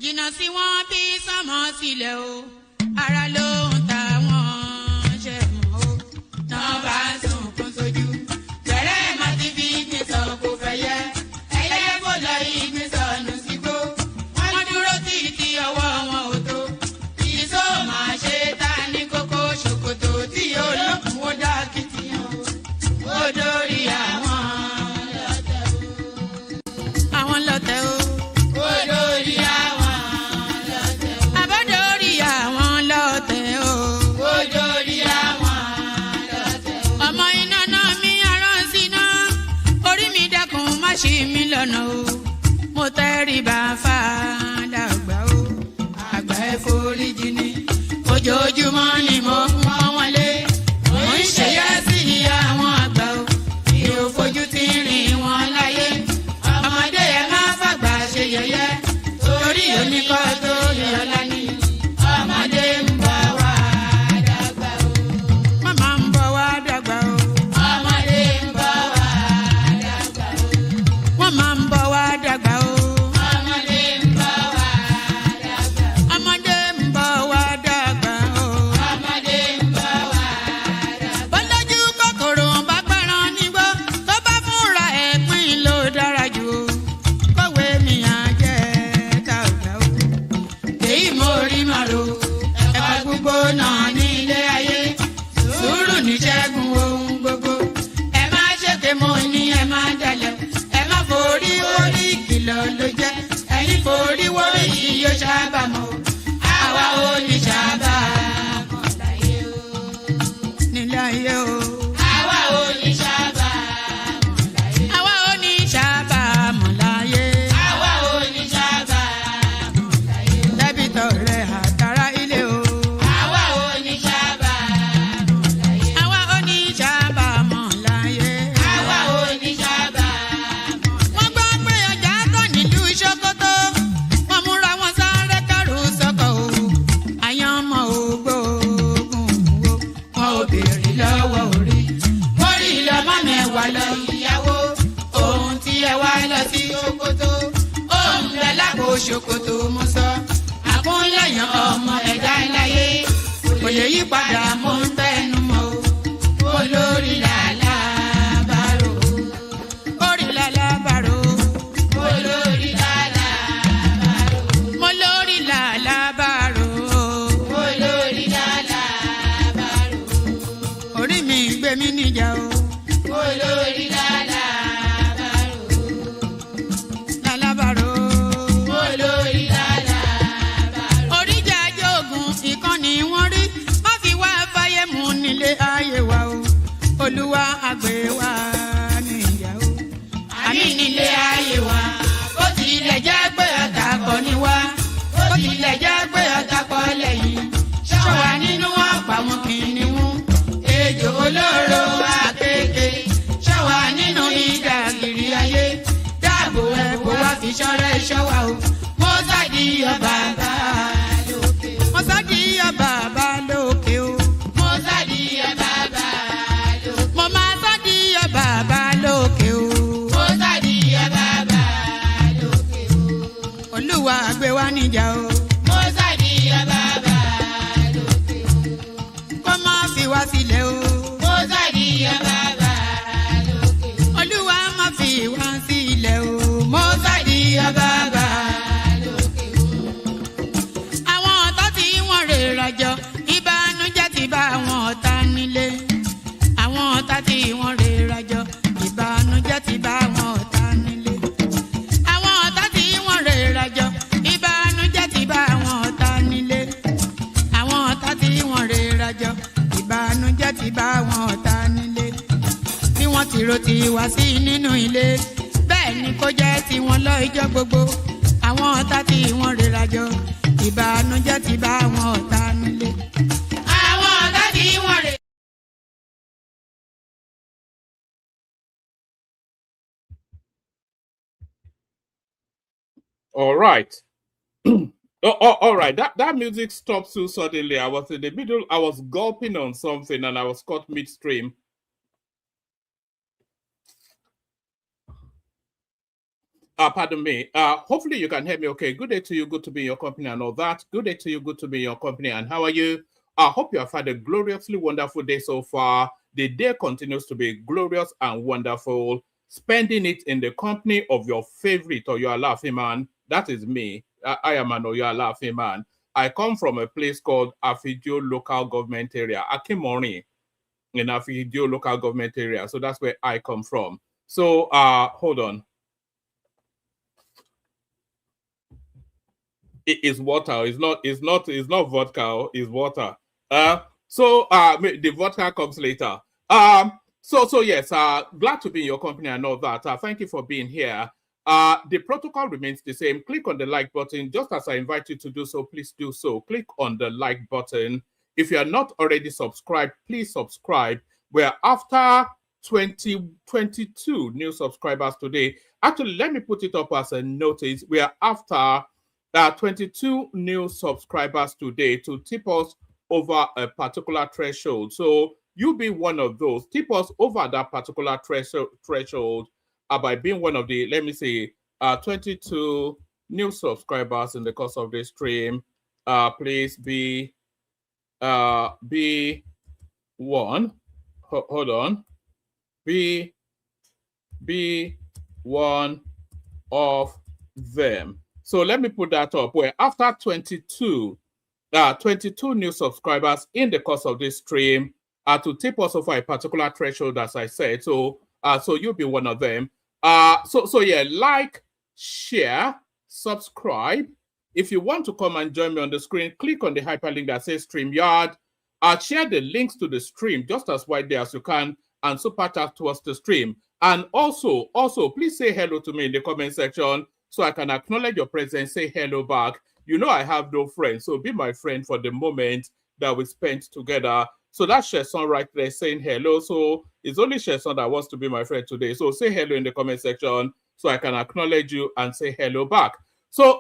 jìnnà sí wọn bí sánmọ̀ sílẹ̀ o ara ló ń ta wọn ṣe mọ́ o náà bá sunkún sójú bẹ̀rẹ̀ má ti fi gbé sọ kó fẹ́ yẹ ẹyẹ kó lọ ìgbé sọnù sígbó wọ́n dúró títí ọwọ́ wọn ò tó ìṣó máa ṣe ta ní kókó ṣòkòtò tí olókùn ó dá kìtìyàn ó dórí àwọn lọ́tẹ̀ o. Ó dórí àwọn lọ́tẹ̀ o. Àbọ̀dórí àwọn lọ́tẹ̀ o. Ó dórí àwọn lọ́tẹ̀ o. Ọmọ iná náà mi arán síná. Orí mi dákun má ṣì mí lọ́nà o. Mo tẹríba fàdà àgbà o. Àgbà ẹ foríjì ni. Ojoojúmọ́ ni mo ń pọ́n wọn lé. Mo ń ṣèyá sí àwọn àgbà o. Mi ò fojú tí ń rìn wọn láyé. Ọmọdé ẹ má fàgbà ṣe yẹ̀yẹ́. Torí oníkọ́ tó yọ̀ọ́lá ni. Ọmọdé ń bọ̀ wá dàgbà o. Wọ́n máa ń bọ̀ wá dàgbà o. Ọmọdé ń bọ̀ wá dàgbà o. Wọ́n máa ń bọ̀ wá dàgbà o. Ọmọdé ń bọ̀ wá dàgbà o. Ọmọdé ń bọ̀ wá dàgbà o. Ọmọdé ń bọ̀ wá dàgbà o. Bọ́lájú kòkòrò bá gbẹ́ran nígbó tó bá fúnra ẹ̀ pín ló dára jù o. Kọ̀wé mi á jẹ́ dàgbà o. Èyí mo rí màrò ẹ̀fọ́ gbogbo náà ní ilé ayé. Sùúrù ní ṣẹ́gun ohun gbogbo. Ẹ má ṣèké mo ní ẹ má dalẹ̀. Ẹ má forí wórí ìkìlọ̀ ló jẹ́. Ẹ̀yin forí wórí yìí yóò ṣàbàmọ̀ o. Àwa ò ní ṣàbàmọ̀ láyé o. Nílé ayé o. Àwa ò ní ṣàbàmọ̀ láyé. Àwa ò ní ṣàbàmọ̀ láyé. Àwa ò ní ṣàbàmọ̀ láyé. Dẹ́bìtọ̀ rẹ̀ àtàrà ilé o. Àwa ò ní ṣàbàmọ̀ láyé. Àwa ò ní ṣàbàmọ̀ láyé. Àwa ò ní ṣàbàmọ̀ láyé. Wọ́n gbọ́ pé ọjà tán nílùú Ṣókótó. Wọ́n múra wọn sáré kẹ́rù sọ́kọ̀ o. Àyàn ọmọ ògbóògùn wo. Wọn ò béèrè lọ́wọ́ orí. Orí lọ́mọ mẹ́wàá lọ ìyàwó. Ohun tí ẹ wá lọ sí Ṣókótó. Ohun rẹ̀ lápò Ṣókótó mo sọ. Àkúnlẹ̀yàn ọmọ ẹ̀dá láyé. Kò lè yí padà mo ń tẹnu mọ́ o. Olórí làlá bàrò. Orí làlá bàrò. Olórí làlá bàrò. Mo lórí làlá bàrò. Olórí làlá bàrò. Orí mi gbé mi níjà o. Olórí làlá bàrò. Làlá bàrò. Olórí làlá bàrò. Oríjà jogun ìkànnì wọn rí. Má fi wá fáyé mu nílé ayé wa o. Olúwa àgbẹ̀ wa níyà o. Àmì nílé ayé wa. Ó tilẹ̀ jẹ́ pé ọ̀tá kọ́ ni wá. Ó tilẹ̀ jẹ́ pé ọ̀tá kọ́ lẹ́yìn. Ṣọ́wa nínú ọ̀pá wọn kìnìún. Ejò olóró àkékè. Ṣọ́wa nínú ìdàgìrì ayé. Dáàbò ẹ̀bùn wá fi ṣọ́rẹ́ ṣọ́wa o. Mo sádì ọba bá lókè. Mo sádì ọba bá lókè o. Mo sádì ọba bá lókè. Mo máa sádì ọba bá lókè o. Mo sádì ọba bá lókè o. Olúwa àgbẹ̀ wa níjà o. Mo sádì ọba bá lókè o. Kó má fi wá sílẹ̀ o. Mo sádì ọba bá lókè o. Olúwa má fi wá sílẹ̀ o. Mo sádì ọba bá lókè o. Àwọn ọ̀tá tí wọ́n rè rajọ ìbànújẹ́ ti bá àwọn ọ̀tá nílé. Àwọn ọ̀tá tí wọ́n rè rajọ ìbànújẹ́ ti bá àwọn ọ̀tá nílé. Àwọn ọ̀tá tí wọ́n rè rajọ ìbànújẹ́ ti bá àwọn ọ̀tá nílé. Àwọn ọ̀tá tí wọ́n rè rajọ ìbànújẹ́ ti bá àwọn ọ̀tá nílé. Bí wọ́n ti ro tiwa sí nínú ilé bẹ́ẹ̀ ni kó jẹ́ tiwọn lọ ijọ́ gbogbo. Àwọn ọ̀tá tí wọ́n rè rajọ ìbànújẹ́ ti bá àwọn ọ̀tá nílé. Àwọn ọ̀tá tí wọ́n rè. All right. All right. That music stopped so suddenly. I was in the middle. I was gulping on something and I was caught midstream. Pardon me. Hopefully you can hear me okay. Good day to you. Good to be in your company and all that. Good day to you. Good to be in your company. And how are you? I hope you have had a gloriously wonderful day so far. The day continues to be glorious and wonderful. Spending it in the company of your favorite or your laughing man. That is me. I am an Oyo laughing man. I come from a place called Afidio Local Government Area, Akimori, in Afidio Local Government Area. So that's where I come from. So hold on. It is water. It's not vodka. It's water. The vodka comes later. So yes, glad to be in your company and all that. Thank you for being here. The protocol remains the same. Click on the like button. Just as I invite you to do so, please do so. Click on the like button. If you are not already subscribed, please subscribe. We're after 22 new subscribers today. Actually, let me put it up as a notice. We are after 22 new subscribers today to tip us over a particular threshold. So you be one of those. Tip us over that particular threshold by being one of the, let me see, 22 new subscribers in the course of this stream. Please be one. Hold on. Be one of them. So let me put that up. Where after 22 new subscribers in the course of this stream to tip us over a particular threshold, as I said. So you'll be one of them. So yeah, like, share, subscribe. If you want to come and join me on the screen, click on the hyperlink that says StreamYard. Share the links to the stream just as widely as you can and super chat towards the stream. And also, please say hello to me in the comment section so I can acknowledge your presence, say hello back. You know I have no friends, so be my friend for the moment that we spent together. So that's Sheson right there saying hello. So it's only Sheson that wants to be my friend today. So say hello in the comment section so I can acknowledge you and say hello back. So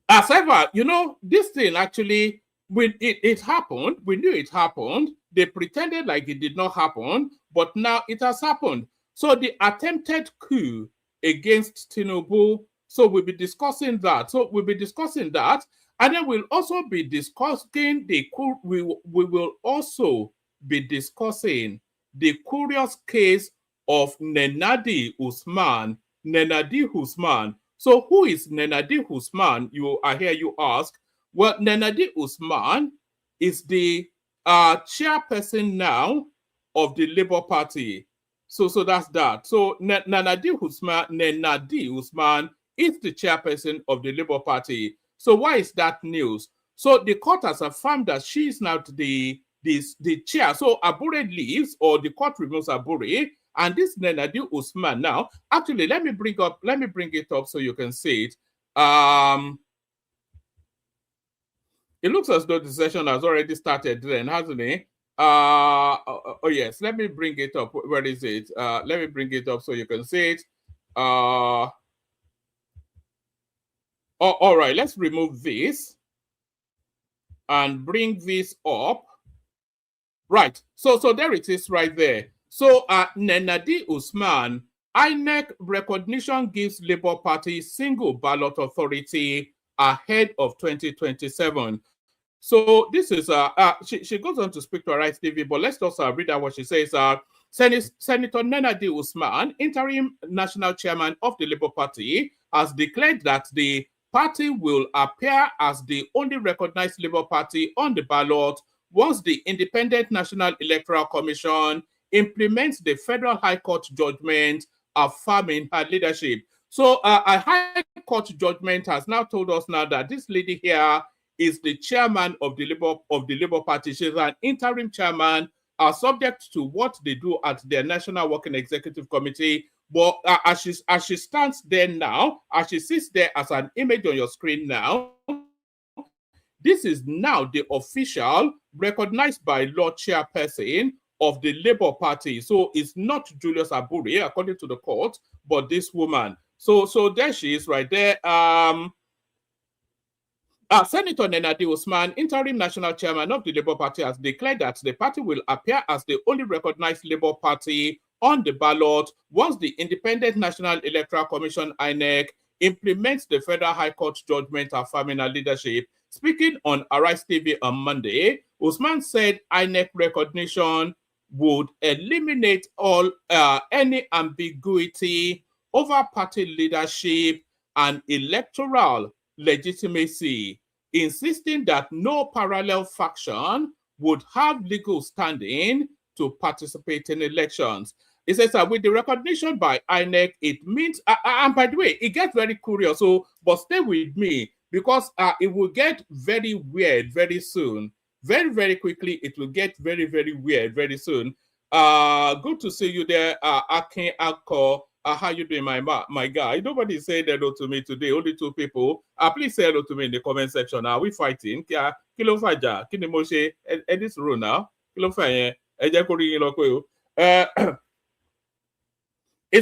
as ever, you know, this thing actually, when it happened, we knew it happened. They pretended like it did not happen, but now it has happened. So the attempted coup against Tinubu. So we'll be discussing that. And then we'll also be discussing we will also be discussing the curious case of Nenadi Usman. So who is Nenadi Usman? I hear you ask. Well, Nenadi Usman is the chairperson now of the Labour Party. So that's that. So Nenadi Usman is the chairperson of the Labour Party. So why is that news? So the court has affirmed that she is now the chair. So Abure leaves, or the court removes Abure, and this Nenadi Usman now. Actually, let me bring it up so you can see it. It looks as though the session has already started then, hasn't it? Oh yes, let me bring it up. Where is it? Let me bring it up so you can see it. All right, let's remove this and bring this up. Right, so there it is right there. So Nenadi Usman, INEC recognition gives Labour Party single ballot authority ahead of 2027. So this is she goes on to speak to Arise TV, but let's also read out what she says. Senator Nenadi Usman, interim national chairman of the Labour Party, has declared that the party will appear as the only recognized Labour Party on the ballot once the Independent National Electoral Commission implements the Federal High Court judgment affirming her leadership. So a High Court judgment has now told us now that this lady here is the chairman of the Labour Party. She's an interim chairman, subject to what they do at their National Working Executive Committee. But as she stands there now, as she sits there as an image on your screen now, this is now the official, recognized by law chairperson of the Labour Party. So it's not Julius Abure, according to the court, but this woman. So there she is right there. Senator Nenadi Usman, interim national chairman of the Labour Party, has declared that the party will appear as the only recognized Labour Party on the ballot once the Independent National Electoral Commission, INEC, implements the Federal High Court judgment affirming her leadership. Speaking on Arise TV on Monday, Usman said INEC recognition would eliminate all any ambiguity over party leadership and electoral legitimacy, insisting that no parallel faction would have legal standing to participate in elections. It says that with the recognition by INEC, it means, and by the way, it gets very curious, so, but stay with me, because it will get very weird very soon. Very, very quickly, it will get very, very weird very soon. Good to see you there, Akin Akko. How you doing, my guy? Nobody said hello to me today, only two people. Please say hello to me in the comment section. Are we fighting? Kilo faja, kini moshe, this room now. Kilo faye, it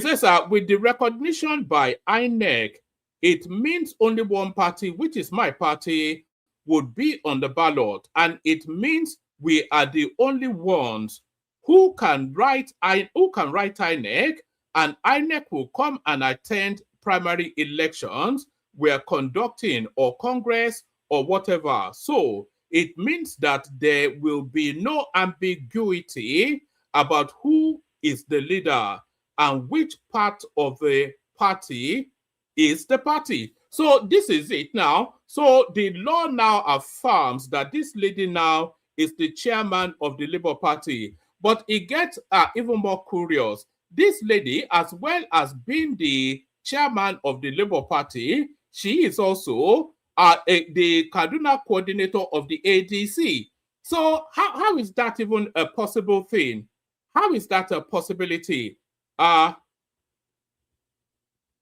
says with the recognition by INEC, it means only one party, which is my party, would be on the ballot, and it means we are the only ones who can write INEC, and INEC will come and attend primary elections we're conducting, or Congress, or whatever. So it means that there will be no ambiguity about who is the leader and which part of the party is the party. So this is it now. So the law now affirms that this lady now is the chairman of the Labour Party. But it gets even more curious. This lady, as well as being the chairman of the Labour Party, she is also the Kaduna coordinator of the ADC. So how is that even a possible thing? How is that a possibility?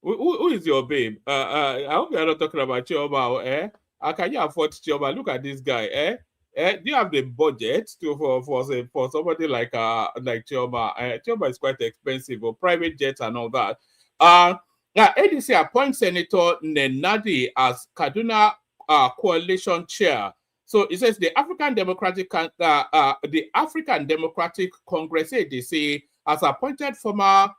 Who is your babe? I hope you're not talking about Chioma. Can you afford Chioma? Look at this guy. Do you have the budget for somebody like Chioma? Chioma is quite expensive, or private jets and all that. Now, ADC appoints Senator Nenadi as Kaduna coalition chair. So it says the African Democratic Congress, ADC, has appointed former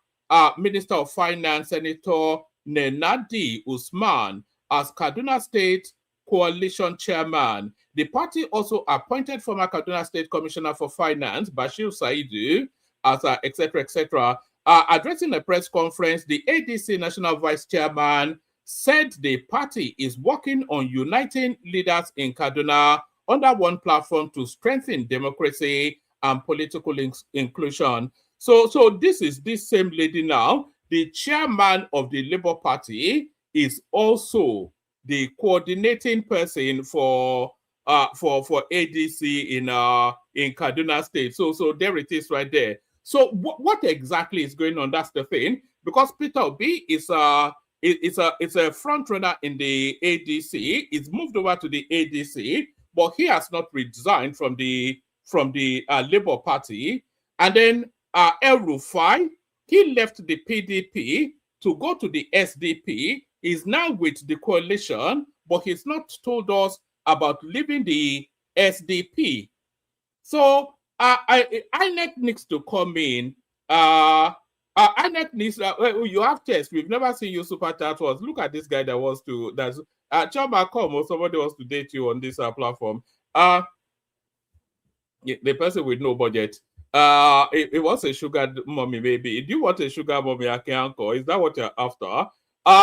Minister of Finance Senator Nenadi Usman as Kaduna State coalition chairman. The party also appointed former Kaduna State Commissioner for Finance Bashir Saidu as etc. etc. Addressing a press conference, the ADC National Vice Chairman said the party is working on uniting leaders in Kaduna under one platform to strengthen democracy and political inclusion. So this is this same lady now. The chairman of the Labour Party is also the coordinating person for ADC in Kaduna State. So there it is right there. So what exactly is going on? That's the thing, because Peter Obi is a front runner in the ADC. He's moved over to the ADC, but he has not resigned from the Labour Party. And then El Rufai, he left the PDP to go to the SDP. He's now with the coalition, but he's not told us about leaving the SDP. So INEC needs to come in. INEC needs you have tests. We've never seen you super chat was. Look at this guy that wants to. That's Chama come or somebody wants to date you on this platform. The person with no budget. It wants a sugar mommy, maybe. Do you want a sugar mommy, Uncle? Is that what you're after?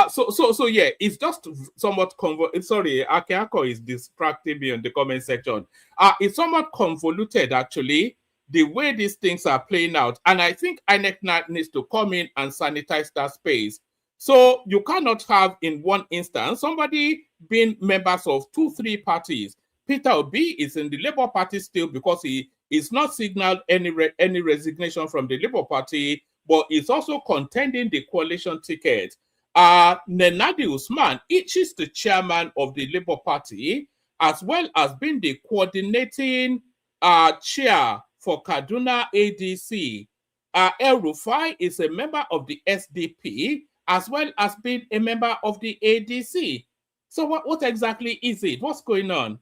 So yeah, it's just somewhat sorry, Akeako is distracting me in the comment section. It's somewhat convoluted actually, the way these things are playing out, and I think INEC needs to come in and sanitize that space. So you cannot have in one instance somebody being members of 2-3 parties. Peter Obi is in the Labour Party still because he is not signaled any resignation from the Labour Party, but is also contending the coalition ticket. Nenadi Usman, is the chairman of the Labour Party, as well as being the coordinating chair for Kaduna ADC. El Rufai is a member of the SDP, as well as being a member of the ADC. So what exactly is it? What's going on?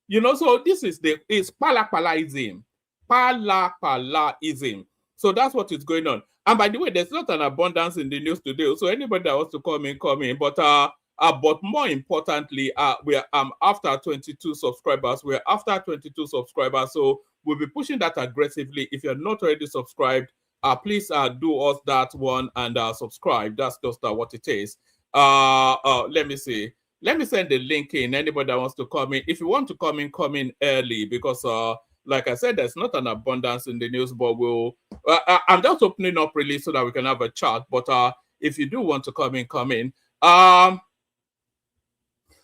You know, so this is it's palapalaism. Palapalaism. So that's what is going on. And by the way, there's not an abundance in the news today. So anybody that wants to come in, come in. But more importantly, we are after 22 subscribers. We're after 22 subscribers. So we'll be pushing that aggressively. If you're not already subscribed, please do us that one and subscribe. That's just what it is. Let me see. Let me send the link in. Anybody that wants to come in. If you want to come in early, because like I said, there's not an abundance in the news, but I'm just opening up really so that we can have a chat. But if you do want to come in.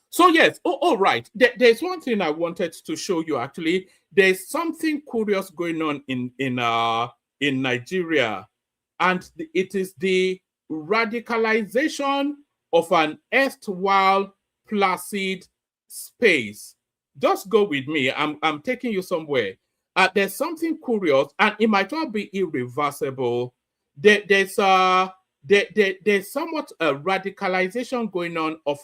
So yes, right. There's one thing I wanted to show you. Actually, there's something curious going on in Nigeria, and it is the radicalization of an erstwhile placid space. Just go with me. I'm taking you somewhere. There's something curious, and it might not be irreversible. There's somewhat a radicalization going on of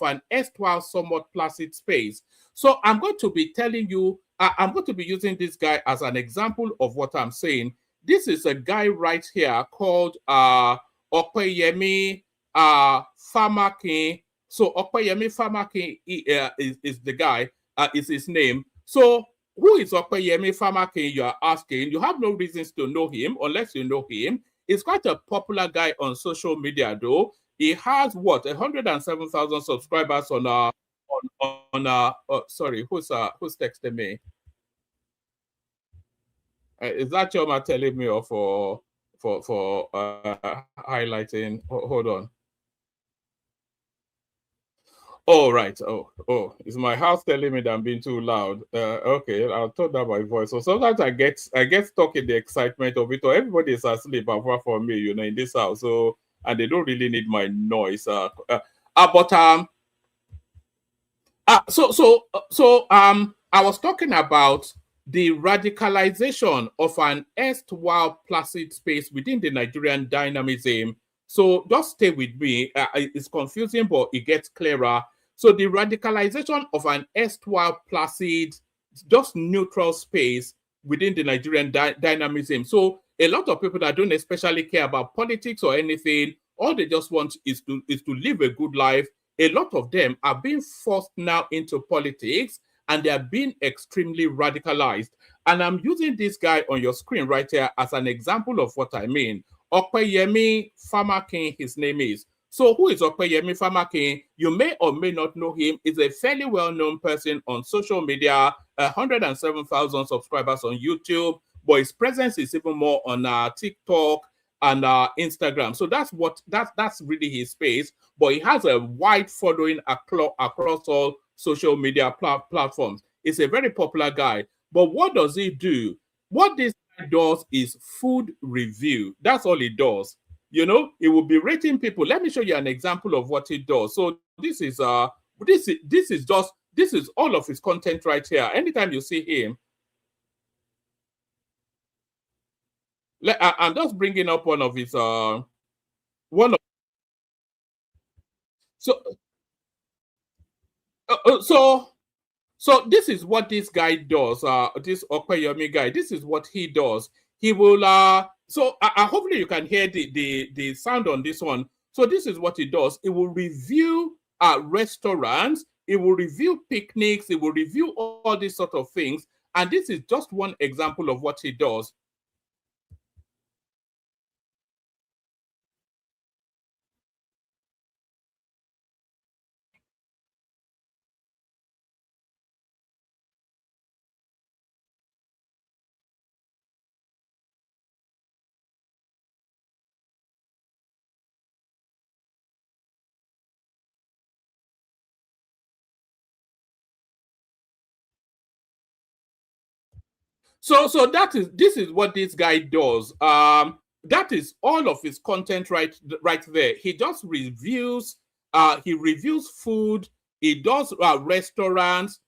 an erstwhile somewhat placid space. So I'm going to be telling you, I'm going to be using this guy as an example of what I'm saying. This is a guy right here called Opeyemi Famakin. So Opeyemi Famakin is the guy, is his name. So who is Opeyemi Famakin, you are asking? You have no reasons to know him unless you know him. He's quite a popular guy on social media, though. He has what 107,000 subscribers on sorry, who's texting me? Is that Choma telling me or for highlighting? Hold on. Oh, right. Oh, is my house telling me that I'm being too loud? Okay, I'll turn down my voice. So sometimes I get stuck in the excitement of it, or everybody is asleep apart from me, in this house. So, and they don't really need my noise. I was talking about the radicalization of an erstwhile placid space within the Nigerian dynamism. So just stay with me. It's confusing, but it gets clearer. So the radicalization of an erstwhile placid, just neutral space within the Nigerian dynamism. So a lot of people that don't especially care about politics or anything, all they just want is to live a good life. A lot of them are being forced now into politics, and they are being extremely radicalized. And I'm using this guy on your screen right here as an example of what I mean. Opeyemi Famakin, his name is. So who is Opeyemi Famakin? You may or may not know him. He's a fairly well-known person on social media, 107,000 subscribers on YouTube, but his presence is even more on TikTok and Instagram. So that's really his space. But he has a wide following across all social media platforms. He's a very popular guy. But what does he do? What this guy does is food review. That's all he does. He will be rating people. Let me show you an example of what he does. So this is all of his content right here. Anytime you see him, I'm just bringing up one of his one of so so this is what this guy does. This Opeyomi guy. This is what he does. He will so hopefully you can hear the sound on this one. So this is what he does. He will review restaurants. He will review picnics. He will review all these sort of things. And this is just one example of what he does. So this is what this guy does. That is all of his content right there. He just reviews. He reviews food. He does restaurants.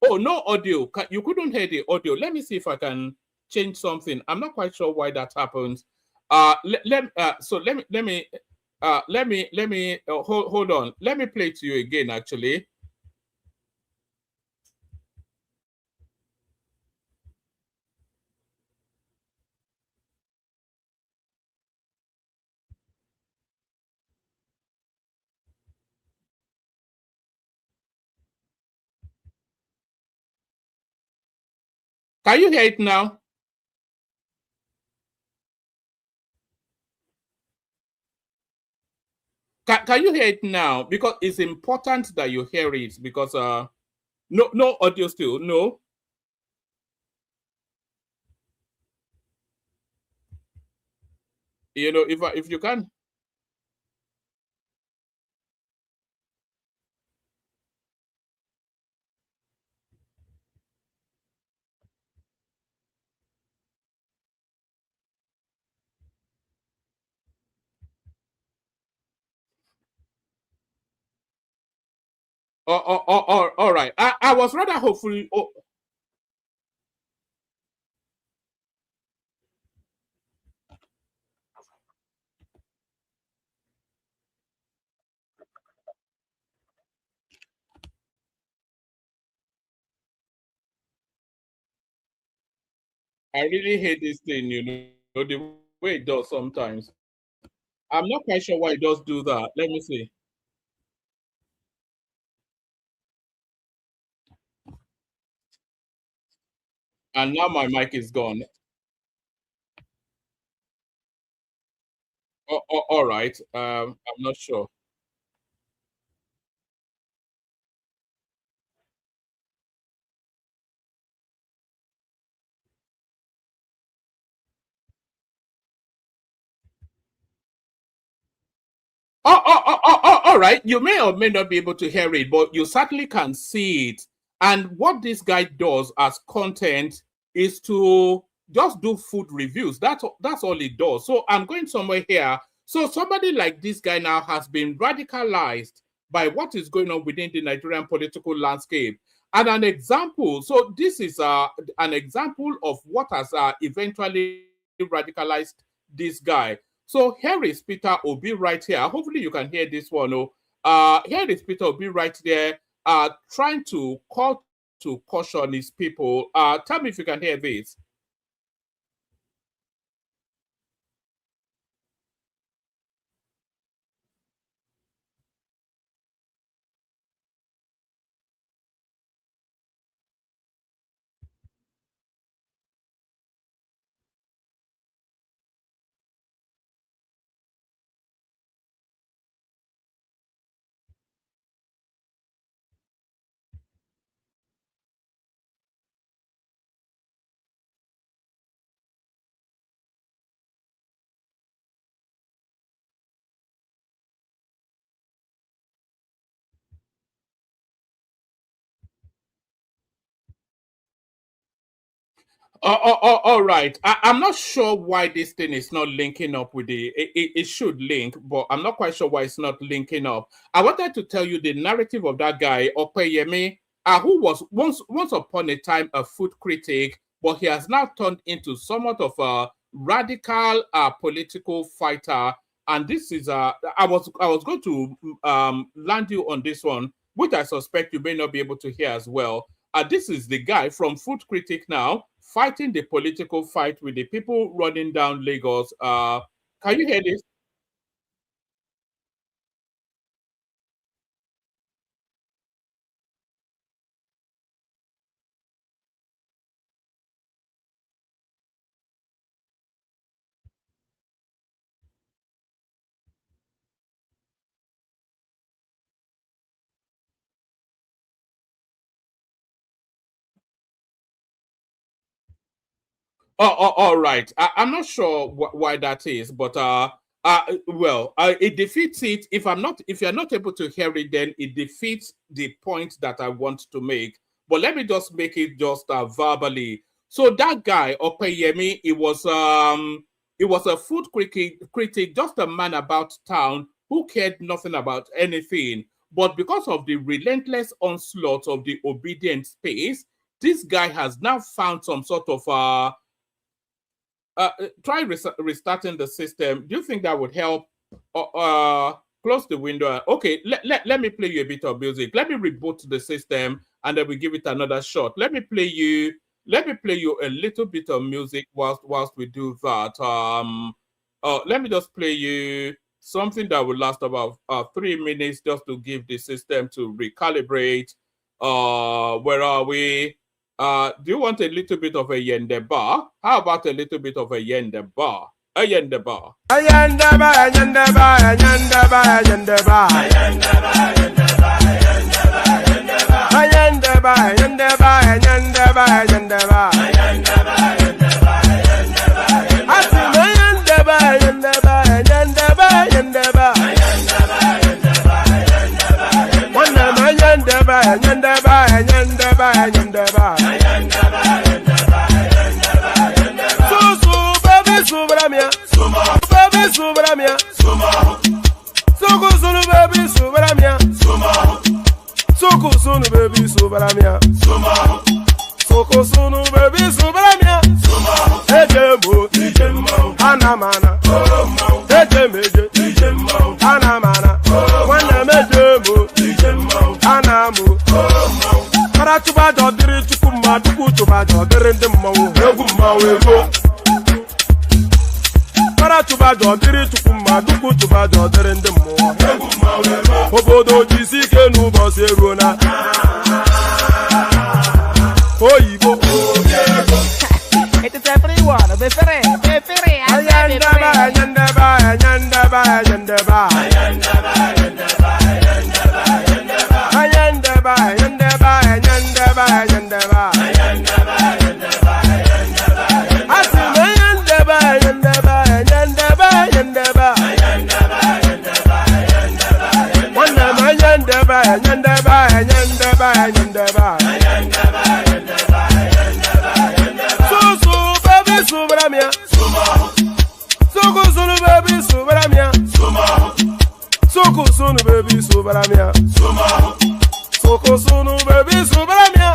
Oh, no audio. You couldn't hear the audio. Let me see if I can change something. I'm not quite sure why that happens. So let me hold on. Let me play to you again. Actually. Can you hear it now? Can you hear it now? Because it's important that you hear it because no audio still, no. You know, if you can. All right. I was rather hopeful. Oh, I really hate this thing, you know, the way it does sometimes. I'm not quite sure why it does do that. Let me see. And now my mic is gone. All right. I'm not sure. All right. You may or may not be able to hear it, but you certainly can see it. And what this guy does as content is to just do food reviews. That's all it does. So I'm going somewhere here. So somebody like this guy now has been radicalized by what is going on within the Nigerian political landscape. And an example. So this is an example of what has eventually radicalized this guy. So here is Peter Obi right here. Hopefully you can hear this one. Oh, here is Peter Obi right there, trying to call to caution his people. Tell me if you can hear this. All right. I'm not sure why this thing is not linking up with it should link, but I'm not quite sure why it's not linking up. I wanted to tell you the narrative of that guy, Opeyemi, who was once upon a time a food critic, but he has now turned into somewhat of a radical political fighter. And this is I was going to land you on this one, which I suspect you may not be able to hear as well. This is the guy from Food Critic now fighting the political fight with the people running down Lagos. Can you hear this? All right. I'm not sure why that is, but it defeats it. If you're not able to hear it, then it defeats the point that I want to make. But let me just make it just verbally. So that guy Opeyemi, it was a food critic, just a man about town who cared nothing about anything. But because of the relentless onslaught of the obedient space, this guy has now found some sort of try restarting the system. Do you think that would help? Close the window. Okay, let me play you a bit of music. Let me reboot the system and then we give it another shot. Let me play you a little bit of music whilst we do that. Let me just play you something that will last about 3 minutes just to give the system to recalibrate. Where are we? Do you want a little bit of a yendeba? How about a little bit of a yendeba? A yendeba. A yendeba, a yendeba, a yendeba, a yendeba. A yendeba, a yendeba, a yendeba, a yendeba. I see a yendeba, a yendeba, a yendeba, a yendeba. One name a yendeba, a yendeba, a yendeba, a yendeba. Subramia, baby subramia, Soko sunu baby subramia, Soko sunu baby subramia, Soko sunu baby subramia, Ejemo, Ejemo, Anamana, Ejemo, Anamana, Wana mejemo, Ejemo, Anamu, Paratuba dodiri chukuma, tukutuba dodiri ndemo, Eguma wego. Para tuba dodiri tukuma duku tuba dodiri ndemo obodo jisike nubo serona oyibo it is everyone be free ayandaba ayandaba ayandaba ayandaba ayandaba ayandaba ayandaba ayandaba Yandaba, so baby subramia, Soko sunu baby subramia, Soko sunu baby subramia, Soko sunu baby subramia.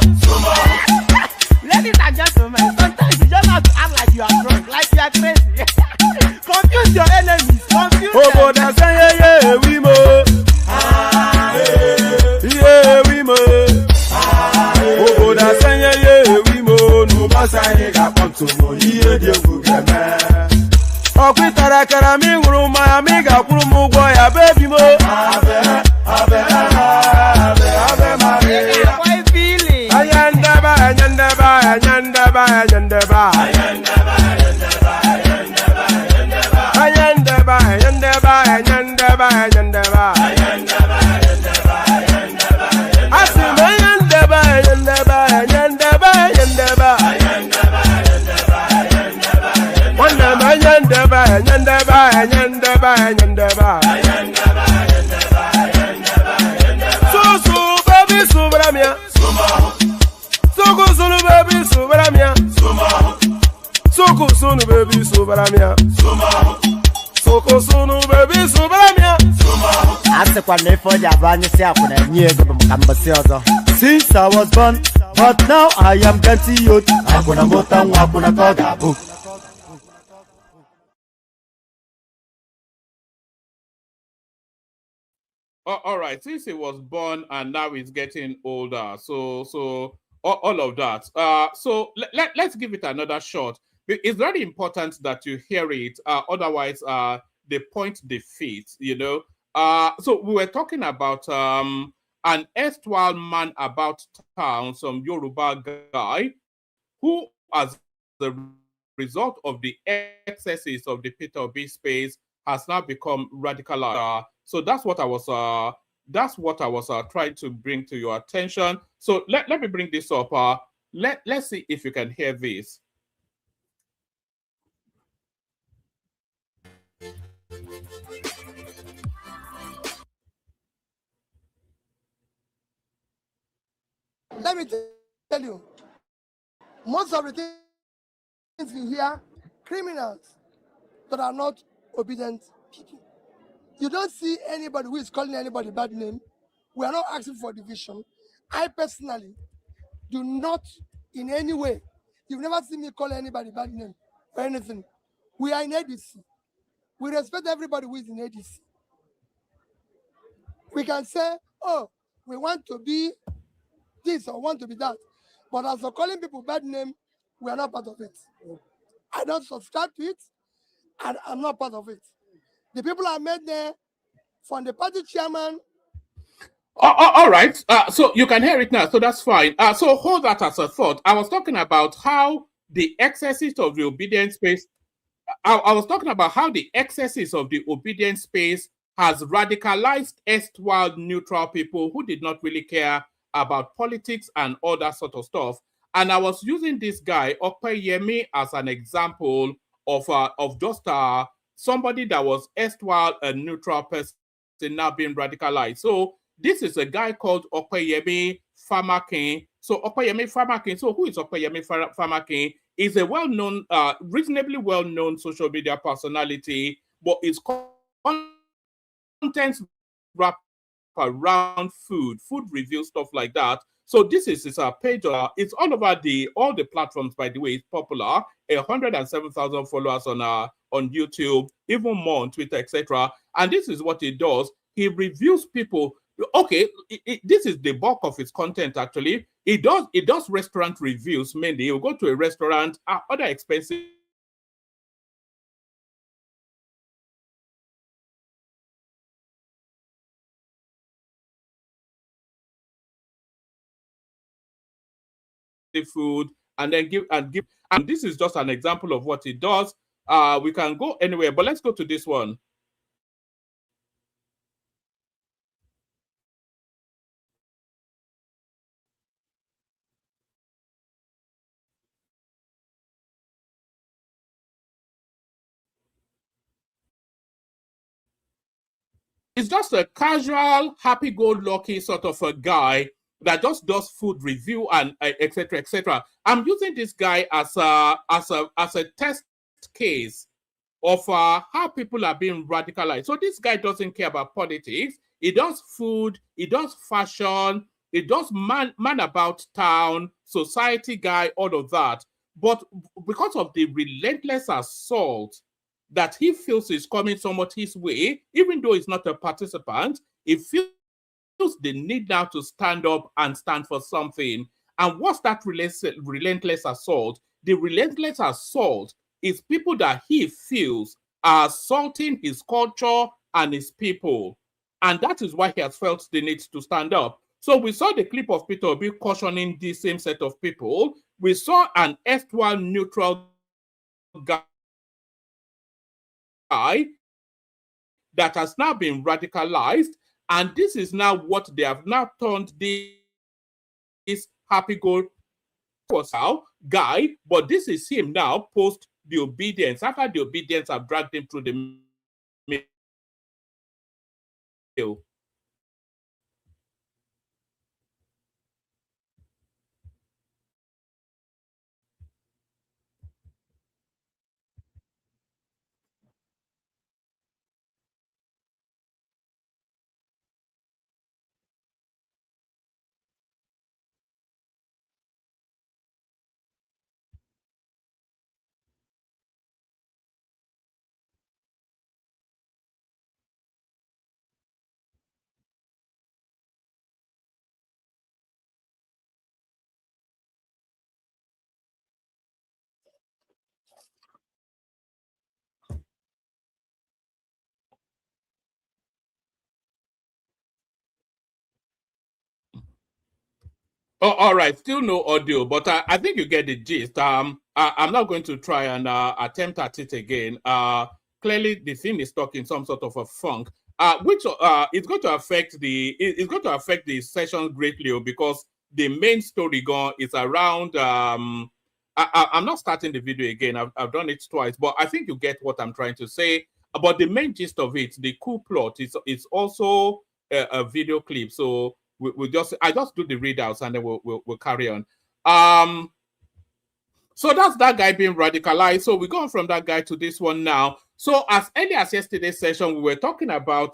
Ladies and gentlemen, sometimes you just have to act like you are drunk, like you are crazy. Confuse your enemies, confuse them. Oh, that's yeah, we mo. Yeah, we mo. Oh, that's yeah, we mo. No masai ga ponto mo. Yeah, dia bugama. Oh, kwitara kara mi nguru ma mi ga kuru mu gwo ya baby mo. Abe Maria. Why feeling? Ayandaba, ayandaba, ayandaba, ayandaba. Ayandaba, ayandaba, ayandaba, ayandaba. Asim ayandaba, ayandaba, ayandaba, ayandaba. One name ayandaba, ayandaba, ayandaba, ayandaba. So baby subramia, Soko sunu baby subramia, Soko sunu baby subramia, Soko sunu baby subramia. Ase kwa nefo jabani si akuna nyego bumkambasi ozo. Since I was born, but now I am getting youth. Akuna mota akuna koga book. All right, since he was born and now he's getting older, so all of that. So let's give it another shot. It's very important that you hear it. Otherwise, the point defeats. You know. So we were talking about an erstwhile man about town, some Yoruba guy, who, as the result of the excesses of the Peter Obi space, has now become radicalized. So that's what I was trying to bring to your attention. So let me bring this up. Let's see if you can hear this. Let me tell you, most of the things you hear, criminals that are not obedient people. You don't see anybody who is calling anybody bad name. We are not asking for division. I personally do not in any way. You've never seen me call anybody bad name or anything. We are in ADC. We respect everybody who is in ADC. We can say, oh, we want to be this or want to be that. But as for calling people bad name, we are not part of it. I don't subscribe to it, and I'm not part of it. The people I met there, from the party chairman All right. So you can hear it now. So that's fine. So hold that as a thought. I was talking about how the excesses of the obedience space. I was talking about how the excesses of the obedience space has radicalized erstwhile neutral people who did not really care about politics and all that sort of stuff. And I was using this guy Opeyemi as an example of just somebody that was erstwhile a neutral person now being radicalized. So this is a guy called Opeyemi Famakin. So Opeyemi Famakin. So who is Opeyemi Famakin? Is a well-known, reasonably well-known social media personality, but his contents wrap around food review, stuff like that. So this is his page. It's all over all the platforms. By the way, it's popular. 107,000 followers on YouTube, even more on Twitter, etc. And this is what he does. He reviews people. Okay, this is the bulk of his content. Actually, he does restaurant reviews mainly. He'll go to a restaurant, other expensive food, and then give. And this is just an example of what he does. We can go anywhere, but let's go to this one. It's just a casual, happy-go-lucky sort of a guy that just does food review and etc. etc. I'm using this guy as a test case of how people are being radicalized. So this guy doesn't care about politics. He does food. He does fashion. He does man about town, society guy, all of that. But because of the relentless assault that he feels is coming somewhat his way, even though he's not a participant, he feels the need now to stand up and stand for something. And what's that relentless assault? The relentless assault is people that he feels are assaulting his culture and his people. And that is why he has felt the need to stand up. So we saw the clip of Peter Obi cautioning the same set of people. We saw an erstwhile neutral guy that has now been radicalized, and this is now what they have now turned this happy-go guy, but this is him now post the obedience. After the obedience have dragged him through the mill. Oh, all right. Still no audio, but I think you get the gist. I'm not going to try and attempt at it again. Clearly, the thing is stuck in some sort of a funk, which it's going to affect the session greatly because the main story gone is around. I'm not starting the video again. I've done it twice, but I think you get what I'm trying to say. But the main gist of it, the coup plot, is also a video clip. So I just do the readouts and then we'll carry on. So that's that guy being radicalized. So we're going from that guy to this one now. So as early as yesterday's session, we were talking about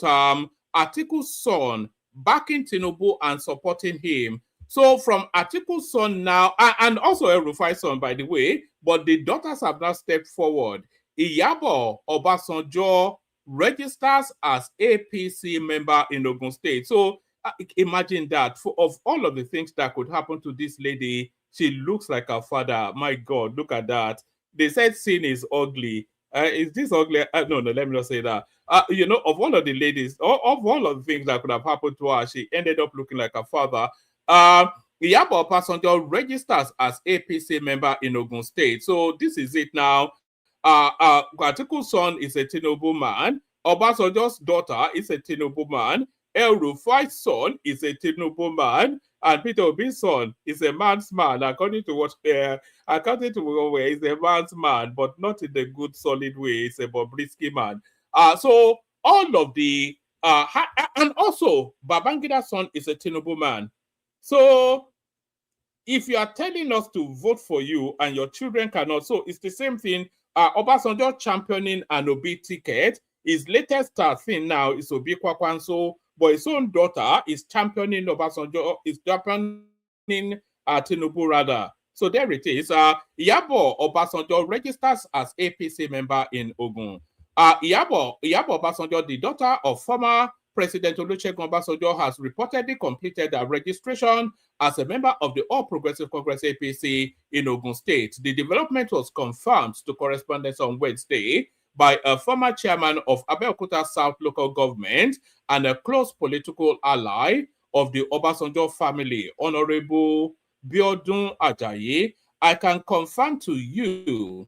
Atiku's son backing Tinubu and supporting him. So from Atiku's son now, and also El-Rufai's son, by the way, but the daughters have now stepped forward. Iyabo Obasanjo registers as APC member in Ogun State. So imagine that. Of all of the things that could happen to this lady, she looks like her father. My God, look at that. They said sin is ugly. Is this ugly? No, let me not say that. You know, of all of the ladies, of all of the things that could have happened to her, she ended up looking like her father. Iyabo Obasanjo registers as APC member in Ogun State. So this is it now. Atiku's son is a Tinubu man. Obasanjo's daughter is a Tinubu man. El Rufai's son is a Tinubu man. And Peter Obi's son is a man's man, according to what he's a man's man, but not in the good, solid way. He's a Bobrisky man. So all of the and also Babangida's son is a Tinubu man. So if you are telling us to vote for you and your children cannot, so it's the same thing. Obasanjo championing an Obi ticket. His latest thing now is Obi Kwakwanso, but his own daughter is championing Obasanjo, is championing Tinubu rather. So there it is. Iyabo Obasanjo registers as APC member in Ogun. Iyabo Obasanjo, the daughter of former President Olusegun Obasanjo, has reportedly completed her registration as a member of the All Progressive Congress APC in Ogun State. The development was confirmed to correspondents on Wednesday by a former chairman of Abeokuta South local government and a close political ally of the Obasanjo family, Honorable Biodun Ajayi. I can confirm to you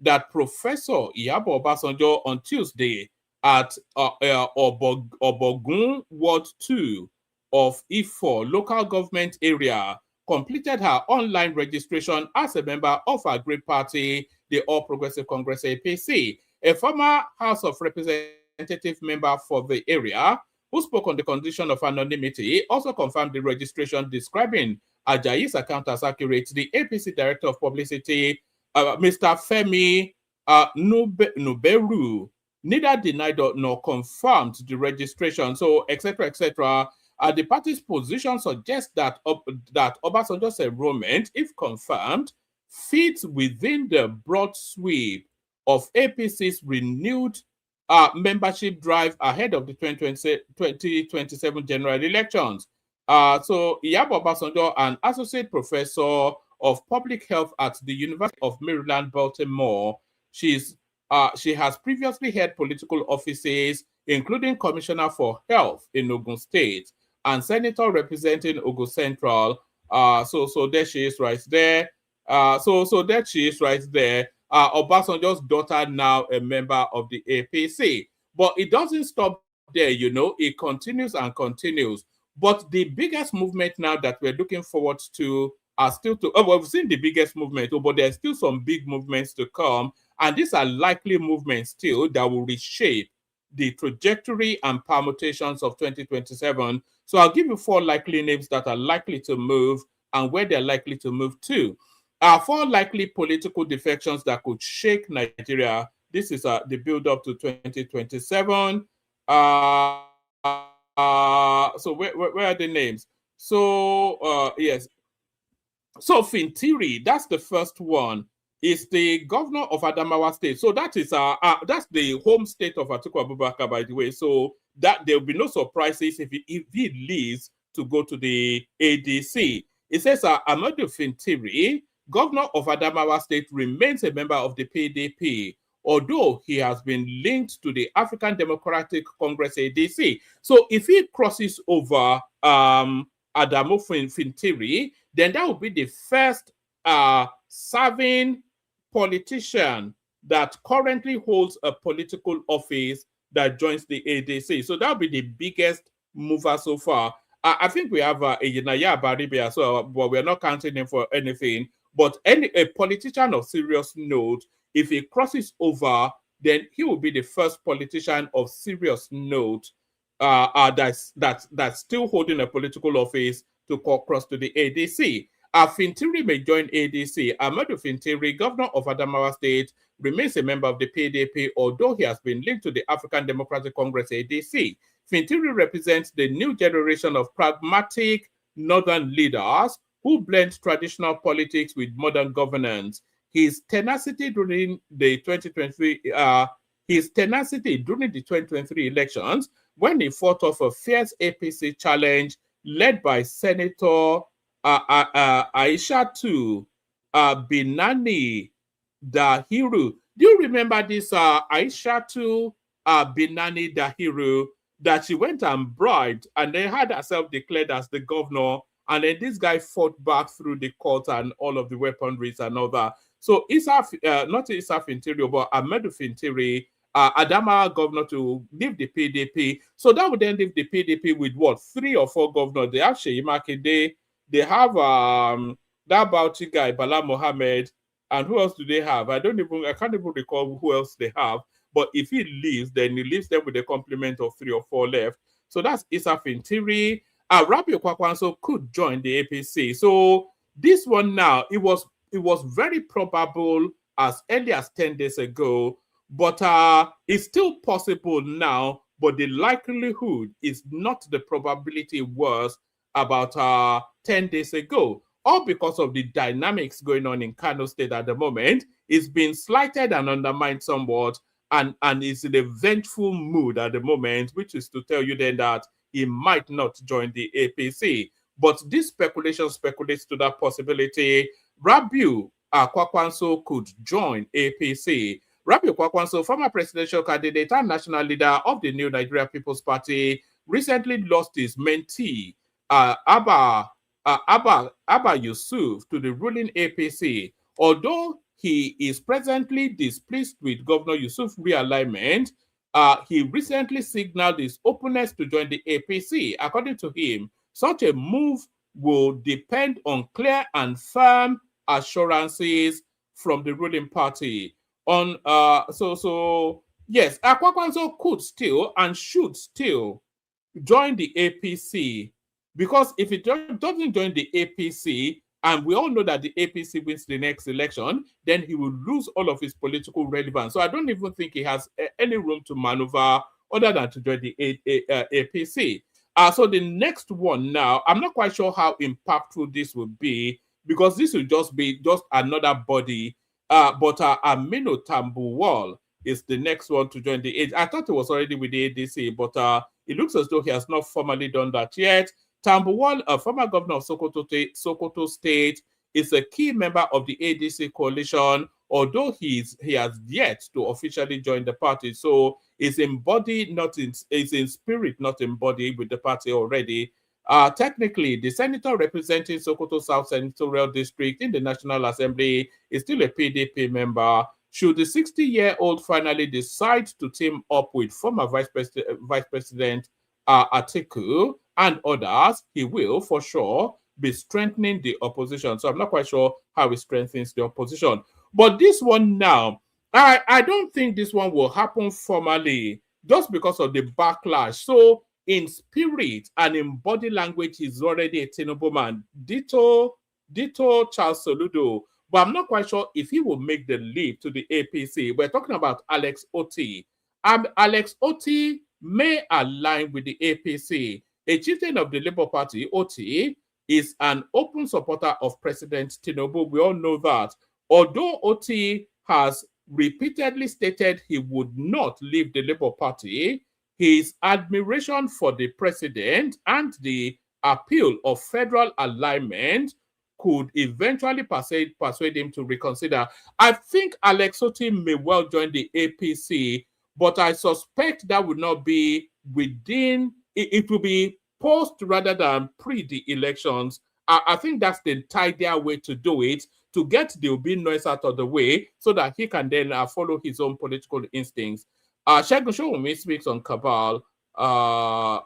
that Professor Iyabo Obasanjo on Tuesday at Obogun Ward 2 of Ifo local government area completed her online registration as a member of her great party, the All Progressive Congress APC. A former House of Representative member for the area who spoke on the condition of anonymity also confirmed the registration, describing Ajayi's account as accurate. The APC Director of Publicity, Mr. Femi Nuberu, neither denied nor confirmed the registration. So, etc., etc. The party's position suggests that Obasanjo's enrollment, if confirmed, fits within the broad sweep of APC's renewed membership drive ahead of the 2027 general elections. So Iyabo Obasanjo, an associate professor of public health at the University of Maryland, Baltimore, she has previously held political offices, including Commissioner for Health in Ogun State and Senator representing Ogun Central. So there she is right there. So there she is right there. Obasanjo's daughter, now a member of the APC. But it doesn't stop there, you know, it continues and continues. But the biggest movement now that we're looking forward to are still to, we've seen the biggest movement, but there's still some big movements to come. And these are likely movements still that will reshape the trajectory and permutations of 2027. So I'll give you 4 likely names that are likely to move and where they're likely to move to. 4 likely political defections that could shake Nigeria. This is the build-up to 2027. So where are the names? So yes. So Fintiri, that's the first one. Is the governor of Adamawa State. So that is that's the home state of Atiku Abubakar, by the way. So that there will be no surprises if he leaves to go to the ADC. It says Amadou Fintiri, governor of Adamawa State, remains a member of the PDP, although he has been linked to the African Democratic Congress ADC. So if he crosses over Adamu Fintiri, then that would be the first serving politician that currently holds a political office that joins the ADC. So that would be the biggest mover so far. I think we have a Yenaya Baribe as well, but we're not counting him for anything. But a politician of serious note, if he crosses over, then he will be the first politician of serious note that's still holding a political office to cross to the ADC. Fintiri may join ADC. Amadou Fintiri, governor of Adamawa State, remains a member of the PDP, although he has been linked to the African Democratic Congress ADC. Fintiri represents the new generation of pragmatic northern leaders who blend traditional politics with modern governance. His tenacity during the 2023 elections, when he fought off a fierce APC challenge led by Senator Aishatu Binani Dahiru. Do you remember this Aishatu Binani Dahiru that she went and bribed and then had herself declared as the governor, and then this guy fought back through the court and all of the weaponries and all that. So Isaf, not Isaf Interior, but Ahmedu Fintiri, Adama governor to leave the PDP. So that would then leave the PDP with what, 3 or 4 governors. They have Sheyi Makinde, they have that Bauchi guy, Bala Mohammed, and who else do they have? I can't even recall who else they have. But if he leaves, then he leaves them with a complement of 3 or 4 left. So that's Isaf Intiri. Rabi Kwakwanso could join the APC. So this one now, it was very probable as early as 10 days ago, but it's still possible now, but the likelihood is not the probability it was about 10 days ago. All because of the dynamics going on in Kano State at the moment. It's been slighted and undermined somewhat, and is in a vengeful mood at the moment, which is to tell you then that he might not join the APC. But this speculation speculates to that possibility. Rabiu Kwakwanso could join APC. Rabiu Kwakwanso, former presidential candidate and national leader of the New Nigeria People's Party, recently lost his mentee, Abba Yusuf, to the ruling APC. Although he is presently displeased with Governor Yusuf's realignment, he recently signaled his openness to join the APC. According to him, such a move will depend on clear and firm assurances from the ruling party. Yes, Kwakwanso could still and should still join the APC, because if it doesn't join the APC, and we all know that the APC wins the next election, then he will lose all of his political relevance. So I don't even think he has any room to maneuver other than to join the APC. So the next one now, I'm not quite sure how impactful this will be, because this will just be another body. But Aminu Tambuwal is the next one to join the ADC. I thought he was already with the ADC, but it looks as though he has not formally done that yet. Tambuwal, a former governor of Sokoto State, is a key member of the ADC coalition, although he has yet to officially join the party. So is in spirit, not in body, with the party already. Technically, the senator representing Sokoto South Senatorial District in the National Assembly is still a PDP member. Should the 60-year-old finally decide to team up with former Vice President Atiku and others, he will for sure be strengthening the opposition. So I'm not quite sure how he strengthens the opposition. But this one now, I don't think this one will happen formally, just because of the backlash. So in spirit and in body language, he's already a Tinubu man. Ditto Charles Soludo. But I'm not quite sure if he will make the leap to the APC. We're talking about Alex Oti. Alex Oti may align with the APC. A chieftain of the Labour Party, Oti, is an open supporter of President Tinubu. We all know that. Although Oti has repeatedly stated he would not leave the Labour Party, his admiration for the president and the appeal of federal alignment could eventually persuade him to reconsider. I think Alex Oti may well join the APC, but I suspect that would not be within, it will be post rather than pre the elections. I think that's the tidier way to do it, to get the Obi noise out of the way so that he can then follow his own political instincts. Shegun Showumi speaks on cabal. All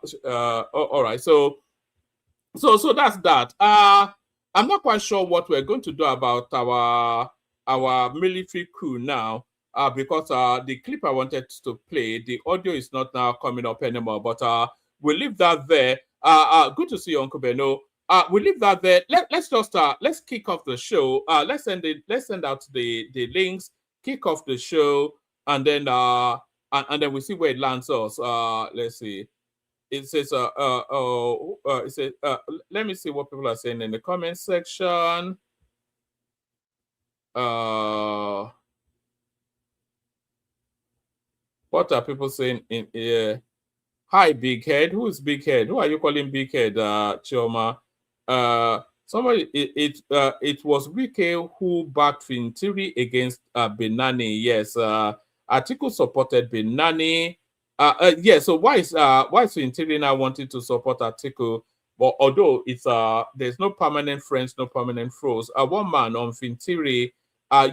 right, so that's that. I'm not quite sure what we're going to do about our military coup now, because the clip I wanted to play, the audio is not now coming up anymore. But we'll leave that there. Good to see you, Uncle Beno. We'll leave that there. Let's just let's kick off the show. Let's send out the links, kick off the show, and then we see where it lands us. Let's see. It says it says let me see what people are saying in the comment section. What are people saying in here? Hi, Big Head. Who is Big Head? Who are you calling Big Head, Chioma? Somebody, it was Wike who backed Fintiri against Benani. Yes, Atiku supported Benani. Yeah. So why is Fintiri now wanting to support Atiku? But although it's there's no permanent friends, no permanent foes. One man on Fintiri,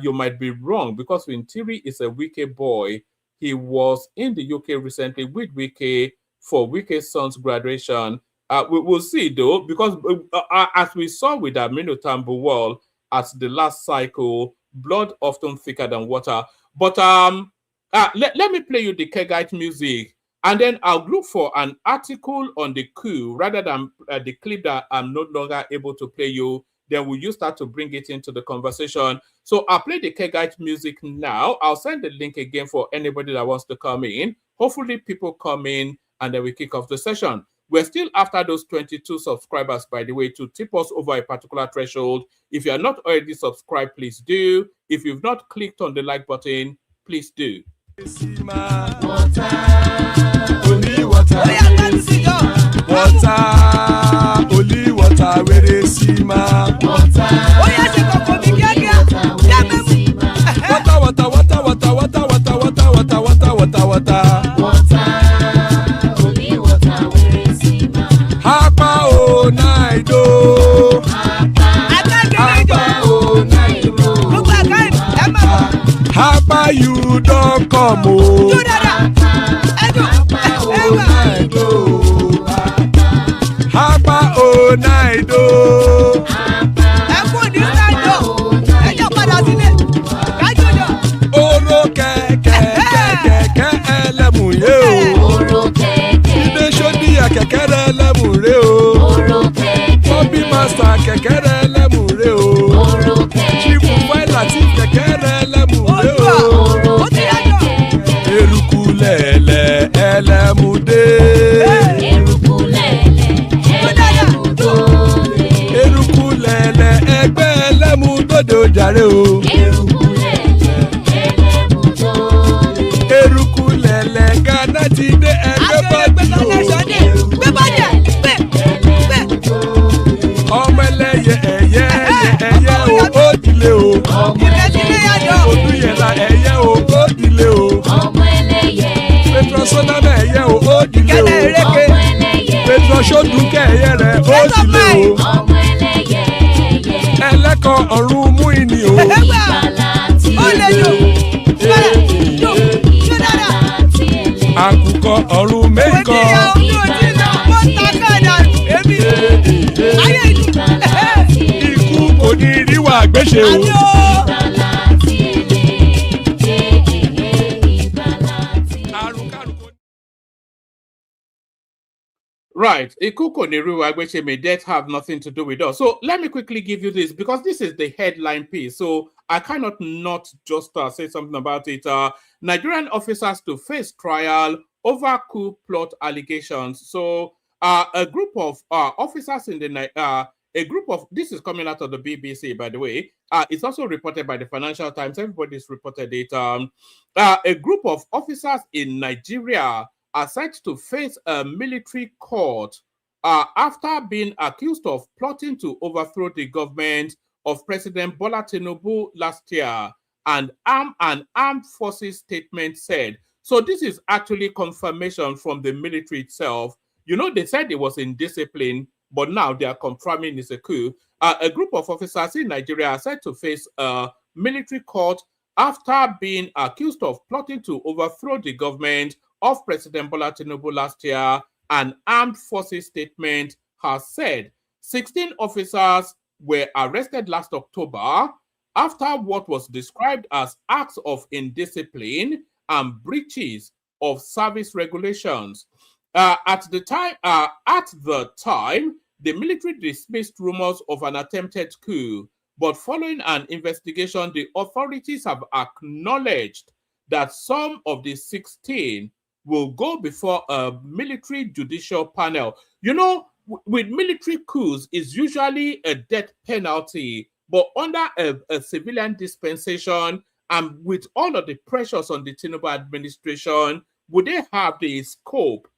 you might be wrong because Fintiri is a Wike boy. He was in the UK recently with Wike for Wike's son's graduation. We will see though, because as we saw with Aminu Tambuwal at the last cycle, blood often thicker than water. But let me play you the Kegite music, and then I'll look for an article on the coup rather than the clip that I'm no longer able to play you. Then will you start to bring it into the conversation? So I'll play the Kegite music now. I'll send the link again for anybody that wants to come in. Hopefully people come in and then we kick off the session. We're still after those 22 subscribers, by the way, to tip us over a particular threshold. If you are not already subscribed, please do. If you've not clicked on the like button, please do. Water, only water, only water, where they see ma. Water, Hapa o naido. Hapa you don't come o. Hapa o naido. Oro kẹ̀kẹ́ ẹlẹ́mù yé o. Ilé sọ́dí àkẹ́kẹ́ rẹ̀ ẹlẹ́mù rẹ̀ o. Bobby master kẹ̀kẹ́ rẹ̀ ẹlẹ́mù rẹ̀ o. Chifu Faila ti kẹ̀kẹ́ rẹ̀ ẹlẹ́mù rẹ̀ o. Eruku lẹ̀lẹ̀ ẹlẹ́mù dé. Eruku lẹ̀lẹ̀ ẹgbẹ́ ẹlẹ́mù dòde ojàre o. Eruku lẹ̀lẹ̀ Ghana ti dé ẹgbẹ́ bọ́dì o. Ọmọ ẹlẹ́yẹ ẹ̀yẹ o ó dilé o. Odúyẹ̀lá ẹ̀yẹ o ó dilé o. Petrosonama ẹ̀yẹ o ó dilé o. Petrosodúnkẹ́ ẹ̀yẹ rẹ̀ ó dilé o. Ẹlẹ́kọ̀ ọ̀run mú ìní o. Àkùkọ ọ̀run mẹ́kọ̀. Ikú kò ní ríwà gbéṣe o. Right. Ikuko Neru Agbeche, may death have nothing to do with us. So let me quickly give you this because this is the headline piece. So I cannot not just say something about it. Nigerian officers to face trial over coup plot allegations. So a group of officers in the this is coming out of the BBC, by the way. It's also reported by the Financial Times. Everybody's reported it. A group of officers in Nigeria are set to face a military court after being accused of plotting to overthrow the government of President Bola Tinubu last year. And an armed forces statement said. So this is actually confirmation from the military itself. You know, they said it was indiscipline, but now they are confirming it's a coup. A group of officers in Nigeria are set to face a military court after being accused of plotting to overthrow the government of President Bola Tinubu last year. An armed forces statement has said 16 officers were arrested last October after what was described as acts of indiscipline and breaches of service regulations. At the time, the military dismissed rumors of an attempted coup, but following an investigation, the authorities have acknowledged that some of the 16 will go before a military judicial panel. You know, with military coups, it's usually a death penalty, but under a civilian dispensation and with all of the pressures on the Tinubu administration, would they have the scope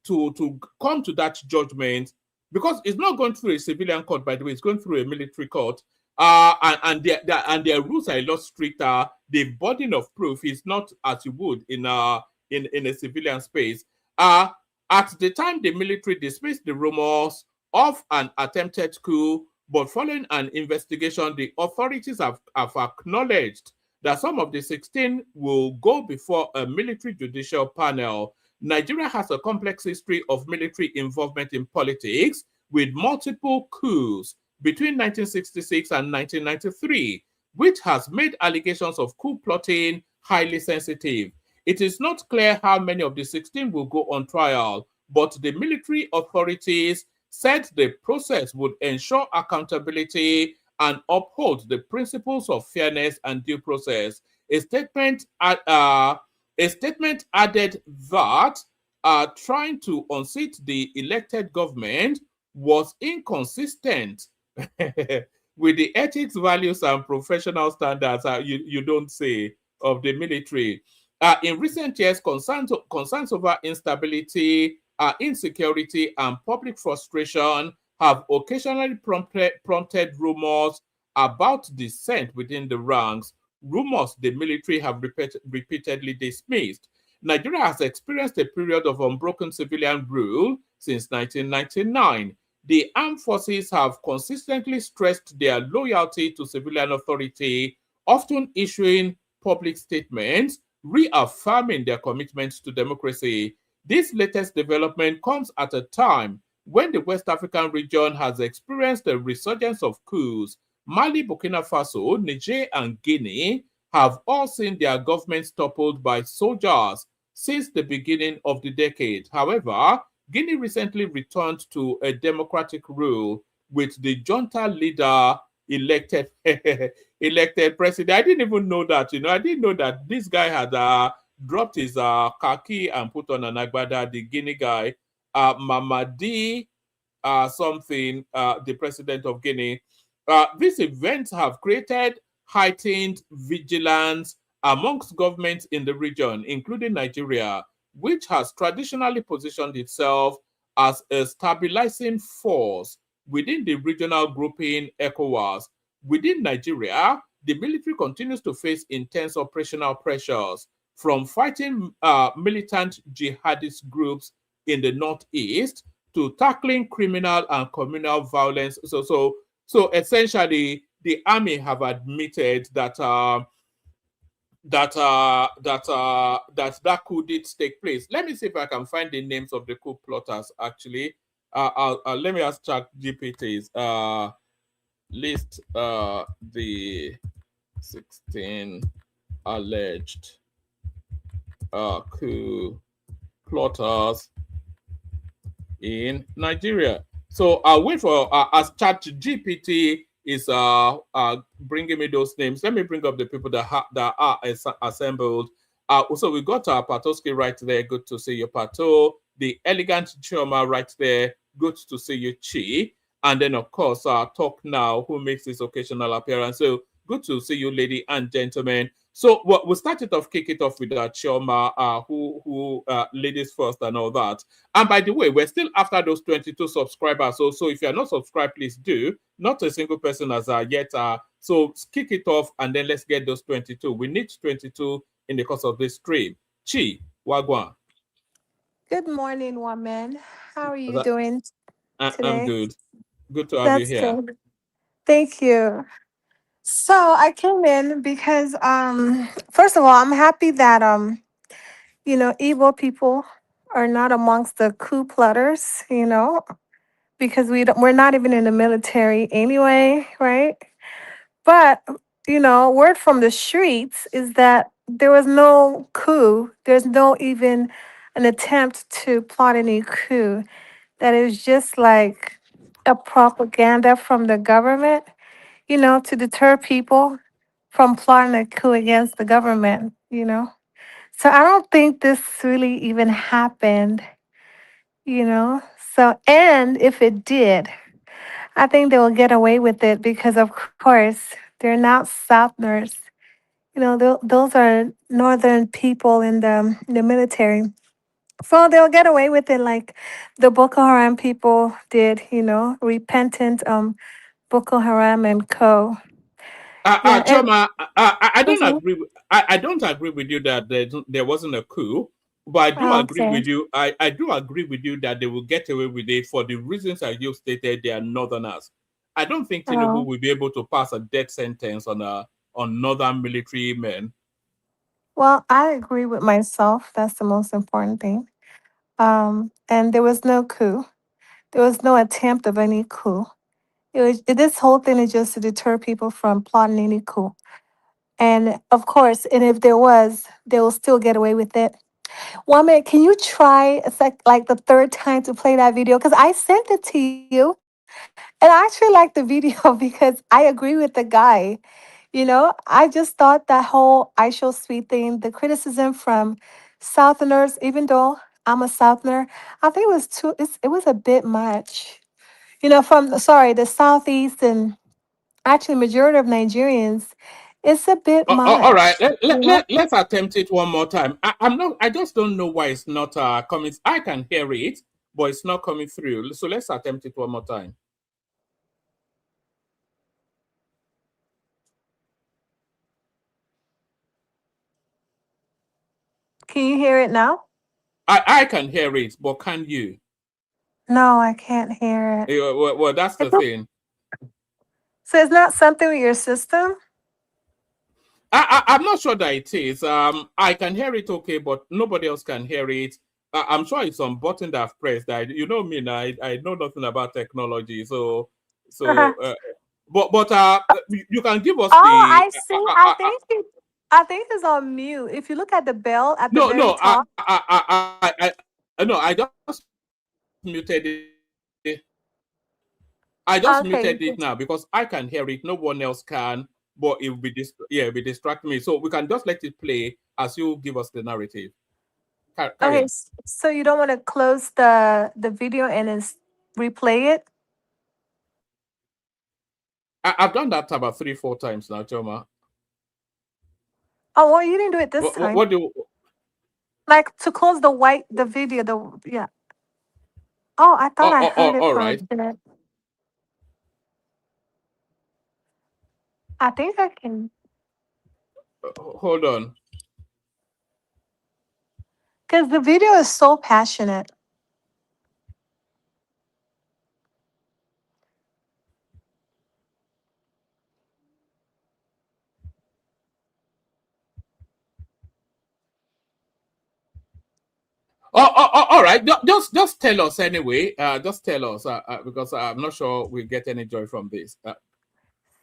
to come to that judgment because it's not going through a civilian court, by the way, it's going through a military court. And their rules are a lot stricter. The burden of proof is not as you would in a civilian space. At the time, the military dismissed the rumors of an attempted coup, but following an investigation, the authorities have acknowledged that some of the 16 will go before a military judicial panel. Nigeria has a complex history of military involvement in politics, with multiple coups between 1966 and 1993, which has made allegations of coup plotting highly sensitive. It is not clear how many of the 16 will go on trial, but the military authorities said the process would ensure accountability and uphold the principles of fairness and due process. A statement added that trying to unseat the elected government was inconsistent with the ethics, values, and professional standards, you don't say, of the military. In recent years, concerns over instability, insecurity, and public frustration have occasionally prompted rumors about dissent within the ranks, rumors the military have repeatedly dismissed. Nigeria has experienced a period of unbroken civilian rule since 1999. The armed forces have consistently stressed their loyalty to civilian authority, often issuing public statements reaffirming their commitment to democracy. This latest development comes at a time when the West African region has experienced a resurgence of coups. Mali, Burkina Faso, Niger, and Guinea have all seen their governments toppled by soldiers since the beginning of the decade. However, Guinea recently returned to a democratic rule with the junta leader elected president. I didn't even know that, I didn't know that this guy had dropped his khaki and put on an agbada, the Guinea guy, Mamadi something, the president of Guinea. These events have created heightened vigilance amongst governments in the region, including Nigeria, which has traditionally positioned itself as a stabilizing force within the regional grouping ECOWAS. Within Nigeria, the military continues to face intense operational pressures, from fighting militant jihadist groups in the northeast to tackling criminal and communal violence. So essentially, the army have admitted that that coup did take place. Let me see if I can find the names of the coup plotters. Actually, let me ask ChatGPT's list the 16 alleged coup plotters in Nigeria. So I'll wait for as ChatGPT is bringing me those names. Let me bring up the people that are assembled. Also, we got Patoski right there. Good to see you, Pato. The elegant Chioma right there. Good to see you, Chi. And then, of course, Talk Now, who makes this occasional appearance. So good to see you, lady and gentlemen. So we'll kick it off with Chioma, who ladies first and all that. And by the way, we're still after those 22 subscribers. So if you're not subscribed, please do. Not a single person has yet. So kick it off and then let's get those 22. We need 22 in the course of this stream. Chi, Wagwan. Good morning, woman. How are you doing today? I'm good. Good to have you here. Good. Thank you. So I came in because first of all, I'm happy that Igbo people are not amongst the coup plotters, because we're not even in the military anyway, right? But word from the streets is that there was no coup. There's no even an attempt to plot any coup. That is just like a propaganda from the government, to deter people from plotting a coup against the government. So I don't think this really even happened. So, and if it did, I think they will get away with it because, of course, they're not Southerners. Those are Northern people in the military. So they'll get away with it like the Boko Haram people did, repentant Boko Haram and co. Yeah, and Choma, I don't mhm. agree. I don't agree with you that there wasn't a coup, but I do Oh, agree okay. with you. I do agree with you that they will get away with it for the reasons that you stated. They are northerners. I don't think Tinubu Oh, will be able to pass a death sentence on northern military men. well, I agree with myself. That's the most important thing. And there was no coup. There was no attempt of any coup. This whole thing is just to deter people from plotting any coup. And of course, and if there was, they will still get away with it. One minute, can you try? It's like the third time to play that video because I sent it to you, and I actually like the video because I agree with the guy. I just thought that whole I show sweet thing, the criticism from Southerners, even though I'm a Southerner, I think it was it was a bit much. From sorry, the Southeast and actually majority of Nigerians, it's a bit All right, much. let's attempt it one more time. I'm not. I just don't know why it's not coming. I can hear it, but it's not coming through. So let's attempt it one more time. Can you hear it now? I can hear it, but can you? No, I can't hear it. Well, that's the It's- thing. So it's not something with your system? I'm not sure that it is. I can hear it okay, but nobody else can hear it. I'm sure it's some button that I've pressed. You know me now. I know nothing about technology, so. But you can give us Oh, the. I see. I think it's on mute. If you look at the bell at the No, very no. top. No. I just muted it. I just Okay. muted it now because I can hear it. No one else can, but it will be it will distract me. So we can just let it play as you give us the narrative. Carry Okay. on. So you don't want to close the video and then replay it? I've done that about 3, 4 times now, Choma. Oh, well, you didn't do it this time. What do? Like to close the video. Yeah. Oh, I thought I heard it All for a right. bit. I think I can, Hold on. because the video is so passionate. All right. Just tell us anyway. Just tell us because I'm not sure we get any joy from this.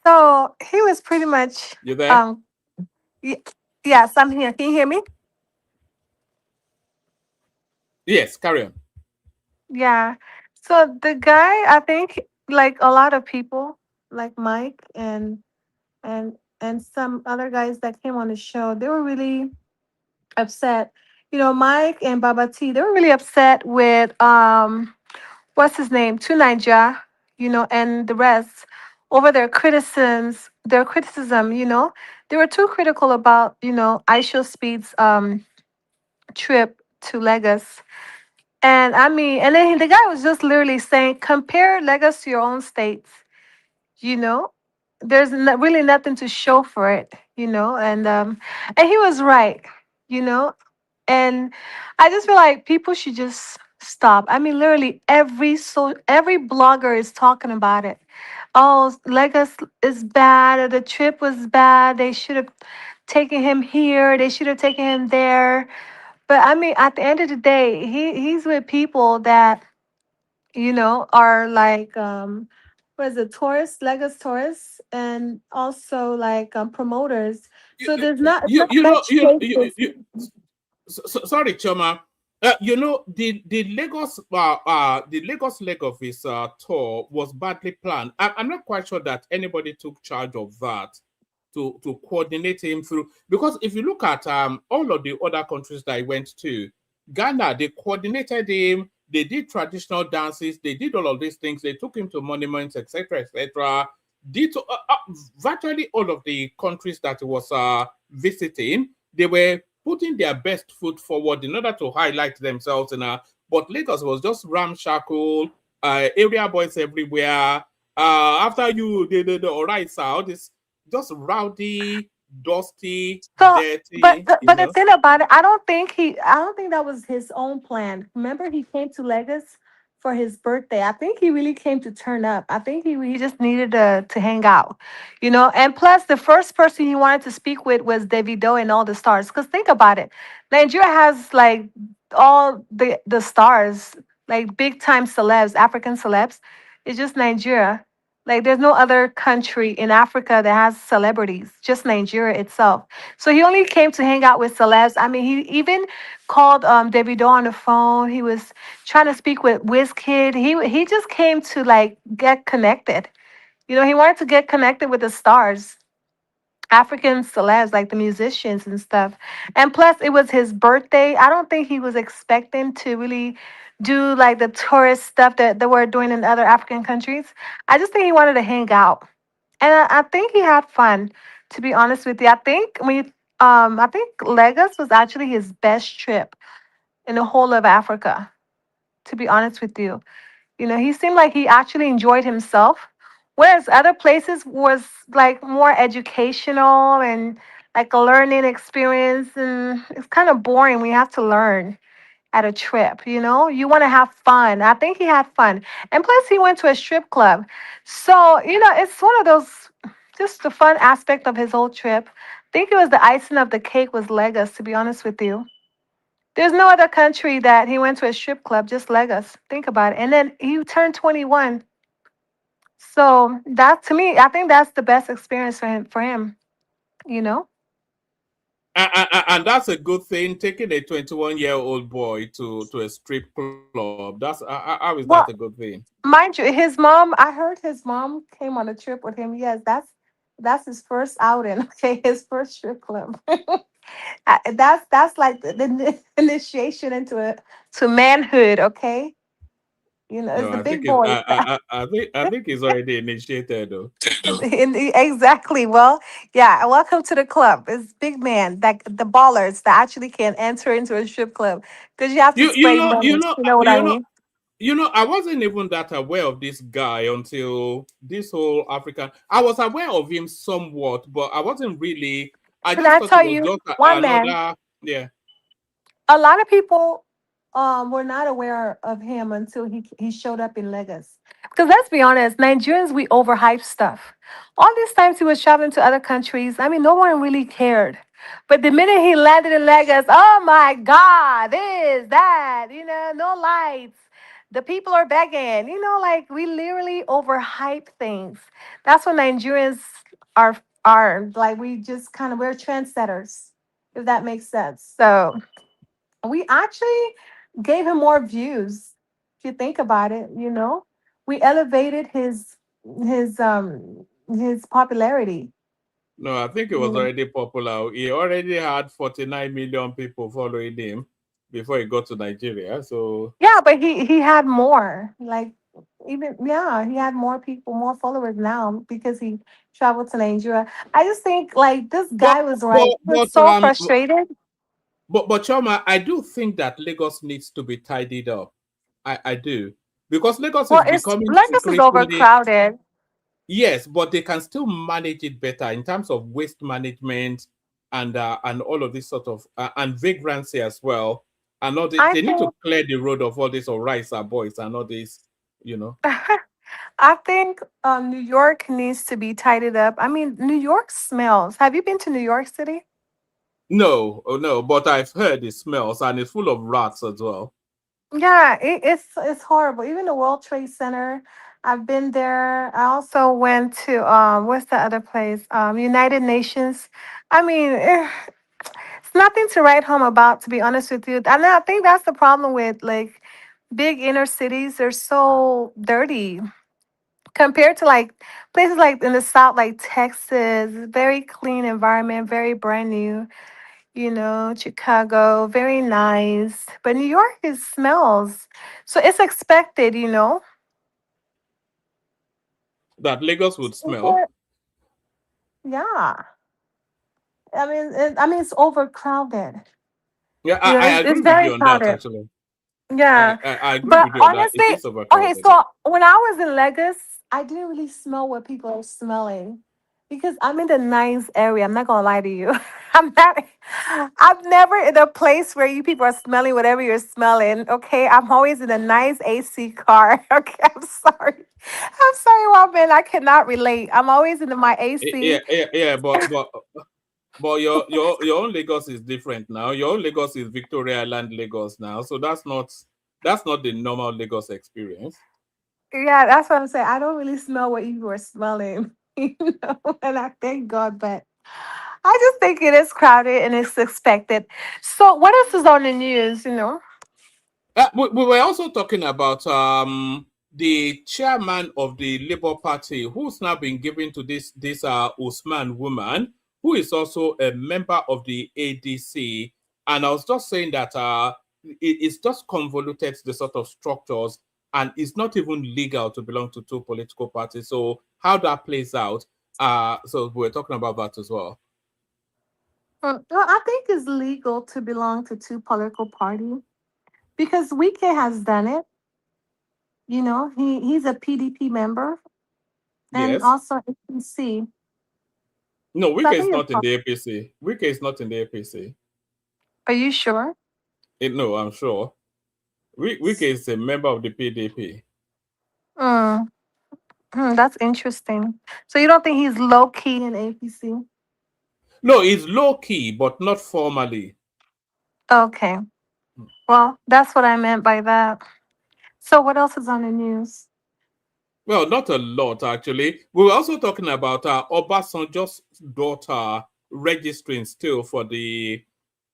So he was pretty much, You there? um, y- yes, I'm here. Can you hear me? Yes. Carry on. Yeah. So the guy, I think, like a lot of people, like Mike and some other guys that came on the show, they were really upset. Mike and Baba T, they were really upset with what's his name, To Niger, and the rest over their criticism. They were too critical about, Aisha Speed's trip to Lagos. And I mean, and then the guy was just literally saying, compare Lagos to your own states. You know, there's really nothing to show for it. And he was right. You know, and I just feel like people should just stop. I mean, literally every blogger is talking about it. Oh, Lagos is bad. The trip was bad. They should have taken him here. They should have taken him there. But I mean, at the end of the day, he's with people that are like what is it, tourists, Lagos tourists, and also like promoters. So there's not much spaces. Sorry, Choma. The Lagos leg of his tour was badly planned. I'm not quite sure that anybody took charge of that to coordinate him through. Because if you look at all of the other countries that he went to, Ghana, they coordinated him. They did traditional dances. They did all of these things. They took him to monuments, etc., etc. Did virtually all of the countries that he was visiting. They were putting their best foot forward in order to highlight themselves. But Lagos was just ramshackle, area boys everywhere. After you, the all right, sir, all this just rowdy, dusty, So, but dirty, but the thing about it, I don't think that was his own plan. Remember, he came to Lagos for his birthday. I think he really came to turn up. I think he just needed to hang out, you know. And plus, the first person he wanted to speak with was Davido and all the stars. Because think about it, Nigeria has like all the stars, like big time celebs, African celebs. It's just Nigeria. Like there's no other country in Africa that has celebrities, just Nigeria itself. So he only came to hang out with celebs. I mean, he even called Davido on the phone. He was trying to speak with Wizkid. He just came to like get connected. You know, he wanted to get connected with the stars, African celebs, like the musicians and stuff. And plus, it was his birthday. I don't think he was expecting to really do like the tourist stuff that we're doing in other African countries. I just think he wanted to hang out. And I think he had fun, to be honest with you. I think Lagos was actually his best trip in the whole of Africa, to be honest with you. You know, he seemed like he actually enjoyed himself, whereas other places was like more educational and like a learning experience, and it's kind of boring. We have to learn at a trip, you know? You want to have fun. I think he had fun. And plus he went to a strip club. So, you know, it's one of those just the fun aspect of his whole trip. I think it was the icing of the cake was Lagos, to be honest with you. There's no other country that he went to a strip club, just Lagos. Think about it. And then he turned 21. So that to me, I think that's the best experience for him, you know? and that's a good thing. Taking a 21-year-old boy to a strip club. How is that a good Well, thing? mind you, his mom, I heard his mom came on a trip with him. Yes, that's his first outing. Okay, his first strip club. That's like the initiation into to manhood. Okay, you know, it's No, the I think big boys. I think he's already initiated though. Exactly. Well, yeah. Welcome to the club. It's big man, like the ballers that actually can enter into a strip club because you have to You you spray know money. you know You know what I you know mean? I wasn't even that aware of this guy until this whole African. I was aware of him somewhat, but I wasn't really. I Can just I thought it tell was you, just one man? another. Yeah. A lot of people were not aware of him until he showed up in Lagos. Because let's be honest, Nigerians we overhype stuff. All these times he was traveling to other countries, I mean, no one really cared. But the minute he landed in Lagos, oh my God, this, that, you know, no lights. The people are begging, you know, like we literally overhype things. That's what Nigerians are like. We just kind of we're trendsetters, if that makes sense. So we actually gave him more views if you think about it, you know. We elevated his popularity. No, I think it was Mm. already popular. He already had 49 million people following him before he got to Nigeria. So Yeah, but he had more, like, even, yeah, he had more people, more followers now because he traveled to Nigeria. I just think like this but guy was but like he was but so um frustrated. but Choma, I do think that Lagos needs to be tidied up. I do. Because Lagos Well, is it's becoming Lagos is secretly. overcrowded. Yes, but they can still manage it better in terms of waste management and all of this sort of and vagrancy as well. And all I they need to think clear the road of all these Orisa boys and all this, you know. I think New York needs to be tidied up. I mean, New York smells. Have you been to New York City? No, oh no, but I've heard it smells and it's full of rats as well. Yeah, it's horrible. Even the World Trade Center, I've been there. I also went to what's the other place? United Nations. I mean, it's nothing to write home about, to be honest with you. And I think that's the problem with like big inner cities. They're so dirty compared to like places like in the South, like Texas. Very clean environment, very brand new. You know, Chicago, very nice. But New York is smells. So it's expected, you know. That Lagos would smell. People, yeah. I mean, it's overcrowded. Yeah, You know, I it's agree with very you on that, crowded. actually. Yeah. I agree But with you on that. It honestly, is okay, overcrowded. so when I was in Lagos, I didn't really smell what people are smelling because I'm in the nice area. I'm not gonna lie to you. I'm not I'm never in a place where you people are smelling whatever you're smelling. Okay. I'm always in a nice AC car. Okay. I'm sorry. I'm sorry, woman. I cannot relate. I'm always in my AC. Yeah, but your own Lagos is different now. Your own Lagos is Victoria Island Lagos now, so that's not the normal Lagos experience. Yeah, that's what I'm saying. I don't really smell what you were smelling, and I thank God, but I just think it is crowded and it's expected. So, what else is on the news? We were also talking about the chairman of the Labour Party, who's now been given to this Usman woman, who is also a member of the ADC. And I was just saying that it's just convoluted the sort of structures, and it's not even legal to belong to two political parties. So how that plays out, so we're talking about that as well. Well, I think it's legal to belong to two political parties because Wike has done it. He's a PDP member and Yes. also APC. No, So Wike I is think not in the APC. Wike is not in the APC. are you sure? No, I'm sure. Wike is a member of the PDP. Mm, that's interesting. So you don't think he's low key in APC? No, it's low key, but not formally. Okay. Well, that's what I meant by that. So what else is on the news? Well, not a lot actually. We were also talking about Obasanjo's daughter registering still for the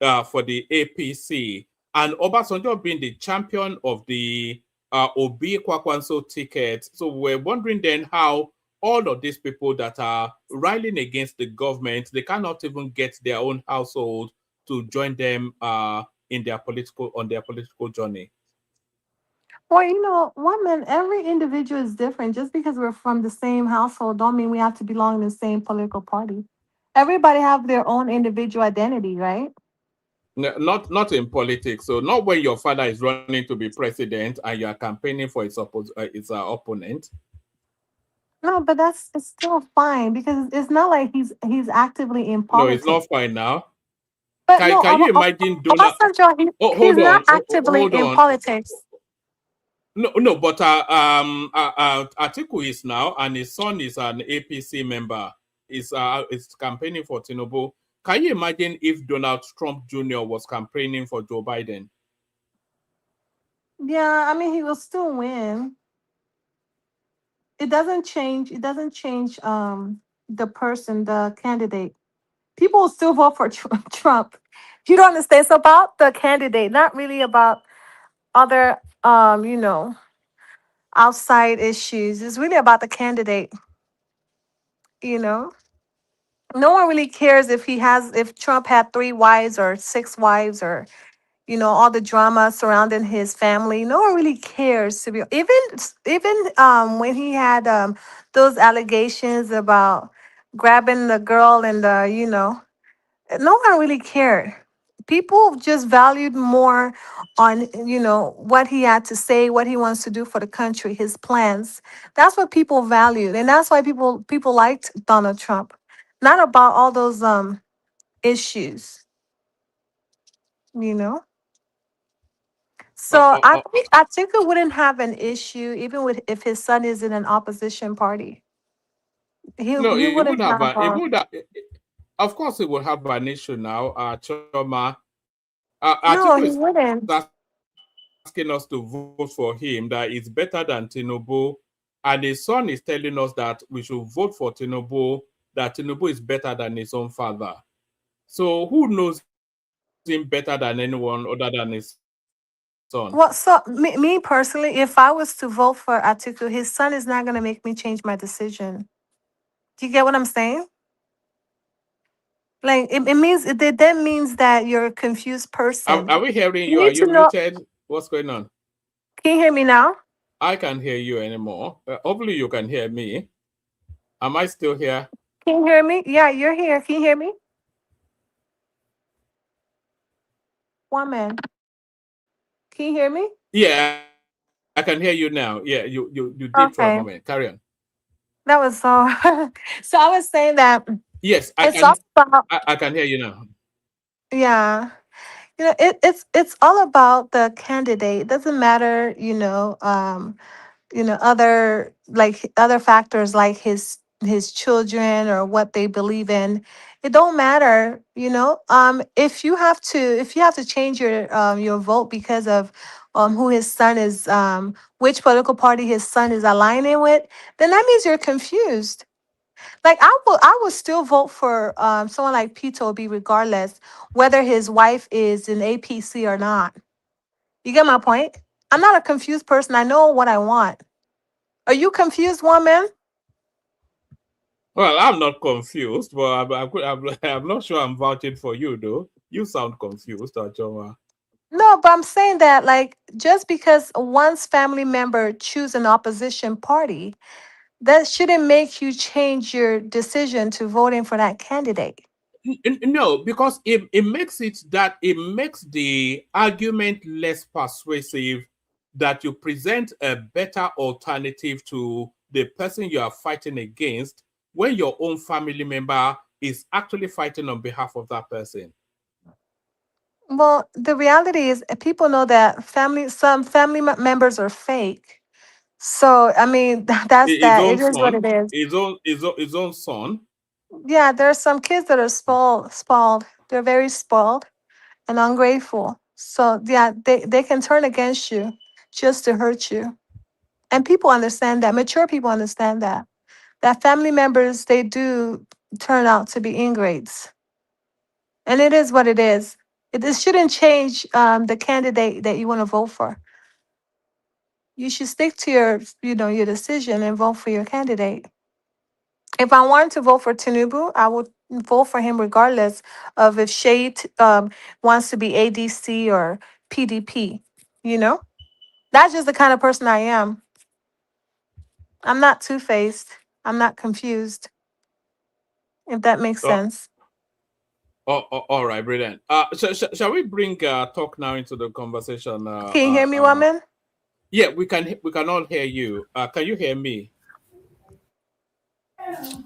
APC, and Obasanjo being the champion of the Obi Kwakwanso ticket. So we're wondering then how all of these people that are rallying against the government, they cannot even get their own household to join them on their political journey. Well, woman, every individual is different. Just because we're from the same household, don't mean we have to belong to the same political party. Everybody have their own individual identity, right? Not in politics. So not when your father is running to be president and you are campaigning for its opponent. No, but it's still fine because it's not like he's actively in No, it's politics. not fine now. But Can no, can you imagine Donald? Obasanjo, Oh, he's hold not on, actively hold in on. politics. No, but Atiku is now, and his son is an APC member. Is campaigning for Tinubu. Can you imagine if Donald Trump Jr. was campaigning for Joe Biden? Yeah, I mean he will still win. It doesn't change the person, the candidate. People will still vote for Trump. You don't understand. It's about the candidate, not really about other outside issues. It's really about the candidate. You know, no one really cares if Trump had 3 wives or 6 wives or all the drama surrounding his family. No one really cares to be even when he had those allegations about grabbing the girl and no one really cared. People just valued more on what he had to say, what he wants to do for the country, his plans. That's what people valued, and that's why people liked Donald Trump, not about all those issues. You know. Uh, So uh, I uh, think I think it wouldn't have an issue even with if his son is in an opposition party. no, He it wouldn't would have have. of course it will have an issue now. Choma, No, Atiku he is wouldn't. asking us to vote for him, that it's better than Tinubu. And his son is telling us that we should vote for Tinubu, that Tinubu is better than his own father. So who knows him better than anyone other than his son? Well, so me personally, if I was to vote for Atiku, his son is not going to make me change my decision. Do you get what I'm saying? Like it means it then means that you're a confused person. Are we hearing You you? Are need to you know. muted? What's going on? Can you hear me now? I can't hear you anymore. Hopefully you can hear me. Am I still here? Can you hear me? Yeah, you're here. Can you hear me? woman. Can you hear me? Yeah, I can hear you now. Yeah, you did for a Okay. moment. Carry on. That was so. So I was saying that Yes, it's all about, I can hear you now. yeah. It's all about the candidate. It doesn't matter, other, like, other factors like his children or what they believe in. It don't matter. If you have to change your vote because of who his son is, which political party his son is aligning with, then that means you're confused. Like, I will still vote for someone like Peter Obi regardless whether his wife is in APC or not. You get my point? I'm not a confused person. I know what I want. Are you confused, woman? Well, I'm not confused, but I'm not sure I'm vouching for you, though. You sound confused, Achoma. No, but I'm saying that, like, just because one's family member choose an opposition party, that shouldn't make you change your decision to voting for that candidate. No, because it makes the argument less persuasive that you present a better alternative to the person you are fighting against when your own family member is actually fighting on behalf of that person. Well, the reality is, people know that some family members are fake. So, I mean, that's His that. own It is what son, it is. his own son. Yeah, there are some kids that are spoiled. They're very spoiled and ungrateful. So, yeah, they can turn against you just to hurt you. And people understand that. Mature people understand that. That family members, they do turn out to be ingrates. And it is what it is. It shouldn't change the candidate that you want to vote for. You should stick to your decision and vote for your candidate. If I wanted to vote for Tinubu, I would vote for him regardless of if Shade wants to be ADC or PDP. You know, that's just the kind of person I am. I'm not two faced. I'm not confused. If that makes Oh, sense. all right, brilliant. Shall we bring talk now into the conversation? Can you hear me, woman? Yeah, we can all hear you. Can you hear me?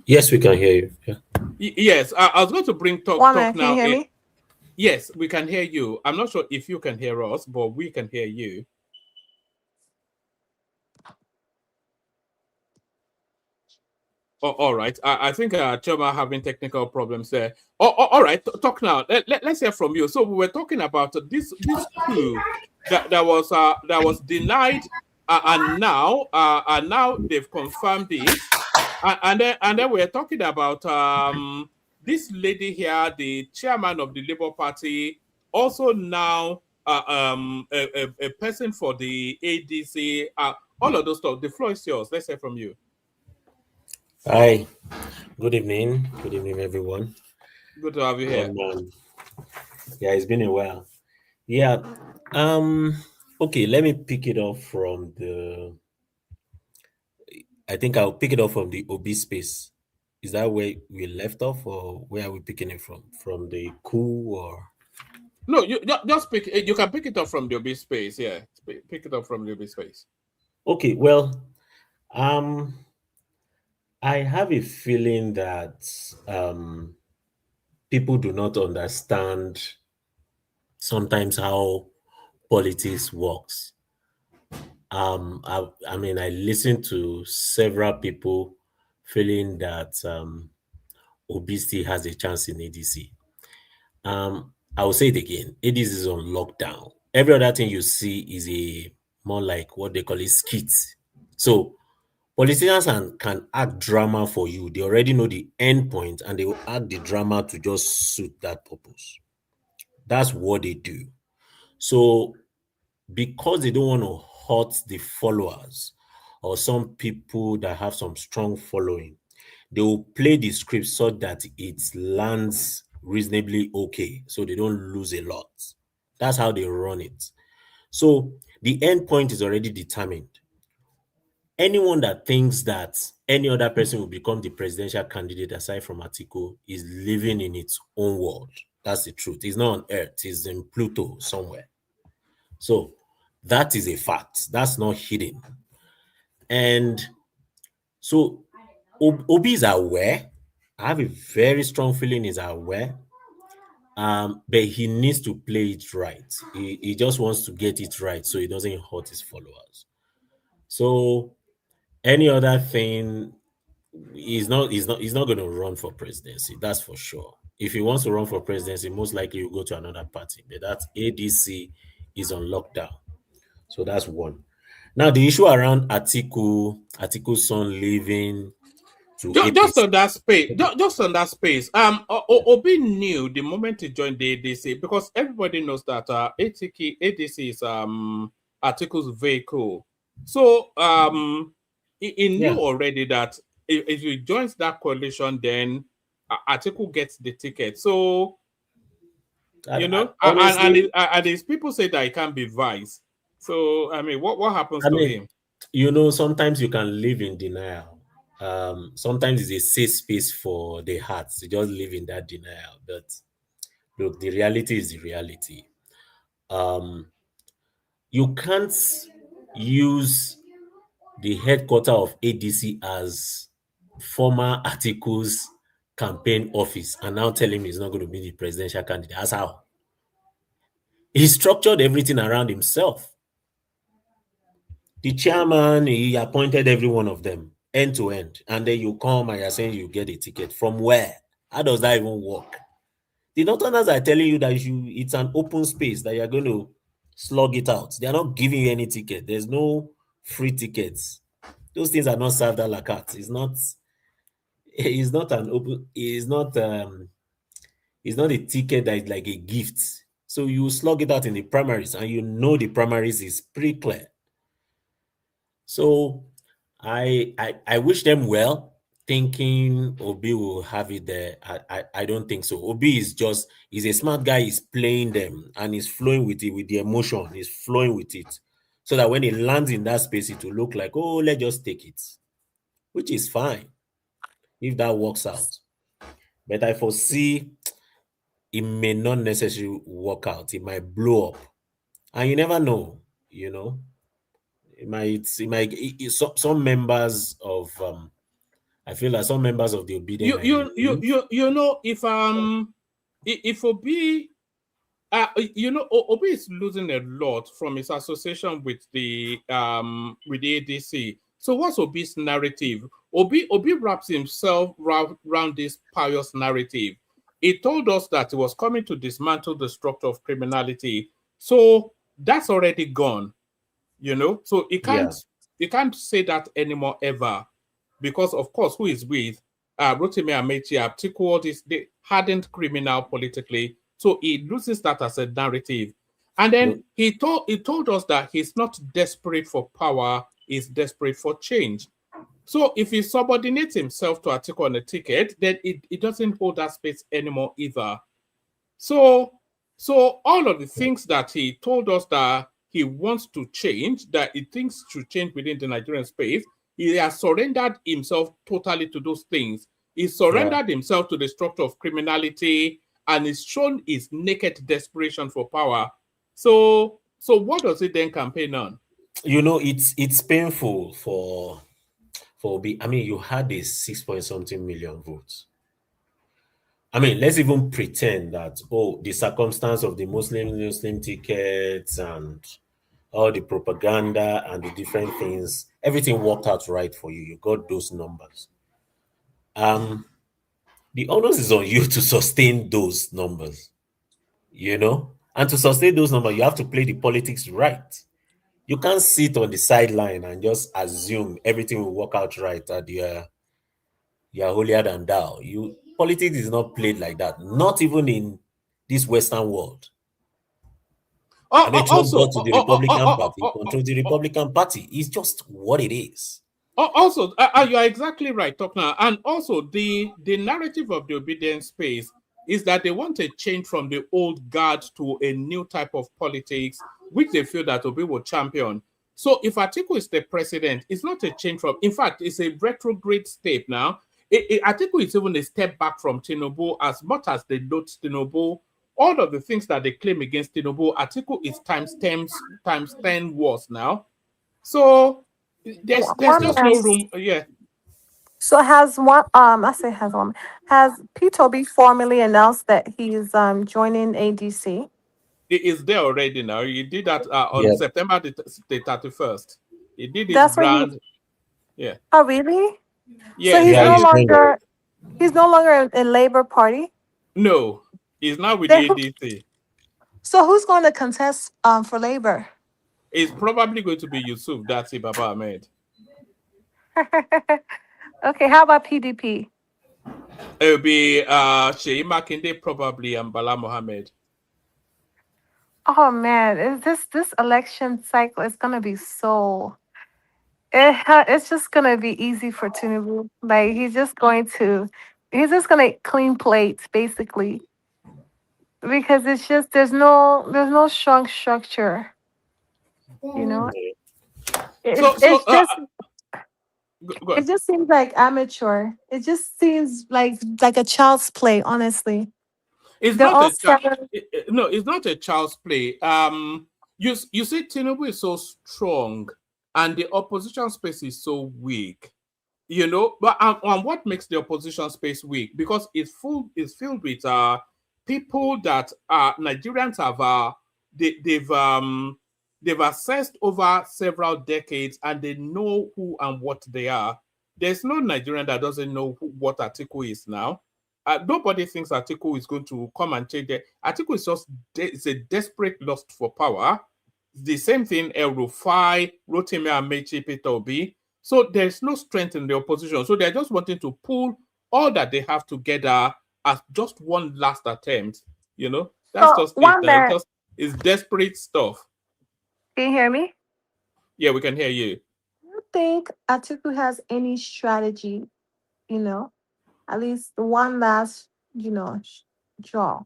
Yes, we can hear you. Yeah. Yes, I was going to bring talk Woman, can you now. hear me? Yes, we can hear you. I'm not sure if you can hear us, but we can hear you. Oh, all right. I think Choma having technical problems there. All right. Talk now. Let's hear from you. So we were talking about this coup that was denied, and now they've confirmed it, and then we're talking about this lady here, the chairman of the Labour Party, also now a person for the ADC. All of those stuff. The floor is yours. Let's hear from you. Hi. Good evening. Good evening, everyone. Good to have you here. Yeah, it's been a while. Yeah. Okay, let me pick it up from I think I'll pick it up from the OB space. Is that where we left off, or where are we picking it from? From the coup or No, you just pick. You can pick it up from the OB space. Yeah, pick it up from the OB space. okay, well, um I have a feeling that people do not understand sometimes how politics works. I mean, I listened to several people feeling that obesity has a chance in ADC. I will say it again: ADC is on lockdown. Every other thing you see is a more like what they call it skit. So politicians can act drama for you. They already know the end point, and they will act the drama to just suit that purpose. That's what they do. So because they don't want to hurt the followers or some people that have some strong following, they will play the script so that it lands reasonably okay, so they don't lose a lot. That's how they run it. So the end point is already determined. Anyone that thinks that any other person will become the presidential candidate aside from Atiku is living in its own world. That's the truth. He's not on Earth. He's in Pluto somewhere. So that is a fact. That's not hidden. And so Obi is aware. I have a very strong feeling he's aware. But he needs to play it right. He just wants to get it right so he doesn't hurt his followers. So any other thing, he's not going to run for presidency. That's for sure. If he wants to run for presidency, most likely he'll go to another party. But that ADC is on lockdown. So that's one. Now the issue around Atiku's son leaving to Just APC. on that space, just on that space. Obi knew the moment he joined the ADC, because everybody knows that ADC is Atiku's vehicle. So he knew already that if he joins that coalition, then Atiku gets the ticket. So honestly, and these people say that he can't be vice. So I mean, what happens to him? Sometimes you can live in denial. Sometimes it's a safe space for the heart to just live in that denial. But look, the reality is the reality. You can't use the headquarter of ADC as former Atiku's campaign office and now tell him he's not going to be the presidential candidate. That's how. He structured everything around himself. The chairman, he appointed every one of them end to end. And then you come and you're saying you get a ticket. From where? How does that even work? The Northerners are telling you that it's an open space that you're going to slug it out. They're not giving you any ticket. There's no free tickets. Those things are not served a la carte. It's not a ticket that is like a gift. So you slug it out in the primaries, and the primaries is pretty clear. So I wish them well, thinking Obi will have it there. I don't think so. Obi he's a smart guy, he's playing them and he's flowing with it, with the emotion, he's flowing with it. So that when he lands in that space, it will look like, oh, let's just take it. Which is fine if that works out. But I foresee it may not necessarily work out. It might blow up. And you never know, It might some members of I feel like some members of the obedient if Obi Obi is losing a lot from his association with the ADC. So what's Obi's narrative? Obi wraps himself around this pious narrative. He told us that he was coming to dismantle the structure of criminality. So that's already gone. So he can't say that anymore ever, because of course who is with Rotimi Amechi, Atiku, the hardened criminal politically, so he loses that as a narrative. And then he told us that he's not desperate for power, he's desperate for change. So if he subordinates himself to Atiku on a ticket, then it doesn't hold that space anymore either. So all of the things that he told us that he wants to change, that he thinks should change within the Nigerian space, he has surrendered himself totally to those things. He surrendered himself to the structure of criminality, and he's shown his naked desperation for power. So what does he then campaign on? It's painful for Obi. I mean, you had a 6-point-something million votes. I mean, let's even pretend that, the circumstance of the Muslim tickets and all the propaganda and the different things, everything worked out right for you. You got those numbers. The onus is on you to sustain those numbers, and to sustain those numbers, you have to play the politics right. You can't sit on the sideline and just assume everything will work out right, that you're holier than thou. Politics is not played like that, not even in this Western world. I mean, Trump got to the Republican Party, control the Republican Party. It's just what it is. Also, you are exactly right, Tokna. And also, the narrative of the obedience space is that they want a change from the old guard to a new type of politics, which they feel that Obi will champion. So if Atiku is the president, it's not a change from, in fact, it's a retrograde step now. Atiku is even a step back from Tinubu, as much as they note Tinubu all of the things that they claim against Tinubu, Atiku is times 10 worse now. So there's just no room. Yeah. So has one has P2B formally announced that he's joining ADC? It is there already now. He did that on September the 31st. He did his That's when brand. Yeah. Oh really? Yeah. So he's no longer in Labour Party? No, he's now with Then the ADC. So who's going to contest for Labour? It's probably going to be Yusuf Dati Baba Ahmed. Okay, how about PDP? It will be Sheyi Makinde probably and Bala Mohammed. Oh man, is this election cycle is gonna be so it's just gonna be easy for Tinubu. Like he's just gonna clean plates basically. Because it's just there's no strong structure. You know? It just seems like amateur. It just seems like a child's play, honestly. It's They're not all a child. seven. No, it's not a child's play. You see, Tinubu is so strong, and the opposition space is so weak. You know, but and what makes the opposition space weak? Because it's filled with people that Nigerians have they've assessed over several decades, and they know who and what they are. There's no Nigerian that doesn't know what Atiku is now. Nobody thinks Atiku is going to come and change it. Atiku is just it's a desperate lust for power. The same thing El Rufai, Rotimi Amechi, Peter Obi. So there's no strength in the opposition. So they're just wanting to pull all that they have together as just one last attempt. You know, that's So just it. It's desperate stuff. Can you hear me? Yeah, we can hear you. Do you think Atiku has any strategy, you know? At least one last, draw.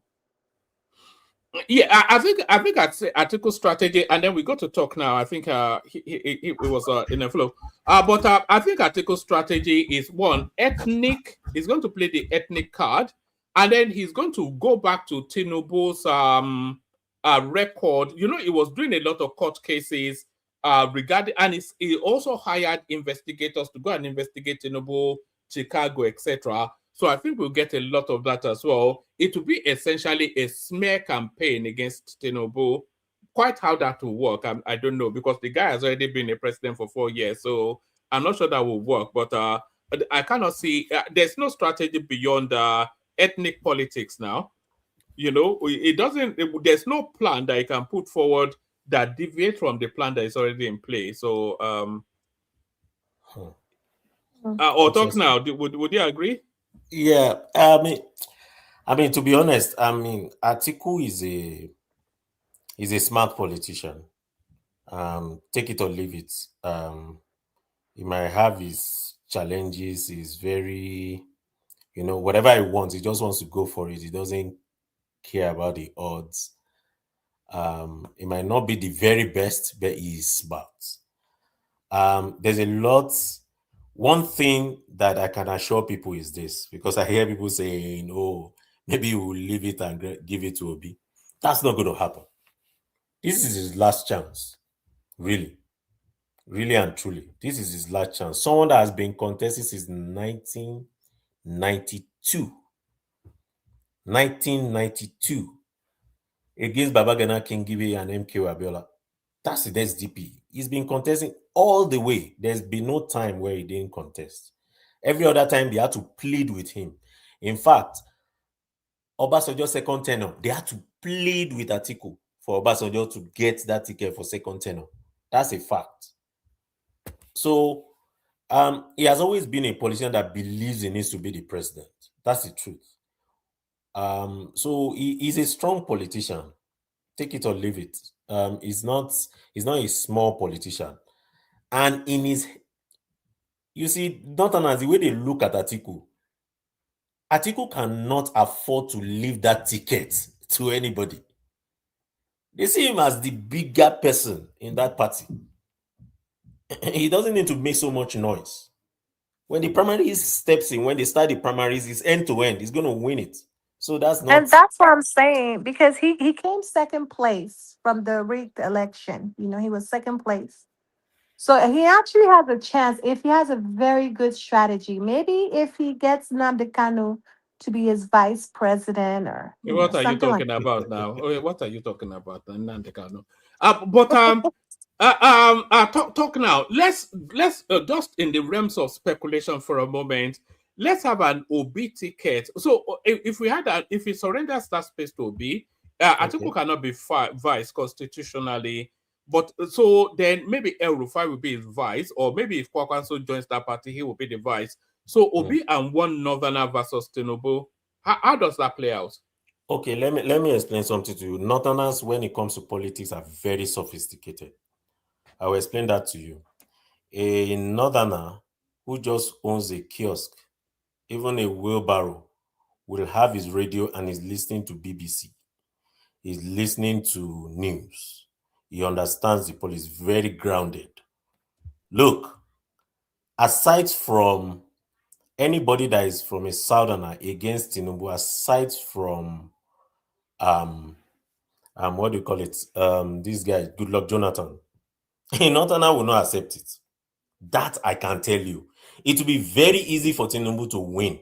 Yeah, I think I'd say article strategy, and then we got to talk now. I think it was in the flow. But I think article strategy is one ethnic. He's going to play the ethnic card, and then he's going to go back to Tinubu's record. You know, he was doing a lot of court cases regarding, and he also hired investigators to go and investigate Tinubu, Chicago, etc. So I think we'll get a lot of that as well. It will be essentially a smear campaign against Tinubu. Quite how that will work, I don't know, because the guy has already been a president for 4 years. So I'm not sure that will work. But I cannot see, there's no strategy beyond ethnic politics now. You know, there's no plan that you can put forward that deviates from the plan that is already in place. So, or talk now, would you agree? Yeah, I mean, to be honest, Atiku is a smart politician. Take it or leave it. He might have his challenges. He's very, whatever he wants, he just wants to go for it. He doesn't care about the odds. It might not be the very best, but he's smart. There's a lot. One thing that I can assure people is this, because I hear people saying, oh, maybe we'll leave it and give it to Obi. That's not going to happen. This is his last chance. Really. Really and truly. This is his last chance. Someone that has been contesting since 1992. 1992. Against Babagana Kingibe and MK Abiola. That's the SDP. He's been contesting all the way. There's been no time where he didn't contest. Every other time they had to plead with him. In fact, Obasanjo's second tenure, they had to plead with Atiku for Obasanjo to get that ticket for second tenure. That's a fact. So he has always been a politician that believes he needs to be the president. That's the truth. So he's a strong politician. Take it or leave it. He's not a small politician. And in his, you see, Northerners, the way they look at Atiku cannot afford to leave that ticket to anybody. They see him as the bigger person in that party. He doesn't need to make so much noise. When the primaries steps in, when they start the primaries, it's end to end. He's going to win it. So that's And not that's what I'm saying, because he came second place from the rigged election. You know, he was second place. So he actually has a chance if he has a very good strategy. Maybe if he gets Nnamdi Kanu to be his vice president, or What are you something like talking about now? What are you talking about, Nnamdi Kanu? Talk now. Let's just in the realms of speculation for a moment. Let's have an Obi ticket. So if we had that, if he surrenders that space to Obi, okay. Atiku cannot be vice constitutionally. But so then maybe El Rufai will be his vice, or maybe if Kwakwanso joins that party, he will be the vice. So Hmm. Obi and one Northerner versus Tinubu. How does that play out? Okay, let me explain something to you. Northerners, when it comes to politics, are very sophisticated. I will explain that to you. A northerner who just owns a kiosk, even a wheelbarrow, will have his radio and is listening to BBC. He's listening to news. He understands the police, very grounded. Look, aside from anybody that is from a southerner against Tinubu, aside from what do you call it? This guy, Goodluck Jonathan, a northerner will not accept it. That I can tell you. It will be very easy for Tinubu to win.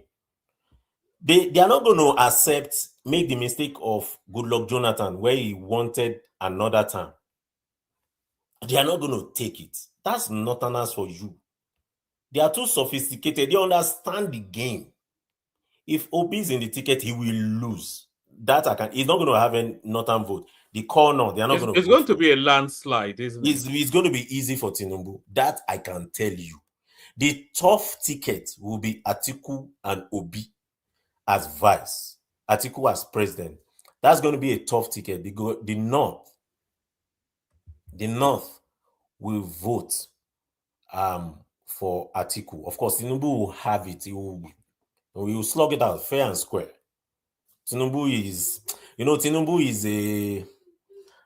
They are not going to make the mistake of Goodluck Jonathan, where he wanted another term. They are not going to take it. That's northerners for you. They are too sophisticated. They understand the game. If Obi is in the ticket, he will lose. That I can. He's not going to have a northern vote. The corner, they are not going to It's vote going to for. be a landslide, isn't it? It's going to be easy for Tinubu. That I can tell you. The tough ticket will be Atiku and Obi as vice, Atiku as president. That's going to be a tough ticket because the North will vote for Atiku. Of course, Tinubu will have it. He will slug it out fair and square. Tinubu is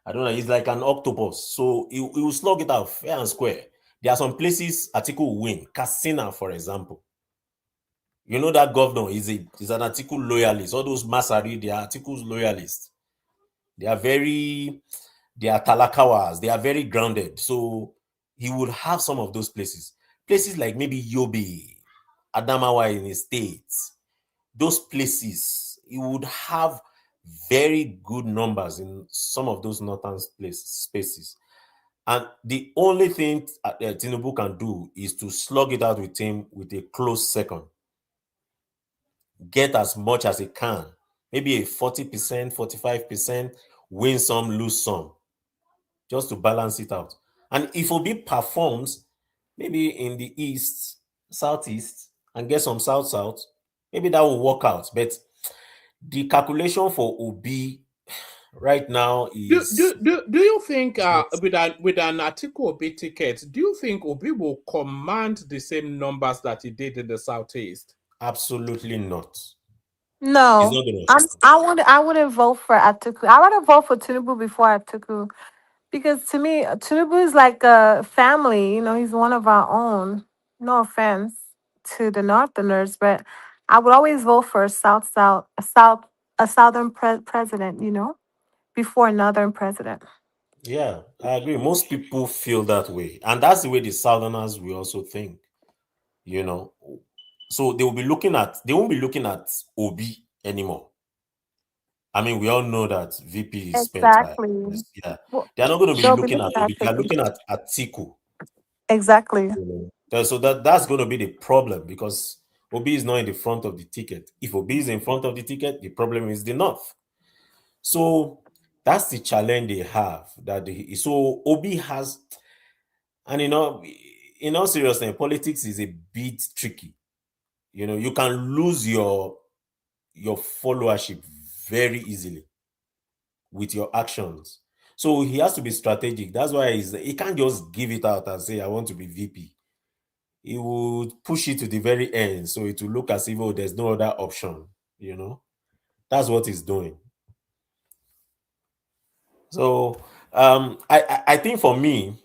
I don't know, he's like an octopus. So he will slug it out fair and square. There are some places Atiku will win. Katsina, for example. You know that governor is an Atiku loyalist. All those Masari, they are Atiku's loyalists. They are Talakawas. They are very grounded. So he would have some of those places. Places like maybe Yobe, Adamawa in the States. Those places, he would have very good numbers in some of those northern spaces. And the only thing Tinubu can do is to slug it out with him with a close second. Get as much as he can. Maybe a 40%, 45%, win some, lose some, just to balance it out. And if Obi performs, maybe in the east, southeast, and get some south, maybe that will work out. But the calculation for Obi right now is Do you think with an Atiku Obi ticket, do you think Obi will command the same numbers that he did in the southeast? absolutely not. It's No, not going to happen. I wouldn't vote for Atiku. I rather vote for Tinubu before Atiku, because to me, Tinubu is like a family. You know, he's one of our own. No offense to the Northerners, but I would always vote for a Southern president. You know, before a Northern president. Yeah, I agree. Most people feel that way. And that's the way the Southerners will also think, you know. So they won't be looking at Obi anymore. I mean, we all know that VP is spent by Exactly. yeah. Well, They are not going to be they'll be looking at looking Obi. at They are Atiku. looking at Atiku. Exactly. You know? So that's going to be the problem because Obi is not in the front of the ticket. If Obi is in front of the ticket, the problem is the North. So that's the challenge they have. So Obi has, and in all seriousness, politics is a bit tricky. You know, you can lose your followership very easily with your actions. So he has to be strategic. That's why he can't just give it out and say, I want to be VP. He would push it to the very end. So it will look as if, oh, there's no other option. You know, that's what he's doing. So I think for me,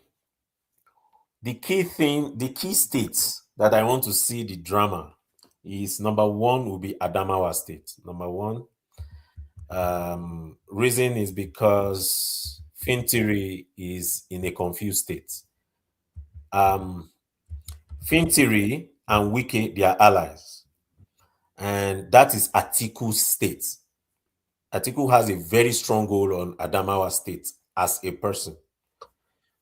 the key states that I want to see the drama is number one will be Adamawa State. Number one. Reason is because Fintiri is in a confused state. Fintiri and Wike, they are allies, and that is Atiku's state. Atiku has a very strong hold on Adamawa state as a person.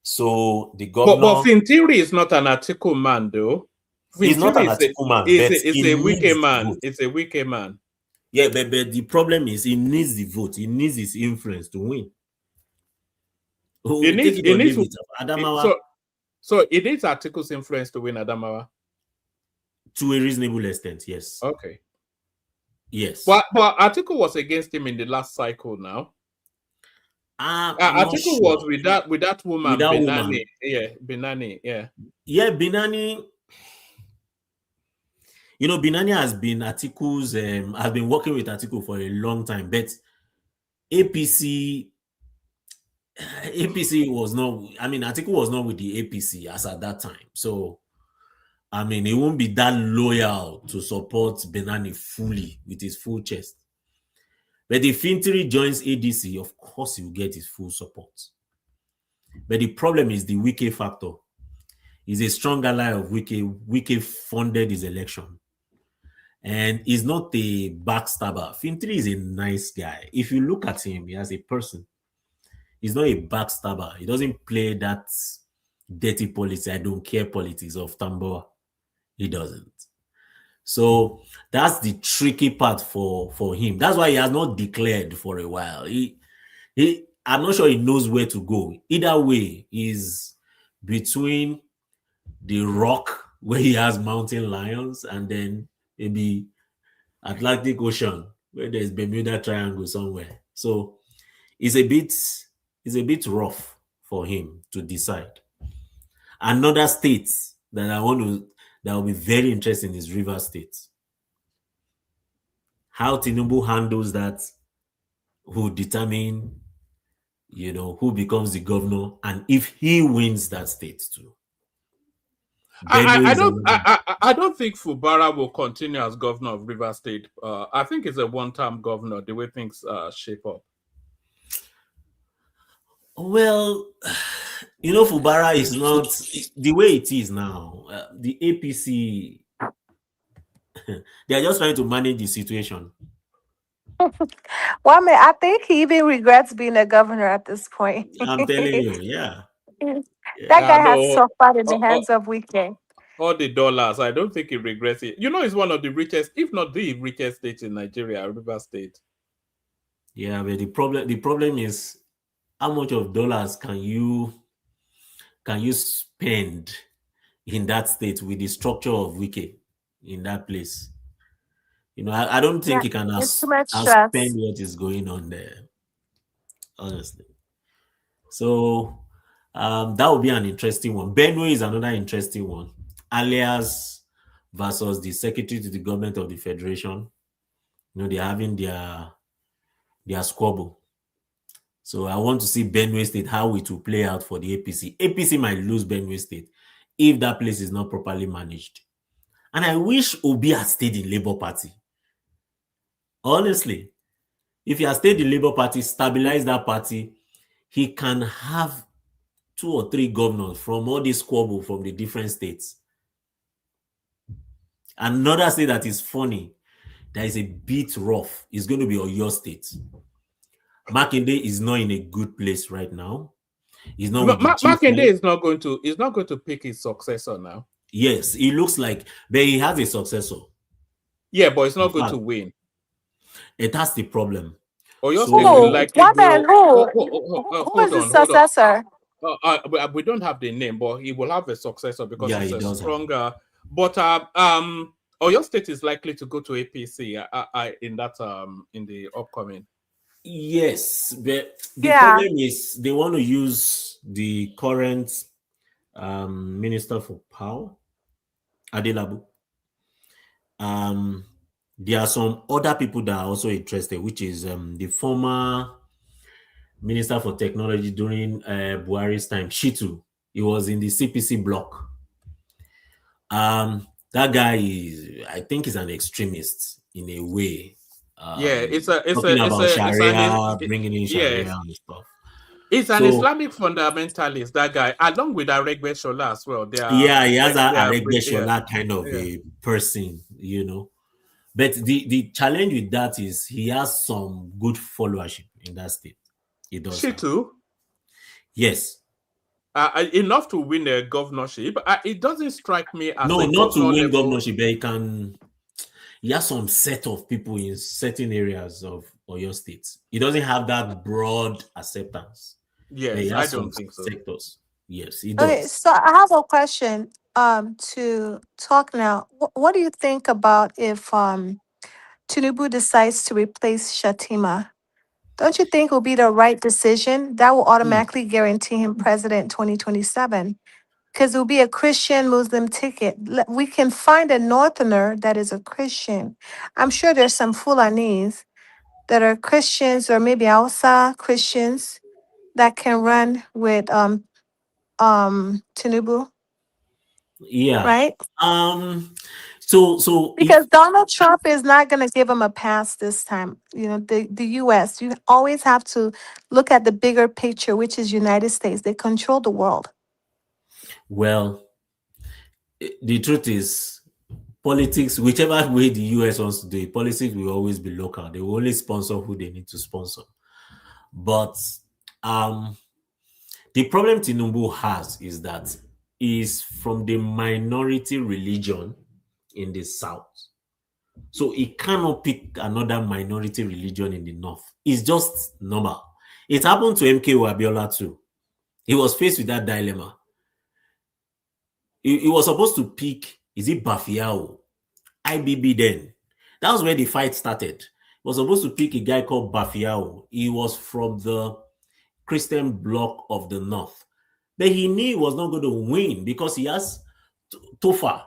So the governor... But Fintiri is not an Atiku man, though. He's not an Atiku man, but it's a Wike man. Vote. It's a Wike man. Yeah, but the problem is he needs the vote. He needs his influence to win. So it needs Atiku's influence to win Adamawa? To a reasonable extent, yes. Okay. Yes. But Atiku was against him in the last cycle now. Atiku was with that woman, Binani. Yeah, Binani, yeah. Yeah, Binani. You know, Binani has been Atiku's, has been working with Atiku for a long time, but APC was not, I mean, Atiku was not with the APC as at that time. So, I mean, he won't be that loyal to support Binani fully with his full chest. But if Fintiri joins ADC, of course he will get his full support. But the problem is the Wike factor. He's a strong ally of Wike. Wike funded his election. And he's not a backstabber. Fintiri is a nice guy. If you look at him, as a person, he's not a backstabber. He doesn't play that dirty politics, I don't care politics of Tamboa. He doesn't. So that's the tricky part for him. That's why he has not declared for a while. I'm not sure he knows where to go. Either way, he's between the rock where he has mountain lions and then maybe Atlantic Ocean where there's Bermuda Triangle somewhere. So it's a bit rough for him to decide. Another state that will be very interesting is Rivers State. How Tinubu handles that will determine, you know, who becomes the governor and if he wins that state too. I don't think Fubara will continue as governor of Rivers State. I think it's a one-term governor, the way things shape up. Well, you know, Fubara is not the way it is now. The APC, they are just trying to manage the situation. Well, I mean, I think he even regrets being a governor at this point. I'm telling you, yeah. That guy has suffered in the hands of Wike. All the dollars, I don't think he regrets it. You know, it's one of the richest, if not the richest state in Nigeria, Rivers State. Yeah, but the problem is, how much of dollars can you spend in that state with the structure of Wike in that place? You know, I don't think you can spend what is going on there, honestly. So that would be an interesting one. Benue is another interesting one. Alias versus the Secretary to the Government of the Federation. You know, they're having their squabble. So I want to see Benue State, how it will play out for the APC. APC might lose Benue State if that place is not properly managed. And I wish Obi had stayed in Labour Party. Honestly, if he has stayed in Labour Party, stabilize that party, he can have 2 or 3 governors from all this squabble from the different states. Another state that is funny, that is a bit rough, is going to be Oyo State. Makinde is not in a good place right now. He's not. Makinde is not going to pick his successor now. Yes, he looks like, but he has a successor. Yeah, but it's not going to win. That's the problem. Oyo State will likely go. Who is his successor? We don't have the name, but he will have a successor because he's a stronger. But Oyo State is likely to go to APC in the upcoming. Yes, but the problem is they want to use the current Minister for Power, Adelabu. There are some other people that are also interested, which is the former Minister for Technology during Buhari's time, Shitu. He was in the CPC block. That guy I think is an extremist in a way. Talking about Sharia, it, bringing in yes, Sharia and stuff. it's an So Islamic fundamentalist. That guy, along with Aregbe Shola as well. They are yeah, he has a they are Aregbe kind of yeah. a person, you know. But the challenge with that is he has some good followership in that state. He does She have. too. Yes. Enough to win a governorship. It doesn't strike me as No, a not to governor win level. governorship, but he has some set of people in certain areas of Oyo State. He doesn't have that broad acceptance. But he Yes, I has some don't think so. sectors. Yes, he Okay, does. so I have a question to talk now. What do you think about if Tinubu decides to replace Shatima? Don't you think it will be the right decision? That will Hmm. automatically guarantee him president 2027 because it will be a Christian Muslim ticket. We can find a northerner that is a Christian. I'm sure there's some Fulanis that are Christians or maybe Hausa Christians that can run with Tinubu, Yeah. right? So if Because Donald Trump is not going to give him a pass this time. You know, the US, you always have to look at the bigger picture, which is United States. They control the world. well, the truth is politics, whichever way the US wants to do it, politics will always be local. They will only sponsor who they need to sponsor. But um the problem Tinubu has is that he's from the minority religion in the south. So he cannot pick another minority religion in the north. It's just normal. It happened to MK Abiola too. He was faced with that dilemma. He was supposed to pick, is it Bafiao? IBB then. That was where the fight started. He was supposed to pick a guy called Bafiao. He was from the Christian bloc of the north. But he knew he was not going to win because he has Tofa,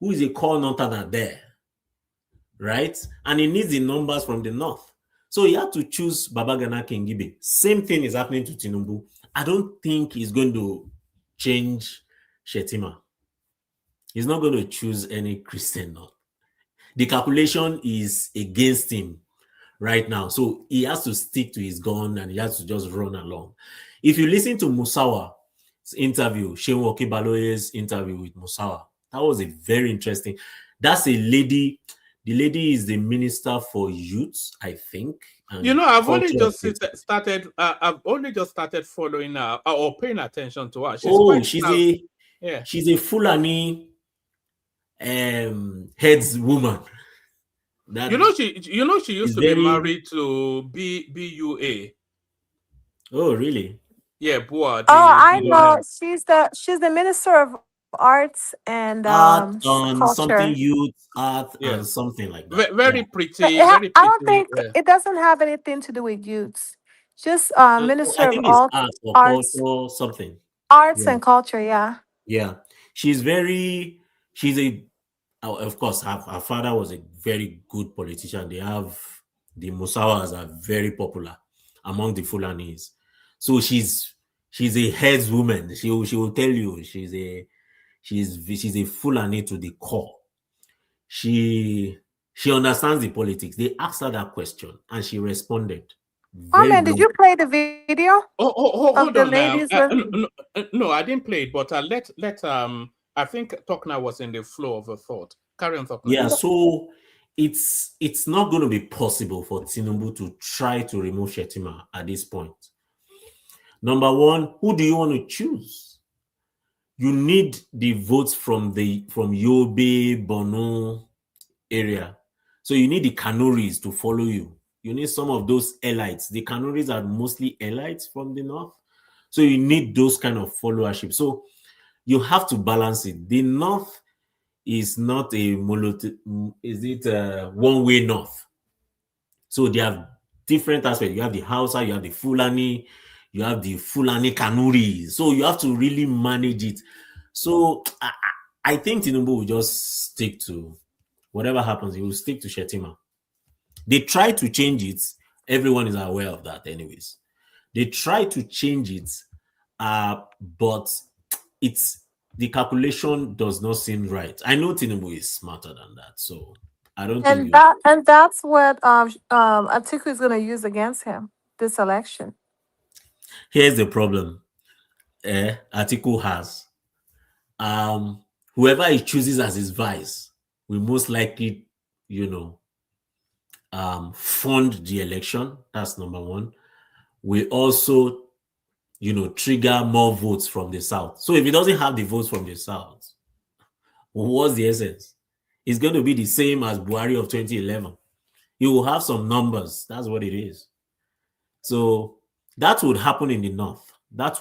who is a core northerner there, right? And he needs the numbers from the north. So he had to choose Babagana Kingibe. Same thing is happening to Tinubu. I don't think he's going to change Shetima. He's not going to choose any Christian north. The calculation is against him right now. So he has to stick to his gun and he has to just run along. If you listen to Musawa's interview, Shehu Okibaloye's interview with Musawa, that was a very interesting. That's a lady. The lady is the minister for youth, I think. You know, I've only culture. just started. I've only just started following her or paying attention to her. She's a Fulani heads woman. That she used to be married to BUA. Oh, really? Yeah, Bua. I know. She's the minister of arts and art on culture. something youth, art and something like that. Very pretty. I Very pretty. don't think it doesn't have anything to do with youths. Just minister I of think it's art or arts, culture, something. arts and culture. Yeah. Yeah. Of course, her father was a very good politician. The Musawas are very popular among the Fulanis. So she's a heads woman. She will tell you she's a Fulani to the core. She understands the politics. They asked her that question and she responded. Man, did you play the video? Hold on now. No, I didn't play it, but let I think Tokna was in the flow of a thought. Carry on, Tokna. Yeah, so it's not going to be possible for Tinubu to try to remove Shetima at this point. Number one, who do you want to choose? You need the votes from Yobe, Bono area. So you need the Kanuris to follow you. You need some of those elites. The Kanuris are mostly elites from the north. So you need those kind of followership. So you have to balance it. The north is not one-way north. So they have different aspects. You have the Hausa, you have the Fulani, you have the Fulani Kanuri. So you have to really manage it. So I think Tinubu will just stick to whatever happens. He will stick to Shetima. They try to change it. Everyone is aware of that anyways. They try to change it, but the calculation does not seem right. I know Tinubu is smarter than that. So I don't think you. And that's what Atiku is going to use against him this election. Here's the problem. Atiku has. Whoever he chooses as his vice will most likely, fund the election. That's number one. We also, trigger more votes from the South. So if he doesn't have the votes from the South, what's the essence? It's going to be the same as Buhari of 2011. You will have some numbers. That's what it is. So that would happen in the North. But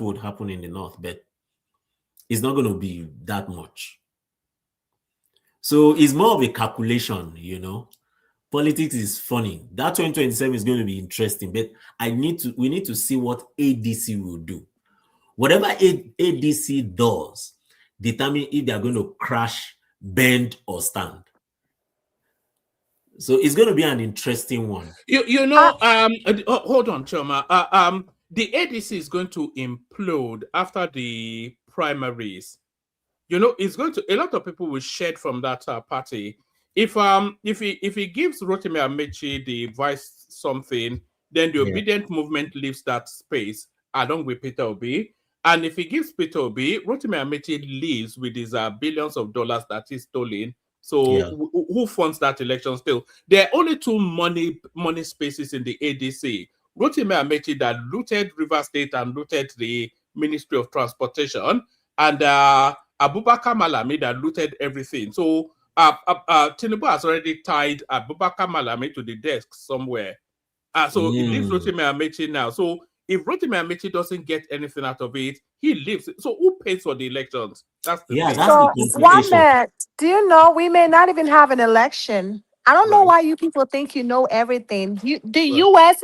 it's not going to be that much. So it's more of a calculation, Politics is funny. That 2027 is going to be interesting, but we need to see what ADC will do. Whatever ADC does, determine if they are going to crash, bend, or stand. So it's going to be an interesting one. Hold on, Choma. The ADC is going to implode after the primaries. It's going to, a lot of people will shed from that party. If he gives Rotimi Amechi the vice something, then the obedient movement leaves that space along with Peter Obi. And if he gives Peter Obi, Rotimi Amechi leaves with his billions of dollars that he's stolen. So who funds that election still? There are only two money spaces in the ADC. Rotimi Amechi that looted River State and looted the Ministry of Transportation, and Abubakar Malami that looted everything. So Tinubu has already tied Abubakar Malami to the desk somewhere. So it leaves Rotimi Amechi now. So if Rotimi Amechi doesn't get anything out of it, he leaves. So who pays for the elections? That's the thing. So, Wanda, do you know we may not even have an election? I don't know why you people think you know everything. The U.S.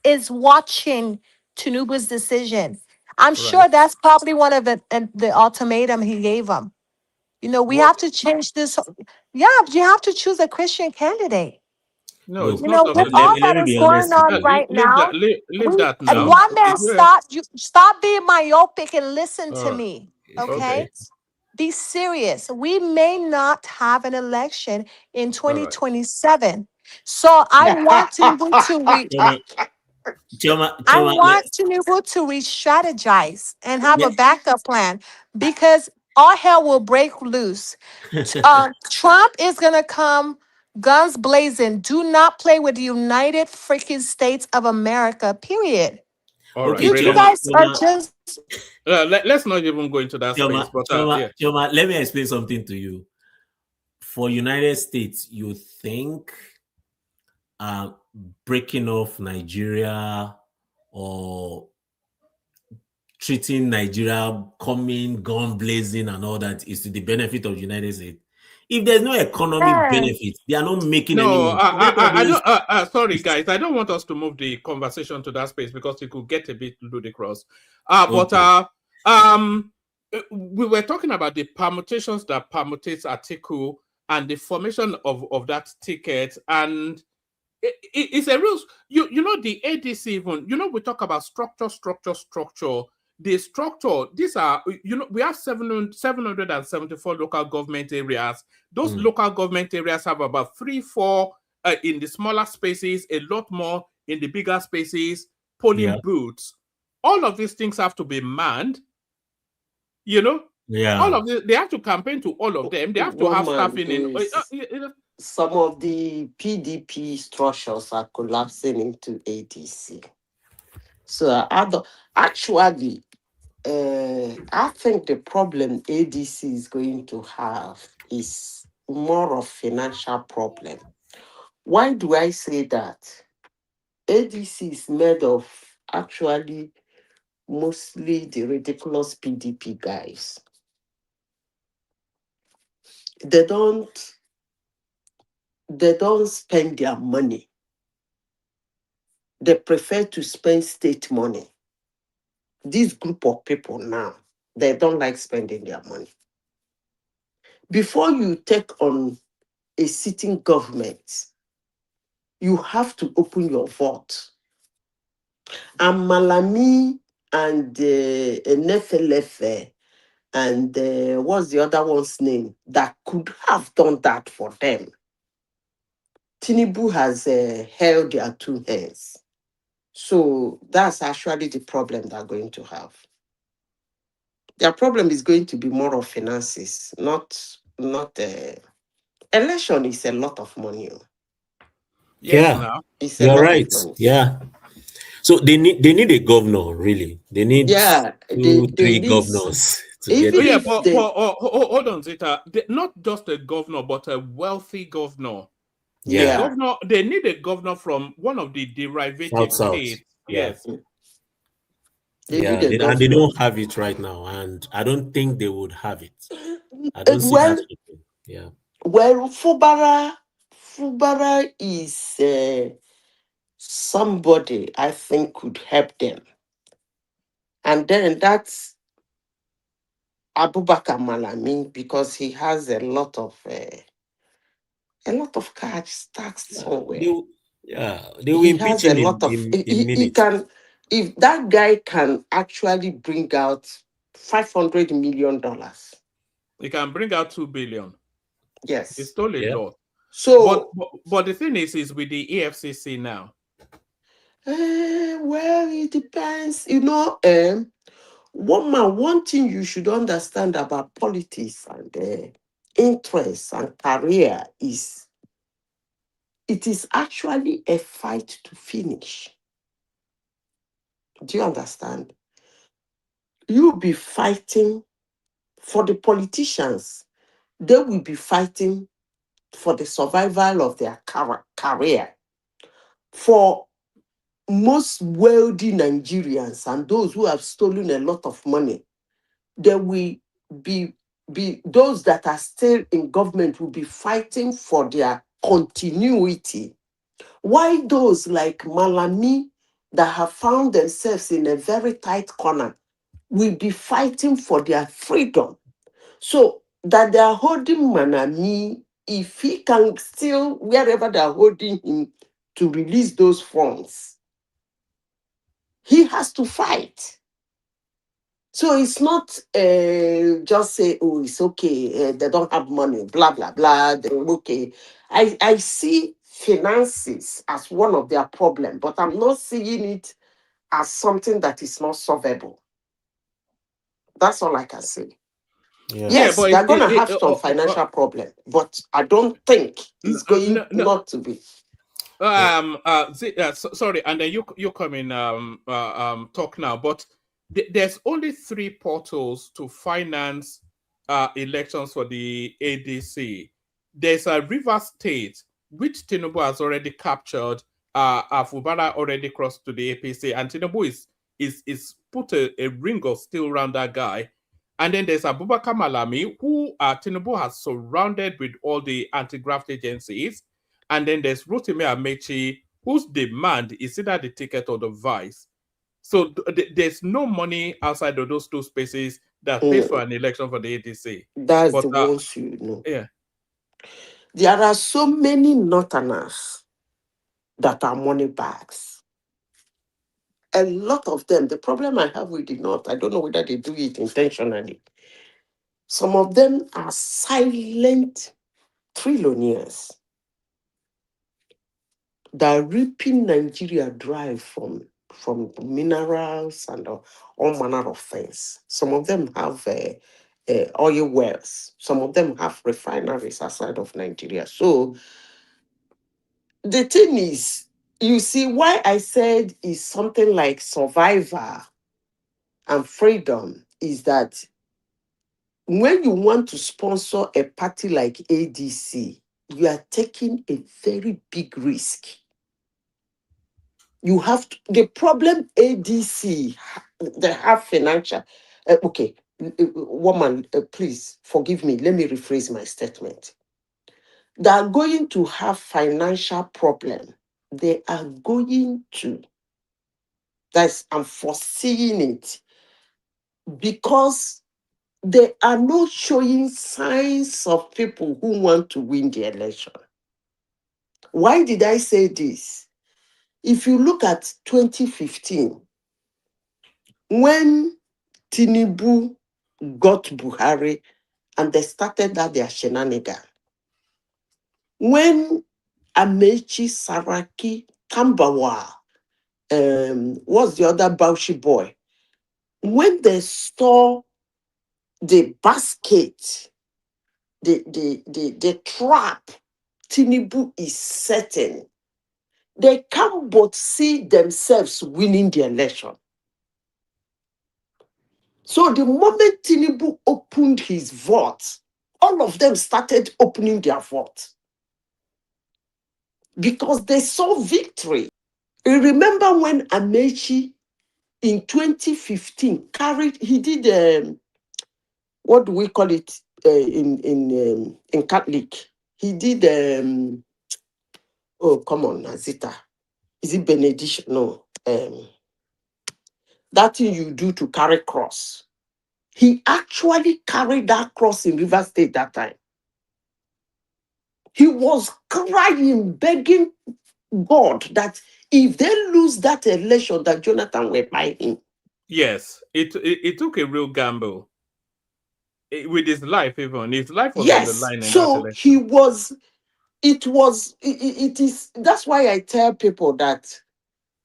is watching Tinubu's decision. I'm sure that's probably one of the ultimatum he gave them. We have to change this. Yeah, you have to choose a Christian candidate. No, it's with not. all that is going on right now. Leave that now. And one man, stop being myopic and listen to me. Okay? Be serious. We may not have an election in 2027. So I want Tinubu to re-strategize and have a backup plan, because all hell will break loose. Trump is gonna come guns blazing. Do not play with the United freaking States of America. Period. All right, you guys are just. Let's not even go into that space. But Choma, let me explain something to you. For United States, you think breaking off Nigeria or treating Nigeria coming gun blazing and all that is to the benefit of the United States? If there's no economic benefit, they are not making any. Sorry, guys, I don't want us to move the conversation to that space because it could get a bit ludicrous. But we were talking about the permutations that permutates Atiku and the formation of that ticket, and it's a real. The ADC even. We talk about structure. The structure, these are, we have 774 local government areas. Those local government areas have about 3-4 in the smaller spaces, a lot more in the bigger spaces, polling booths. All of these things have to be manned. All of they have to campaign to all of them. They have to have staffing in. Some of the PDP structures are collapsing into ADC. So actually, I think the problem ADC is going to have is more of financial problem. Why do I say that? ADC is made of actually mostly the ridiculous PDP guys. They don't spend their money. They prefer to spend state money. This group of people now, they don't like spending their money. Before you take on a sitting government, you have to open your vote. And Malami and Nefelefe and what's the other one's name that could have done that for them. Tinubu has held their two hands. So that's actually the problem they're going to have. Their problem is going to be more of finances, not election is a lot of money. Yes, Yeah, now. It's a you're lot of right. money. Yeah. So they need a governor, really. They need Yeah, two, they three need, governors to get Oh, even yeah, it. if but they, hold on, Zita. Not just a governor, but a wealthy governor. A Yeah. yeah, governor, they need a governor from one of the South derivative South. states. Yeah. Yes. they need Yeah. a And they governor. don't have it right now. And I don't think they would have it. I don't see that Well, happening. Yeah. Fubara is somebody I think could help them. And then that's Abubakar Malami, because he has a lot of cash stacked They somewhere. will, yeah, they will He impeach has a him lot of in he minutes. can, if that guy can actually bring out $500 million. He can bring out 2 billion. He Yes. stole a Yeah. lot. But, So, but the thing is with the EFCC now. well, it depends. One thing you should understand about politics and interests and career is it is actually a fight to finish. Do you understand? You'll be fighting for the politicians. They will be fighting for the survival of their career. For most wealthy Nigerians and those who have stolen a lot of money, there will be those that are still in government will be fighting for their continuity. Why those like Malami that have found themselves in a very tight corner will be fighting for their freedom? So that they are holding Malami, if he can still, wherever they are holding him, to release those funds, he has to fight. So it's not just say, oh, it's okay, they don't have money, blah, blah, blah, they're okay. I see finances as one of their problems, but I'm not seeing it as something that is not solvable. That's all I can say. Yeah. Yeah, Yes, but they're going to have some financial problem, but I don't think it's going no, not to be. sorry, and then you come in talk now, but there's only 3 portals to finance elections for the ADC. There's a River State, which Tinubu has already captured. Fubara already crossed to the APC, and Tinubu is put a ring of steel around that guy. And then there's Abubakar Malami, who Tinubu has surrounded with all the anti-graft agencies. And then there's Rotimi Amechi, whose demand is either the ticket or the vice. So there's no money outside of those two spaces that pays for Mm, an election for the ADC. that's But the ones you know. yeah, There are so many Northerners that are money bags. A lot of them, the problem I have with the North, I don't know whether they do it intentionally. Some of them are silent trillionaires that are ripping Nigeria dry from minerals and all manner of things. Some of them have oil wells. Some of them have refineries outside of Nigeria. So the thing is, you see, why I said is something like survivor and freedom is that when you want to sponsor a party like ADC, you are taking a very big risk. You have to, the problem ADC, they have financial. Okay, woman, please forgive me. Let me rephrase my statement. They are going to have financial problem. They are going to. I'm foreseeing it because they are not showing signs of people who want to win the election. Why did I say this? If you look at 2015, when Tinubu got Buhari and they started that their shenanigan, when Amechi, Saraki, Tambawa, what's the other Bauchi boy? When they saw the basket, the trap Tinubu is setting, they can't but see themselves winning the election. So the moment Tinubu opened his vault, all of them started opening their vault because they saw victory. You remember when Amechi in 2015 he did what do we call it in Catholic? He did oh come on, Nazita. Is it benediction? No. That thing you do to carry cross. He actually carried that cross in River State that time. He was crying, begging God that if they lose that election, that Jonathan will buy him. Yes, it took a real gamble with his life. Even his life was on the Yes. line in that So election. it is. That's why I tell people that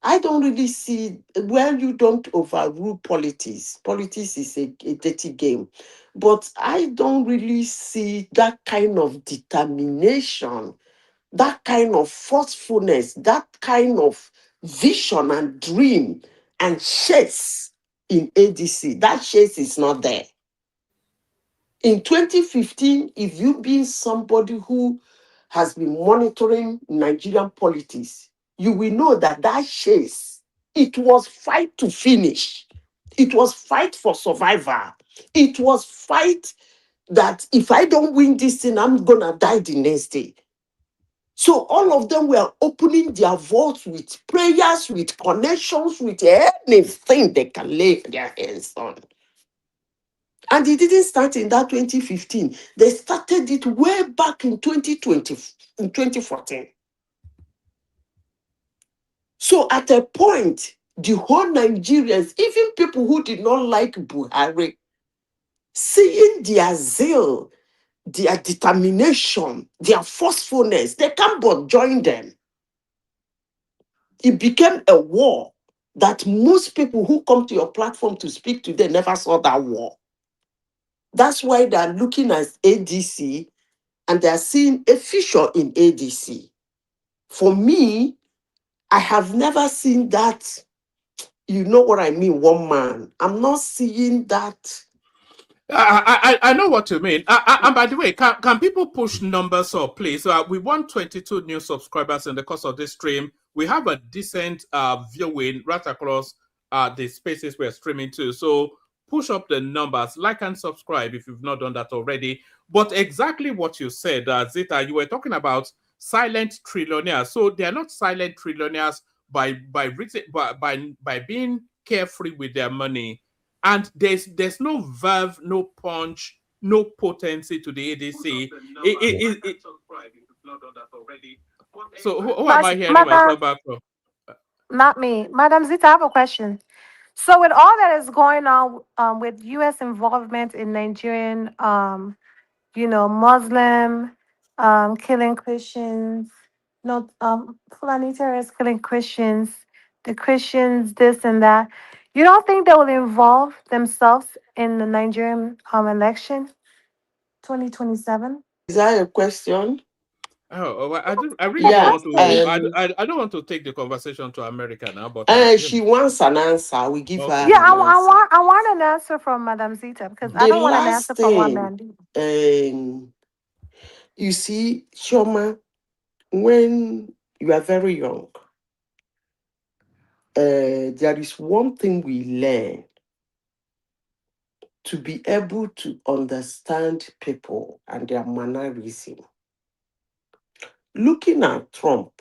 I don't really see, well, you don't overrule politics. Politics is a dirty game. But I don't really see that kind of determination, that kind of forcefulness, that kind of vision and dream and chase in ADC. That chase is not there. In 2015, if you being somebody who has been monitoring Nigerian politics, you will know that chase, it was fight to finish. It was fight for survival. It was fight that if I don't win this thing, I'm going to die the next day. So all of them were opening their vaults with prayers, with connections, with anything they can lay their hands on. And it didn't start in that 2015. They started it way back in 2020, in 2014. So at a point, the whole Nigerians, even people who did not like Buhari, seeing their zeal, their determination, their forcefulness, they can't but join them. It became a war that most people who come to your platform to speak today never saw that war. That's why they're looking at ADC and they're seeing a fissure in ADC. For me, I have never seen that. You know what I mean? One man. I'm not seeing that. I know what you mean. And by the way, can people push numbers up, please? We want 22 new subscribers in the course of this stream. We have a decent viewing right across the spaces we're streaming to. So push up the numbers, like and subscribe if you've not done that already. But exactly what you said, Zita, you were talking about silent trillionaires. So they are not silent trillionaires by being carefree with their money. And there's no verve, no punch, no potency to the ADC. So who am I hearing myself back from? Not me. Madam Zita, I have a question. So with all that is going on with U.S. involvement in Nigerian, Muslim killing Christians, Fulani terrorists killing Christians, the Christians, this and that, you don't think they will involve themselves in the Nigerian election 2027? Is that a question? Oh, I really don't Yeah. want to. I don't want to take the conversation to America now, but She wants an answer. We give her Okay. Yeah, an answer. I want an answer from Madam Zita because I The don't want an last answer from one thing, man. you see, Shoma, when you are very young, there is one thing we learn: to be able to understand people and their mannerism. Looking at Trump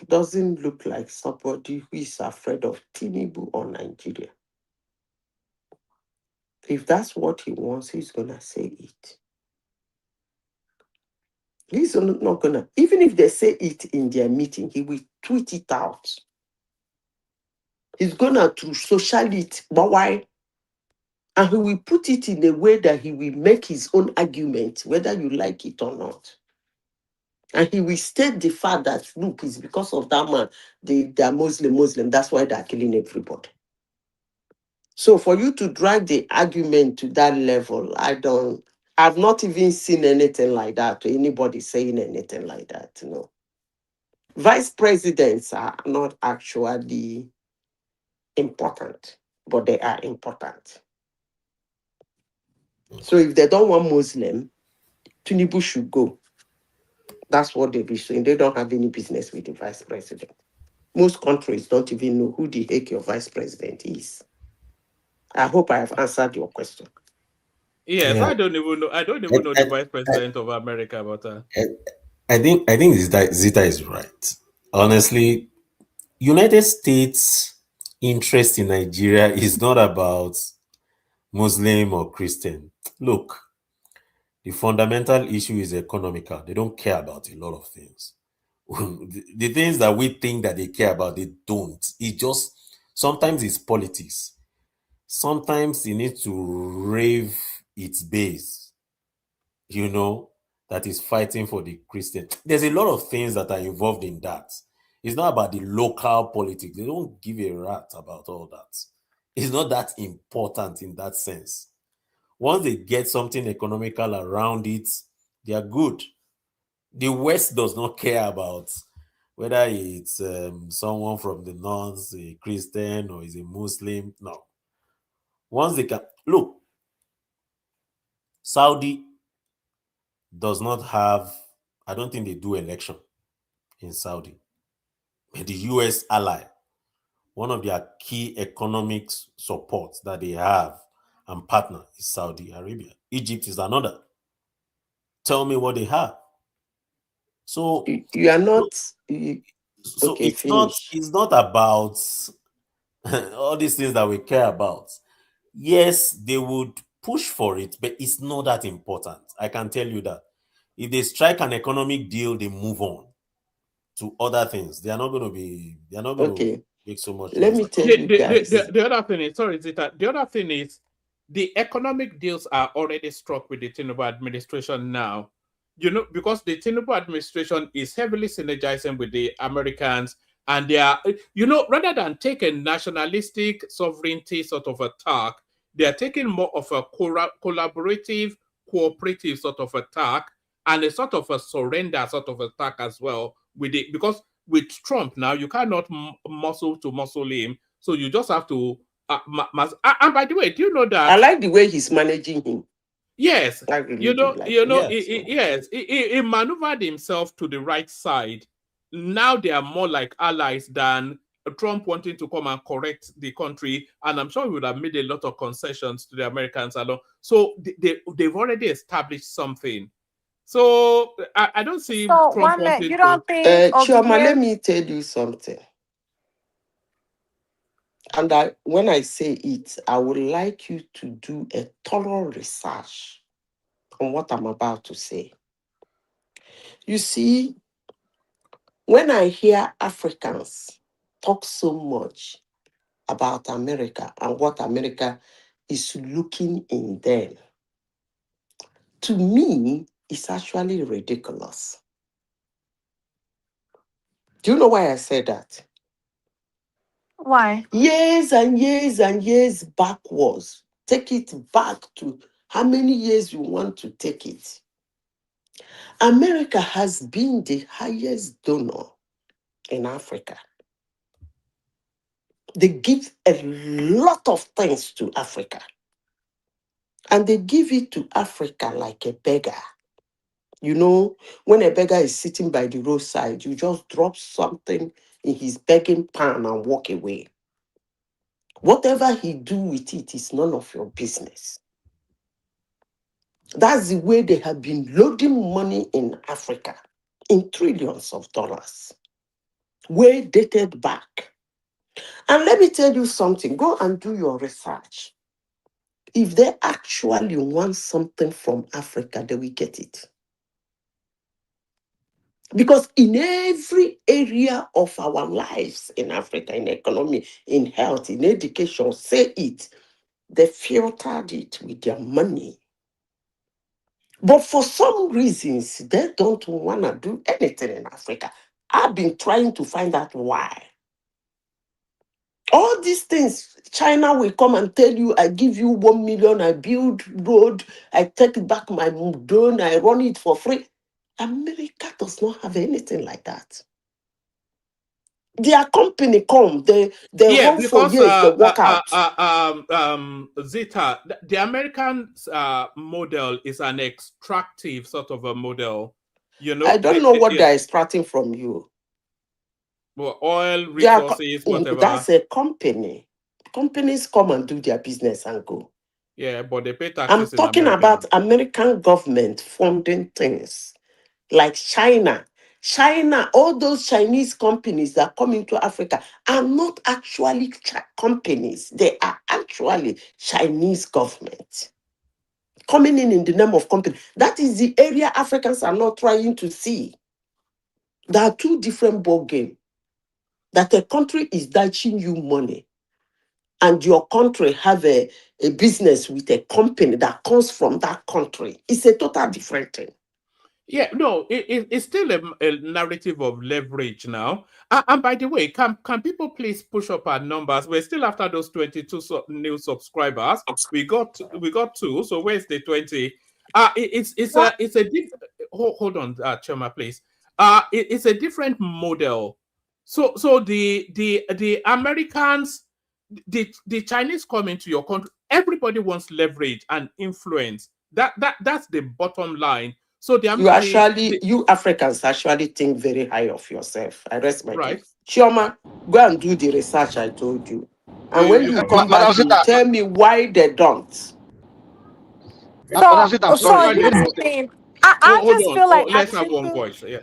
doesn't look like somebody who is afraid of Tinubu or Nigeria. If that's what he wants, he's going to say it. He's not going to, even if they say it in their meeting, he will tweet it out. He's going to social it, but why? And he will put it in a way that he will make his own argument, whether you like it or not. And he will state the fact that, look, it's because of that man, they're Muslim, that's why they're killing everybody. So for you to drag the argument to that level, I've not even seen anything like that, or anybody saying anything like that, you know. Vice presidents are not actually important, but they are important. So if they don't want Muslim, Tinubu should go. That's what they'll be saying. They don't have any business with the vice president. Most countries don't even know who the heck your vice president is. I hope I have answered your question. Yes, Yeah, I don't even know. I don't I, even know the vice president of America, but I, I think Zita is right. Honestly, United States interest in Nigeria is not about Muslim or Christian. Look, the fundamental issue is economical. They don't care about a lot of things. The things that we think that they care about, they don't. It just sometimes it's politics. Sometimes you need to rave its base, you know, that is fighting for the Christian. There's a lot of things that are involved in that. It's not about the local politics. They don't give a rat about all that. It's not that important in that sense. Once they get something economical around it, they are good. The West does not care about whether it's someone from the north, a Christian or is a Muslim. No. Once they can look, Saudi does not have, I don't think they do election in Saudi. But the US ally, one of their key economic supports that they have and partner is Saudi Arabia. Egypt is another. Tell me what they have. So, You are look, not so okay. Finish. it's not about all these things that we care about. Yes, they would push for it, but it's not that important. I can tell you that. If they strike an economic deal, they move on to other things. They are not going to Okay. make so much Let noise me about tell the, you the, the, guys. the, the other thing is, sorry, Zita, the other thing is the economic deals are already struck with the Tinubu administration now. You know, because the Tinubu administration is heavily synergizing with the Americans, and they are, you know, rather than take a nationalistic sovereignty sort of attack, they are taking more of a collaborative, cooperative sort of attack, and a sort of a surrender sort of attack as well with it, because with Trump now, you cannot muscle to muscle him, so you just have to. And by the way, do you know I that? like the way he's managing him. Yes, I really do like the way Yes. he's managing. yes, he maneuvered himself to the right side. Now they are more like allies than Trump wanting to come and correct the country. And I'm sure he would have made a lot of concessions to the Americans along. So they've already established something. So I don't see So Trump one minute, wanting you to. don't think Chioma, let obedience? me tell you something. And when I say it, I would like you to do a thorough research on what I'm about to say. You see, when I hear Africans talk so much about America and what America is looking in them, to me, it's actually ridiculous. Do you know why I say that? Why? Years and years and years backwards. Take it back to how many years you want to take it. America has been the highest donor in Africa. They give a lot of things to Africa. And they give it to Africa like a beggar. You know, when a beggar is sitting by the roadside, you just drop something in his begging pan and walk away. Whatever he do with it is none of your business. That's the way they have been loading money in Africa in trillions of dollars, way dated back. And let me tell you something, go and do your research. If they actually want something from Africa, they will get it. Because in every area of our lives in Africa, in economy, in health, in education, say it, they filtered it with their money. But for some reasons, they don't want to do anything in Africa. I've been trying to find out why. All these things, China will come and tell you, I give you 1 million, I build road, I take back my drone, I run it for free. America does not have anything like that. Their company come, they Yeah, run for because years, they walk out. Zita, the American model is an extractive sort of a model. You know, I don't know what they're extracting from you. well, oil, resources, whatever. That's a company. Companies come and do their business and go. Yeah, but they pay taxes. I'm talking about American government funding things like China. China, all those Chinese companies that come into Africa are not actually companies. They are actually Chinese government coming in the name of company. That is the area Africans are not trying to see. There are two different ball games. That a country is dashing you money and your country have a business with a company that comes from that country. It's a total different thing. Yeah, no, it's still a narrative of leverage now. And by the way, can people please push up our numbers? We're still after those 22 new subscribers. We got 2. So where's the 20? It's a hold on, Choma, please. It's a different model. So the Americans, the Chinese come into your country. Everybody wants leverage and influence. That's the bottom line. So you Africans actually think very high of yourself. I rest my case. Chioma, Right. go and do the research I told you. And when you come back, you tell me why they don't. So here's the thing. I just feel like let's have one voice. Yeah.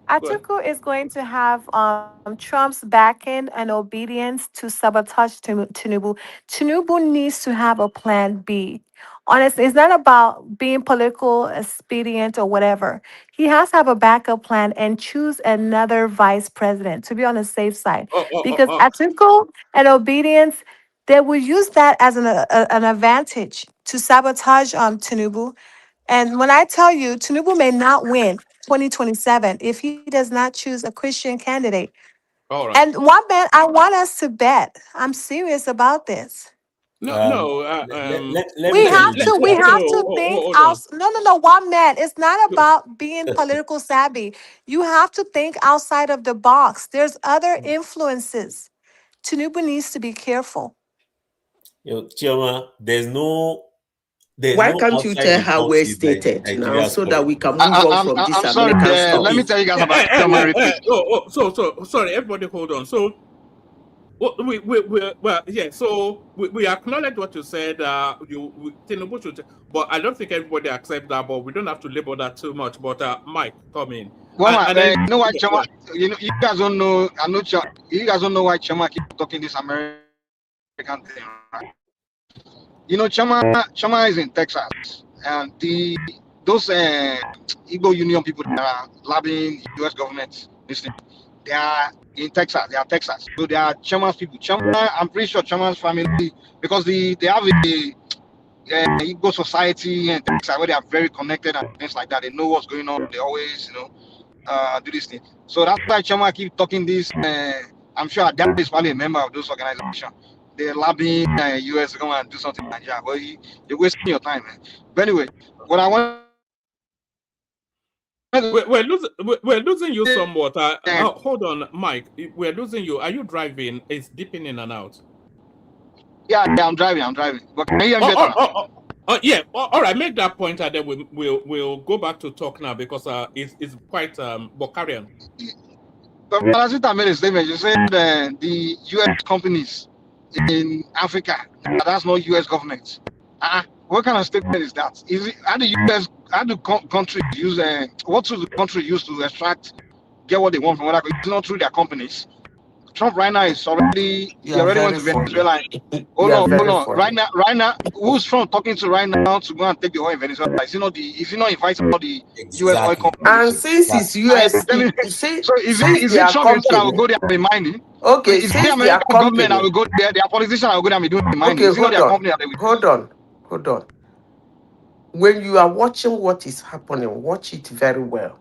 Atiku is going to have Trump's backing and obedience to sabotage Tinubu. Tinubu needs to have a plan B. Honestly, it's not about being political expedient or whatever. He has to have a backup plan and choose another vice president to be on the safe side. Because Atiku and obedience, they will use that as an advantage to sabotage Tinubu. And when I tell you, Tinubu may not win 2027 if he does not choose a Christian candidate. All right. And one bet I want us to bet. I'm serious about this. We have to think no, one man. It's not about being political savvy. You have to think outside of the box. There's other influences. Tinubu needs to be careful. Chioma, why can't you tell how we're stated now so that we can move on from this American stuff? Let me tell you guys about Chioma. So sorry, everybody hold on. So we acknowledge what you said. Tinubu should, but I don't think everybody accepts that. But we don't have to label that too much. But Mike, come in. Well, you know why Chioma? You guys don't know. You guys don't know why Chioma keep talking this American thing, right? You know, Chioma is in Texas, and those Igbo Union people that are lobbying U.S. government, they are in Texas. They are Texas, so they are Chioma's people. Chioma, I'm pretty sure Chioma's family, because they have a Igbo society in Texas where they are very connected and things like that. They know what's going on. They always, do this thing. So that's why Chioma keep talking this. I'm sure her dad is probably a member of those organizations. They're lobbying US to come and do something in Nigeria, but you're wasting your time, man. But anyway, what I want. We're losing you somewhat. Hold on, Mike. We're losing you. Are you driving? It's dipping in and out. Yeah, I'm driving. But can you hear me better? Yeah. All right. Make that point, and then we'll go back to talk now because it's quite Bokarian. But Parazita made a statement. You said the U.S. companies in Africa, that's not U.S. government. What kind of statement is that? Is it how do countries use what should the country use to get what they want from other countries? It's not through their companies. Trump right now is already went to Venezuela. Hold on. Right now, who's Trump talking to right now to go and take the oil in Venezuela? Is he not inviting all the U.S. oil companies? And since it's U.S., so is it Trump that will go there and be mining? Okay, is the American government that will go there? Their politicians that will go there and be doing the mining. Okay, hold on. when you are watching what is happening, watch it very well.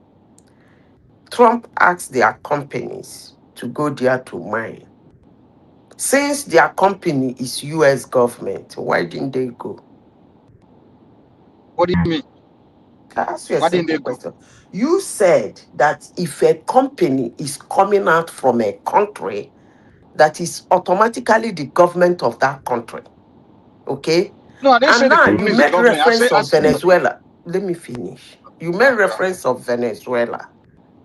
Trump asked their companies to go there to mine. Since their company is US government, why didn't they go? What do you mean? I ask you a Why didn't they simple go? question. You said that if a company is coming out from a country, that is automatically the government of that country. Okay? No, I didn't say And the now you company is the made government. reference I of said Venezuela. Let me finish. You made reference of Venezuela.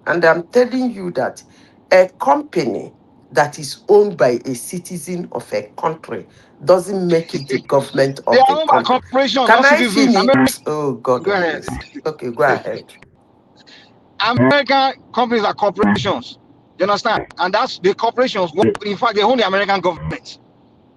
And I'm telling you that a company that is owned by a citizen of a country doesn't make it the government they of are the owned by country. corporations, Can not I citizens. finish? American, Oh, God go of ahead. mercy. Okay, go ahead. American companies are corporations. You understand? And that's the corporations. In fact, they own the American government.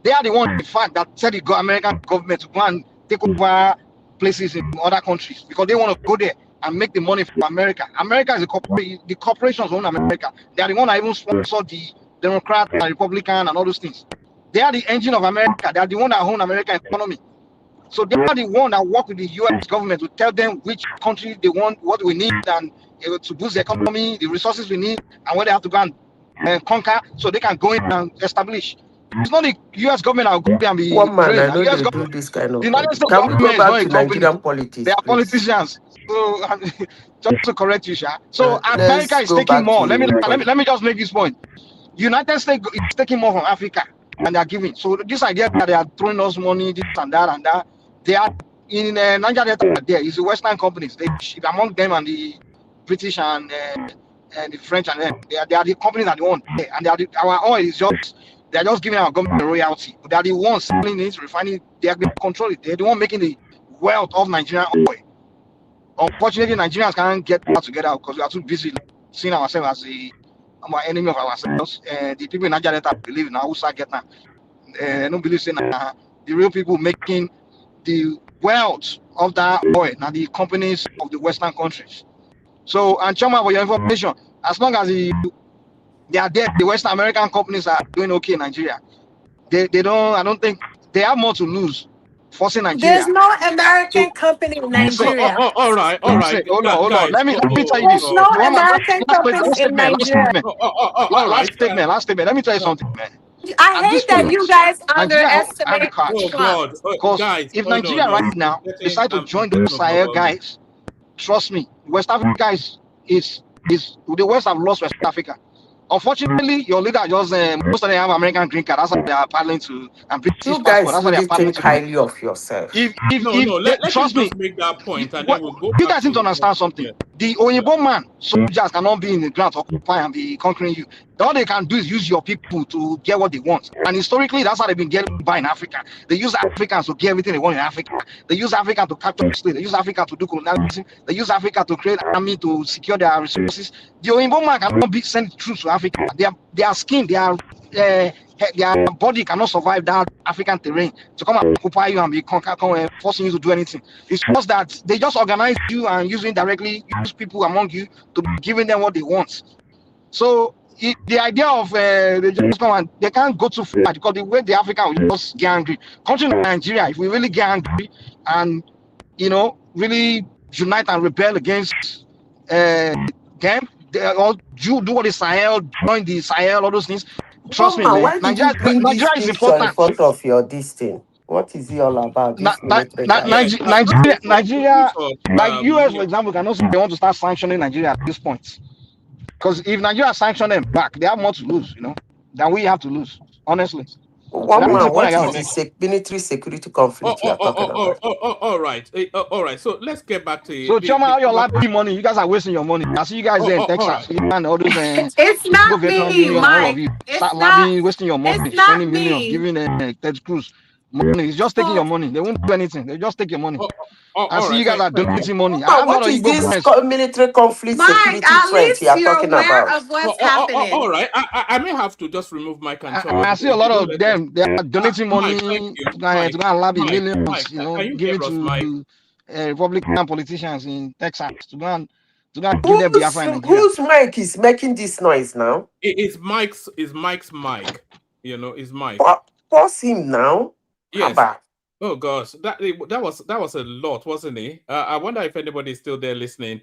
They are the ones, in fact, that tell the American government to go and take over places in other countries because they want to go there and make the money for America. America is the corporations own America. They are the one that even sponsor the Democrat and Republican and all those things. They are the engine of America. They are the one that own American economy. So they are the one that work with the US government to tell them which country they want, what we need, and to boost the economy, the resources we need, and where they have to go and conquer so they can go in and establish. It's not the US government that will go there and be One man, I trained. And know the US they do government, this kind the of United logic. States Can we go government is back not a to company. Nigerian politics, They are please? politicians. So just to correct you, Sha. So America Let's is go taking back to more. Let politics. me just make this point. United States is taking more from Africa and they are giving. So this idea that they are throwing us money, this and that, they are in Nigeria. There is the Western companies. They among them and the British and the French and them. They are the companies that they own, and they are our oil is just they are just giving our government the royalty. They are the ones selling it, refining it. They control it. They are the one making the wealth of Nigerian oil. Unfortunately, Nigerians can't get that together because we are too busy seeing ourselves as the enemy of ourselves. The people in Nigeria believe now, who get now. Don't believe saying the real people making the wealth of that oil now the companies of the Western countries. So, and Chama, for your information, as long as they are there, the Western American companies are doing okay in Nigeria. They don't. I don't think they have more to lose forcing There's Nigeria. no So American company in say, Nigeria. All right, hold on. guys. Let me tell you There's this. no Oh, American company in Nigeria. all right. Last statement. Let me tell you something, man. I At this hate that point, you guys Nigeria have the underestimate Oh cards. Trump. God, Because guys, if oh no, Nigeria no, right now decide to I'm join getting those Sahel overwhelmed. guys, trust me, West Africa is the West have lost West Africa. Unfortunately, your leader just most of them have American green card. That's why they are paddling to and British You passport. guys That's why they are really paddling think to do. highly of yourself. No, no, They let him trust me, just make that point, and then what we'll go you back guys need to to understand something. yeah, The yeah. Oyinbo man soldiers cannot be in the ground to occupy and be conquering you. All they can do is use your people to get what they want. And historically, that's how they've been getting by in Africa. They use Africans to get everything they want in Africa. They use Africa to capture slaves. They use Africa to do colonialism. They use Africa to create army to secure their resources. The Oyinbo man cannot be sent troops to Africa. Their skin, their body cannot survive that African terrain to come and occupy you and be forcing you to do anything. It's just that they just organize you and use people among you to be giving them what they want. So the idea of they just come and they can't go too far because the way the African will just get angry. Country like Nigeria, if we really get angry and really unite and rebel against them, or do what the Sahel, join the Sahel, all those things. Trust me, Woman, man. why did you bring this Nigeria is picture in important. front of your this thing? What is it all about, this military guy? Yes, Nigeria, like US, for yeah. example, cannot say they want to start sanctioning Nigeria at this point. Because if Nigeria sanction them back, they have more to lose, than we have to lose, honestly. So One that is the man, point I what got is to the make. military security conflict you are talking about? All right, all right. So let's get back to So, Choma, all your the lobby money, you guys are wasting your money. I see you guys there in all Texas, right. you and all those It's Igbo not Veteran me, Union, all of Mike. you. It's Start not. lobbying, wasting your money, It's not spending millions, me. giving Ted Cruz money. It's just taking So your money. They won't do anything. They just take your money. I All see right, you guys are thank you. donating money. I Woman, have a lot what of is Igbo this friends. military conflict Mike, security at threat you least are you're talking aware about? of what's happening. All right, I may have to just remove my control. I see a lot of Let us. them. They are donating Mike, money thank you, to go and lobby millions, Can you give hear it us, Mike? to Republican politicians in Texas to go and give them Biafra in Nigeria. Whose mic is making this noise now? It's Mike's mic. Is Mike. Pause him now. Yes. Haba. Oh gosh, that was a lot, wasn't it? I wonder if anybody's still there listening.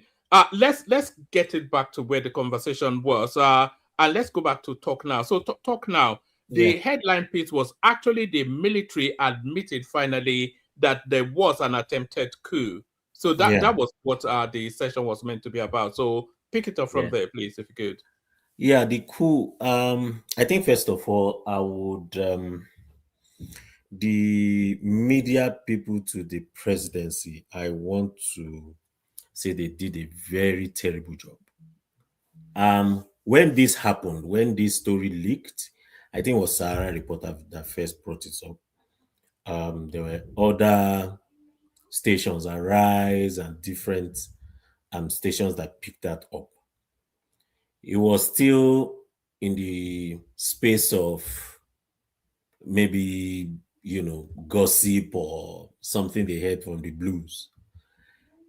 Let's get it back to where the conversation was. And let's go back to talk now. So talk now. Yeah. The headline piece was actually the military admitted finally that there was an attempted coup. So that was what the session was meant to be about. So pick it up from there, please, if you could. Yeah, the coup. I think first of all, I would the media people to the presidency. I want to say they did a very terrible job. When this happened, when this story leaked, I think it was Sarah reporter that first brought it up. There were other stations, Arise and different stations that picked that up. It was still in the space of maybe, gossip or something they heard from the blues.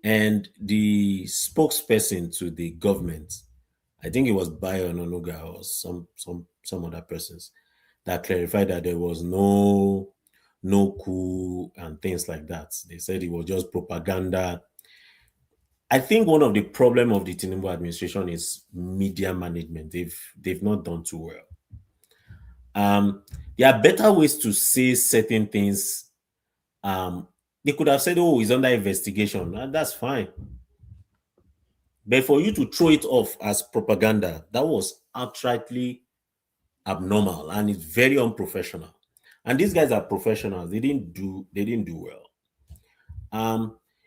And the spokesperson to the government, I think it was Bayo Ononuga or some other persons, that clarified that there was no coup and things like that. They said it was just propaganda. I think one of the problem of the Tinubu administration is media management. They've not done too well. There are better ways to say certain things. They could have said, "Oh, he's under investigation," and that's fine. But for you to throw it off as propaganda, that was outrightly abnormal and it's very unprofessional. And these guys are professionals. They didn't do well.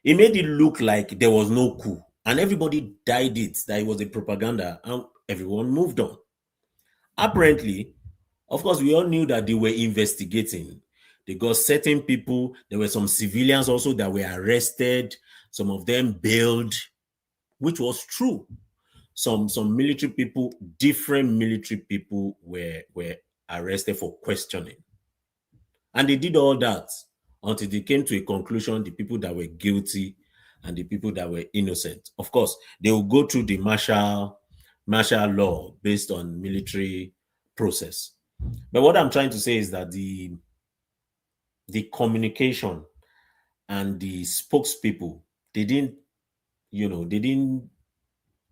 It made it look like there was no coup, and everybody dyed it that it was a propaganda, and everyone moved on. Apparently, of course, we all knew that they were investigating. They got certain people. There were some civilians also that were arrested. Some of them bailed, which was true. Some military people, different military people were arrested for questioning. And they did all that until they came to a conclusion, the people that were guilty and the people that were innocent. Of course, they will go through the martial law based on military process. But what I'm trying to say is that the communication and the spokespeople, they didn't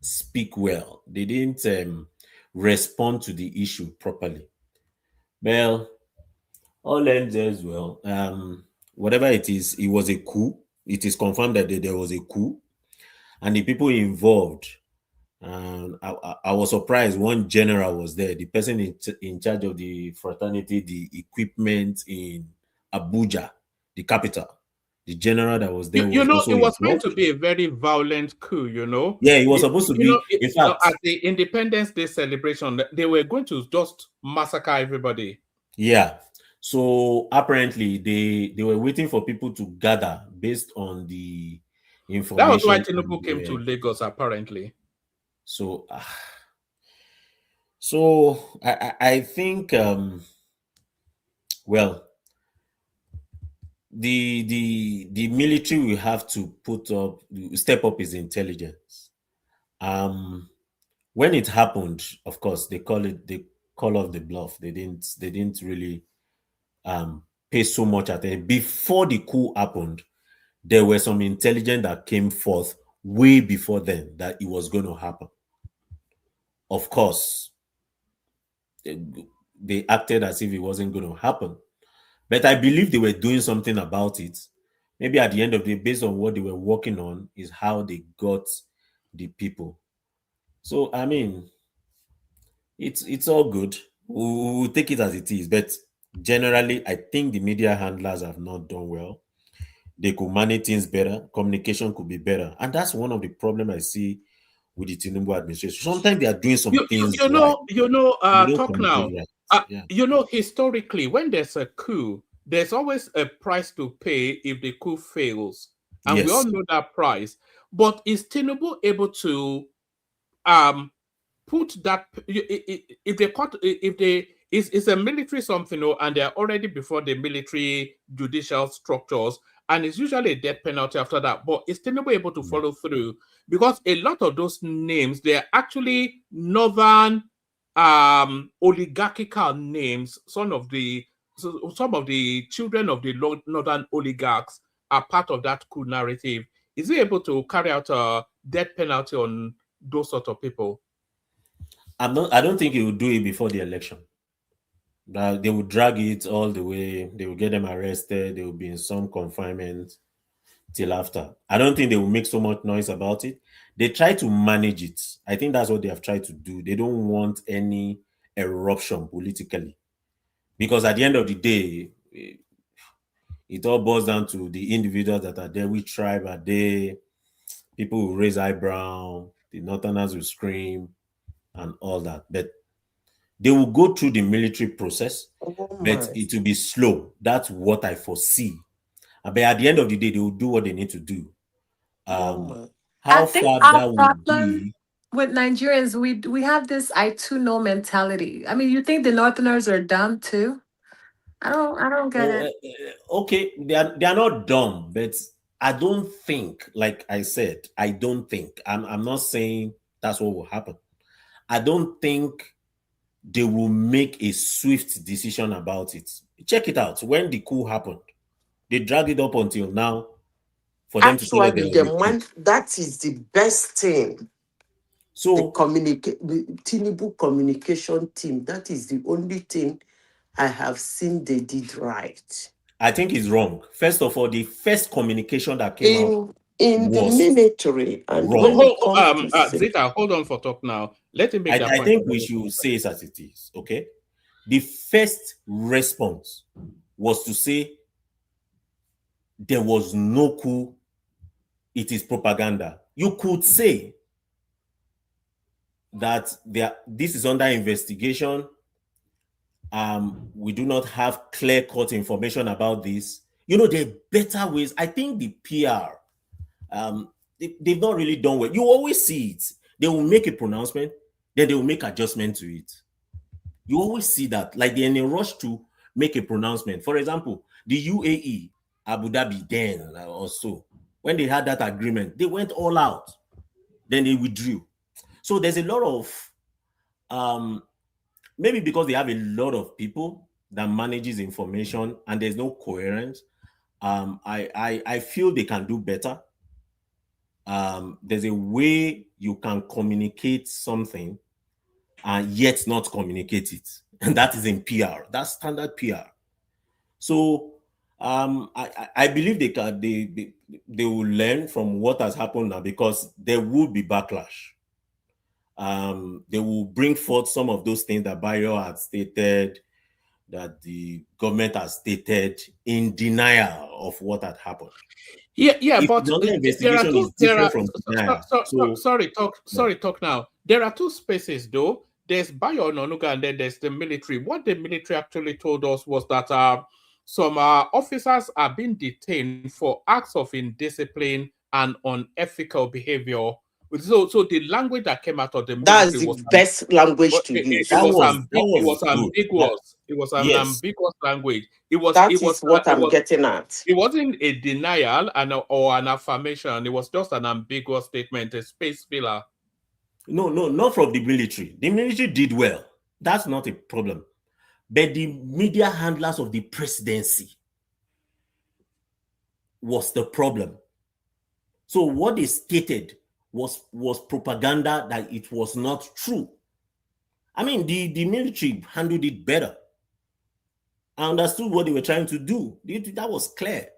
speak well. They didn't respond to the issue properly. Well, all ends as well. Whatever it is, it was a coup. It is confirmed that there was a coup, and the people involved. I was surprised. One general was there, the person in charge of the fraternity, the equipment in Abuja, the capital. The general that was there was also it was involved. meant to be a very violent coup, Yeah, it was supposed to be. In fact, at the Independence Day celebration, they were going to just massacre everybody. Yeah. So apparently they were waiting for people to gather based on the information. That was why Tinubu came to Lagos, apparently. So, I think well, the military will have to step up its intelligence. When it happened, of course, they call off the bluff. They didn't really pay so much attention. Before the coup happened, there were some intelligence that came forth way before then that it was going to happen. Of course, they acted as if it wasn't going to happen. But I believe they were doing something about it. Maybe at the end of the day, based on what they were working on, is how they got the people. So, I mean, it's all good. We'll take it as it is. But generally, I think the media handlers have not done well. They could manage things better. Communication could be better. And that's one of the problems I see with the Tinubu administration. Sometimes they are doing some things talk now. Historically, when there's a coup, there's always a price to pay if the coup fails. And we all know that price. But is Tinubu able to put that, it's a military something, and they're already before the military judicial structures, and it's usually a death penalty after that. But is Tinubu able to follow through? Because a lot of those names, they're actually northern oligarchical names, some of the some of the children of the northern oligarchs are part of that coup narrative. Is he able to carry out a death penalty on those sort of people? I don't think he will do it before the election. They will drag it all the way. They will get them arrested. They will be in some confinement till after. I don't think they will make so much noise about it. They try to manage it. I think that's what they have tried to do. They don't want any eruption politically. Because at the end of the day, it all boils down to the individuals that are there. Which tribe are they? People will raise eyebrow. The Northerners will scream and all that. But they will go through the military process, but it will be slow. That's what I foresee. But at the end of the day, they will do what they need to do. How I think far our that will problem be? with Nigerians, we have this I too know mentality. I mean, you think the Northerners are dumb too? I don't get it. Okay, they are not dumb, but I don't think, like I said, I don't think. I'm not saying that's what will happen. I don't think they will make a swift decision about it. Check it out. When the coup happened, they dragged it up until now for them to tell us Actually, that is the best thing. So the Tinubu communication team, that is the only thing I have seen they did right. I think it's wrong. First of all, the first communication that came out in the military and wrong. Zita, hold on for talk now. Let him make that point. I think we should say it as it is. Okay, the first response was to say there was no coup. It is propaganda. You could say that this is under investigation. We do not have clear-cut information about this. You know, there are better ways. I think the PR, they've not really done well. You always see it. They will make a pronouncement, then they will make adjustment to it. You always see that. Like they're in a rush to make a pronouncement. For example, the UAE, Abu Dhabi then or so, when they had that agreement, they went all out. Then they withdrew. So there's a lot of, maybe because they have a lot of people that manages information and there's no coherence, I feel they can do better. There's a way you can communicate something and yet not communicate it. And that is in PR. That's standard PR. So I believe they will learn from what has happened now, because there will be backlash. They will bring forth some of those things that Bayo had stated, that the government has stated, in denial of what had happened. Yeah, but investigation is different from denial. Sorry, talk now. There are two spaces though. There's Bayo Ononuga and then there's the military. What the military actually told us was that some officers are being detained for acts of indiscipline and unethical behavior. So the language that came out of the military was the best language to use. It was ambiguous. It was an ambiguous language. That is what I'm getting at. It wasn't a denial or an affirmation. It was just an ambiguous statement, a space filler. No, not from the military. The military did well. That's not a problem. But the media handlers of the presidency was the problem. So what they stated was propaganda, that it was not true. I mean, the military handled it better. I understood what they were trying to do. That was clear.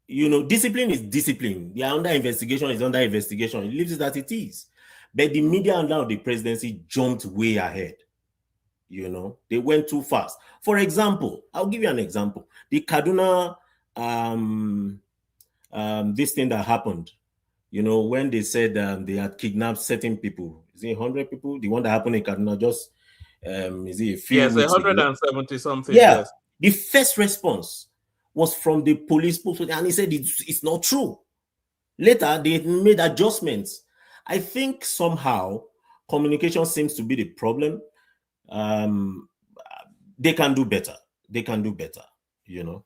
You know, discipline is discipline. They are under investigation, is under investigation. It leaves it as it is. But the media handler of the presidency jumped way ahead. You know, they went too fast. For example, I'll give you an example. The Kaduna, this thing that happened, you know, when they said they had kidnapped certain people. Is it 100 people? The one that happened in Kaduna just, is it a few weeks 170 something. Yeah. Yes. The first response was from the police spokesman, and he said it's not true. Later, they made adjustments. I think somehow communication seems to be the problem. They can do better. They can do better, you know.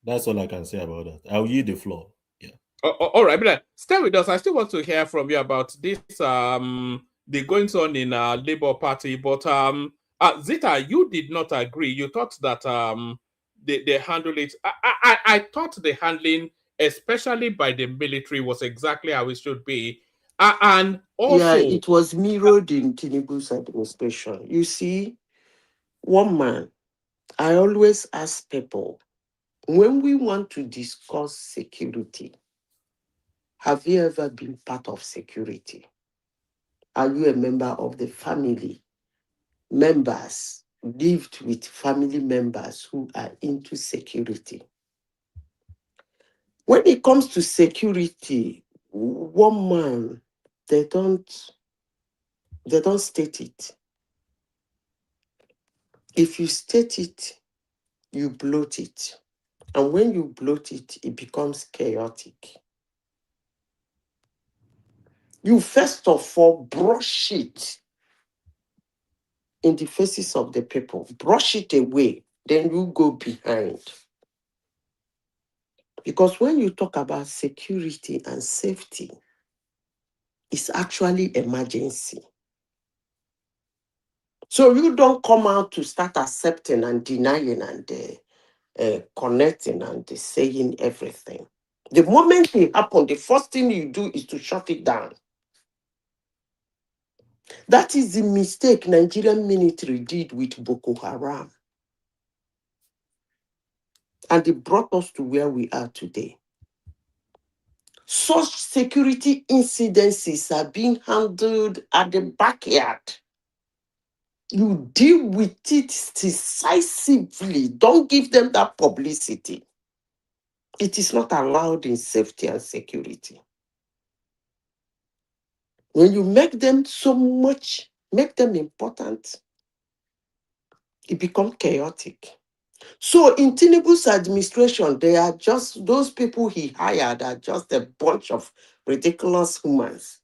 That's all I can say about that. I'll yield the floor. Yeah. All right, but stay with us. I still want to hear from you about this the goings on in Labour Party, but Zita, you did not agree. You thought that they handle it. I thought the handling, especially by the military, was exactly how it should be. And Yeah, also, it was mirrored in Tinubu's administration. You see, one man, I always ask people, when we want to discuss security, have you ever been part of security? Are you a member of the family? Members lived with family members who are into security. When it comes to security, one man, they don't state it. If you state it, you bloat it. And when you bloat it, it becomes chaotic. You first of all brush it in the faces of the people, brush it away, then you go behind. Because when you talk about security and safety, it's actually emergency. So you don't come out to start accepting and denying and connecting and saying everything. The moment it happens, the first thing you do is to shut it down. That is the mistake Nigerian military did with Boko Haram. And it brought us to where we are today. Such security incidences are being handled at the backyard. You deal with it decisively. Don't give them that publicity. It is not allowed in safety and security. When you make them so much, make them important, it becomes chaotic. So in Tinubu's administration, they are just, those people he hired are just a bunch of ridiculous humans.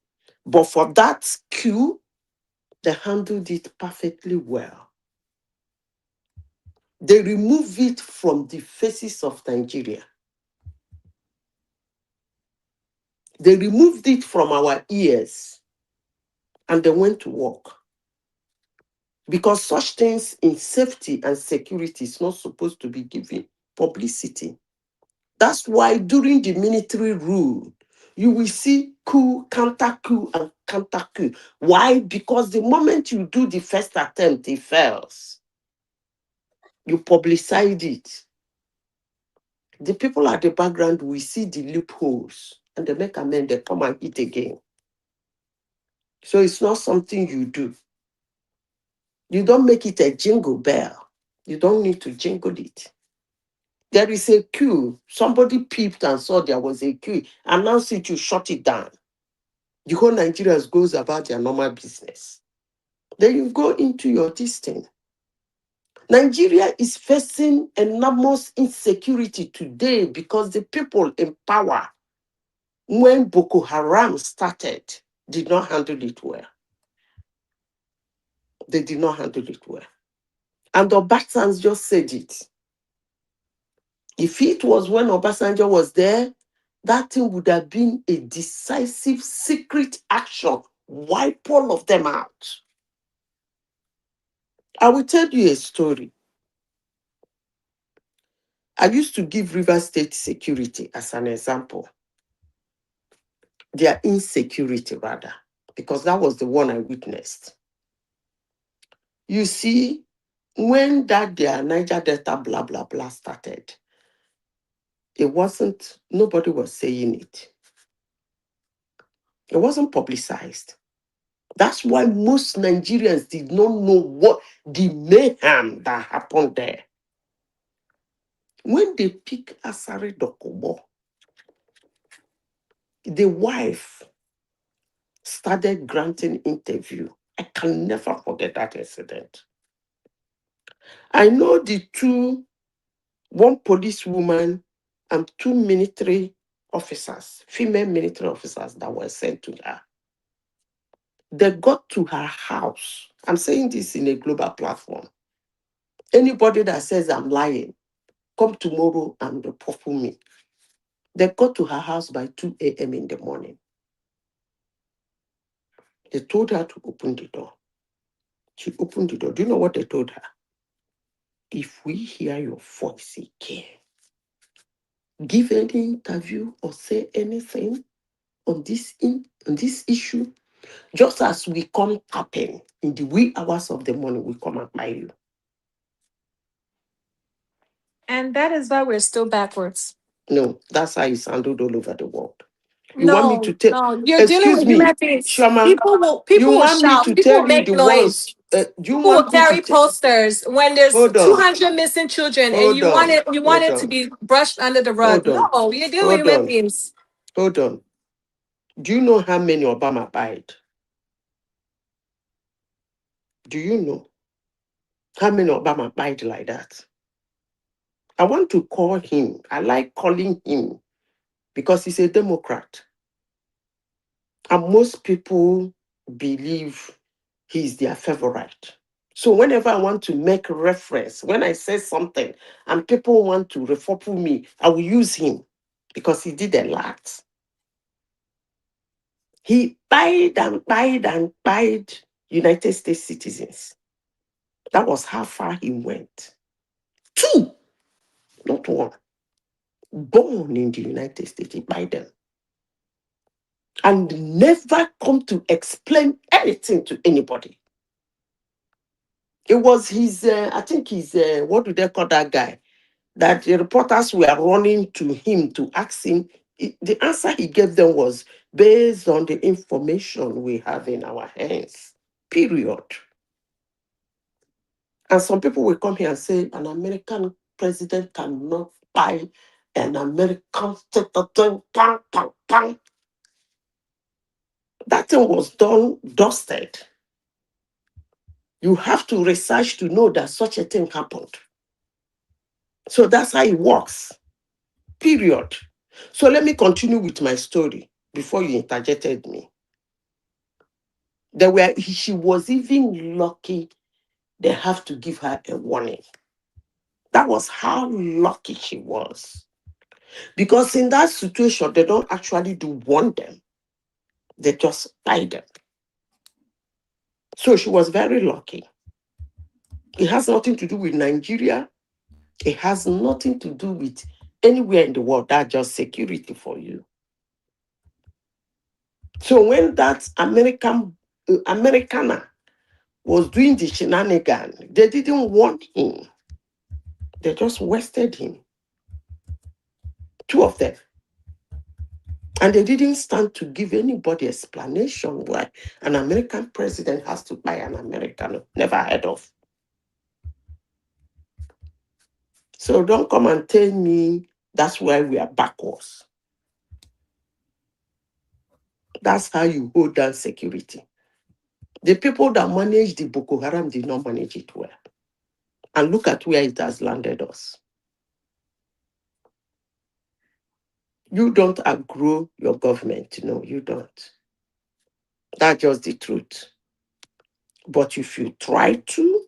But for that Coup, they handled it perfectly well. They removed it from the faces of Nigeria. They removed it from our ears and they went to work. Because such things in safety and security is not supposed to be given publicity. That's why during the military rule, you will see coup, counter coup, and counter coup. Why? Because the moment you do the first attempt, it fails. You publicize it. The people at the background will see the loopholes and they make amend, they come and hit again. So it's not something you do. You don't make it a jingle bell. You don't need to jingle it. There is a queue. Somebody peeped and saw there was a queue. Announce it, you shut it down. The whole Nigerians goes about their normal business. Then you go into your this thing. Nigeria is facing enormous insecurity today because the people in power, when Boko Haram started, did not handle it well. They did not handle it well. And Obasanjo just said it. If it was when Obasanjo was there, that thing would have been a decisive secret action. Wipe all of them out. I will tell you a story. I used to give River State security as an example. Their insecurity, rather, because that was the one I witnessed. You see, when that their Niger Delta blah, blah, blah started, nobody was saying it. It wasn't publicized. That's why most Nigerians did not know what the mayhem that happened there. When they pick Asare Dokubo, the wife started granting interview. I can never forget that incident. I know the two, one policewoman and two military officers, female military officers that were sent to her. They got to her house. I'm saying this in a global platform. Anybody that says I'm lying, come tomorrow and report for me. They got to her house by 2 a.m. in the morning. They told her to open the door. She opened the door. Do you know what they told her? If we hear your voice again, give any interview or say anything on this issue, just as we come tapping in the wee hours of the morning, we come and buy you. And that is why we're still backwards. No, that's how it's handled all over the world. You want me to No, tell? no, you're dealing Excuse with me, human beings. Shama. You People will want me shout, to people will tell you make the ones? noise. Do you People will want me to carry posters when there's Hold on. 200 missing children and Hold you want on. it to be brushed under the rug. Hold on. No, you're dealing with Hold human on. beings. Hold on. Do you know how many Obama died? Do you know how many Obama died like that? I want to call him. I like calling him because he's a Democrat. And most people believe he's their favorite. So whenever I want to make reference, when I say something and people want to refuffle me, I will use him because he did a lot. He buyed and buyed and buyed United States citizens. That was how far he went. 2, not 1. Born in the United States, he bought them. And never come to explain anything to anybody. It was his, I think his, what do they call that guy? That the reporters were running to him to ask him. The answer he gave them was based on the information we have in our hands. Period. And some people will come here and say an American president cannot buy an American thing. That thing was dusted. You have to research to know that such a thing happened. So that's how it works. Period. So let me continue with my story before you interjected me. She was even lucky they have to give her a warning. That was how lucky she was. Because in that situation, they don't actually do warn them. They just buy them. So she was very lucky. It has nothing to do with Nigeria. It has nothing to do with anywhere in the world. That's just security for you. So when that Americana was doing the shenanigan, they didn't want him. They just wasted him. 2 of them. And they didn't stand to give anybody explanation why an American president has to buy an American. Never heard of. So don't come and tell me that's why we are backwards. That's how you hold down security. The people that manage the Boko Haram did not manage it well. And look at where it has landed us. You don't outgrow your government. No, you don't. That's just the truth. But if you try to,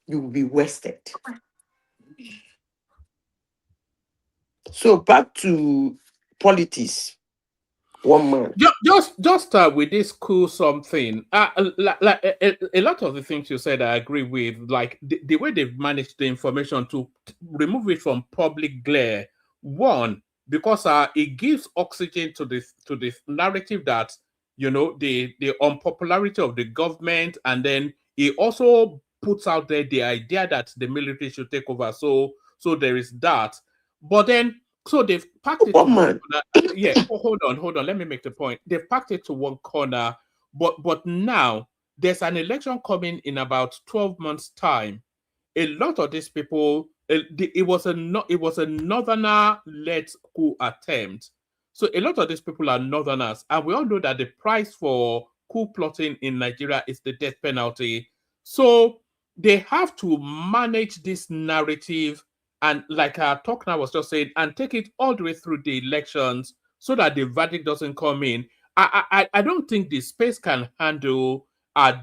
you will be wasted. So back to politics. One man. Just with this cool something, like a lot of the things you said, I agree with. Like the way they've managed the information to remove it from public glare. One, because it gives oxygen to this narrative that the unpopularity of the government, and then it also puts out there the idea that the military should take over. So there is that, but then. So they've packed it to one corner. Yeah, hold on. Let me make the point. They've packed it to one corner, but now there's an election coming in about 12 months' time. A lot of these people, it was a northerner-led coup attempt. So a lot of these people are northerners, and we all know that the price for coup plotting in Nigeria is the death penalty. So they have to manage this narrative. And like our talk now was just saying, and take it all the way through the elections so that the verdict doesn't come in. I don't think the space can handle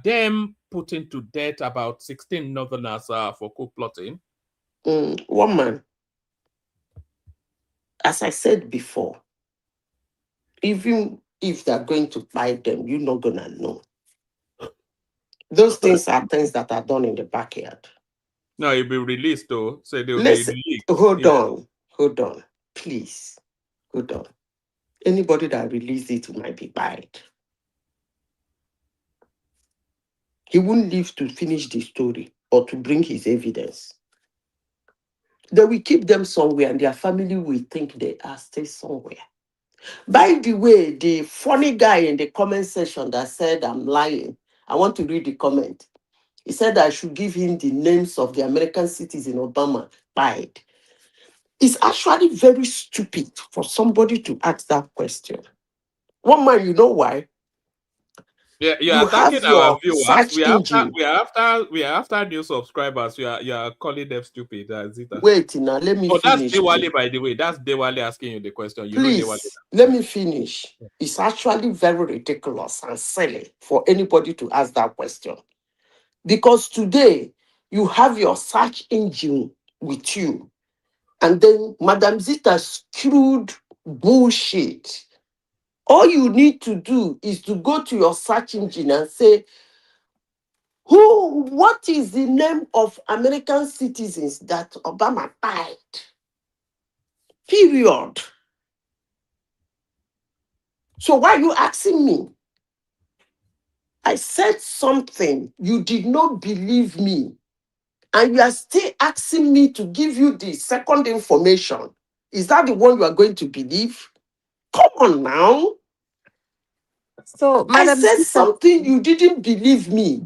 them putting to death about 16 northerners for coup plotting. One man, as I said before, even if they're going to buy them, you're not gonna know. Those things are things that are done in the backyard. No, it'll be released though. So they'll be Listen, leaked. hold Yeah. on, please, hold on. Anybody that released it might be bad. He won't live to finish the story or to bring his evidence. They will keep them somewhere and their family will think they are still somewhere. By the way, the funny guy in the comment section that said I'm lying, I want to read the comment. He said I should give him the names of the American cities in Obama died. It's actually very stupid for somebody to ask that question. One man, you know why? Yeah, you're You attacking have our your viewers. search engine. We are after new subscribers. You are calling them stupid, Zita. Wait now, let me Oh, that's finish, Dewale, please. by the way. That's Dewale asking you the question. You know Dewale. Please, let me finish. It's actually very ridiculous and silly for anybody to ask that question. Because today, you have your search engine with you. And then Madam Zita screwed bullshit. All you need to do is to go to your search engine and say, what is the name of American citizens that Obama died? Period. So why are you asking me? I said something, you did not believe me, and you are still asking me to give you the second information. Is that the one you are going to believe? Come on now. So, I Madam said Zita, something, you didn't believe me.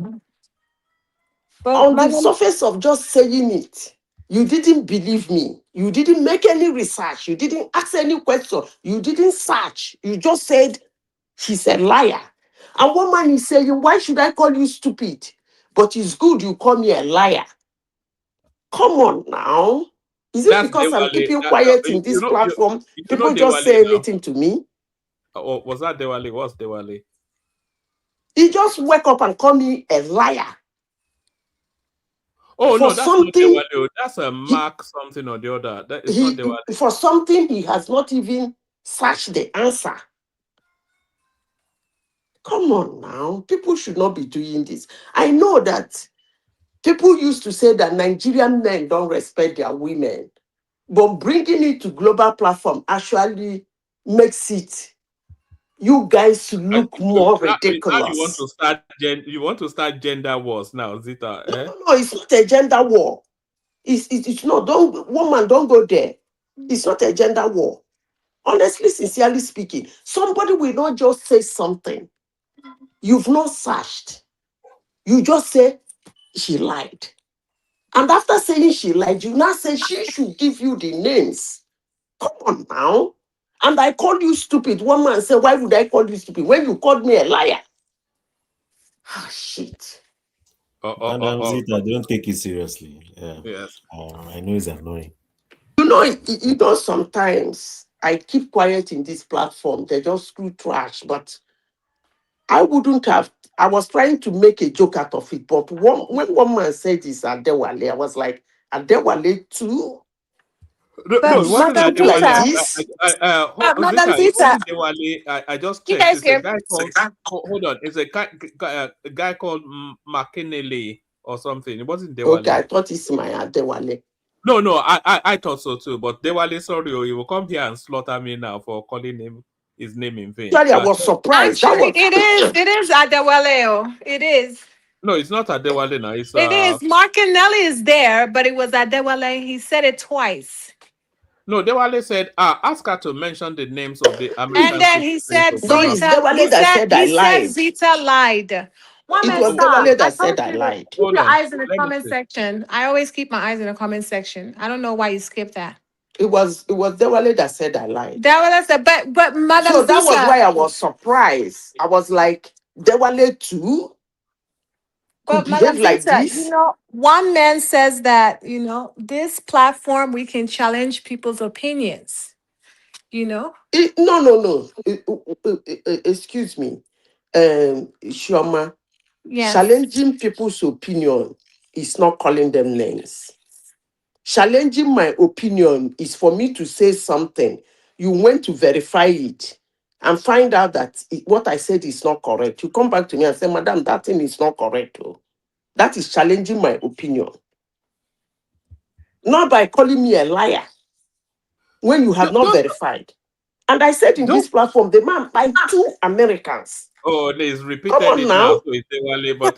but On the Madam, surface of just saying it, you didn't believe me. You didn't make any research. You didn't ask any question. You didn't search. You just said, she's a liar. And one man is saying, why should I call you stupid? But it's good you call me a liar. Come on now. Is it That's because I'm Dewale. keeping quiet in You this know platform? you know People just Dewale say now. anything to me. Oh, was that Dewale? What's Dewale? He just wake up and call me a liar. Oh For no, that's not something, Dewale. That's a Mark something or the other. That it's not he Dewale. for something he has not even searched the answer. Come on now. People should not be doing this. I know that people used to say that Nigerian men don't respect their women, but bringing it to global platform actually makes it you guys look more Now you want ridiculous. to start you want to start gender wars now, Zita. No, Eh? no, no, it's not a gender war. It's not. Don't woman, don't go there. It's not a gender war. Honestly, sincerely speaking, somebody will not just say something. You've not searched. You just say she lied. And after saying she lied, you now say she should give you the names. Come on now. And I called you stupid. One man said, why would I call you stupid? When you called me a liar. Ah, shit. Madam Zita, don't take it seriously. Yeah. Yes. I know it's annoying. You know, sometimes I keep quiet in this platform. They just screw trash, but I wouldn't have. I was trying to make a joke out of it, but when one man said this Adewale, I was like, Adewale too? No, but it Is wasn't Madam it like Zita, Adewale. this? Madam Zita, it Zita, wasn't Dewale. I just checked. It's a guy called. Hold on, it's a guy called Makenele or something. It wasn't Okay, I Dewale. thought it's my Adewale. No, I thought so too. But Dewale, sorry, he will come here and slaughter me now for calling him his name in vain. Actually, I was surprised. That actually, was it is Adewale. Oh. It is. No, it's not Adewale now. It's It is. Markinelli is there, but it was Adewale. He said it twice. No, Dewale said, ask her to mention the names of the And American then he citizens said no, Obama. it's Zita. Dewale that said I He said lied. Zita lied. It Woman, was stop. Dewale I that said told I you to lied. keep Hold your on. eyes in the Let me comment see. section. I always keep my eyes in the comment section. I don't know why you skipped that. It was Dewale that said I lied. That was the but Madam So that was Zita. why I was surprised. I was like, Dewale too could But Madam behave like Zita, this? one man says that, this platform we can challenge people's opinions, you know? No. Excuse me. Shoma, Yes. challenging people's opinion is not calling them names. Challenging my opinion is for me to say something. You went to verify it. and find out that what I said is not correct, you come back to me and say, Madam, that thing is not correct. Oh. That is challenging my opinion. Not by calling me a liar when you have not verified. And I said in this platform, the man by 2 Americans. Oh, he's Come repeated on it now. now. So it's but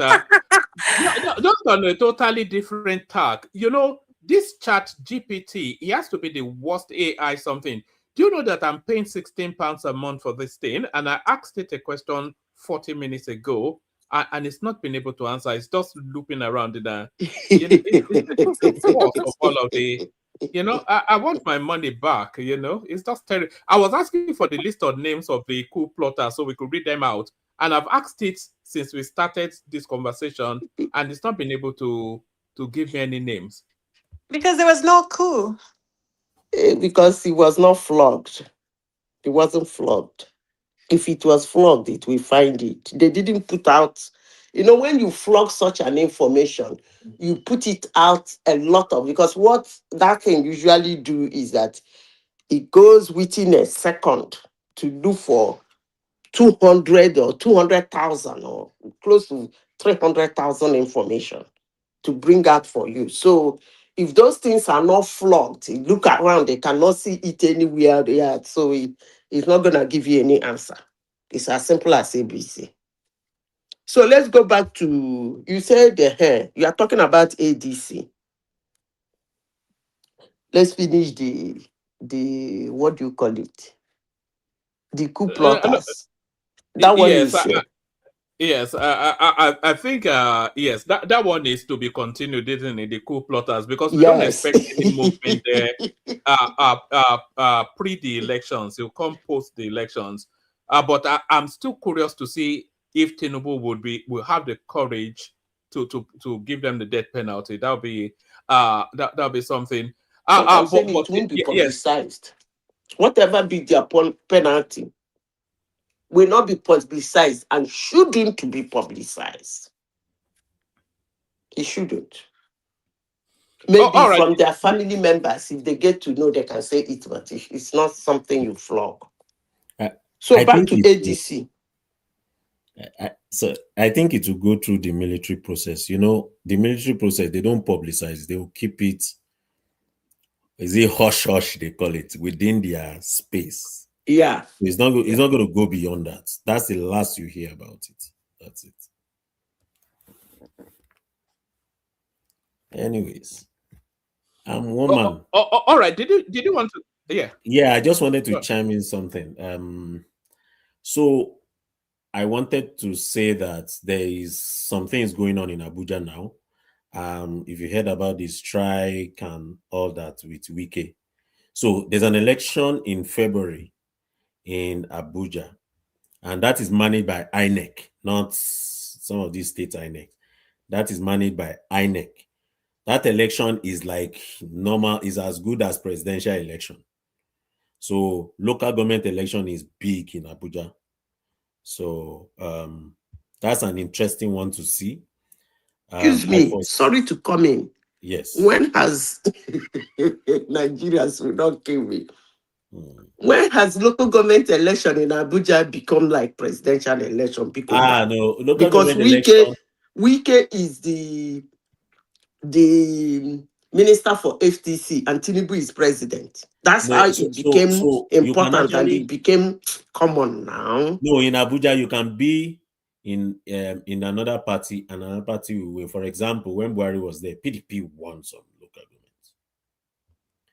just on a totally different tack. You know, this chat GPT, it has to be the worst AI something. Do you know that I'm paying £16 a month for this thing? And I asked it a question 40 minutes ago, and it's not been able to answer. It's just looping around in a, you know, it's the worst of all of the. You know, I want my money back. You know, it's just terrible. I was asking for the list of names of the coup plotters so we could read them out. And I've asked it since we started this conversation, and it's not been able to give me any names. Because there was no coup. Because he was not flogged. He wasn't flogged. If it was flogged, it will find it. They didn't put out, you know, when you flog such an information, you put it out a lot of, because what that can usually do is that it goes within a second to look for 200 or 200,000 or close to 300,000 information to bring out for you. So if those things are not flogged, you look around, they cannot see it anywhere. Yeah, so it's not going to give you any answer. It's as simple as ABC. So let's go back to, you said the hair. You are talking about ADC. Let's finish the what do you call it? The coup plotters. That one Yes, is yes, I think yes, that one is to be continued, isn't it? The coup plotters, because we don't yes. expect any movement there pre the elections. You'll come post the elections. But I'm still curious to see if Tinubu will have the courage to give them the death penalty. That'll be that'll be something. But I'm saying But it won't be yes. publicized. Whatever be their penalty will not be publicized and shouldn't be publicized. It shouldn't. Maybe All right. from their family members, if they get to know, they can say it, but it's not something you flog. So I back think to ADC. So I think it will go through the military process. You know, the military process, they don't publicize. They will keep it, is it hush hush, they call it, within their space. Yeah. It's not going to go beyond that. That's the last you hear about it. That's it. Anyways, I'm one man. All right. Did you want to? Yeah. Yeah, I just wanted to chime in something. So I wanted to say that there is some things going on in Abuja now. If you heard about the strike and all that with Wike. So there's an election in February in Abuja, and that is managed by INEC, not some of these states INEC. That is managed by INEC. That election is like normal, is as good as presidential election. So local government election is big in Abuja. So that's an interesting one to see. Excuse me, sorry to come in. Yes. When has Nigerians will not kill me? When has local government election in Abuja become like presidential election? Because no, local government election. Wike is the minister for FTC and Tinubu is president. That's how it became important and it became common now. No, in Abuja, you can be in another party and another party will win. For example, when Buhari was there, PDP won some local governments.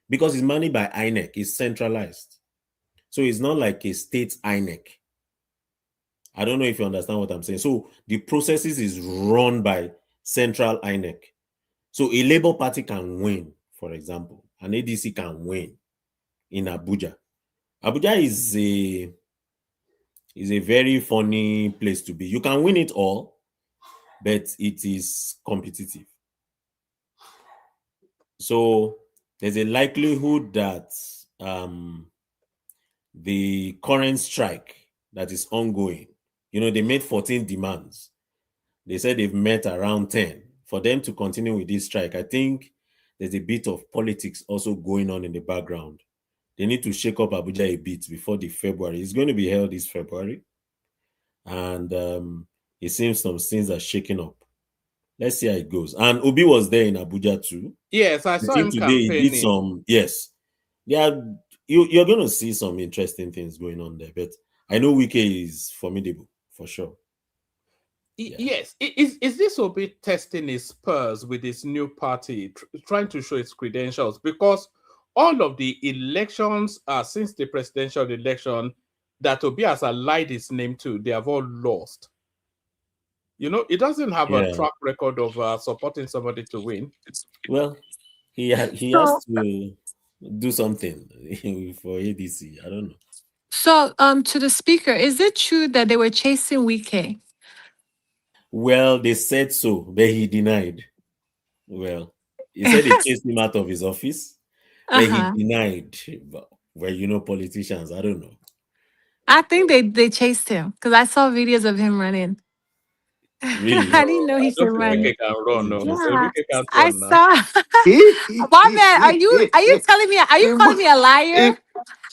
Because it's managed by INEC, it's centralized. So it's not like a state INEC. I don't know if you understand what I'm saying. So the processes is run by central INEC. So a Labour Party can win, for example. An ADC can win in Abuja. Abuja is a very funny place to be. You can win it all, but it is competitive. So there's a likelihood that the current strike that is ongoing, you know, they made 14 demands. They said they've met around 10. For them to continue with this strike, I think there's a bit of politics also going on in the background. they need to shake up Abuja a bit before the February. It's going to be held this February. And it seems some things are shaking up. Let's see how it goes. And Obi was there in Abuja too. Yes, I saw him today. He did some, yes. Yeah, you're going to see some interesting things going on there. But I know Wike is formidable, for sure. Yeah. Yes. Is this Obi testing his spurs with his new party, trying to show its credentials? Because all of the elections since the presidential election that Obi has allied his name to, they have all lost. You know, it doesn't have a track record of supporting somebody to win. Well, he has to do something for ADC. I don't know. So, to the speaker, is it true that they were chasing Wike? Well, they said so, but he denied. Well, he said they chased him out of his office, but he denied. Well, you know, politicians, I don't know. I think they chased him because I saw videos of him running. Really? I didn't know he could run. Wike can run, no. Yeah, Wike can't I run now. saw. One man, are you telling me? Are you calling me a liar?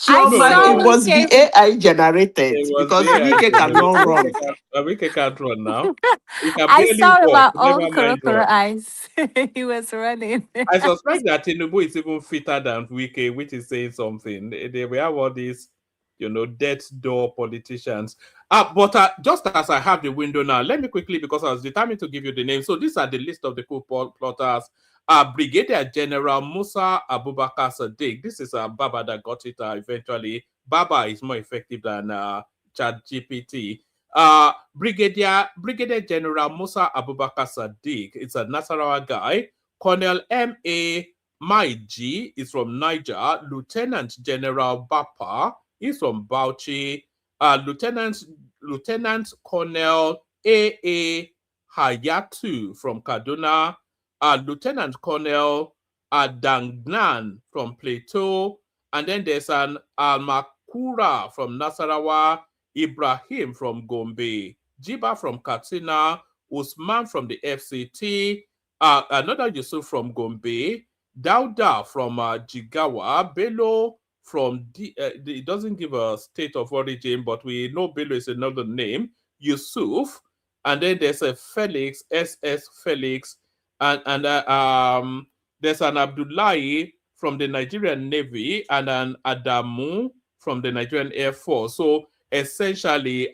It was the AI generated because Wike cannot run. Wike can't run now. I saw with my own koro eyes. He was running. I suspect that Tinubu is even fitter than Wike, which is saying something. We have all these, you know, death door politicians. But just as I have the window now, let me quickly, because I was determined to give you the name. So these are the list of the coup plotters. Brigadier General Musa Abubakar Sadiq. This is Baba that got it eventually. Baba is more effective than ChatGPT. Brigadier General Musa Abubakar Sadiq. It's a Nasarawa guy. Colonel M.A. Maiji is from Niger. Lieutenant General Bapa is from Bauchi. Lieutenant Colonel A.A. Hayatu from Kaduna. Lieutenant Colonel Adangnan from Plateau. And then there's an Almakura from Nasarawa. Ibrahim from Gombe. Jiba from Katsina. Usman from the FCT. Another Yusuf from Gombe. Dauda from Jigawa. Bello from it doesn't give a state of origin, but we know Bello is another name. Yusuf. And then there's a Felix, SS Felix. And there's an Abdullahi from the Nigerian Navy and an Adamu from the Nigerian Air Force. So essentially,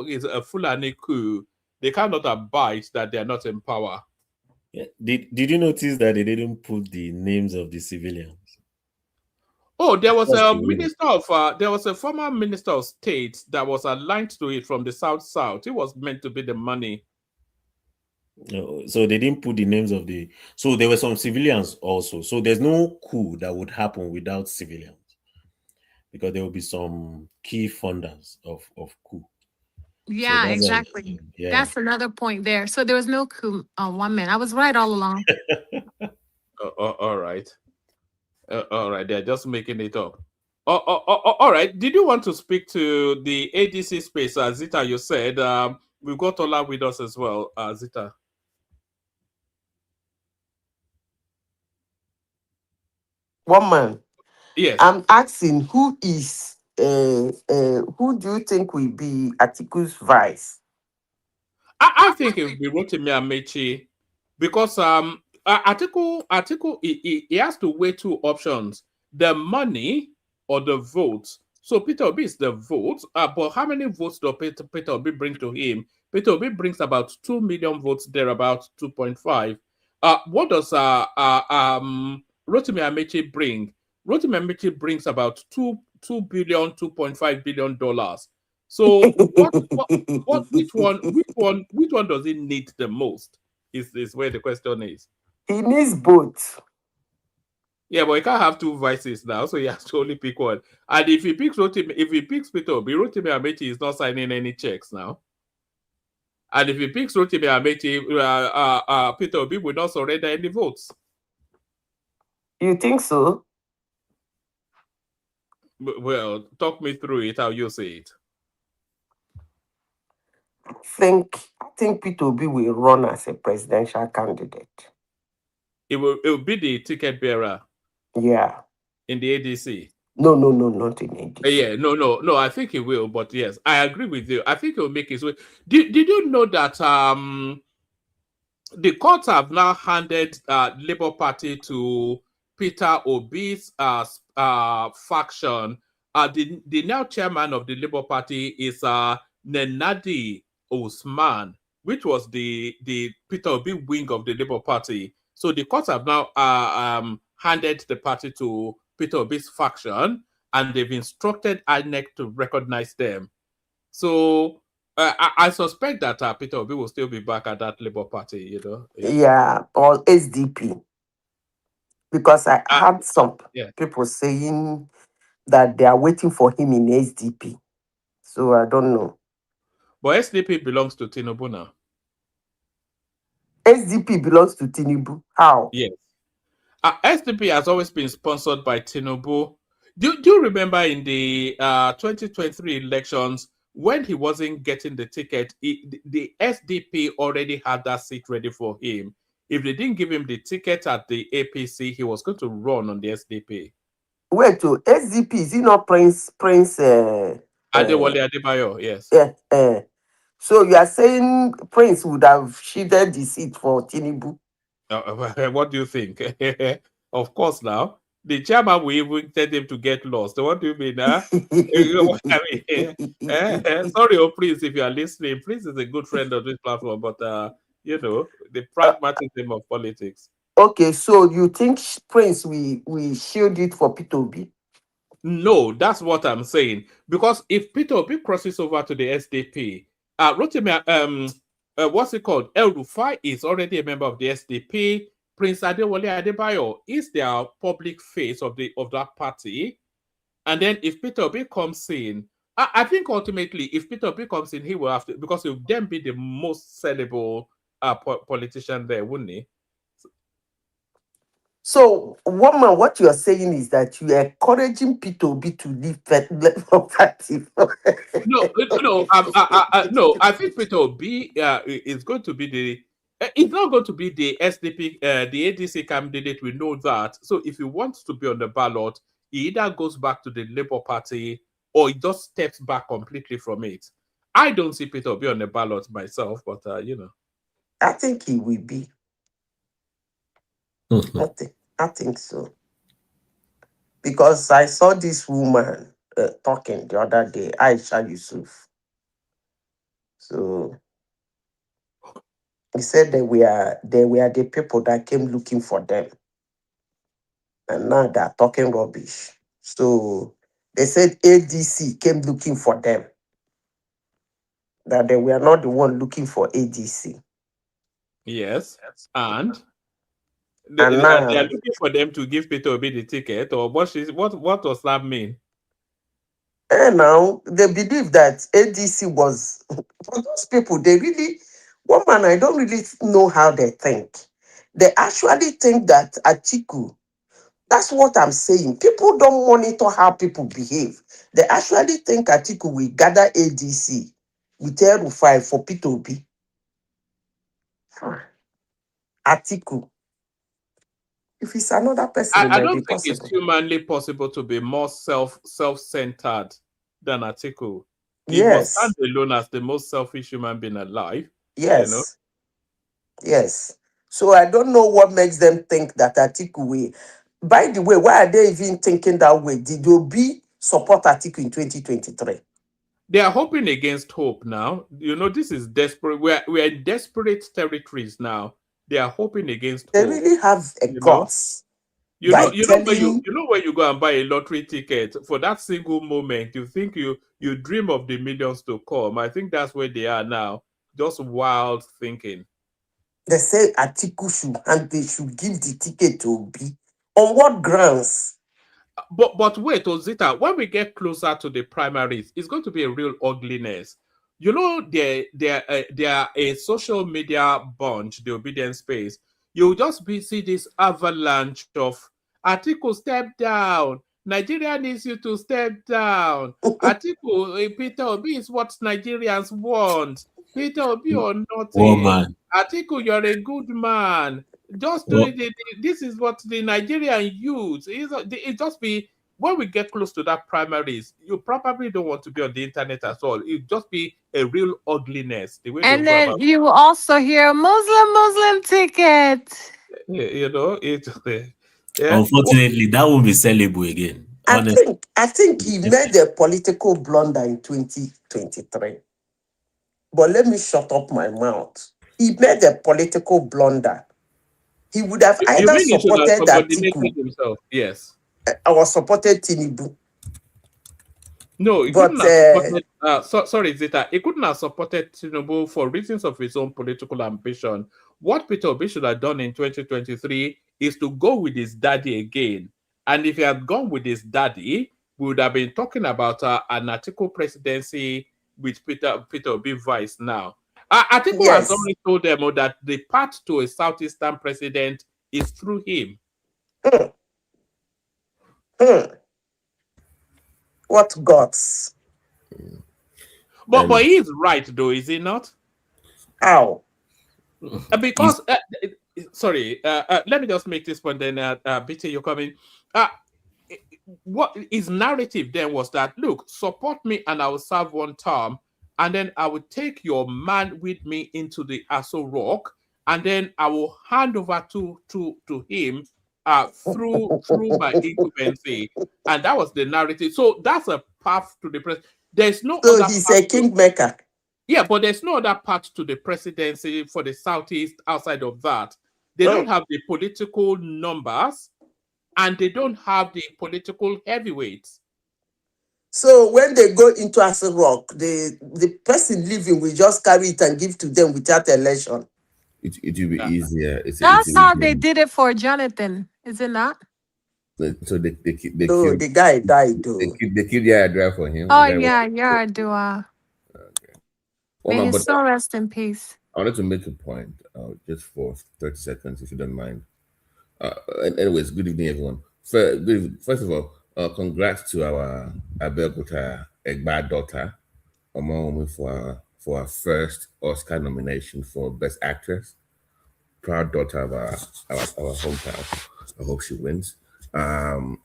is a Fulani coup. They cannot abide that they are not in power. Yeah. Did you notice that they didn't put the names of the civilians? Oh, there was a former minister of state that was aligned to it from the South. It was meant to be the money. So they didn't put the names of the. So there were some civilians also. So there's no coup that would happen without civilians, because there will be some key funders of coup. Yeah, so exactly. That's another point there. So there was no coup on one man. I was right all along. All right. All right. They're just making it up. All right. Did you want to speak to the ADC space, Zita? You said we've got Ola with us as well, Zita. One man. Yes. I'm asking who do you think will be Atiku's vice? I think it will be Rotimi Amechi, because Atiku he has to weigh two options: the money or the votes. So Peter Obi is the vote, but how many votes does Peter Obi bring to him? Peter Obi brings about 2 million votes, there about 2.5. What does Rotimi Amechi bring? Rotimi Amechi brings about $2 billion, $2.5 billion. So which one does he need the most? Is where the question is. He needs both. Yeah, but he can't have two vices now, so he has to only pick one. And if he picks Peter Obi, Rotimi Amechi is not signing any checks now. And if he picks Rotimi Amechi, Peter Obi will not surrender any votes. You think so? Well, talk me through it, how you see it. I think Peter Obi will run as a presidential candidate. It will be the ticket bearer. Yeah. In the ADC. No, not in ADC. Yeah, no. I think he will, but yes, I agree with you. I think he'll make his way. Did you know that the courts have now handed Labour Party to Peter Obi's faction? The now chairman of the Labour Party is Nenadi Osman, which was the Peter Obi wing of the Labour Party. So the courts have now handed the party to Peter Obi's faction, and they've instructed INEC to recognize them. So I suspect that Peter Obi will still be back at that Labour Party, you know. Yeah, or SDP. Because I had some Yeah. people saying that they are waiting for him in SDP. So I don't know. But SDP belongs to Tinubu now. SDP belongs to Tinubu. How? Yes. SDP has always been sponsored by Tinubu. Do you remember in the 2023 elections when he wasn't getting the ticket, the SDP already had that seat ready for him. If they didn't give him the ticket at the APC, he was going to run on the SDP. Wait, to SDP, is he not Prince Adewale Adebayo, yes. Yeah. So you are saying Prince would have shielded the seat for Tinubu? What do you think? Of course, now the chairman will even tell him to get lost. What do you mean? Huh? Sorry, Prince, if you are listening. Prince is a good friend of this platform, but you know, the pragmatism of politics. Okay, so you think Prince we shield it for Peter Obi? No, that's what I'm saying. Because if Peter Obi crosses over to the SDP, Rotimi, what's it called? El Rufai is already a member of the SDP. Prince Adewale Adebayo is their public face of that party. And then if Peter Obi comes in, I think ultimately, if Peter Obi comes in, he will have to, because he will then be the most sellable politician there, wouldn't he? So, woman, what you are saying is that you are encouraging Peter Obi to leave the party. No. I think Peter Obi is going to be the. It's not going to be the SDP, the ADC candidate. We know that. So, if he wants to be on the ballot, he either goes back to the Labour Party or he just steps back completely from it. I don't see Peter Obi on the ballot myself, but you know, I think he will be. I think so. Because I saw this woman talking the other day, Aisha Yusuf. So he said they were the people that came looking for them. And now they're talking rubbish. So they said ADC came looking for them. That they were not the one looking for ADC. Yes. And now they are looking for them to give Peter Obi the ticket, or what does that mean? And now they believe that ADC was for those people, they really woman, I don't really know how they think. They actually think that Atiku, that's what I'm saying. People don't monitor how people behave. They actually think Atiku will gather ADC with El Rufai for Peter Obi. Atiku. If it's another person, I don't think it's humanly possible to be more self-centered than Atiku. He must stand alone as the most selfish human being alive. Yes. You know? Yes. So I don't know what makes them think that Atiku will. By the way, why are they even thinking that way? Did Obi support Atiku in 2023? They are hoping against hope now. You know, this is desperate. We're in desperate territories now. They are hoping against hope. They really have a guts. You know when you go and buy a lottery ticket, for that single moment, you think you dream of the millions to come. I think that's where they are now. Just wild thinking. They say Atiku and they should give the ticket to Obi. On what grounds? But wait, Ozita, when we get closer to the primaries, it's going to be a real ugliness. You know, they are a social media bunch, the obedience space. You'll just see this avalanche of Atiku step down. Nigeria needs you to step down. Atiku, Peter Obi is what Nigerians want. Peter Obi or nothing. Man. Atiku, you're a good man. Just do it. This is what the Nigerian youth. It just be when we get close to that primaries, you probably don't want to be on the internet at all. It'll just be a real ugliness. The way And they go then about, you will also hear Muslim ticket. you know, it. Yeah. Unfortunately, that won't be sellable again. Honestly. I think he made a political blunder in 2023. But let me shut up my mouth. He made a political blunder. He would have You either mean he should have supported subordinated Atiku himself? Yes. or supported Tinubu. No, he But couldn't have supported. Sorry, Zita. He couldn't have supported Tinubu for reasons of his own political ambition. What Peter Obi should have done in 2023 is to go with his daddy again. And if he had gone with his daddy, we would have been talking about an Atiku presidency with Peter Obi vice now. Atiku has yes, already told them that the path to a southeastern president is through him. What guts? But he is right, though, is he not? How? Because sorry, let me just make this point. Then, BT, you're coming. What his narrative then was that, look, support me and I will serve one term, and then I will take your man with me into the Aso Rock, and then I will hand over to him through my incumbency, and that was the narrative. So that's a path to the president. There's no So other he's path a kingmaker. Yeah, but there's no other path to the presidency for the Southeast outside of that. They don't have the political numbers, and they don't have the political heavyweights. So when they go into Aso Rock, the person living will just carry it and give to them without election. It will be easier. That's how they did it for Jonathan, is it not? So they killed, the guy died though. They killed Yadra for him. Oh yeah, Yaradua. Okay. May his soul rest in peace. I wanted to make a point, just for 30 seconds, if you don't mind. Anyways, good evening, everyone. First of all, congrats to our Abeokuta Egba daughter, Omowomi, for our first Oscar nomination for Best Actress. Proud daughter of our hometown. I hope she wins. I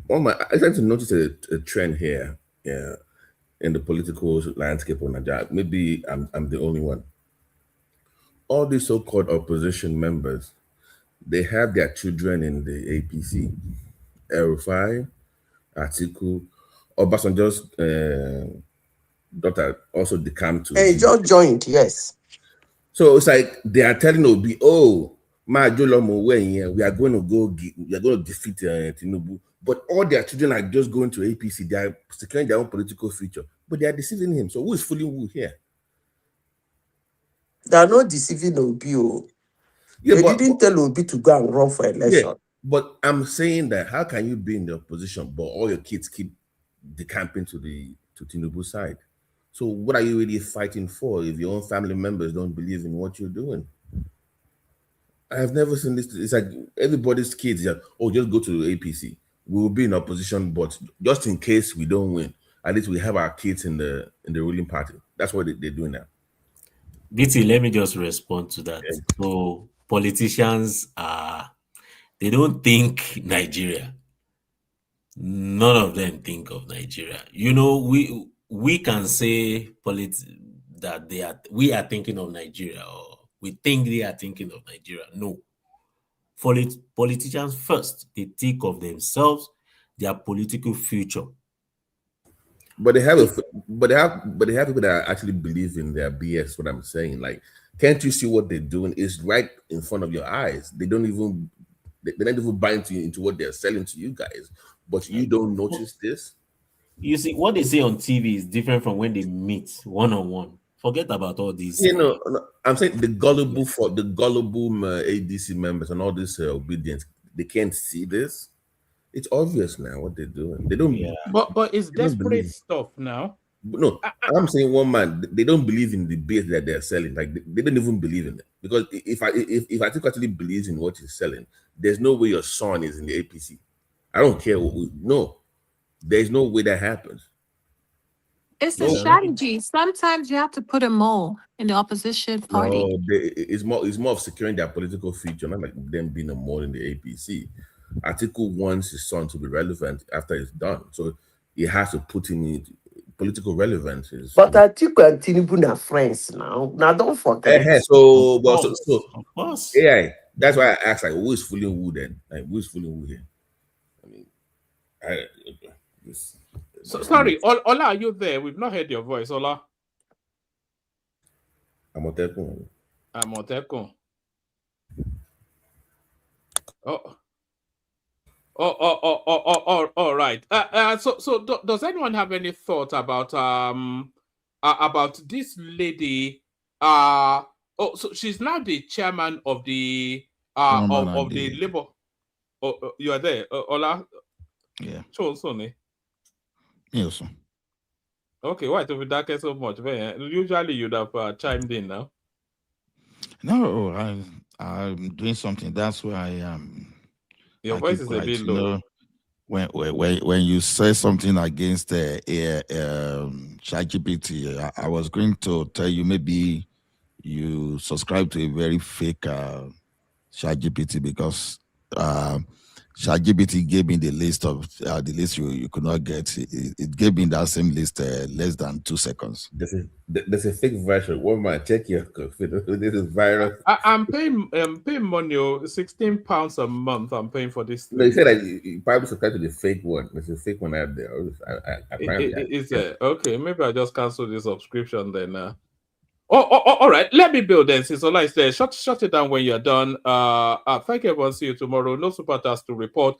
started to notice a trend here, in the political landscape of Nigeria. Maybe I'm the only one. All these so-called opposition members, they have their children in the APC. El-Rufai, Atiku, Obasanjo's daughter also decamped to. Hey, just joined, yes. So it's like they are telling Obi, oh, we are going to defeat Tinubu. But all their children are just going to APC. They are securing their own political future. But they are deceiving him. So who is fooling who here? They are not deceiving Obi. Yeah, they didn't tell Obi to go and run for election. Yeah, but I'm saying that how can you be in the opposition, but all your kids keep decamping to Tinubu's side? So what are you really fighting for if your own family members don't believe in what you're doing? I have never seen this. It's like everybody's kids, just go to the APC. We will be in opposition, but just in case we don't win, at least we have our kids in the ruling party. That's what they're doing now. BT, let me just respond to that. Yeah. So politicians they don't think Nigeria. None of them think of Nigeria. You know, we can say that we are thinking of Nigeria, or we think they are thinking of Nigeria. No. Politicians first, they think of themselves, their political future. But they have people that actually believe in their BS. What I'm saying, like, can't you see what they're doing? It's right in front of your eyes. They're not even buying into what they're selling to you guys. But you don't notice this. You see, what they say on TV is different from when they meet one-on-one. Forget about all these. You know, I'm saying the gullible ADC members and all this obedience, they can't see this. It's obvious now what they're doing. They don't. Yeah. But it's desperate stuff now. No, I'm saying one man. They don't believe in the base that they're selling. Like they don't even believe in it. Because if I think actually believes in what he's selling, there's no way your son is in the APC. I don't care. No, there's no way that happens. It's a strategy. Sometimes you have to put a mole in the opposition party. No, it's more of securing their political future, not like them being a mole in the APC. Atiku wants his son to be relevant after it's done, so he has to put him in political relevance. But Atiku and Tinubu are friends now. Now don't forget. So, Of course. AI. That's why I asked, like, who is fooling who then? Like, who is fooling who here? I mean, sorry, Ola, are you there? We've not heard your voice, Ola. Amotekun. All right. So does anyone have any thought about this lady? So she's now the chairman of the of the Labour. You are there, Ola? Yeah. Sure, Sonny. Yes. Okay, why to be dark so much? Usually you'd have chimed in now. No, I'm doing something. That's where I am. Your voice is a bit low. When you say something against ChatGPT, I was going to tell you maybe you subscribe to a very fake ChatGPT because ChatGPT gave me the list of the list you could not get. It gave me that same list less than 2 seconds. There's a fake version. One man, check your this is virus. I'm paying money, £16 a month. I'm paying for this thing. No, you said that you probably subscribe to the fake one. There's a fake one out there. Okay? Maybe I just cancel the subscription then. All right. Let me build then. Since Ola is there, shut it down when you're done. Thank you, everyone. See you tomorrow. No super tasks to report.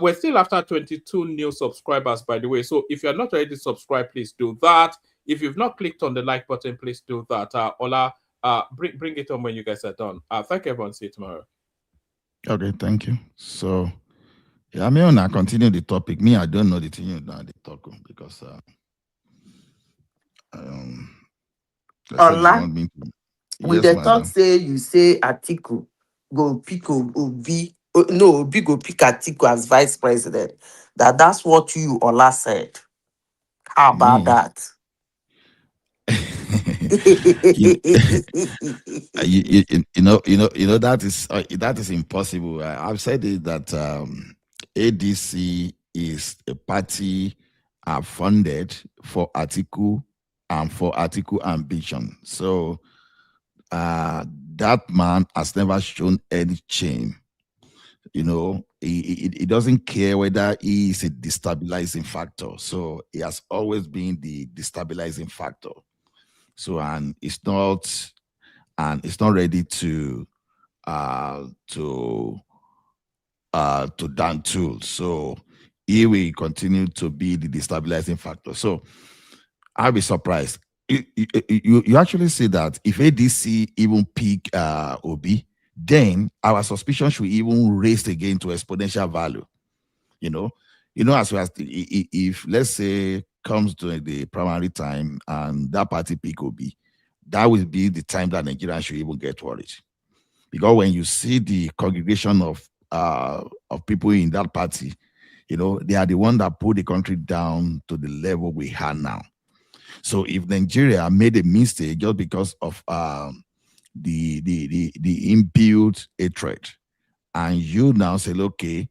We're still after 22 new subscribers, by the way. So if you're not already subscribed, please do that. If you've not clicked on the like button, please do that. Ola, bring it on when you guys are done. Thank you, everyone. See you tomorrow. Okay, thank you. So, yeah, I mean, I continue the topic. Me, I don't know the thing you know the talk because Ola, with yes, the talk say you say Atiku go pick Obi. No, Obi go pick Atiku as vice president. That's what you Ola said. How about that? you know that is impossible. I've said it that ADC is a party funded for Atiku and for Atiku ambition. So that man has never shown any change. You know, he doesn't care whether he is a destabilizing factor. So he has always been the destabilizing factor. So and it's not ready to down tool. So he will continue to be the destabilizing factor. So I'll be surprised. You actually say that if ADC even pick Obi, then our suspicion should even raise again to exponential value. You know, as well as if let's say comes to the primary time and that party pick Obi, that will be the time that Nigerians should even get worried. Because when you see the congregation of people in that party, they are the one that put the country down to the level we have now. So if Nigeria made a mistake just because of the inbuilt hatred, and you now say, okay,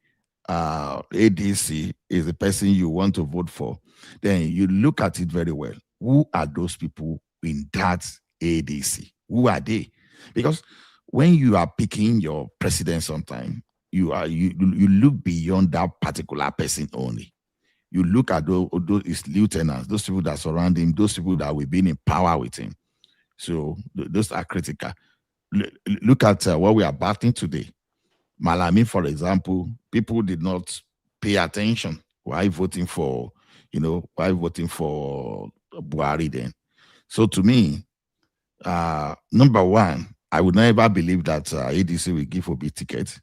ADC is the person you want to vote for, then you look at it very well. Who are those people in that ADC? Who are they? Because when you are picking your president sometime, you look beyond that particular person only. You look at those lieutenants, those people that surround him, those people that will be in power with him. So those are critical. Look at what we are battling today. Malami, for example, people did not pay attention. Why voting for Buhari then? So to me, number one, I would never believe that ADC will give Obi ticket.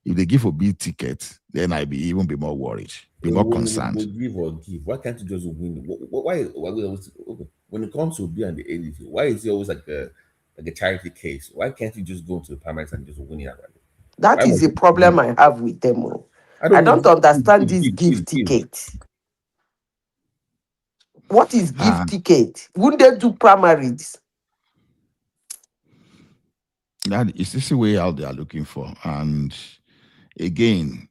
If they give Obi ticket, then I'd even be more worried, more concerned. Give or give. Why can't you just win? Why when it comes to Obi and the ADC, why is it always like a charity case? Why can't you just go to the primaries and just win it already? That is the problem I have with them. I don't understand this gift ticket. What is gift ticket? Wouldn't they do primaries? That is this the way out they are looking for. And again,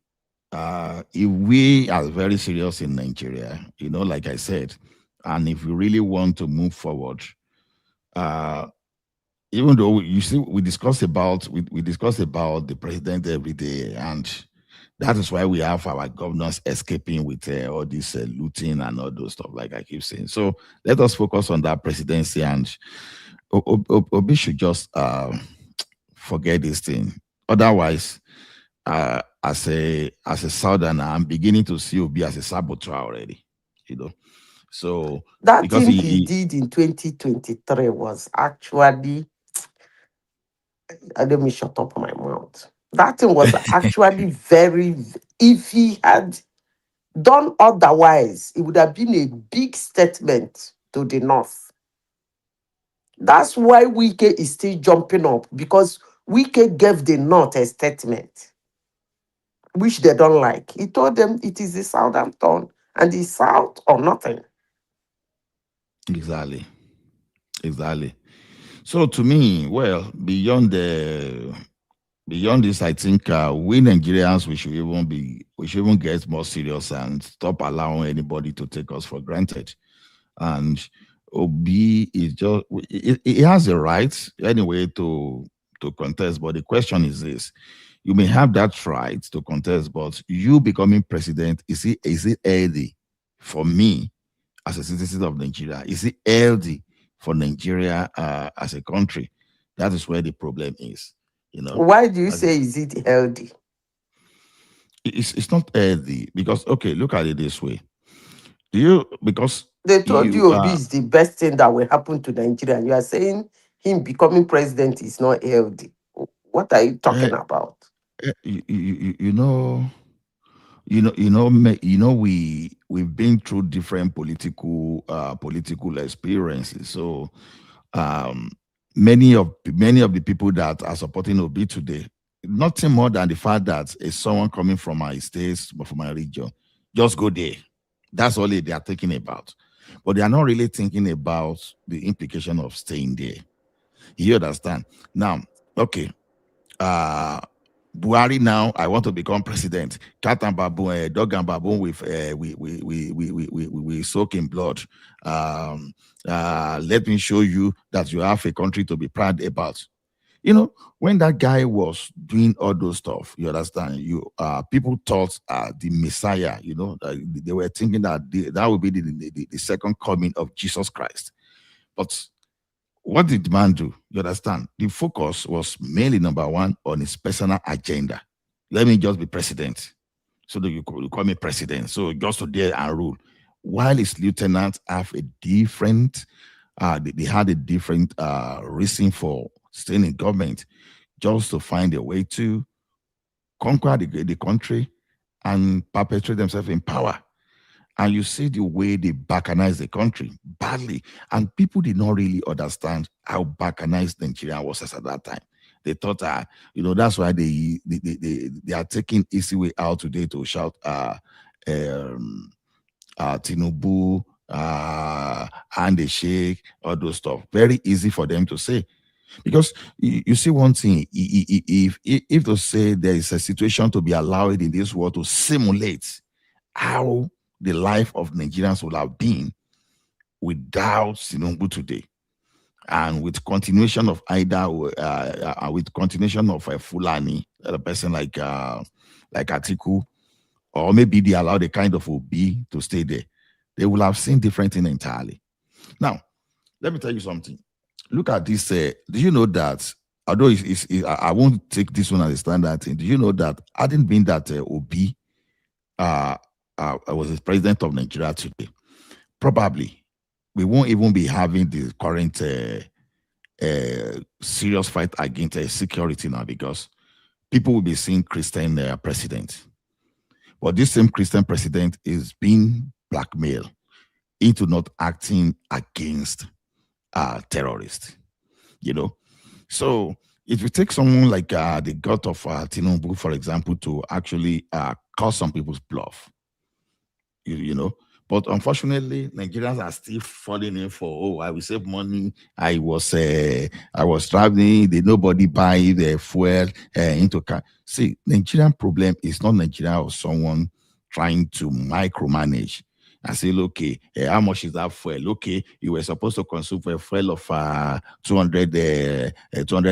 if we are very serious in Nigeria, like I said, and if we really want to move forward, uh, even though you see, we discuss about the president every day, and that is why we have our governors escaping with all this looting and all those stuff, like I keep saying. So let us focus on that presidency, and Obi should just forget this thing. Otherwise, as a southerner, I'm beginning to see Obi as a saboteur already. So That because thing he did in 2023 was actually, let me shut up my mouth. That thing was actually very, if he had done otherwise, it would have been a big statement to the North. That's why Wike is still jumping up, because Wike gave the North a statement, which they don't like. He told them it is the Southern turn, and the South or nothing. exactly. So to me, well, beyond this, I think we Nigerians we should even get more serious and stop allowing anybody to take us for granted. And Obi is just he has a right anyway to contest, but the question is this: you may have that right to contest, but you becoming president, is it healthy for me as a citizen of Nigeria? Is it healthy for Nigeria as a country? That is where the problem is. Why do you That is, say is it healthy? it's not healthy because, okay, look at it this way. Because They told you you Obi is the best thing that will happen to Nigeria, and you are saying him becoming president is not healthy. What are you talking about? you know we've been through different political experiences. So um many of the people that are supporting Obi today, nothing more than the fact that it's someone coming from my states, from my region, just go there. That's all they are thinking about. But they are not really thinking about the implication of staying there. You understand? Now, okay, uh Buhari now, I want to become president. Cat and baboon, dog and baboon with we soak in blood. Let me show you that you have a country to be proud about. When that guy was doing all those stuff, you understand, people thought the Messiah, they were thinking that that would be the second coming of Jesus Christ. But what did the man do? You understand? The focus was mainly, number one, on his personal agenda. Let me just be president. So that you call me president. So just to dare and rule. While his lieutenants have a different, they had a different reason for staying in government, just to find a way to conquer the country and perpetuate themselves in power. And you see the way they balkanized the country badly. And people did not really understand how balkanized Nigeria was at that time. They thought, that's why they are taking easy way out today to shout Tinubu, and the shake, all those stuff. Very easy for them to say. Because you see one thing, if to say there is a situation to be allowed in this world to simulate how the life of Nigerians would have been without Tinubu today, and with continuation of with continuation of a Fulani, a person like Atiku, or maybe they allow the kind of Obi to stay there, they will have seen different thing entirely. Now, let me tell you something. Look at this. Do you know that? Although I won't take this one as a standard thing. Do you know that hadn't been that Obi was the president of Nigeria today, probably we won't even be having the current serious fight against security now, because people will be seeing Christian president. But this same Christian president is being blackmailed into not acting against terrorists. So if you take someone like the gut of Tinubu, for example, to actually call some people's bluff, But unfortunately, Nigerians are still falling in for, I will save money. I was traveling. Did nobody buy the fuel into car? See, Nigerian problem is not Nigeria or someone trying to micromanage. I say, okay, how much is that fuel? Okay, you were supposed to consume a fuel of 200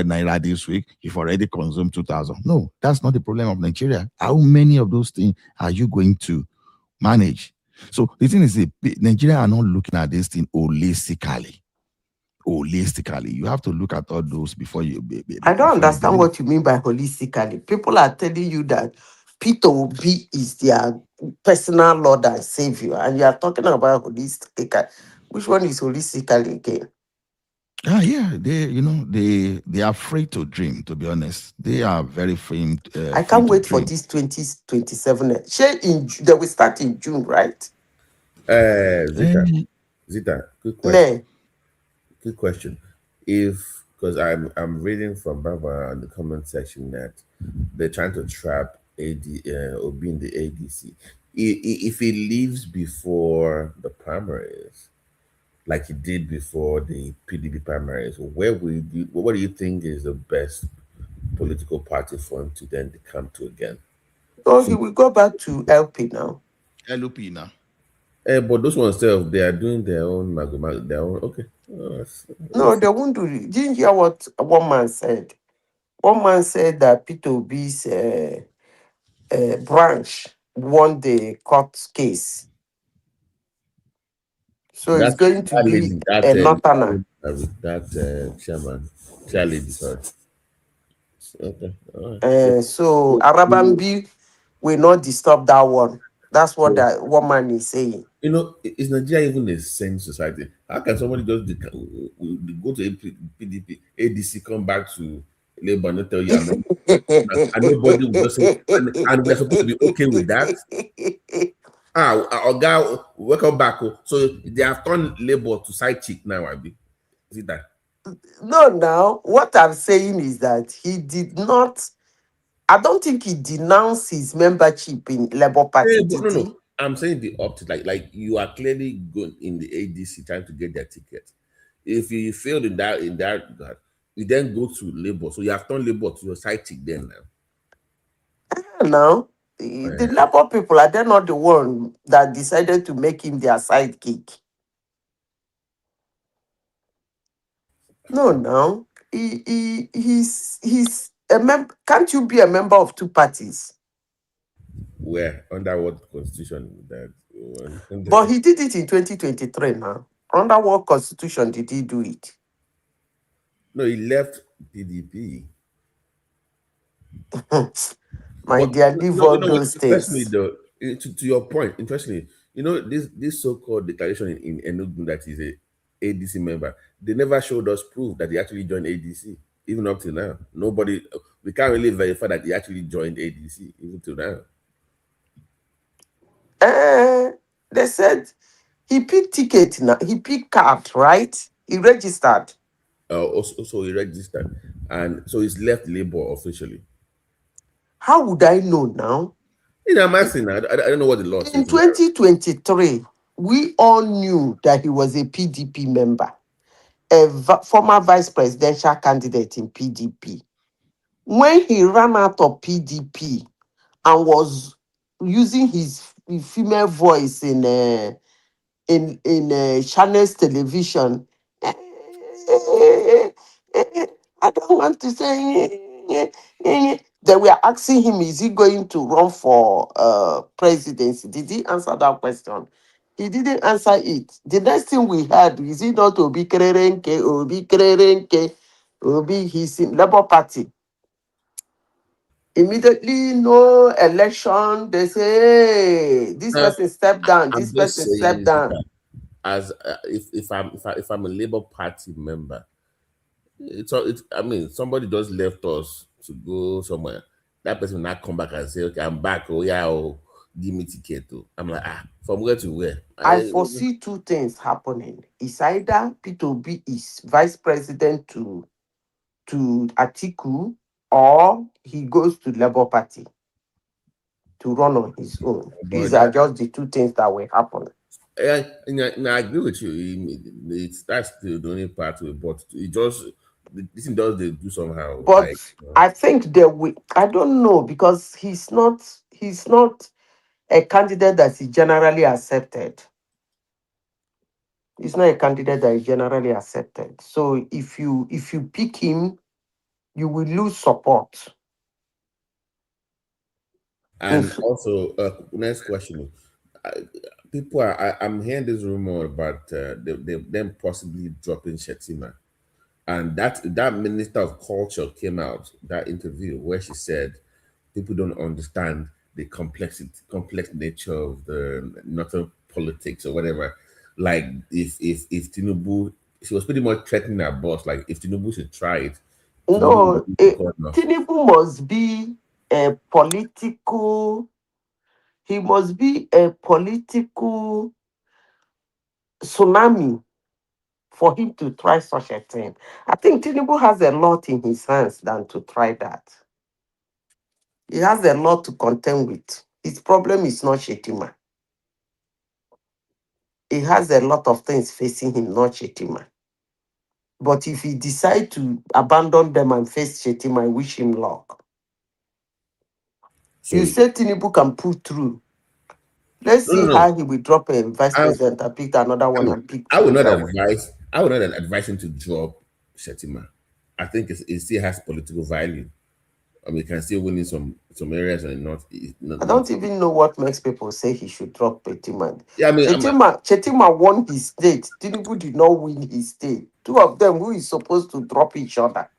naira this week. You've already consumed 2,000. No, that's not the problem of Nigeria. How many of those things are you going to manage? So the thing is, Nigeria are not looking at this thing holistically. Holistically, you have to look at all those before you. I don't Before you understand believe. what you mean by holistically. People are telling you that Peter Obi is their personal Lord and Savior, and you are talking about holistically. Which one is holistically again? Yeah, they are afraid to dream. To be honest, they are very free I free can't to wait for dream. this 2027. They will start in June, right? Zita, Eh, Zita, No. good question. If because I'm reading from Baba in the comment section that they're trying to trap Obi in the ADC. If he leaves before the primaries, like he did before the PDP primaries, what do you think is the best political party for him to then come to again? So he will go back to LP now. LP now. But those ones self, they are doing their own their own. Okay, No, they won't do it. Didn't you hear what one man said? One man said that Peter Obi's branch won the court case. So it's going to that be lady, that a northerner. chairman, chair lady, sorry. Okay, all right. So Arabambi will not disturb that one. That's what that woman is saying. You know, is Nigeria even a sane society? How can somebody just go to PDP, ADC, come back to Labour and not tell you I'm not, and nobody will just say, and we're supposed to be okay with that? Our guy, welcome back. Oh. So they have turned Labour to side chick now, Abi. Is it that? No, now what I'm saying is that he did not. I don't think he denounced his membership in Labour Party, But did he? no. I'm saying the opposite. Like you are clearly going in the ADC trying to get their ticket. If you failed in that regard, you then go to Labour. So you have turned Labour to your side chick then now. Now, the Labour people are they not the one that decided to make him their sidekick? No, now he's a member. Can't you be a member of two parties? Where under what constitution that But he did it in 2023 now. Under what constitution did he do it? no, he left PDP. My But dear, leave all what those interestingly things. though, to your point, interestingly, this so-called declaration in Enugu that he's a ADC member, they never showed us proof that he actually joined ADC, even up till now. Nobody, we can't really verify that he actually joined ADC even till now. They said he picked ticket now. He picked card, right? He registered. Also he registered, and so he's left Labour officially. How would I know now? I'm asking. I don't know what the law In says. 2023, we all knew that he was a PDP member, a former vice presidential candidate in PDP. When he ran out of PDP and was using his female voice in Channels television, I don't want to say. They were asking him, is he going to run for presidency? Did he answer that question? He didn't answer it. The next thing we heard, is he not Obi Kerenke, Obi Kerenke, Obi, he's in Labour Party. Immediately, no election, they say, hey, this person stepped down, I'm this just person stepped saying down. that as if I'm a Labour Party member, I mean, somebody just left us to go somewhere. That person will not come back and say, "Okay, I'm back. Oh yeah, oh, give me ticket." Oh. I'm like, from where to where? I foresee two things happening. It's either P2B is vice president to Atiku, or he goes to Labour Party to run on his own. But These are just the two things that will happen. I agree with you. That's the only part of it, but it just this thing does they do somehow. But I think there will. I don't know because he's not. He's not a candidate that is generally accepted. He's not a candidate that is generally accepted. So if you pick him, you will lose support. And also, next question. Uh, People are. I'm hearing this rumor about them possibly dropping Shetima, and that minister of culture came out that interview where she said people don't understand the complex nature of the northern politics or whatever. Like if Tinubu, she was pretty much threatening her boss. Like if Tinubu should try it, Tinubu will No, be the corner. Tinubu must be a political. He must be a political tsunami for him to try such a thing. I think Tinubu has a lot in his hands than to try that. He has a lot to contend with. His problem is not Shetima. He has a lot of things facing him, not Shetima. But if he decide to abandon them and face Shetima, I wish him luck. So You say Tinubu can pull through. Let's see no. how he will drop a vice I, president and pick another one and pick I would not another one. advise. I would not advise him to drop Shetima. I think it still has political value. I mean, can still win in some areas and I not. don't even know what makes people say he should drop Shetima. Yeah, I mean, Shetima won his state. Tinubu did not win his state. Two of them who is supposed to drop each other.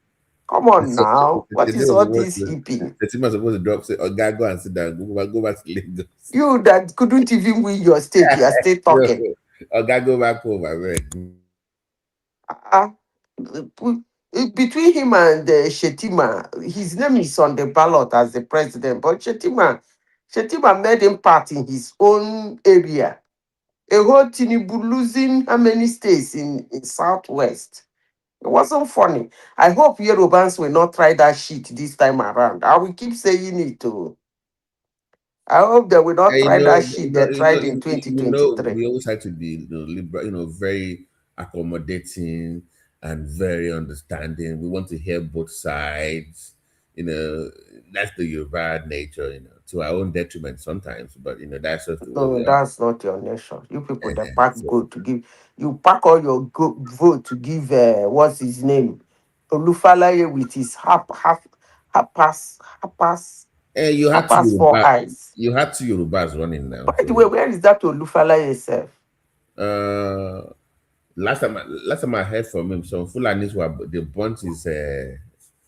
Come on now. What is all this heaping? Shetima supposed to drop. Say, oh, God, go and sit down. Go back to Lagos. You that couldn't even win your state, you are still talking. Oh, God, go back home. I beg. Uh, Between him and Shetima, his name is on the ballot as the president, but Shetima made impact in his own area. A whole Tinubu losing how many states in Southwest? It wasn't funny. I hope Yorubans will not try that shit this time around. I will keep saying it too. I hope they will not try that shit they tried in 2023. We always have to be, liberal, very accommodating and very understanding. We want to hear both sides. That's the Yoruba nature. To our own detriment sometimes. But that's just the way No, we are. that's not your nation. You people that pack gold to give, you pack all your vote to give. What's his name? Olufalaye with his You half had two past four Yoruba, eyes. you had two Yorubas running now. By the way, where is that Olufalaye self? Last time I heard from him, some Fulanis they burnt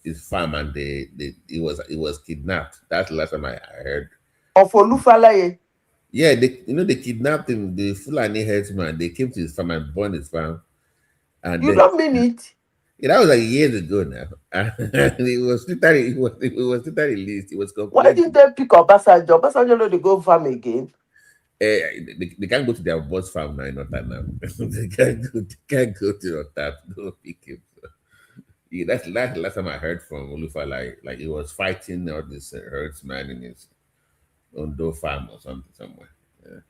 his farm and he was kidnapped. That's the last time I heard. Of Olufalaye? Yeah, they kidnapped him. The Fulani herdsman. They came to his farm and burned his farm. And You don't mean it? Yeah, that was like years ago now. And it was totally released. It was Why completely. didn't they pick Obasanjo? Obasanjo know they go farm again. They can't go to their boss farm now, not that now. they can't go to that. Go pick him. Yeah, that's the last time I heard from Olufa. Like he was fighting all this herdsman in his Ondo farm or something somewhere. Yeah.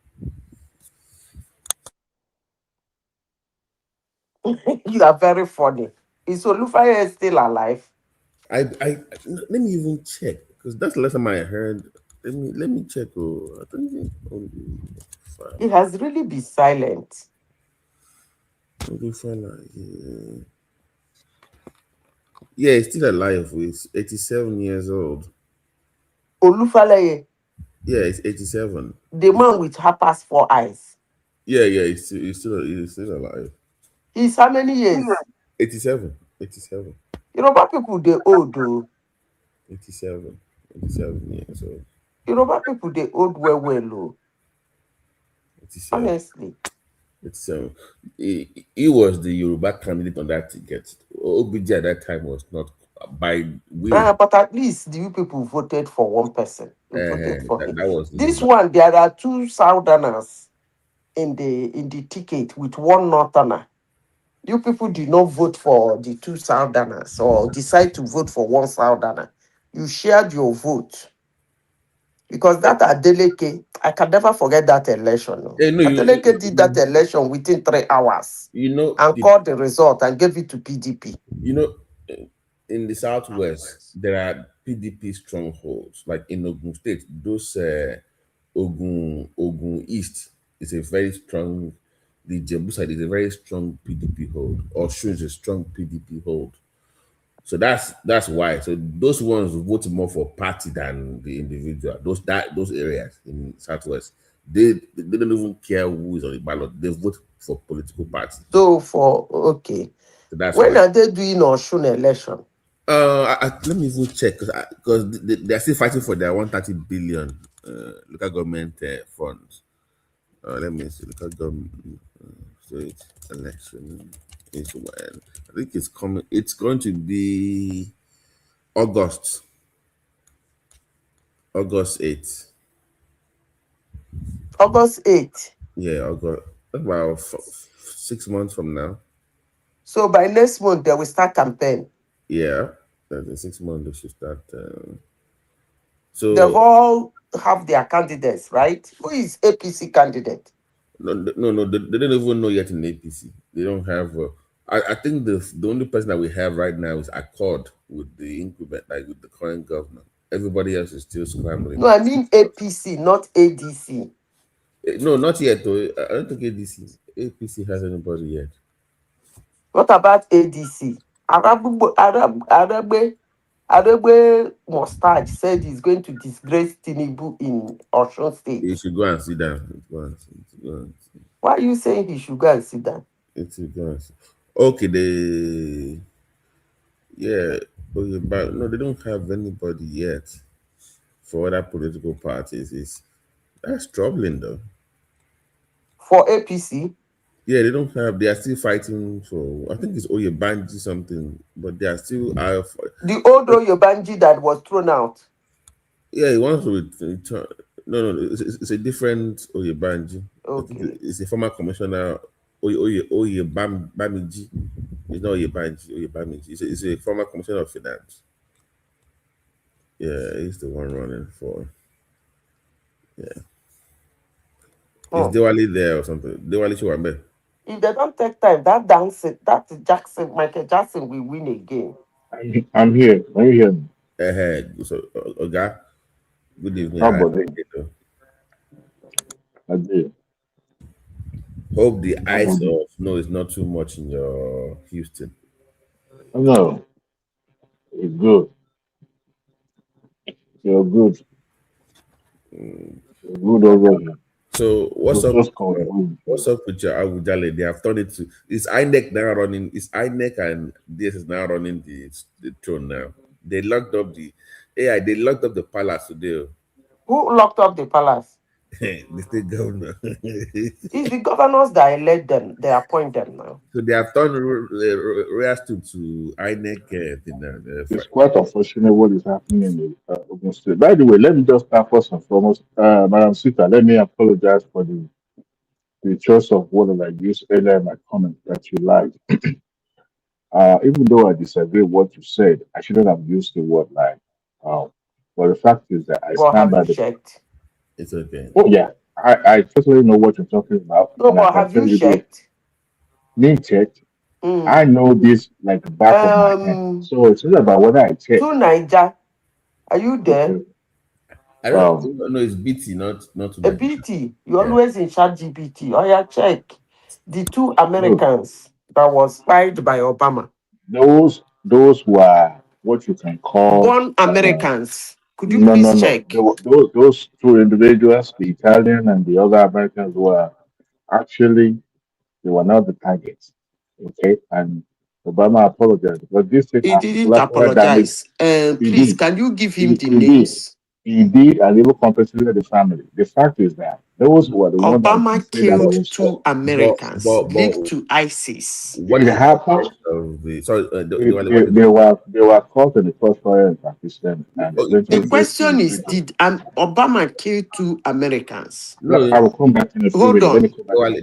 You are very funny. Is Olufalaye still alive? Let me even check because that's the last time I heard. Let me check. I think He has really been silent. Yeah, he's still alive. He's 87 years old. Olufalaye, Yeah, he's 87. the man with half past four eyes. Yeah, he's still alive. He's how many years? 87. 87. Yoruba people they old though. 87. 87 years old. Yoruba people they old well oh. 87. Honestly. 87. He was the Yoruba candidate on that ticket. OBJ at that time was not by will. But at least the people voted for one person. We voted for him. That was This one, there are two Southerners in the ticket with one Northerner. You people did not vote for the two Southerners or decide to vote for one Southerner. You shared your vote. Because that Adeleke, I can never forget that election. No. No, Adeleke did that election within 3 hours. And called the result and gave it to PDP. In the Southwest, there are PDP strongholds. Like in Ogun State, those Ogun East is a very strong. The Jebu side is a very strong PDP hold. Osun is a strong PDP hold. So that's why. So those ones vote more for party than the individual. Those areas in Southwest, they don't even care who is on the ballot. They vote for political party. So okay. So that's when are they doing Osun election? Let me even check because they are still fighting for their 130 billion local government funds. Let me see. Local government state election is when I think it's coming. It's going to be August 8th. August 8th. Yeah, August. About 6 months from now. So by next month they will start campaign. Yeah, in 6 months they should start. So they all have their candidates, right? Who is APC candidate? No, they don't even know yet in APC. They don't have. I think the only person that we have right now is Accord with the incumbent, like with the current governor. Everybody else is still scrambling. No, I mean APC, not ADC. No, not yet. Though. I don't think APC has anybody yet. What about ADC? Arabwe Mustache said he's going to disgrace Tinubu in Osun State. He should go and sit down. Why are you saying he should go and sit down? Okay, but no, they don't have anybody yet for other political parties. That's troubling though. For APC? Yeah, they don't have. They are still fighting for. I think it's Oyebanji something, but they are still out. The old Oyebanji that was thrown out. Yeah, he wants to return. No, it's a different Oyebanji. Okay, it's a former commissioner. Oyebamiji. It's not Oyebanji. Oyebamiji. It's a former commissioner of finance. Yeah, he's the one running for. Yeah. Is Diwali there or something? Diwali Chiwambe. If they don't take time, that Michael Jackson will win again. I'm here. Are you hear me? So, Oga, good evening. How about I did. Hope the ice of snow is not too much in your Houston. No, it's good. You're good. You're good over here. So what's up? What's up with your Abuja? They have turned it to it's INEC now running. It's INEC and this is now running the throne now. They locked up the AI. They locked up the palace today. Who locked up the palace? The state governor. It's the governors that elect them. They appoint them now. So they have turned Royal to INEC. It's quite unfortunate what is happening in the Ogun State. By the way, let me just start first and foremost. Madam Sita, let me apologize for the choice of word I used earlier in my comment that you liked. Even though I disagree with what you said, I shouldn't have used the word like. But the fact is that I stand by the. Checked? It's okay. Oh yeah, I totally know what you're talking about. No, but have you checked? Me checked. I know this like the back of my head. So it's not about whether I check. To Niger, are you there? Okay. I don't know. It's BT, not a BT. You always in ChatGPT. Oh yeah, check the 2 Americans that was spied by Obama. Those were what you can call born Americans. Could you please check? Those 2 individuals, the Italian and the other Americans, were actually they were not the targets. Okay, and Obama apologized, but this thing he didn't apologize. Please, can you give him the names? He did, and even compensated the family. The fact is that those were the ones that Obama killed 2 Americans linked to ISIS. What happened? They were caught in the crossfire in Pakistan. And the question is, did Obama kill 2 Americans? No, I will come back in a few minutes. Hold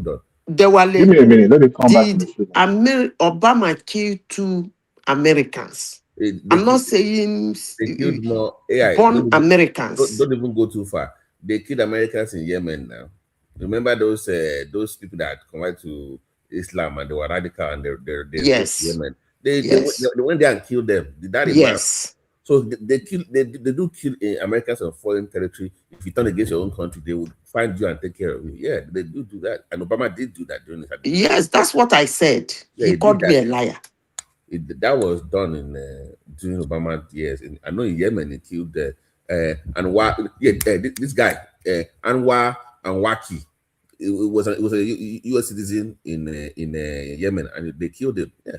on. Give me a minute. Let me come back in a few minutes. Obama kill 2 Americans? I'm not saying they killed more AI. born Americans. Don't even go too far. They killed Americans in Yemen now. Remember those people that convert to Islam and they were radical and they go to Yes. Yemen. They Yes. went there and killed them. Did that Yes. So they do kill Americans on foreign territory. If you turn against your own country, they would find you and take care of you. Yeah, they do that. And Obama did do that during his administration. Yes, that's what I said. Yeah, he called me a liar. That was done in during Obama years. I know in Yemen he killed Anwar. This guy Anwar Anwaki. It was a U.S. citizen in Yemen, and they killed him. Yeah,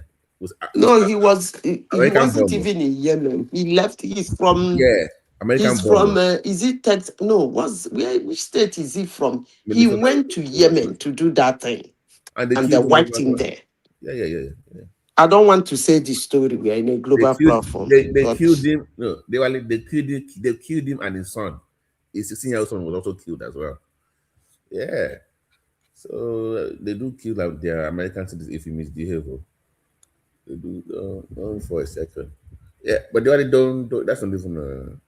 he wasn't even in Yemen. He left. He's from American. He's from is it Texas? No, which state is he from? He went to Yemen to do that thing, and they wiped him there. Yeah. I don't want to say the story. We are in a global platform. They killed him. No, they killed him and his son. His 16-year-old son was also killed as well. Yeah. So they do kill their American citizens if you misbehave. They do for a second. Yeah, but they don't. That's not even.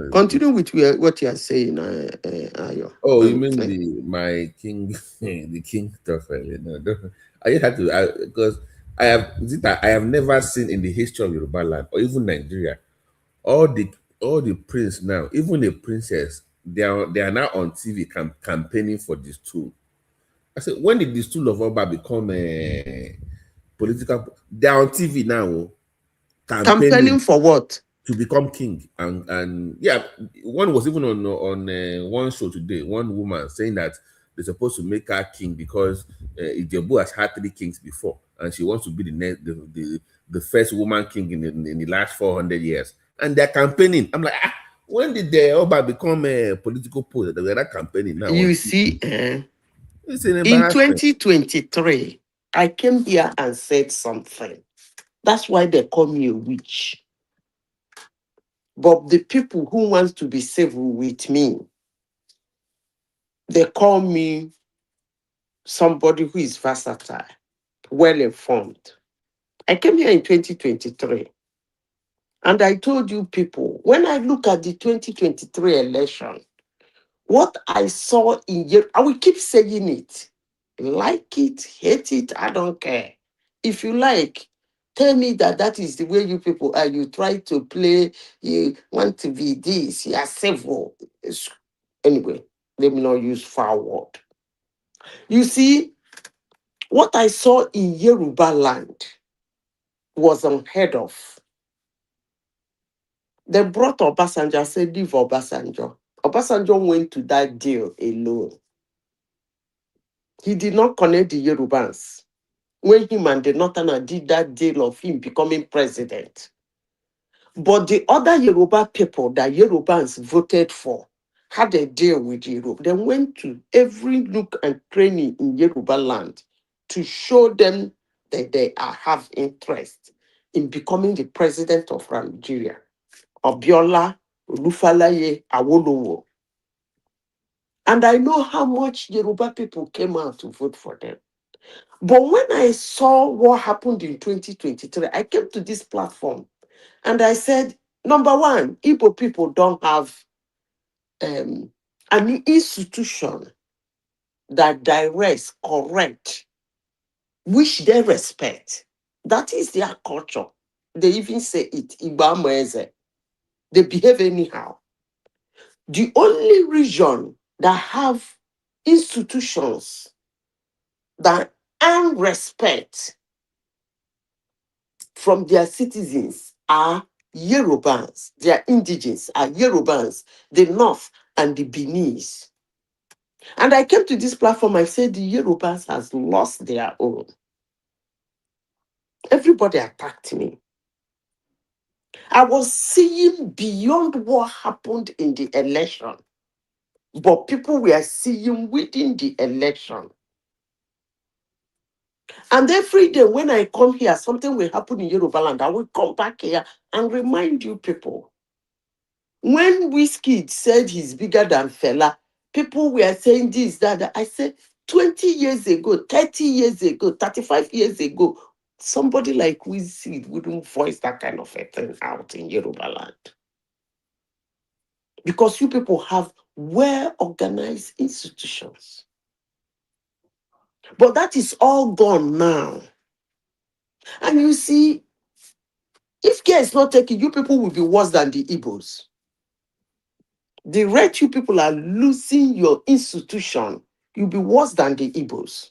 Continue with what you are saying, Ayo. Oh, you mean my king, the king stuff? I just had to because I have never seen in the history of Yoruba land or even Nigeria all the prince now, even the princess, they are now on TV campaigning for this tool. I said, when did this tool of Oba become a political? They are on TV now, campaigning for what? To become king. And yeah, one was even on one show today. One woman saying that they're supposed to make her king because Ijebu has had 3 kings before, and she wants to be the first woman king in the last 400 years. And they're campaigning. I'm like, when did the Oba become a political post? They're not campaigning now. You see, in 2023, I came here and said something. That's why they call me a witch. But the people who want to be civil with me, they call me somebody who is versatile, well-informed. I came here in 2023. And I told you people, when I look at the 2023 election, what I saw in here, I will keep saying it. Like it, hate it, I don't care. If you like, tell me that is the way you people are. You try to play, you want to be this, you are civil. Anyway, let me not use foul word. You see, what I saw in Yoruba land was unheard of. They brought Obasanjo. I said, leave Obasanjo. Obasanjo went to that deal alone. He did not connect the Yorubans. When him and the Northerner did that deal of him becoming president. But the other Yoruba people that Yorubans voted for had a deal with Europe. They went to every nook and cranny in Yoruba land to show them that they have interest in becoming the president of Nigeria. Obiola, Olufalaye, Awolowo. And I know how much Yoruba people came out to vote for them. But when I saw what happened in 2023, I came to this platform and I said, number one, Igbo people don't have an institution that directs, correct, which they respect. That is their culture. They even say it, Igba Moeze. They behave anyhow. The only region that have institutions that earn respect from their citizens are Yorubans. Their indigenes are Yorubans, the North and the Beninese. And I came to this platform, I said the Yorubans has lost their own. Everybody attacked me. I was seeing beyond what happened in the election, but people were seeing within the election. And every day when I come here, something will happen in Yoruba land. I will come back here and remind you people. When Wizkid said he's bigger than Fela, people were saying this, that. I said 20 years ago, 30 years ago, 35 years ago, somebody like Wizzy wouldn't voice that kind of a thing out in Yoruba land. Because you people have well-organized institutions. But that is all gone now. And you see, if care is not taken, you people will be worse than the Igbos. The rate you people are losing your institution, you'll be worse than the Igbos.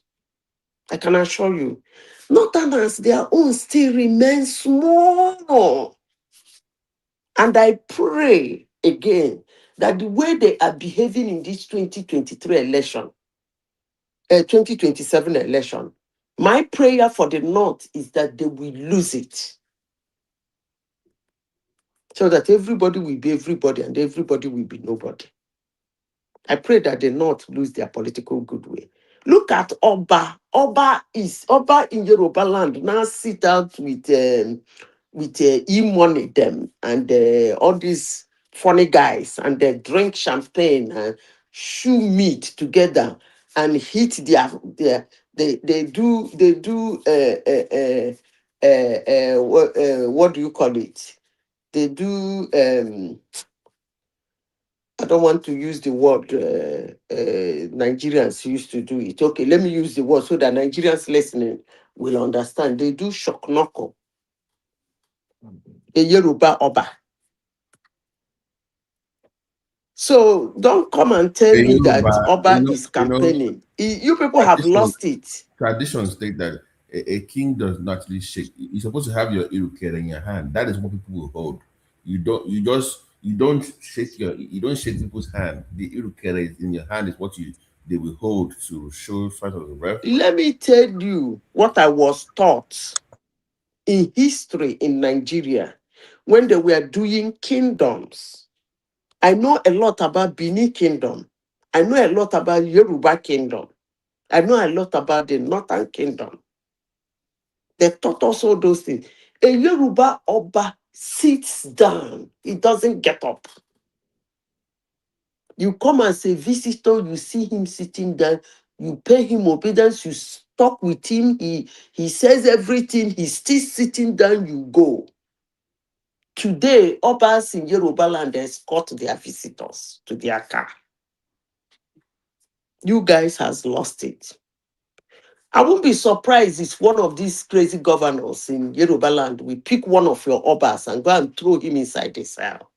I can assure you. Northerners, their own still remains small. And I pray again that the way they are behaving in this 2023 election, 2027 election, my prayer for the North is that they will lose it. So that everybody will be everybody and everybody will be nobody. I pray that they not lose their political goodwill. Look at Oba. Oba in Yoruba land now sit out with e-money them and all these funny guys, and they drink champagne and chew meat together and hit they do what do you call it? They do I don't want to use the word Nigerians used to do it. Okay, let me use the word so that Nigerians listening will understand. They do shock knuckle. A Yoruba Oba. So don't come and tell me that Oba is campaigning. You people have lost it. Traditions state that a king does not actually shake. You're supposed to have your irukere in your hand. That is what people will hold. You don't shake people's hand. The irukere in your hand is what they will hold to show signs of reverence. Let me tell you what I was taught in history in Nigeria when they were doing kingdoms. I know a lot about Bini Kingdom. I know a lot about Yoruba Kingdom. I know a lot about the Northern Kingdom. They taught us all those things. A Yoruba Oba sits down. He doesn't get up. You come as a visitor, you see him sitting down, you pay him obedience, you talk with him, he says everything, he's still sitting down, you go. Today, Obas in Yoruba land escort their visitors to their car. You guys has lost it. I won't be surprised if one of these crazy governors in Yoruba land will pick one of your Obas and go and throw him inside the cell.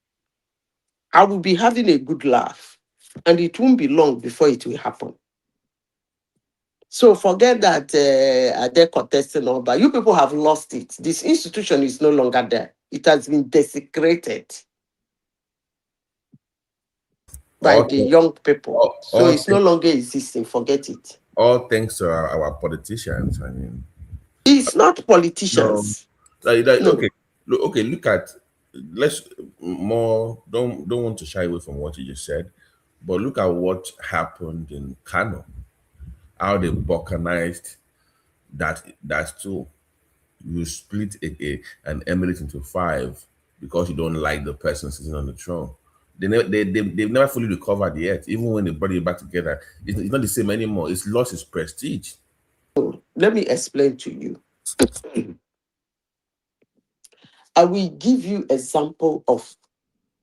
I will be having a good laugh, and it won't be long before it will happen. So forget that they're contesting Oba. You people have lost it. This institution is no longer there. It has been desecrated by the young people. So it's no longer existing. Forget it. All thanks to our politicians. I mean, it's not politicians. No. Okay, look at. Let's more. Don't want to shy away from what you just said, but look at what happened in Kano. How they balkanized that too. You split an emirate into 5 because you don't like the person sitting on the throne. They've never fully recovered yet. Even when they brought it back together, it's not the same anymore. It's lost its prestige. Let me explain to you. I will give you example of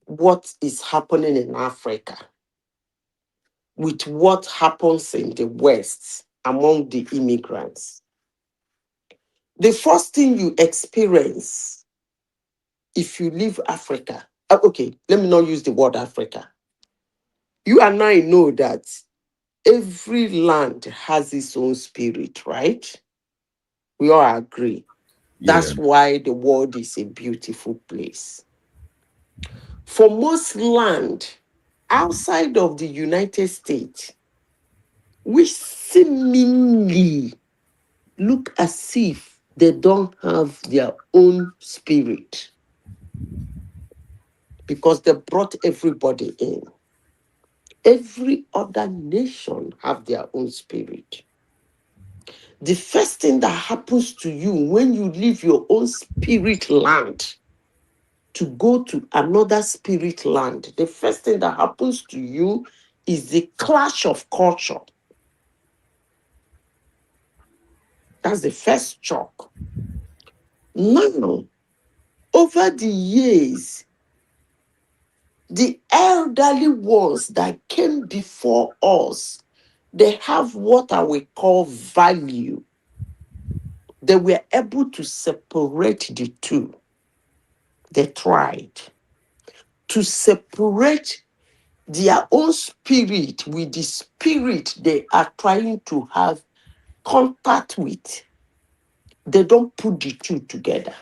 what is happening in Africa with what happens in the West among the immigrants. The first thing you experience if you leave Africa, okay, let me not use the word Africa. You and I know that every land has its own spirit, right? We all agree. That's why the world is a beautiful place. For most land outside of the United States, which seemingly look as if they don't have their own spirit because they brought everybody in. Every other nation have their own spirit. The first thing that happens to you when you leave your own spirit land to go to another spirit land, the first thing that happens to you is the clash of culture. That's the first shock. Now, over the years, the elderly ones that came before us, they have what I will call value. They were able to separate the two. They tried to separate their own spirit with the spirit they are trying to have contact with. They don't put the two together.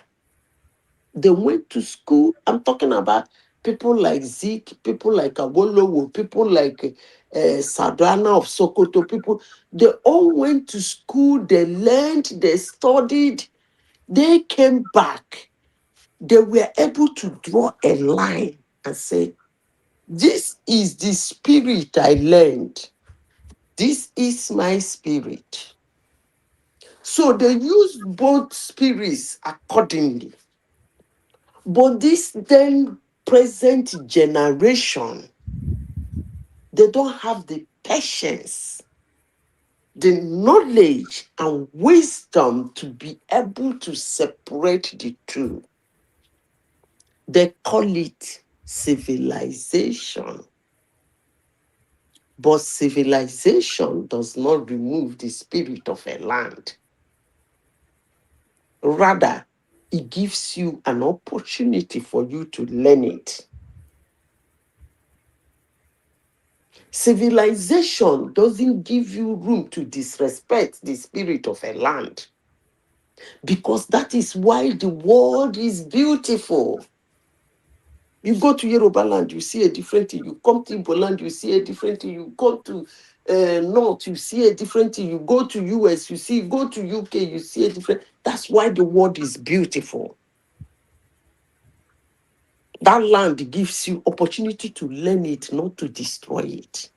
They went to school. I'm talking about people like Zeke, people like Awolowo, people like Sadana of Sokoto, people. They all went to school, they learned, they studied, they came back. They were able to draw a line and say, this is the spirit I learned. This is my spirit. So they used both spirits accordingly. But this then present generation, they don't have the patience, the knowledge and wisdom to be able to separate the two. They call it civilization. But civilization does not remove the spirit of a land. Rather, it gives you an opportunity for you to learn it. Civilization doesn't give you room to disrespect the spirit of a land, because that is why the world is beautiful. You go to Yoruba land, you see a different thing. You come to Igbo land, you see a different thing. You come to North, you see a different thing. You go to US, go to UK, you see a different. That's why the world is beautiful. That land gives you opportunity to learn it, not to destroy it.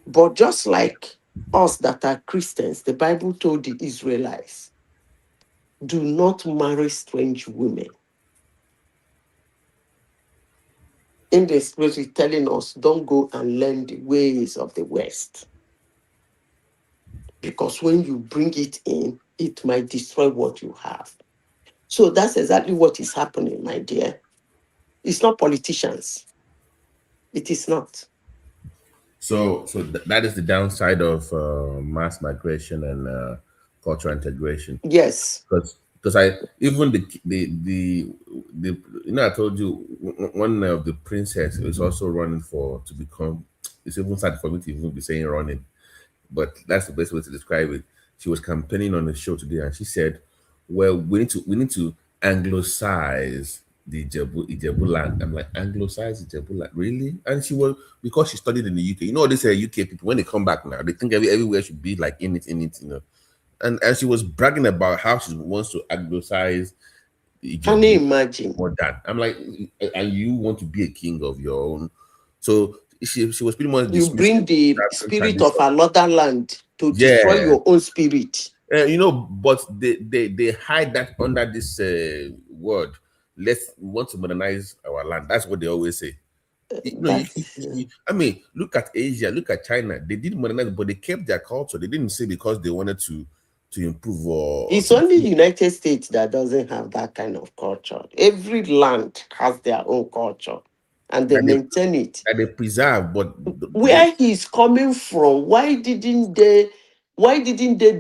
But just like us that are Christians, the Bible told the Israelites, do not marry strange women. In the spirit, telling us, don't go and learn the ways of the West. Because when you bring it in, it might destroy what you have. So that's exactly what is happening, my dear. It's not politicians. It is not. So that is the downside of mass migration and cultural integration. Yes. Because I even the you know, I told you one of the princess is also running to become. It's even sad for me to even be saying running, but that's the best way to describe it. She was campaigning on the show today, and she said, "Well, we need to anglicize the Ijebu land." I'm like, anglicize Ijebu land, really? And she was, because she studied in the UK. You know, they say UK people, when they come back now, they think everywhere should be like in it, you know. And she was bragging about how she wants to anglicize Ijebu. Can you imagine? More than, I'm like, and you want to be a king of your own. So she was pretty much, you bring the spirit of another land to destroy your own spirit. You know, but they hide that under this word. We want to modernize our land. That's what they always say. I mean, look at Asia, look at China. They didn't modernize, but they kept their culture. They didn't say because they wanted to improve. It's only the United States that doesn't have that kind of culture. Every land has their own culture, and they maintain it. And they preserve, but where he's coming from, why didn't they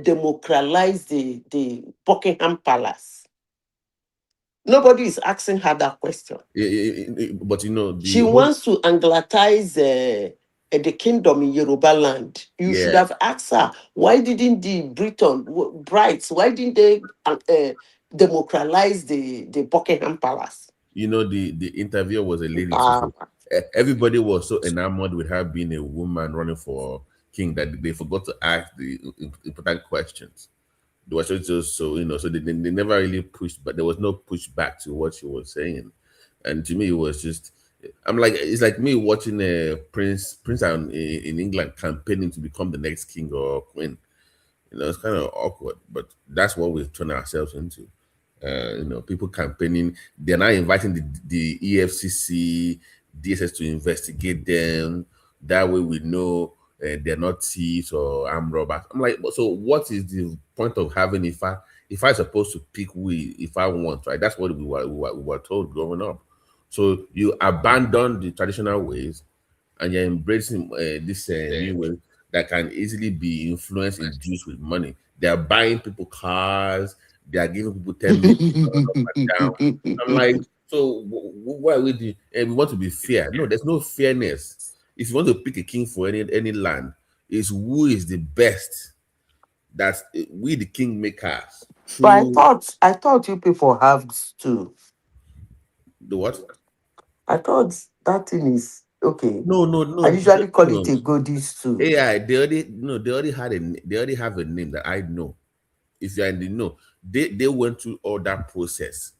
democratize the Buckingham Palace? Nobody is asking her that question. But you know, she wants to anglicize the kingdom in Yoruba land. You should have asked her, why didn't the brides, why didn't they democratize the Buckingham Palace? You know, the interviewer was a lady. Everybody was so enamored with her being a woman running for king that they forgot to ask the important questions. They were just so, you know, so they never really pushed, but there was no pushback to what she was saying. And to me, it was just, I'm like, it's like me watching a prince in England campaigning to become the next king or queen. You know, it's kind of awkward, but that's what we've turned ourselves into. You know, people campaigning. They're now inviting the EFCC, DSS to investigate them. That way we know they're not thieves or armed robbers. I'm like, so what is the point of having if I supposed to pick if I want, right? That's what we were told growing up. So you abandon the traditional ways and you're embracing this new way that can easily be influenced, induced with money. They are buying people cars. They are giving people 10 million up and down. I'm like, so why we do? And we want to be fair. No, there's no fairness. If you want to pick a king for any land, it's who is the best. That's we the kingmakers. But I thought you people have too. The what? I thought that thing is okay. No. I usually call it a goodies too. AI, they already have a name that I know. If you're in the know, they went through all that process.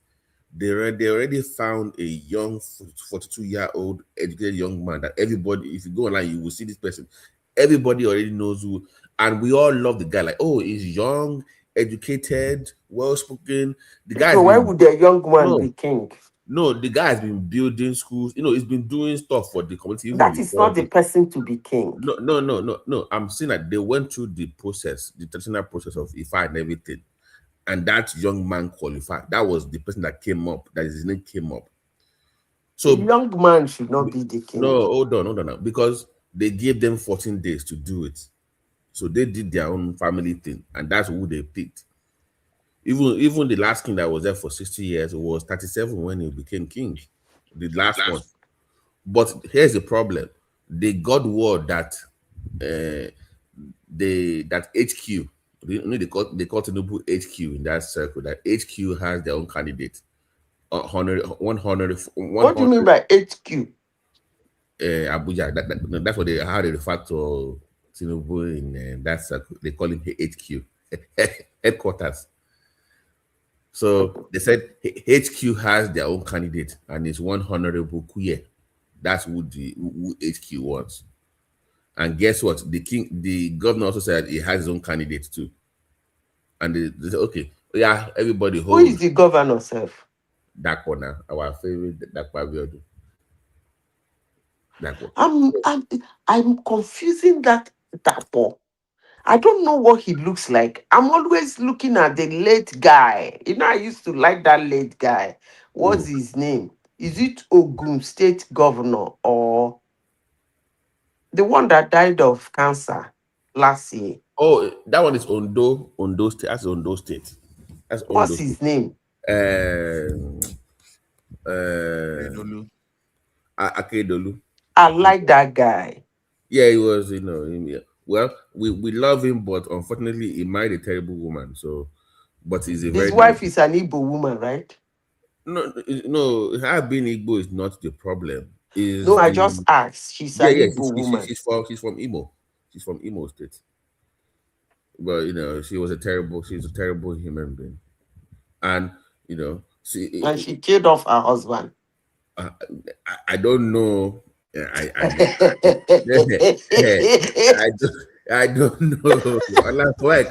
They already found a young 42-year-old educated young man that everybody, if you go online, you will see this person. Everybody already knows who, and we all love the guy. Like, oh, he's young, educated, well-spoken. The guy. So why would a young man be king? No, the guy has been building schools. He's been doing stuff for the community. That is not the person to be king. No. I'm saying that they went through the process, the traditional process of Ifa and everything. And that young man qualified. That was the person that came up, that his name came up. So the young man should not be the king. No, hold on. Because they gave them 14 days to do it. So they did their own family thing, and that's who they picked. Even the last king that was there for 60 years was 37 when he became king. The last one. But here's the problem. They got word that that HQ, they call Tinubu HQ in that circle, that HQ has their own candidate. 100. What do you mean by HQ? Abuja. That's what how they refer to Tinubu in that circle. They call him HQ, headquarters. So they said HQ has their own candidate, and it's one Honorable Kuye. That's who HQ wants. And guess what? The governor also said he has his own candidate too. And they said, okay, yeah, everybody hold. Who is the governor, self? That one, our favorite, that Paviodu. I'm confusing that Dapo. I don't know what he looks like. I'm always looking at the late guy. I used to like that late guy. What's his name? Is it Ogun State Governor or the one that died of cancer last year? Oh, that one is Ondo State. That's Ondo State. That's Ondo What's his name? Akedolu. I like that guy. Yeah, he was, well, we love him, but unfortunately, he married a terrible woman. So, but his wife is an Igbo woman, right? No, her being Igbo is not the problem. I just asked. She's an Igbo woman. She's from Imo. She's from Imo State. But she's a terrible human being, and she killed off her husband. I don't know. I don't know. Why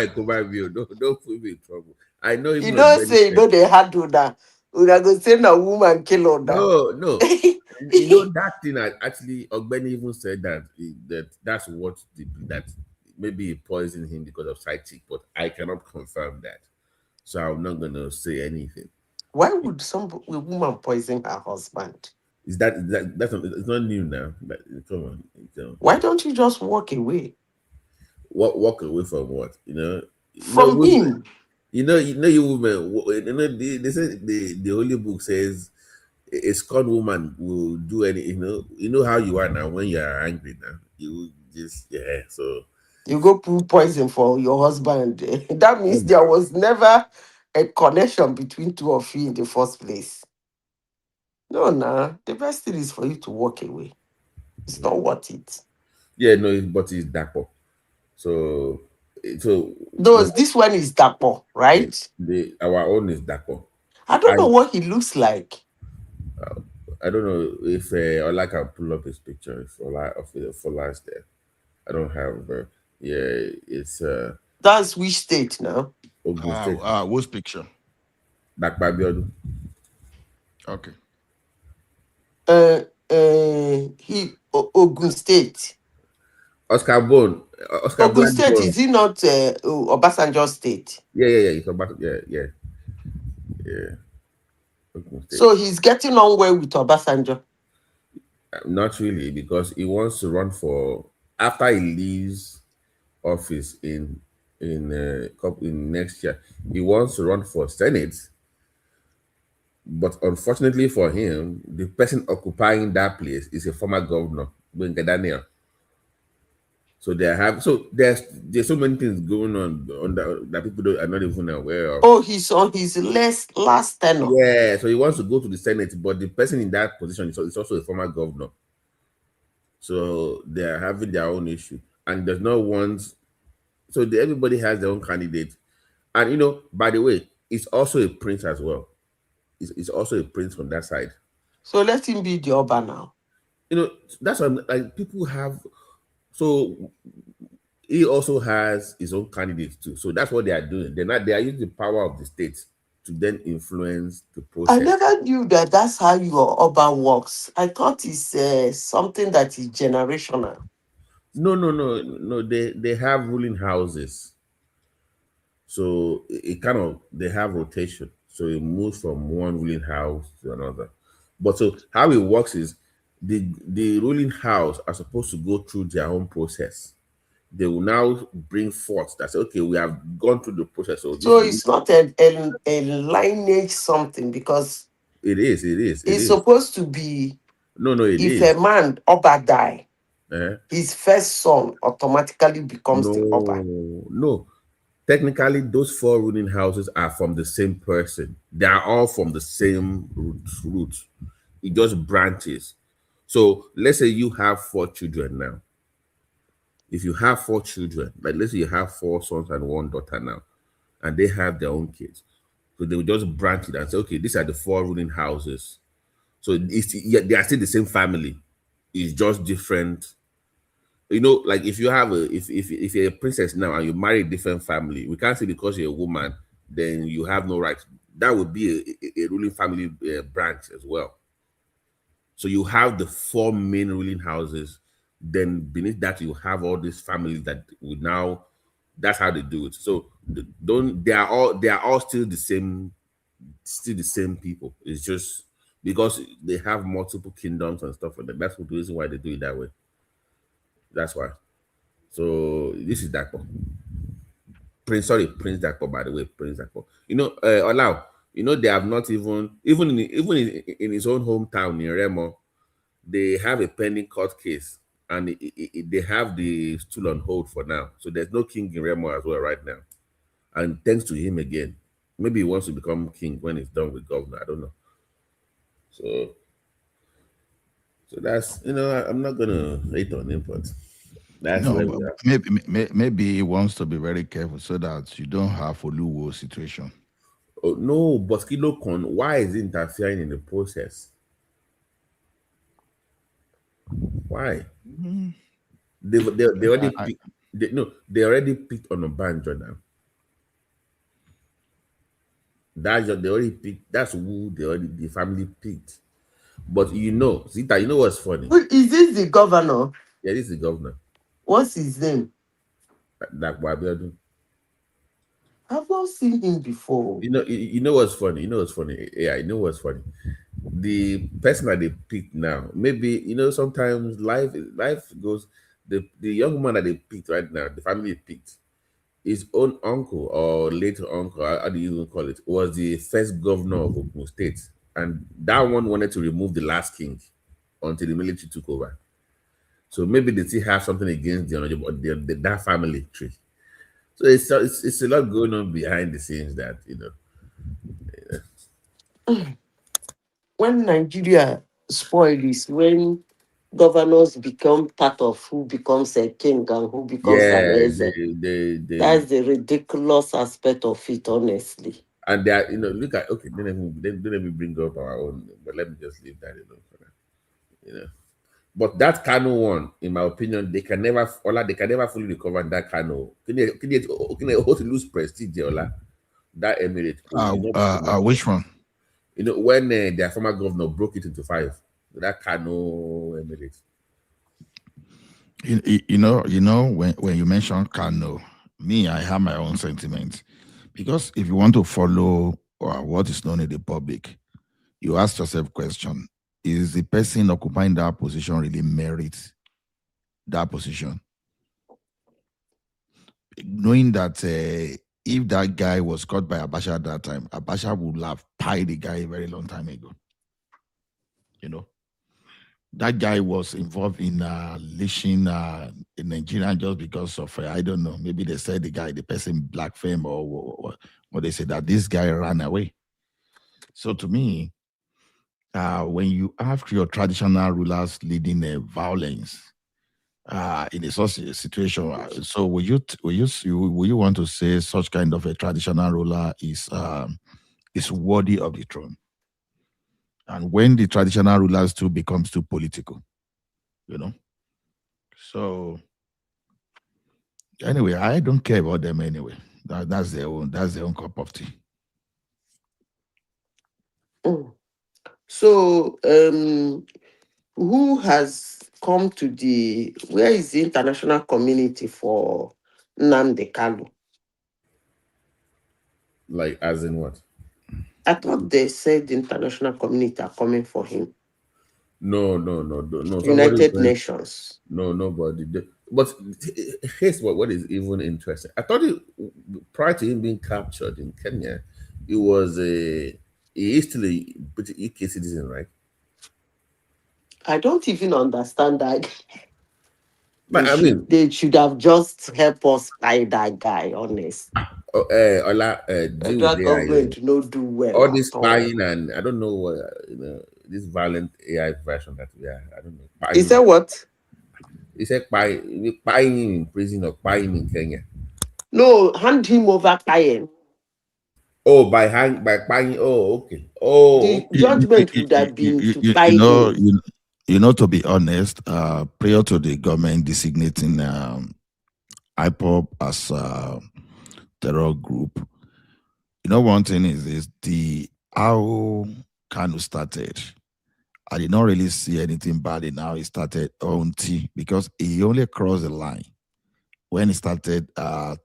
come back here? Don't put me in trouble. I know you don't say they had to that. Una go say na woman kill on that. No. That thing actually Ogbeni even said that's what that maybe he poisoned him because of side chick, but I cannot confirm that. So I'm not gonna say anything. Why would a woman poison her husband? That's it's not new now. But come on. Why don't you just walk away? Walk away from what? From him. You women. They say the Holy Book says a scorned woman will do any. You know how you are now when you are angry. Now you just So you go put poison for your husband. That means there was never a connection between two of you in the first place. No, the best thing is for you to walk away. It's not worth it. Yeah, no, but it's Dapo. So this one is Dapo, right? Our own is Dapo. I don't know what he looks like. I don't know if Ola can pull up his picture. If Ola's there, I don't have. It's that's which state now? Ogun State. Whose picture? Bakbabiodu. Okay. Ogun State. Oscar Bone. Oscar Ogun Black State, Bone. is it not Obasanjo State? Yeah. It's about yeah. Ogun State. So he's getting on well with Obasanjo. Not really, because he wants to run for after he leaves office in next year. He wants to run for Senate, but unfortunately for him, the person occupying that place is a former governor, Daniel. So there's so many things going on that people are not even aware of. Oh, he's on his last tenure. Yeah, so he wants to go to the Senate, but the person in that position is also a former governor. So they are having their own issue, and there's no one's. So everybody has their own candidate, and by the way, it's also a prince as well. It's also a prince from that side. So let him be the Oba now. That's what like people have. So he also has his own candidate too. So that's what they are doing. They are using the power of the state to then influence the process. I never knew that that's how your Oba works. I thought it's something that is generational. No. They have ruling houses. So they have rotation. So it moves from one ruling house to another. But so how it works is the ruling house are supposed to go through their own process. They will now bring forth that say, okay, we have gone through the process. So it's not a lineage something, because it is. It's supposed to be. No, it is. If a man Oba die, his first son automatically becomes the Oba. No. Technically, those 4 ruling houses are from the same person. They are all from the same root. It just branches. So let's say you have 4 children now. If you have 4 children, like let's say you have 4 sons and 1 daughter now, and they have their own kids. So they will just branch it and say, okay, these are the 4 ruling houses. So they are still the same family. It's just different. Like if you have if you're a princess now and you marry a different family, we can't say because you're a woman, then you have no rights. That would be a ruling family branch as well. So you have the 4 main ruling houses. Then beneath that, you have all these families that would now. That's how they do it. So they are all still the same people. It's just because they have multiple kingdoms and stuff like that. That's the reason why they do it that way. That's why. So this is Dakpo. Prince Dakpo, by the way, Prince Dakpo. Olau, they have not even in his own hometown in Remo, they have a pending court case, and they have the stool on hold for now. So there's no king in Remo as well right now. And thanks to him again. Maybe he wants to become king when he's done with governor. I don't know. So that's I'm not gonna hate on him, but that's where we are. Maybe he wants to be very careful so that you don't have a Luwo situation. Oh no, but Kilokon, why is he interfering in the process? Why? Mm-hmm. They already picked on Obanjo now. They already picked. That's who the family picked. But Zita, you know what's funny? Is this the governor? Yeah, this is the governor. What's his name? Dakwa. I've not seen him before. You know what's funny? Yeah, you know what's funny? The person that they picked now, maybe sometimes life goes. The young man that they picked right now, the family picked, his own uncle or later uncle, how do you even call it, was the first governor of Ogun State, and that one wanted to remove the last king until the military took over. So maybe they still have something against that family tree. So it's a lot going on behind the scenes that When Nigeria spoils, when governors become part of who becomes a king and who becomes an president. That's the ridiculous aspect of it, honestly. And they are, look at, okay, don't let me bring up our own, but let me just leave that alone for now. But that Kano one, in my opinion, they can never fully recover that Kano. Can they also lose prestige, Ola? That emirate. Which one? When their former governor broke it into 5, that Kano emirate. when you mention Kano, me, I have my own sentiments. Because if you want to follow what is known in the public, you ask yourself question, is the person occupying that position really merit that position? Knowing that if that guy was caught by Abacha at that time, Abacha would have pied the guy a very long time ago. You know, that guy was involved in leashing a Nigerian just because of I don't know. Maybe they said the person black fame or they said that this guy ran away. So to me, when you have your traditional rulers leading violence in a such a situation, so will you want to say such kind of a traditional ruler is worthy of the throne? And when the traditional rulers too becomes too political, you know. So anyway, I don't care about them anyway. That's their own cup of tea. So, who has come to where is the international community for Nnamdi Kanu? Like, as in what? I thought they said the international community are coming for him. No. United Nations. No, nobody. But here's what is even interesting. I thought prior to him being captured in Kenya, he was he is still a British UK citizen, right? I don't even understand that. But I mean, They should have just helped us by that guy, honest. Ola, deal with Federal AI. government no do well All at this all. spying and I don't know what this violent AI version that we are. I don't know. Is that what? He said spying him in prison or spying him in Kenya. No, hand him over Payen. Oh, by spying. Oh, okay. Oh, The judgment would have been to You buy know, him. to be honest, prior to the government designating IPOB as a terror group, one thing is the how Kanu started. I did not really see anything bad in how he started until because he only crossed the line when he started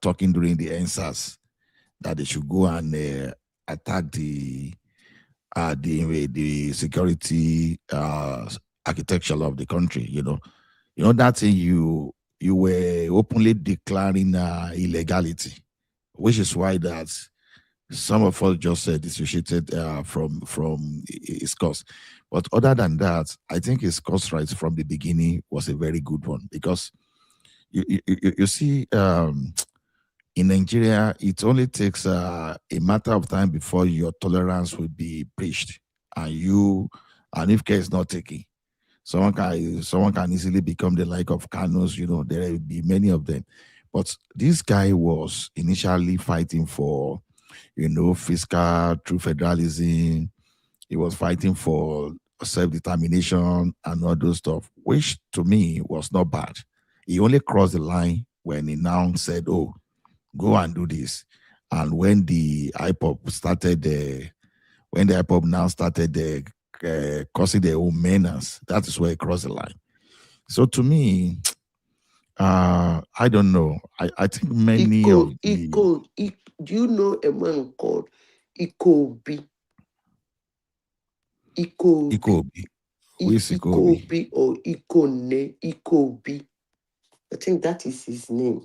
talking during the NSAS that they should go and attack the security architecture of the country. That thing you were openly declaring illegality, which is why that some of us just dissociated from his cause. But other than that, I think his cause right from the beginning was a very good one because you see in Nigeria, it only takes a matter of time before your tolerance will be breached, and if care is not taken, someone can easily become the like of Kanos. There will be many of them, but this guy was initially fighting for, fiscal true federalism. He was fighting for self-determination and all those stuff, which to me was not bad. He only crossed the line when he now said, "Oh, go and do this." And when the IPOP started when the IPOP now started causing their own menace, that is where he crossed the line. So to me, I don't know. I think many of the Do you know a man called Ikobi? Ikobi. Who is Ikobi? Ikobi or Ikone, Ikobi. I think that is his name.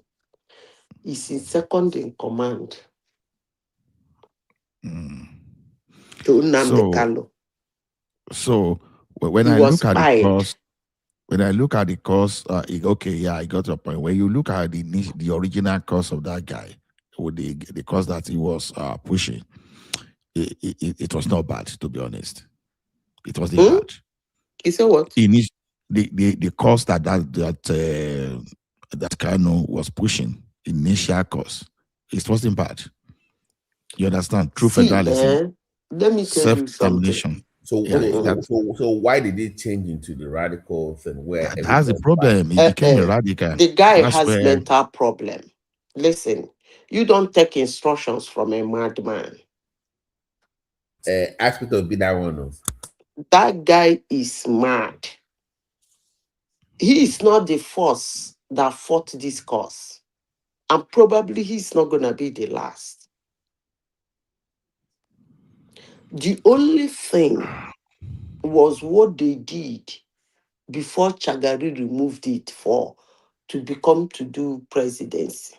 He's in second in command to Nnamdi Kanu. So when I look at the course, okay, yeah, I got your point. When you look at the original cause of that guy, with the cause that he was pushing, it was not bad, to be honest. It wasn't bad. He said what? The cause that Kanu was pushing, initial cause, it wasn't bad. You understand? True federalism. Let me tell you something. So why did it change into the radical thing where that's the problem? He became a radical. The guy has mental problem. Listen, you don't take instructions from a madman. Ask me to be that one. That guy is mad. he is not the force that fought this cause. And probably he's not going to be the last. The only thing was what they did before Chagari removed it to do presidency.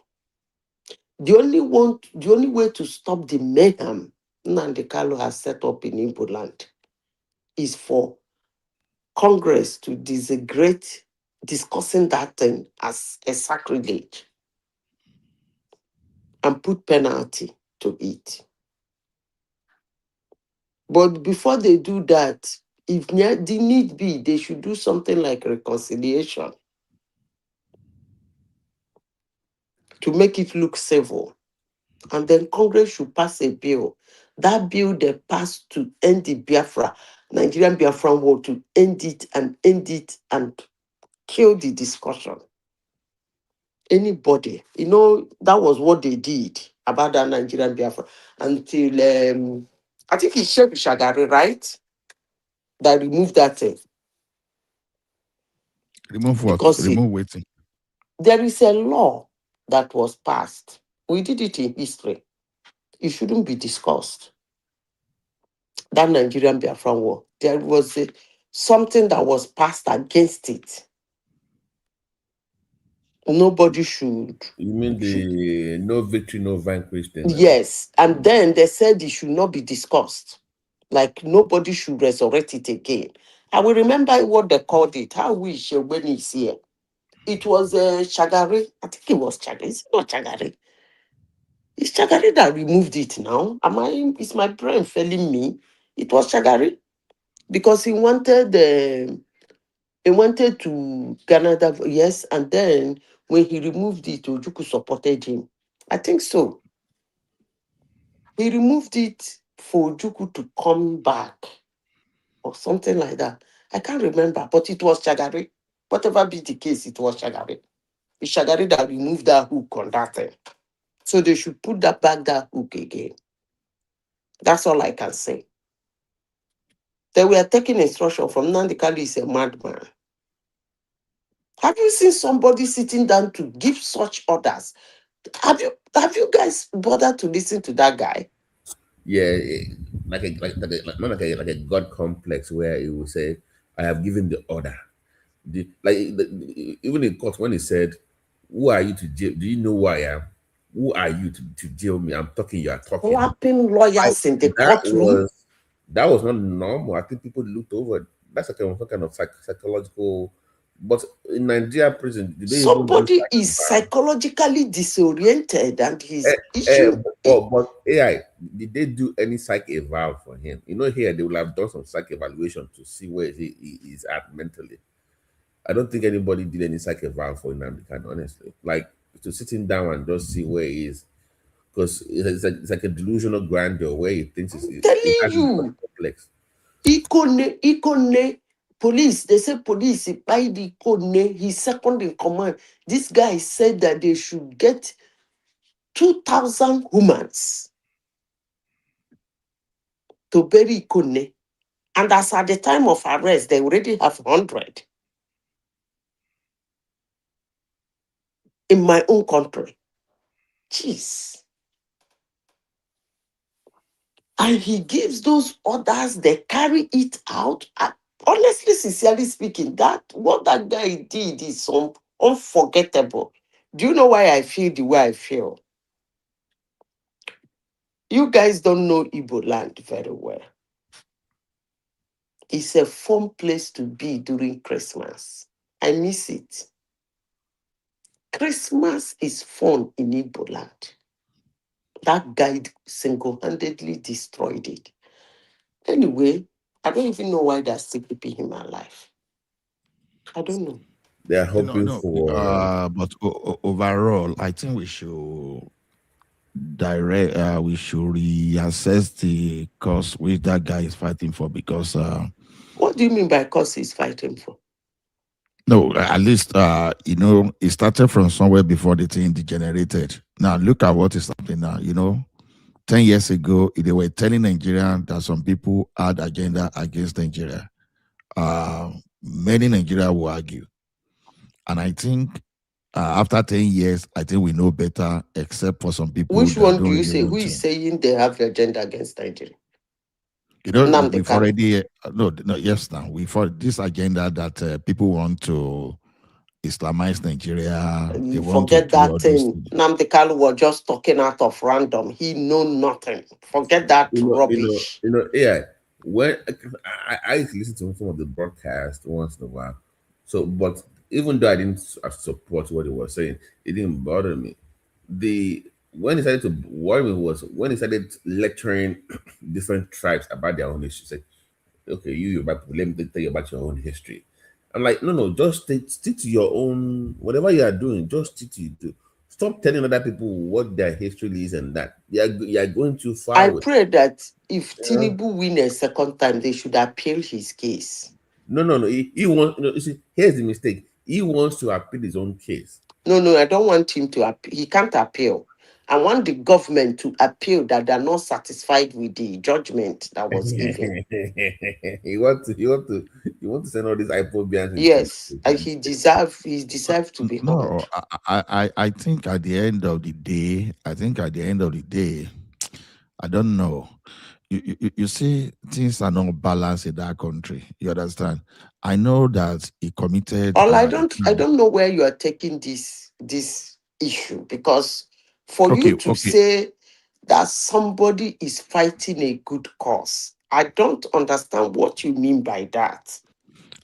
The only way to stop the mayhem Nnamdi Kanu has set up in Igbo land is for Congress to disagree discussing that thing as a sacrilege and put penalty to it. But before they do that, if the need be, they should do something like reconciliation to make it look civil. And then Congress should pass a bill. That bill they passed to end the Nigerian Biafran war, to end it and kill the discussion. Anybody, that was what they did about that Nigerian Biafra until I think it's Sheikh Shagari, right? That removed that thing. Remove what? Because Remove waiting. there is a law that was passed. We did it in history. It shouldn't be discussed. That Nigerian Biafran war, there was something that was passed against it. Nobody should. You mean the no victory, no vanquish thing? Yes. And then they said it should not be discussed. Like nobody should resurrect it again. I will remember what they called it. How wish when he's here. It was Shagari. I think it was Shagari. It's not Shagari. It's Shagari that removed it now. Is my brain failing me? It was Shagari. Because he wanted to Canada, yes, and then when he removed it, Ojukwu supported him. I think so. He removed it for Ojukwu to come back or something like that. I can't remember, but it was Shagari. Whatever be the case, it was Shagari. It's Shagari that removed that hook on that thing. So they should put that hook again. That's all I can say. They were taking instruction from Nnamdi Kanu is a madman. Have you seen somebody sitting down to give such orders? Have you guys bothered to listen to that guy? Yeah, not like a god complex where he will say, "I have given the order." Even in court when he said, "Who are you to jail? Do you know who I am? Who are you to jail me? I'm talking. You are talking." Clapping lawyers in the That courtroom. was not normal. I think people looked over. That's some kind of psychological. But in Nigeria prison, Somebody is psychologically disoriented and he's issuing. But AI, did they do any psych eval for him? Here they will have done some psych evaluation to see where he is at mentally. I don't think anybody did any psych eval for Nnamdi Kanu, honestly. Like to sitting down and just see where he is, because it's like a delusional grandeur where he thinks I'm telling you, complex. Ikone police, they say police by the Ikone, he's second in command. This guy said that they should get 2,000 humans to bury Ikone. And as at the time of arrest, they already have 100 in my own country. Jeez. And he gives those orders, they carry it out. Honestly, sincerely speaking, what that guy did is unforgettable. Do you know why I feel the way I feel? You guys don't know Igbo land very well. It's a fun place to be during Christmas. I miss it. Christmas is fun in Igbo land. That guy single-handedly destroyed it. Anyway, I don't even know why they're still keeping him alive. I don't know. They're hoping for. But overall, I think we should reassess the cause which that guy is fighting for, because what do you mean by cause he's fighting for? No, at least it started from somewhere before the thing degenerated. Now look at what is happening now. 10 years ago, they were telling Nigerians that some people had agenda against Nigeria. Many Nigerians will argue. And I think after 10 years, I think we know better, except for some people Which that one do don't you really say? Who want is to. saying they have agenda against Nigeria? You know, Nnamdi we've Kanu. already, no, yes, now, we've already, this agenda that people want to Islamize Nigeria, they You want to forget do that all those thing. things. Nnamdi Kanu was just talking out of random. He know nothing. Forget that rubbish. Yeah. When I used to listen to some of the broadcast once in a while. So, but even though I didn't support what he was saying, it didn't bother me. The When he started to worry me was when he started lecturing different tribes about their own history. Say, okay, you about let me tell you about your own history. I'm like, no, just stick to your own whatever you are doing, just stick to it. Stop telling other people what their history is and that. You are going too far I with pray that if you know? Tinubu win a second time, they should appeal his case. No. He wants you see, here's the mistake. He wants to appeal his own case. No, I don't want him to appeal. He can't appeal. I want the government to appeal that they're not satisfied with the judgment that was given. You want to send all these hypobians into Yes, and he deserves to be hung. No, I think at the end of the day, I don't know. You see, things are not balanced in that country. You understand? I know that he committed All a I crime. don't know where you are taking this issue, because for you Okay, to okay. say that somebody is fighting a good cause, I don't understand what you mean by that.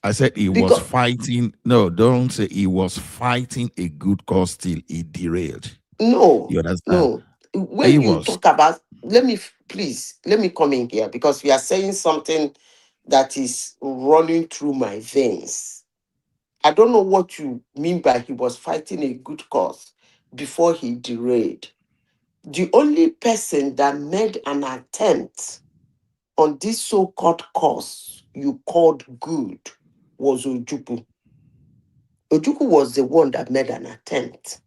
I said he was Because fighting. No, don't say he was fighting a good cause till he derailed. no, You understand? no. He When you was. talk about, please let me come in here, because we are saying something that is running through my veins. I don't know what you mean by he was fighting a good cause before he derailed. The only person that made an attempt on this so-called cause you called good was Ojukwu. Ojukwu was the one that made an attempt,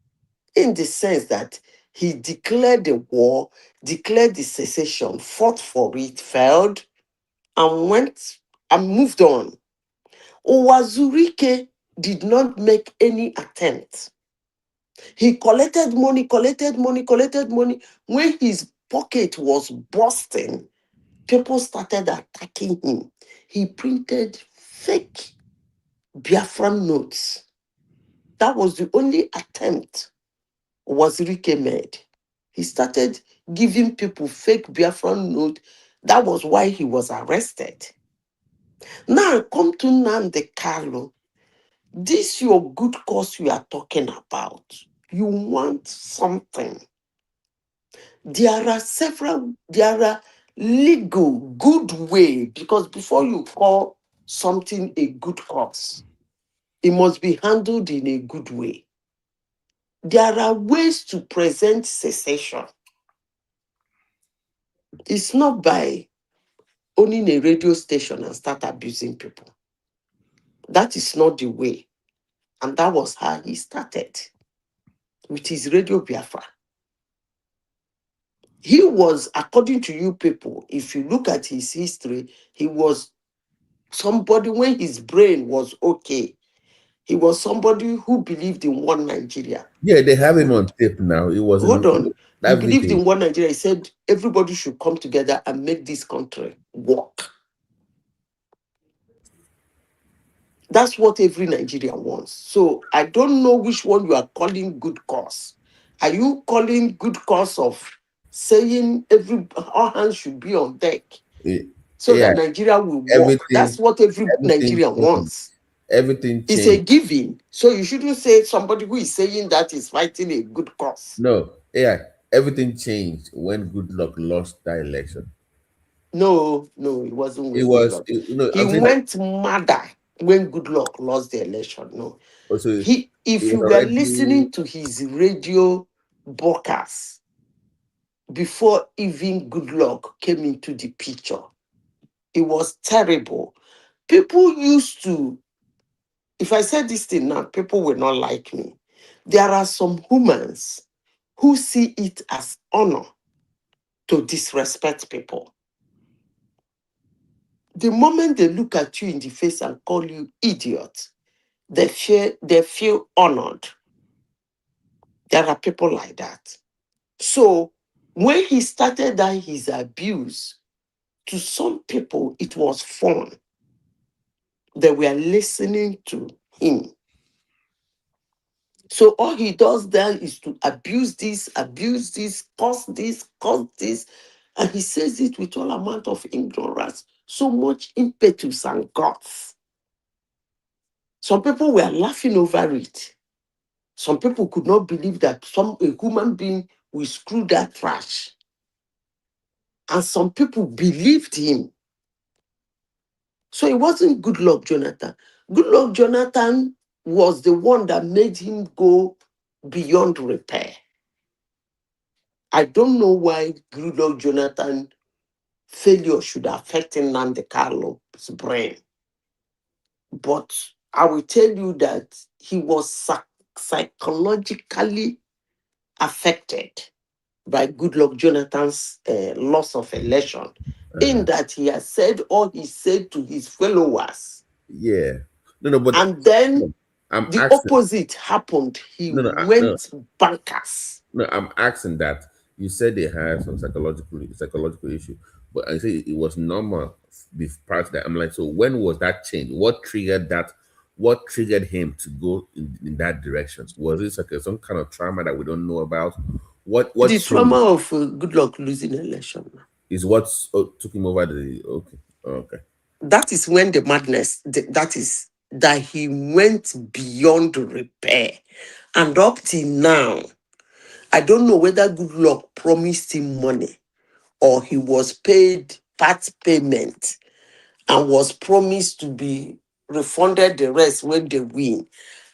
in the sense that he declared the war, declared the secession, fought for it, failed, and went and moved on. Owazurike did not make any attempt. He collected money, collected money, collected money. When his pocket was bursting, people started attacking him. He printed fake Biafran notes. That was the only attempt Wazirike made. He started giving people fake Biafran note. That was why he was arrested. Now come to Nnamdi Kanu. This your good cause you are talking about. You want something. There are legal good way, because before you call something a good cause, it must be handled in a good way. There are ways to present secession. It's not by owning a radio station and start abusing people. That is not the way. And that was how he started with his Radio Biafra. He was, according to you people, if you look at his history, he was somebody, when his brain was okay, he was somebody who believed in one Nigeria. Yeah, they have him on tape now. It was Hold in on. He that believed video. in one Nigeria. He said everybody should come together and make this country work. That's what every Nigerian wants. So I don't know which one you are calling good cause. Are you calling good cause of saying all hands should be on deck so Yeah, that Nigeria will work? everything That's what every everything Nigerian changed. wants. Everything It's a changed. giving. So you shouldn't say somebody who is saying that is fighting a good cause. No, yeah, everything changed when Good Luck lost that election. No, it wasn't It when Good was, Luck. He I'm saying that went madder when Good Luck lost the election. No. also it If was you were already listening to his radio broadcast before even Good Luck came into the picture, it was terrible. People used to, if I said this thing now, people will not like me. There are some humans who see it as honor to disrespect people. The moment they look at you in the face and call you idiot, they feel honored. There are people like that. So when he started that his abuse, to some people it was fun. They were listening to him. So all he does there is to abuse this, cause this, cause this. And he says it with all amount of ignorance, so much impetus and guts. Some people were laughing over it. Some people could not believe that a human being will screw that trash. And some people believed him. So it wasn't Goodluck Jonathan. Goodluck Jonathan was the one that made him go beyond repair. I don't know why Goodluck Jonathan failure should affect Nnamdi Kalu's brain. But I will tell you that he was psychologically affected by Goodluck Jonathan's loss of election, in that he has said all he said to his followers. Yeah. No, but and then I'm the asking, opposite happened. He went bankers. No, I'm asking that. You said they had some psychological issue, but I say it was normal prior to that. I'm like, so when was that change? What triggered that? What triggered him to go in that direction? Was it like some kind of trauma that we don't know about? What the trauma of Goodluck losing election is what took him over the okay. That is when the madness. That he went beyond repair, and up till now, I don't know whether Goodluck promised him money or he was paid part payment and was promised to be refunded the rest when they win.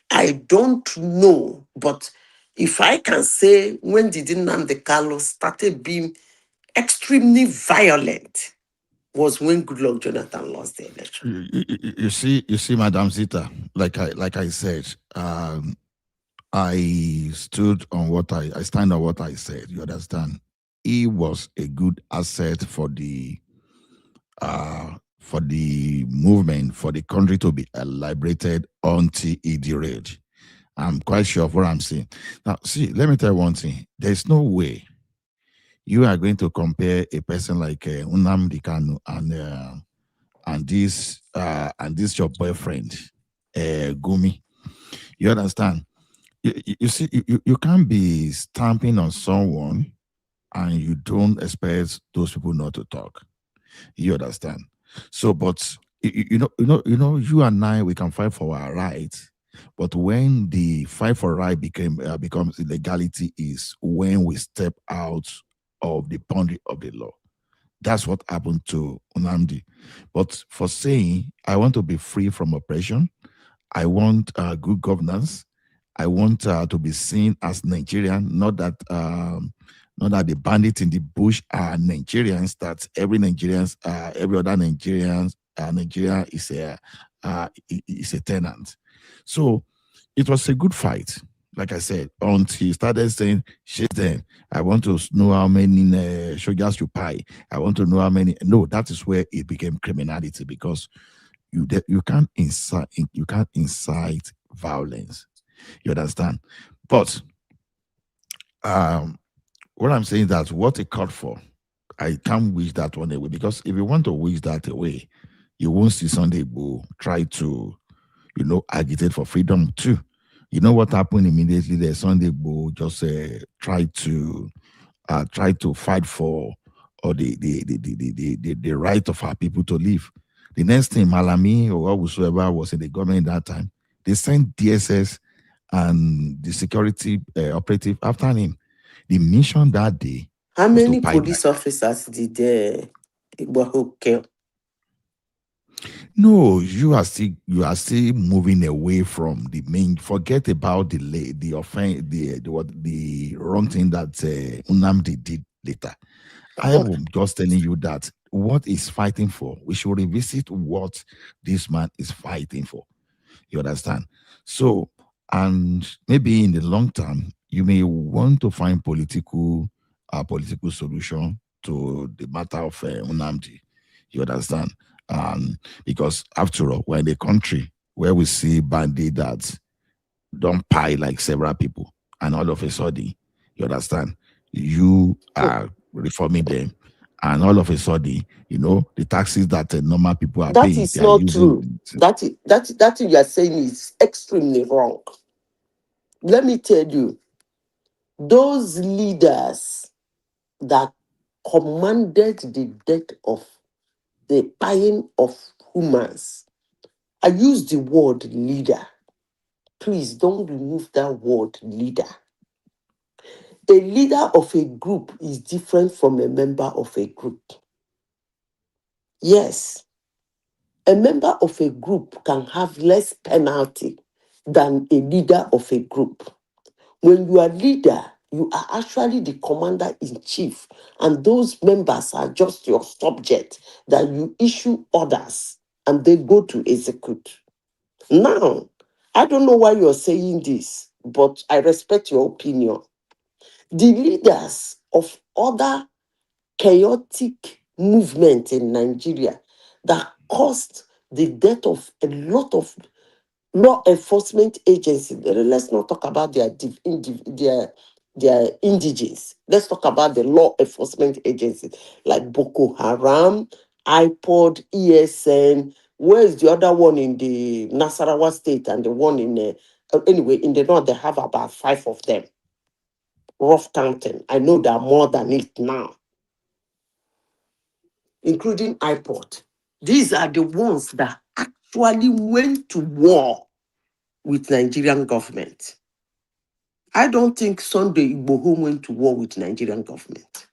I don't know, but if I can say, when did Nnamdi Kanu started being extremely violent was when Goodluck Jonathan lost the election. You see, Madam Zita, like I said, I stood on I stand on what I said. You understand? He was a good asset for the movement, for the country to be liberated until he derailed. I'm quite sure of what I'm saying. Now, see, let me tell you one thing. There's no way you are going to compare a person like Nnamdi Kanu and this your boyfriend, Gumi. You understand? You see, you can't be stamping on someone and you don't expect those people not to talk. You understand? So, but you you and I, we can fight for our rights. But when the fight for right becomes illegality is when we step out of the boundary of the law. That's what happened to Nnamdi. But for saying, I want to be free from oppression, I want good governance, I want to be seen as Nigerian, not that the bandits in the bush are Nigerians. That every other Nigeria is a tenant. So it was a good fight, like I said, until he started saying, shit, then I want to know how many soldiers you pay. I want to know how many. No, that is where it became criminality, because you can't incite violence. You understand? But what I'm saying is that what it called for, I can't wish that one away, because if you want to wish that away, you won't see Sunday Igboho try to, agitate for freedom too. You know what happened immediately there? Sunday Igboho just tried to fight for the right of our people to live. The next thing, Malami or whosoever was in the government at that time, they sent DSS and the security operative after him. The mission that day. How many police officers did Igboho kill? No, you are still moving away from the main. Forget about the offense, the wrong thing that Nnamdi did later. I am just telling you that what he's fighting for, we should revisit what this man is fighting for. You understand? So, and maybe in the long term, you may want to find political solution to the matter of Nnamdi. You understand? Because after all, we're in the country where we see bandit that don't pay like several people, and all of a sudden, you understand, you are reforming them, and all of a sudden, the taxes that normal people are That paying, is they are not true. using. That you are saying is extremely wrong. Let me tell you, those leaders that commanded the death of the buying of humans. I use the word leader. Please don't remove that word leader. A leader of a group is different from a member of a group. Yes, a member of a group can have less penalty than a leader of a group. When you are leader, you are actually the commander in chief, and those members are just your subject that you issue orders and they go to execute. Now, I don't know why you're saying this, but I respect your opinion. The leaders of other chaotic movements in Nigeria that caused the death of a lot of law enforcement agencies. Let's not talk about their indigens. Let's talk about the law enforcement agencies like Boko Haram, IPOD, ESN. Where's the other one in the Nasarawa state and the one in anyway in the north? They have about 5 of them. Rough counting. I know there are more than it now, including IPOD. These are the ones that actually went to war with Nigerian government. I don't think Sunday Igboho went to war with Nigerian government.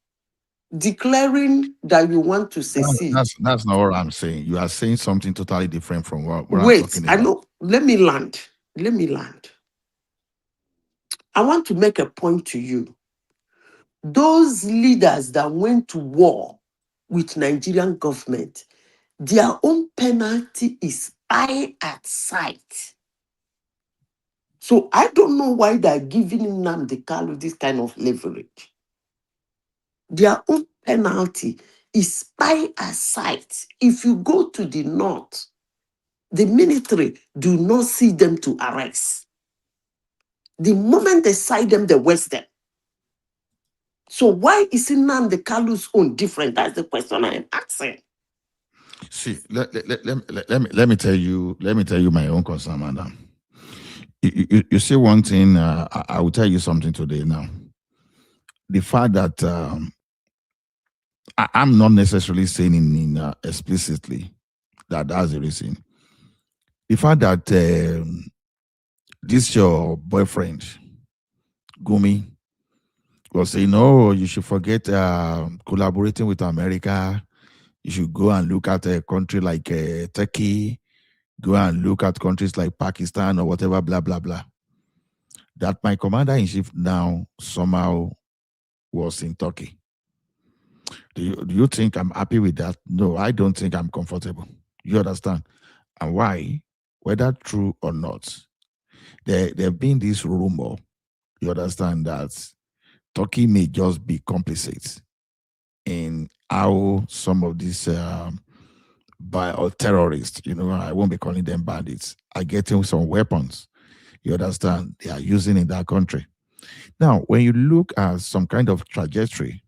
Declaring that you want to secede. That's not what I'm saying. You are saying something totally different from what I'm Wait, talking I about. know. Let me land. I want to make a point to you. Those leaders that went to war with Nigerian government, their own penalty is spy at sight. So I don't know why they're giving Nnamdi Kanu this kind of leverage. Their own penalty is spy at sight. If you go to the north, the military do not see them to arrest. The moment they sight them, they waste them. So why is Nnamdi Kanu's own different? That's the question I am asking. See, let me tell you my own concern, madam. You say one thing, I will tell you something today now. The fact that I'm not necessarily saying in explicitly that's the reason. The fact that this your boyfriend, Gumi, was saying, no, you should forget collaborating with America. You should go and look at a country like Turkey, go and look at countries like Pakistan or whatever, blah, blah, blah. That my commander-in-chief now somehow was in Turkey. Do you think I'm happy with that? No, I don't think I'm comfortable. You understand? And why? Whether true or not, there have been this rumor, you understand, that Turkey may just be complicit in how some of these terrorists, I won't be calling them bandits, are getting some weapons, you understand, they are using in that country. Now, when you look at some kind of trajectory,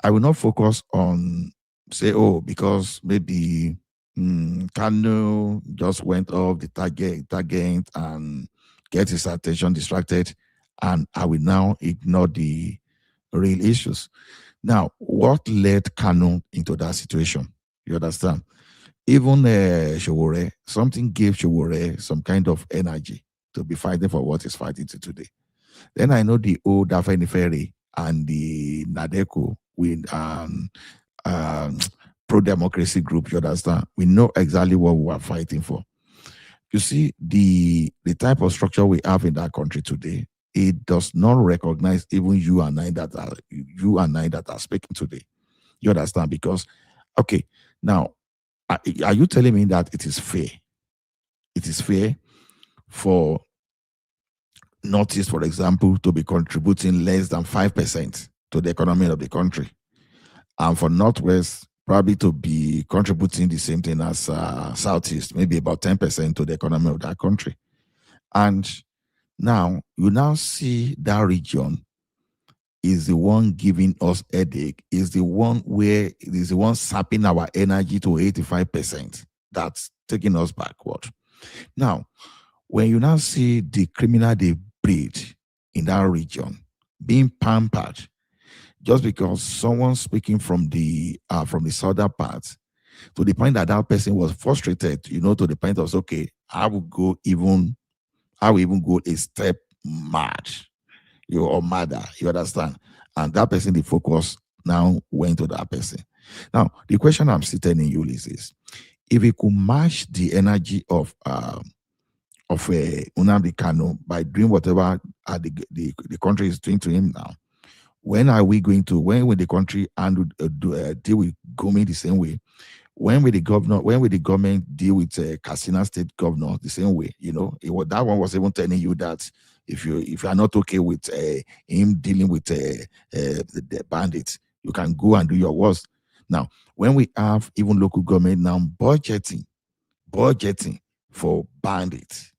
I will not focus on, say, because maybe Kanu just went off the target and get his attention distracted, and I will now ignore the real issues. Now, what led Kanu into that situation? You understand? Even Showore, something gave Showore some kind of energy to be fighting for what he's fighting to today. Then I know the old Afenifere and the Nadeko with pro-democracy group, you understand? We know exactly what we are fighting for. You see, the type of structure we have in that country today, it does not recognize even you and I that are speaking today. You understand? Because, okay, now, are you telling me that it is fair? It is fair for Northeast, for example, to be contributing less than 5% to the economy of the country, and for Northwest probably to be contributing the same thing as Southeast, maybe about 10% to the economy of that country. And now you now see that region is the one giving us headache, is the one where it is the one sapping our energy to 85%. That's taking us backward. Now, when you now see the criminal they breed in that region being pampered just because someone speaking from the southern part, to the point that that person was frustrated, to the point of okay, I will even go a step mad, or madder, you understand? And that person, the focus now went to that person. Now, the question I'm still telling you is this: if we could match the energy of Nnamdi Kanu by doing whatever the country is doing to him now, when will the country deal with Gumi the same way? When will the government deal with Katsina State governor the same way? That one was even telling you that if you are not okay with him dealing with the bandits, you can go and do your worst. Now, when we have even local government now budgeting for bandits,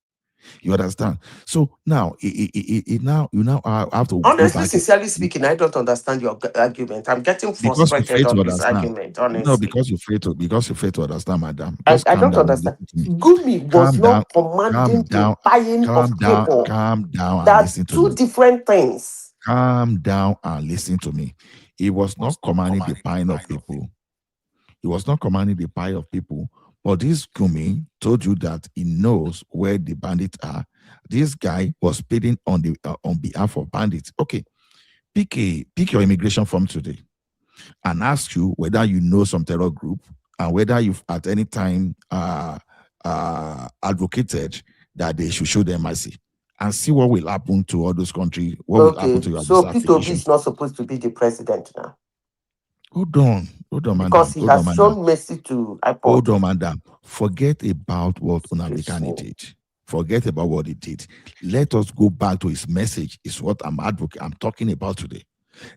you understand? So now, you now have to go Honestly, back sincerely speaking, I don't understand your argument. I'm getting because you fail frustrated to on this understand. argument, No, honestly. because you fail to understand, madam. I Just calm don't down and understand. listen to me. Gumi was Calm down, not commanding the calm buying of down, people. calm down and That's listen to two me. different things. Calm down and listen to me. He was not commanding the buying of people. He was not commanding the buy of people. But this Gumi told you that he knows where the bandits are. This guy was bidding on behalf of bandits. Okay, pick your immigration form today and ask you whether you know some terror group and whether you've at any time advocated that they should show them mercy, and see what will happen to all those countries. What will happen Okay, to your so visa P2B application? is not supposed to be the president now Hold on, because madam. he Hold on, has madam. shown mercy to Hold IPOD. on, madam. Forget about what Nnamdi Kanu So, did. Forget about what he did. Let us go back to his message. Is what I'm talking about today.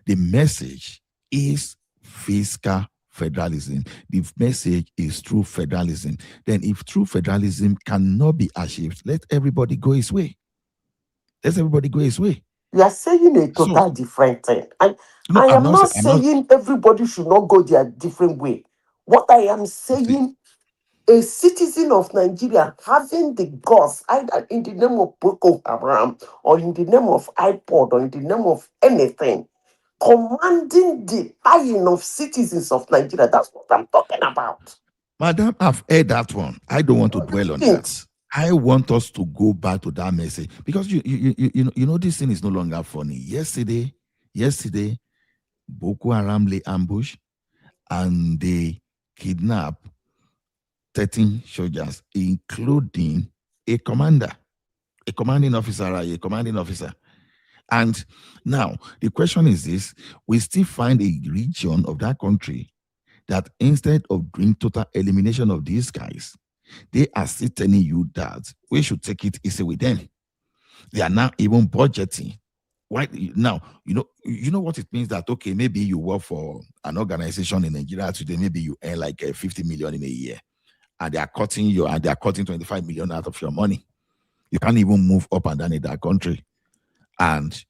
The message is fiscal federalism. The message is true federalism. Then, if true federalism cannot be achieved, let everybody go his way. Let everybody go his way. you are saying a So, total different thing. no, I I'm am not. not I'm not. saying everybody should not go their different way. What I am See, saying, a citizen of Nigeria having the guts, either in the name of Boko Haram or in the name of iPod or in the name of anything, commanding the buying of citizens of Nigeria. That's what I'm talking about. madam, I've heard that one. I don't want to No, dwell on you that. didn't. I want us to go back to that message because you know this thing is no longer funny. Yesterday, Boko Haram lay ambush and they kidnap 13 soldiers, including a commander, a commanding officer. And now the question is this: we still find a region of that country that instead of doing total elimination of these guys, they are still telling you that we should take it easy with them. They are now even budgeting. Why now? You know what it means that okay, maybe you work for an organization in Nigeria today, maybe you earn like 50 million in a year, and they are cutting 25 million out of your money. You can't even move up and down in that country, and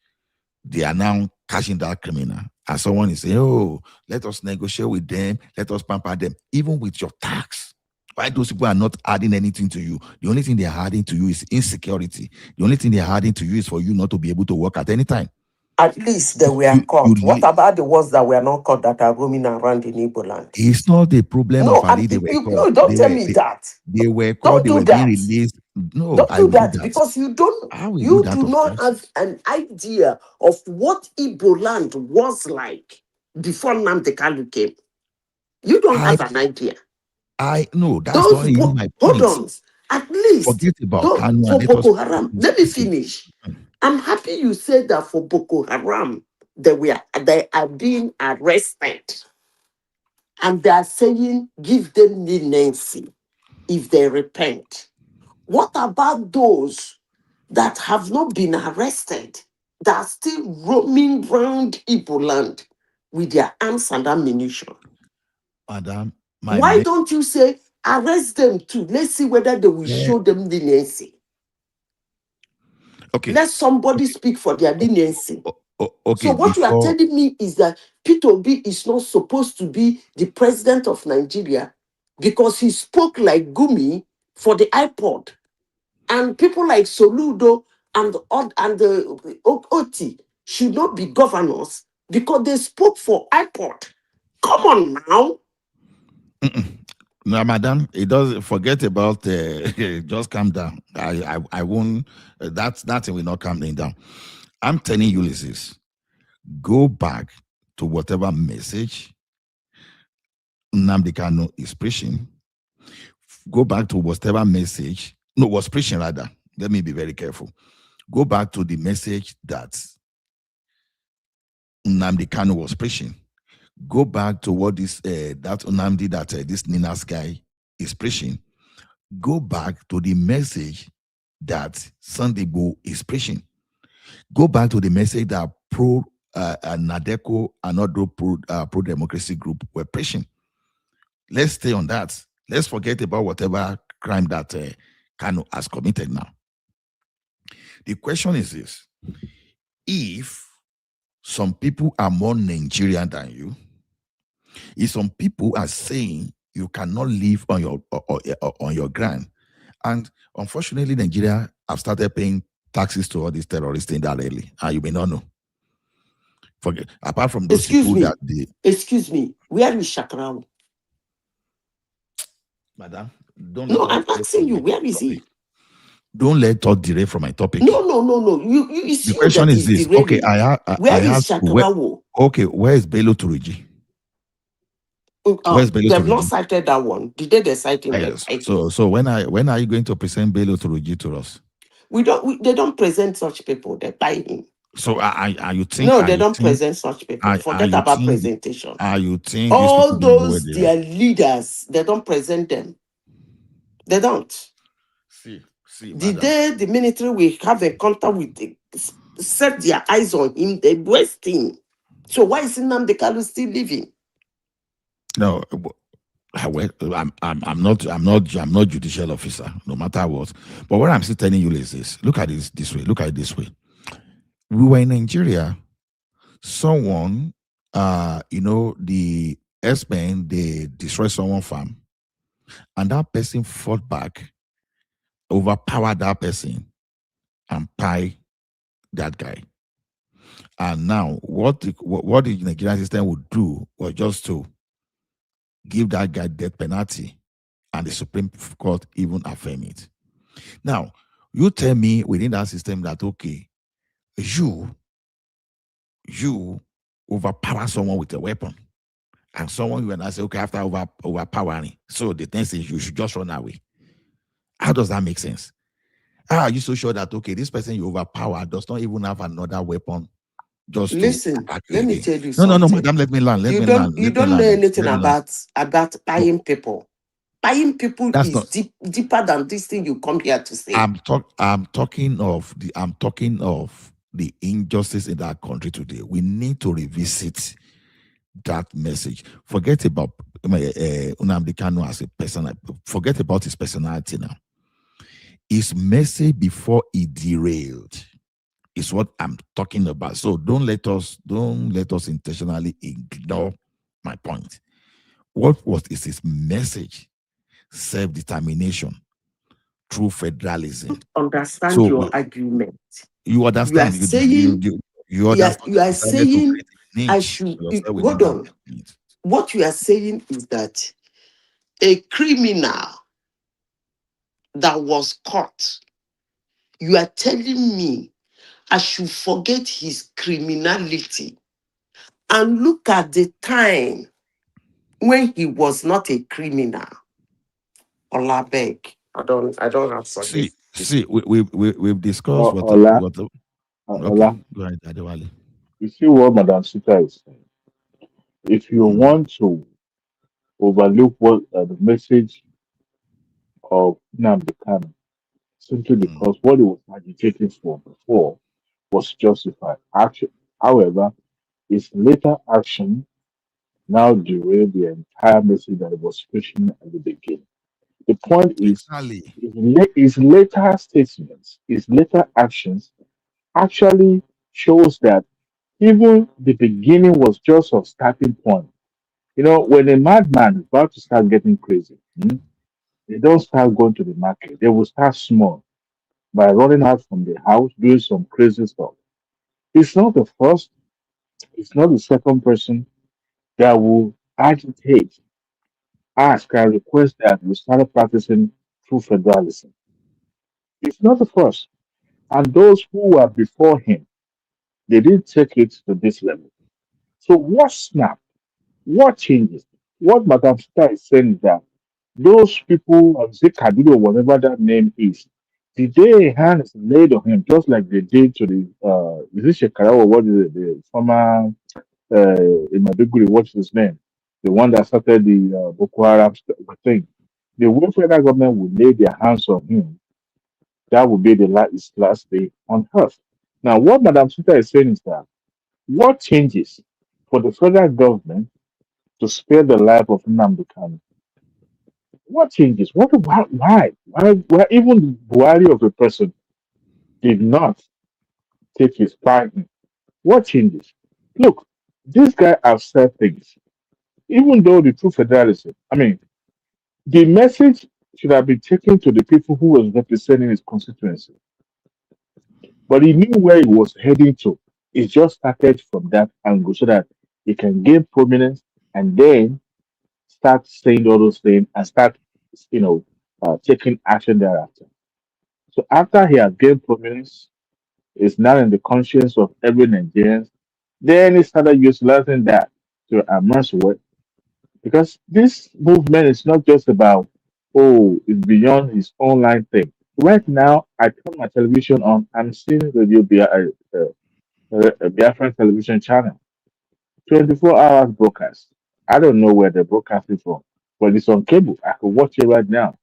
they are now catching that criminal. And someone is saying, "Oh, let us negotiate with them, let us pamper them, even with your tax." Why those people are not adding anything to you? The only thing they are adding to you is insecurity. The only thing they are adding to you is for you not to be able to work at any time. At least they were caught. What about the ones that were not caught that are roaming around in Igbo land? It's not the problem of No, Ali. They were caught. no, don't tell me that. They were caught. Don't They do were being that. released. No, Don't I do will do that that. because you Do that, do of not course. have an idea of what Igbo land was like before Nnamdi Kanu came. You don't have an idea. I no, that's not even my Hold point. on. At least Forget about Kanu and for let us. Boko Haram. Let me finish. I'm happy you said that for Boko Haram, they are being arrested. And they are saying give them leniency if they repent. What about those that have not been arrested, that are still roaming around Igbo land with their arms and ammunition? Madam, Why don't you say arrest them too? Let's see whether they will show them leniency. Okay. Let somebody speak for their leniency. Okay. So what you are telling me is that Peter Obi is not supposed to be the president of Nigeria because he spoke like Gumi for the iPod, and people like Soludo and the Oti should not be governors because they spoke for iPod. Come on now. No, madam, it doesn't forget about just calm down. I won't that thing will not calm me down. I'm telling you, Ulysses, go back to whatever message Nnamdi Kanu is preaching. Go back to whatever message, was preaching rather. Let me be very careful. Go back to the message that Nnamdi Kanu was preaching. Go back to what this that Nnamdi this Ninas guy is preaching. Go back to the message that Sunday Igboho is preaching. Go back to the message that Nadeko and other pro-democracy group were preaching. Let's stay on that. Let's forget about whatever crime that Kanu has committed now. The question is this: if some people are more Nigerian than you, if some people are saying you cannot live on your ground, and unfortunately, Nigeria have started paying taxes to all these terrorists indirectly, and you may not know. Forget apart from those Excuse people me. that they. Excuse me. Where is Shakrao? Madam, don't No, let us I'm asking you. Where is he? Don't let us derail from my topic. No. You see The question that is this. derailing. Okay, Where is Shakrao? Okay, where is Bello Turuji? Where's Bello They've not Turuji? cited that one. Did they cite him? Yes. So when are you going to present Bello Turuji to us? They don't present such people. They buy him. So are you think? No, they don't present such people. Forget about presentation. Are you think all those their leaders? They don't present them. They don't. See, the day the military will have a contact with, set their eyes on him, they waste him. So why is Nnamdi Kanu still living? No, I'm not judicial officer, no matter what. But what I'm still telling you is this: look at this way. Look at it this way. We were in Nigeria. Someone, the S-Men, they destroyed someone's farm, and that person fought back, overpowered that person, and pie that guy. And now, what the Nigerian system would do was just to give that guy death penalty, and the Supreme Court even affirm it. Now, you tell me within that system that, okay, you overpower someone with a weapon, and someone you and I say, okay, after overpowering, so the thing is you should just run away. How does that make sense? How are you so sure that, okay, this person you overpower does not even have another weapon? Just listen, let me tell you something. No, something. madam, let me learn. You don't know anything about buying people. Buying people is deeper than this thing you come here to say. I'm talking of the injustice in that country today. We need to revisit that message. Forget about Nnamdi Kanu as a person. Forget about his personality now. His message before he derailed is what I'm talking about. So don't let us intentionally ignore my point. What was his message? Self-determination through federalism. Understand your argument. You understand? You are saying I should hold on. What you are saying is that a criminal that was caught, you are telling me I should forget his criminality and look at the time when he was not a criminal. Olabeg, I don't have such. See, we've discussed what. Ola, okay, go ahead, Adewale. You see what Madam Sita is saying. If you want to overlook what the message of Nnamdi Kanu, simply because what he was agitating for before was justified. However, his later action now derail the entire message that it was pushing at the beginning. The point is, Exactly. his later statements, his later actions actually shows that even the beginning was just a starting point. You know, when a madman is about to start getting crazy, they don't start going to the market. They will start small by running out from the house, doing some crazy stuff. It's not the first, it's not the second person that will agitate, ask, and request that we start practicing true federalism. It's not the first. And those who were before him, they didn't take it to this level. So what snap? What changes? What Madam Sita is saying is that those people of Zikadido, whatever that name is they hands laid on him just like they did to the is it Shekara or what is it, the former in Maduguri, what's his name? The one that started the Boko Haram thing. The way federal government would lay their hands on him, that would be the last day on earth. Now, what Madam Sita is saying is that what changes for the federal government to spare the life of Nnamdi Kanu? What changes? Why even Buhari of the person did not take his pardon? What changes? Look, this guy has said things. Even though the true federalism, I mean, the message should have been taken to the people who was representing his constituency. But he knew where he was heading to. He just started from that angle so that he can gain prominence and then start saying all those things and start, taking action thereafter. So after he has gained prominence, is now in the conscience of every Nigerian, then he started utilizing that to amass wealth. Because this movement is not just about, oh, it's beyond his online thing. Right now, I turn my television on, I'm seeing Biafran television channel, 24 hours broadcast. I don't know where they're broadcasting from, but it's on cable. I can watch it right now.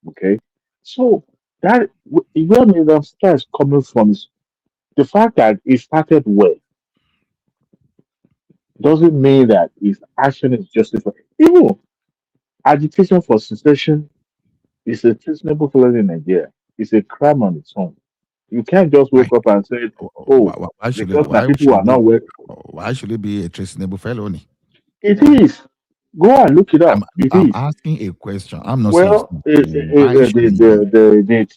Okay. So where Mr. Star is coming from is the fact that it started well doesn't mean that his action is justified. Even agitation for secession is a treasonable felony in Nigeria. It's a crime on its own. You can't just Why? wake up and say, Why, oh, because my people are not well. why should it be a treasonable felony? It is. Go and look it up. It I'm is. asking a question. I'm not saying it's Well, not. Why should it be?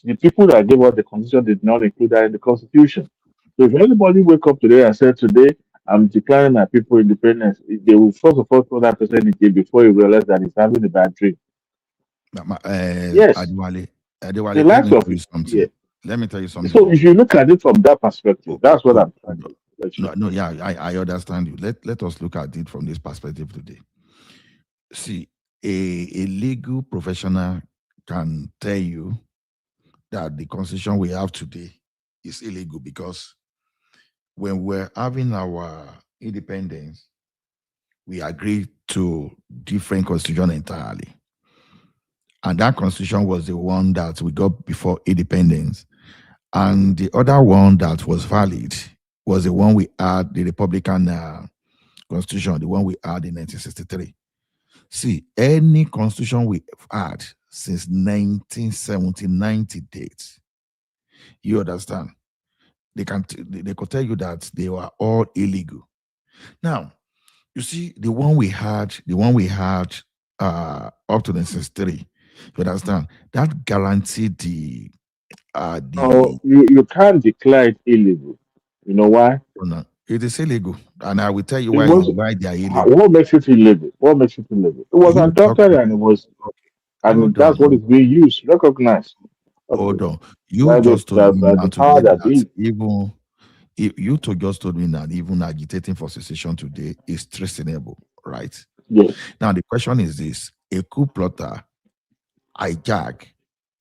the people that gave us the constitution did not include that in the constitution. So if anybody wake up today and say today I'm declaring my people independence, they will first of all throw that person in jail before he realize that he's having a bad dream. Yes, Adewale, the let likes me of tell you it. Yeah. something. Let me tell you So something. if you look at it from that perspective, Oh, oh, that's what oh, I'm trying to let you no, know. no, yeah, I understand you. Let us look at it from this perspective today. See, a legal professional can tell you that the constitution we have today is illegal because when we're having our independence, we agreed to different constitution entirely. And that constitution was the one that we got before independence. And the other one that was valid was the one we had, the Republican constitution, the one we had in 1963. See, any constitution we've had since 1979 to date, you understand? They could tell you that they were all illegal. Now, you see, the one we had up to 1963, you understand? That guaranteed the Oh, you can't declare it illegal. You know why? no, it is illegal, and I will tell you It was why they are illegal. what makes it illegal? What makes it illegal? It was You talk, adopted and it was, and hold that's what on, is being used, recognized. hold Okay. on. You By just told me now the today power that that be. even just told me that even agitating for secession today is treasonable, right? Yes. Now the question is this: a coup plotter hijack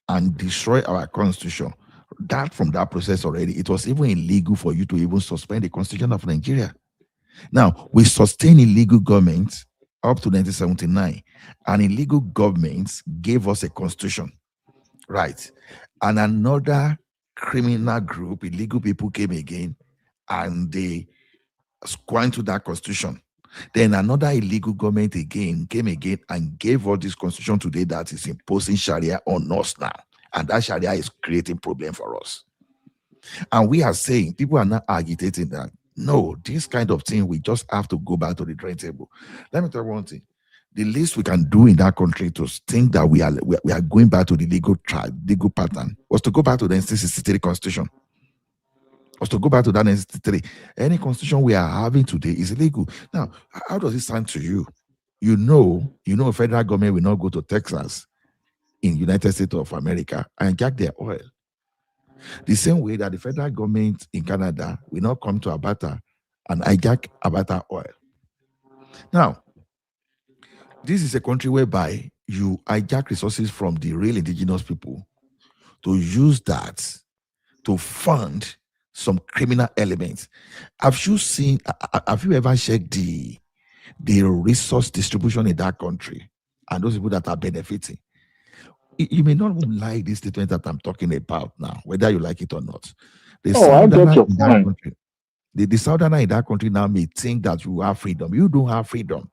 and destroy our constitution. That from that process already, it was even illegal for you to even suspend the constitution of Nigeria. Now, we sustain illegal governments up to 1979, and illegal governments gave us a constitution, right? And another criminal group, illegal people came again, and they squandered that constitution. Then another illegal government again came again and gave us this constitution today that is imposing Sharia on us now. And that Sharia is creating problem for us. And we are saying, people are not agitating that, no, this kind of thing, we just have to go back to the drawing table. Let me tell you one thing. The least we can do in that country to think that we are going back to the legal pattern was to go back to the 1963 constitution. Was to go back to that 1963. Any constitution we are having today is illegal. Now, how does it sound to you? You know, federal government will not go to Texas in United States of America and jack their oil. The same way that the federal government in Canada will not come to Alberta and hijack Alberta oil. Now, this is a country whereby you hijack resources from the real indigenous people to use that to fund some criminal elements. Have you ever checked the resource distribution in that country and those people that are benefiting? You may not like this statement that I'm talking about now, whether you like it or not. The Southerner in that country now may think that you have freedom. You don't have freedom.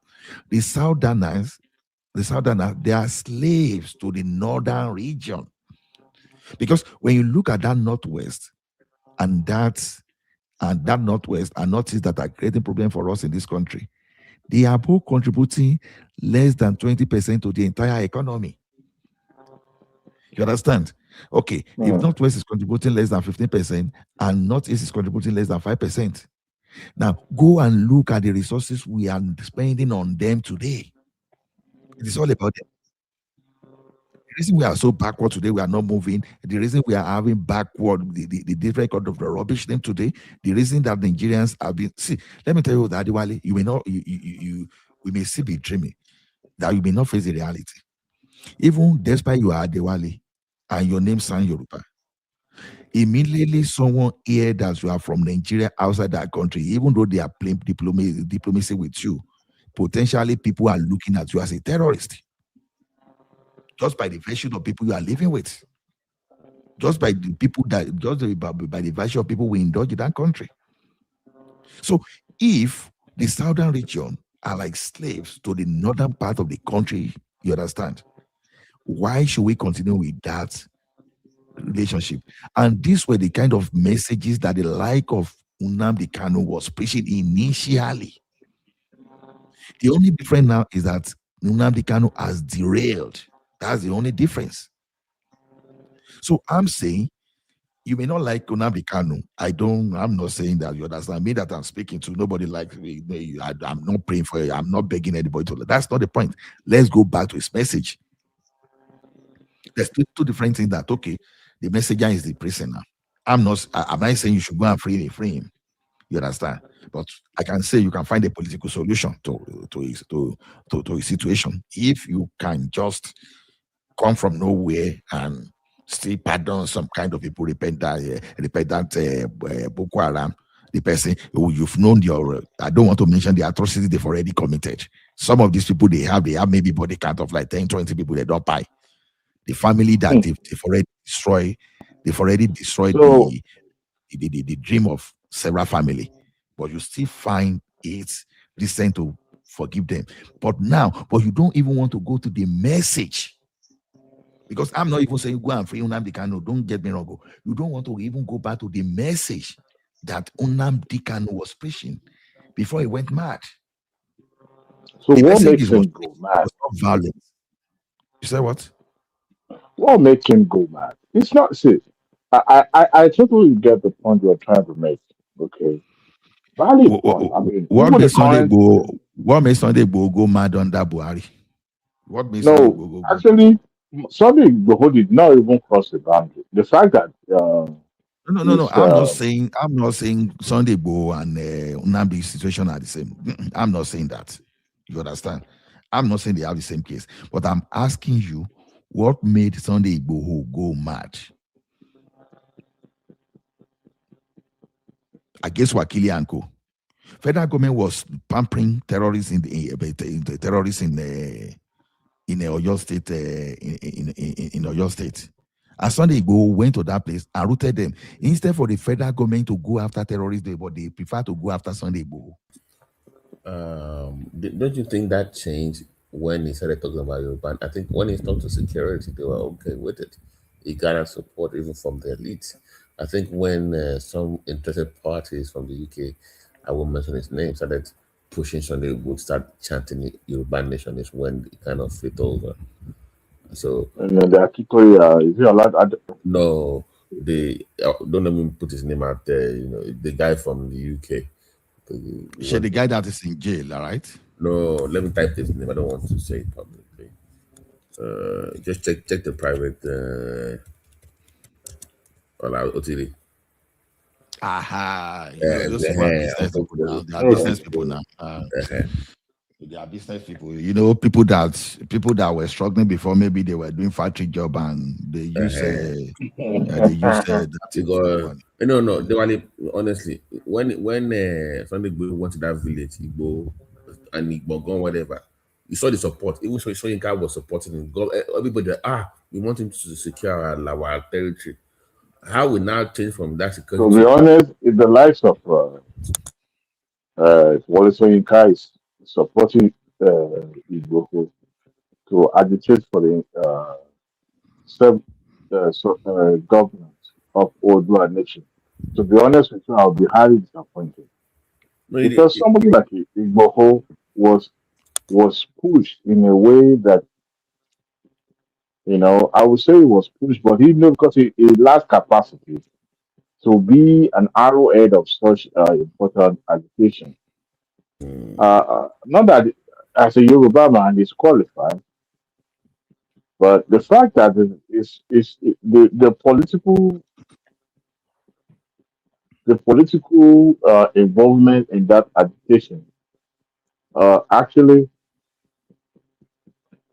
The Southerners, they are slaves to the northern region. Because when you look at that northwest and that northwest and northeast that are creating problem for us in this country, they are both contributing less than 20% to the entire economy. You understand? Okay, if northwest is contributing less than 15% and northeast is contributing less than 5%, now go and look at the resources we are spending on them today. It is all about them. The reason we are so backward today, we are not moving. The reason we are having backward the different kind of the rubbish them today. The reason that Nigerians have been, see, let me tell you that Adiwale, you may not, we may still be dreaming that you may not face the reality. Even despite you are Adiwale and your name sound Yoruba, immediately someone hear that you are from Nigeria outside that country, even though they are playing diplomacy with you, potentially people are looking at you as a terrorist. Just by the virtue of people you are living with. Just by the people by the virtue of people we indulge in that country. So if the southern region are like slaves to the northern part of the country, you understand? Why should we continue with that relationship? And these were the kind of messages that the like of Nnamdi Kanu was preaching initially. The only difference now is that Nnamdi Kanu has derailed. That's the only difference. So I'm saying, you may not like Nnamdi Kanu. I'm not saying that you understand me that I'm speaking to. Nobody likes me. I'm not praying for you. I'm not begging anybody to. That's not the point. Let's go back to his message. There's two different things that, okay, the messenger is the prisoner. I'm not saying you should go and free him. You understand? But I can say you can find a political solution to his situation if you can just come from nowhere and still pardon some kind of people repentant Boko Haram, the person you've known I don't want to mention the atrocities they've already committed. Some of these people they have maybe body count of like 10, 20 people they don't buy. The family that they've already destroyed the dream of several family, but you still find it decent to forgive them. But you don't even want to go to the message. Because I'm not even saying go and free Nnamdi Kanu. Don't get me wrong. You don't want to even go back to the message that Nnamdi Kanu was preaching before he went mad. So the what message makes him go mad? was not violence. You said what? What makes him go mad? It's not. See, I totally get the point you're trying to make. Okay, valid point. I mean, What even the made Sunday current. Igboho go mad under Buhari? What made Sunday Igboho go? Actually, Sunday Igboho did not even cross the boundary. The fact that No. I'm not saying Sunday Igboho and Nnamdi's situation are the same. I'm not saying that. You understand? I'm not saying they have the same case, but I'm asking you, what made Sunday Igboho go mad? Against Wakili and Co. Federal government was pampering terrorists in Oyo State, in Oyo State. And Sunday Igboho went to that place and routed them. Instead for the federal government to go after terrorists, but they prefer to go after Sunday Igboho. Don't you think that changed when he started talking about Yoruba? I think when he talked to security, they were okay with it. He got support even from the elite. I think when some interested parties from the UK, I won't mention his name, started pushing Sunday would start chanting Yoruba nation is when it kind of fit over. So And then the Akitoya, is he allowed? no, they don't even put his name out there. You know, the guy from the UK. The guy that is in jail, all right? No, let me type his name. I don't want to say it publicly. Just check the private OTD. Aha, those people are business people now. They are business people now. They are business people. People that were struggling before, maybe they were doing factory job and they use that. No. They were honestly when Sunday went to that village, Igbo and Igbo whatever. You saw the support. Even so, Soyinka was supporting him. Everybody, we want him to secure our territory. How we now change from that security? To be honest, in the likes of Wole Soyinka is supporting Igbo to agitate for the self government of Odua nation. To be honest with you, I'll be highly disappointed because somebody like Igbo was pushed in a way that I would say he was pushed, but he knew because he lacks capacity to be an arrowhead of such important agitation. Not that as a Yoruba man is qualified, but the fact that is the political involvement in that agitation actually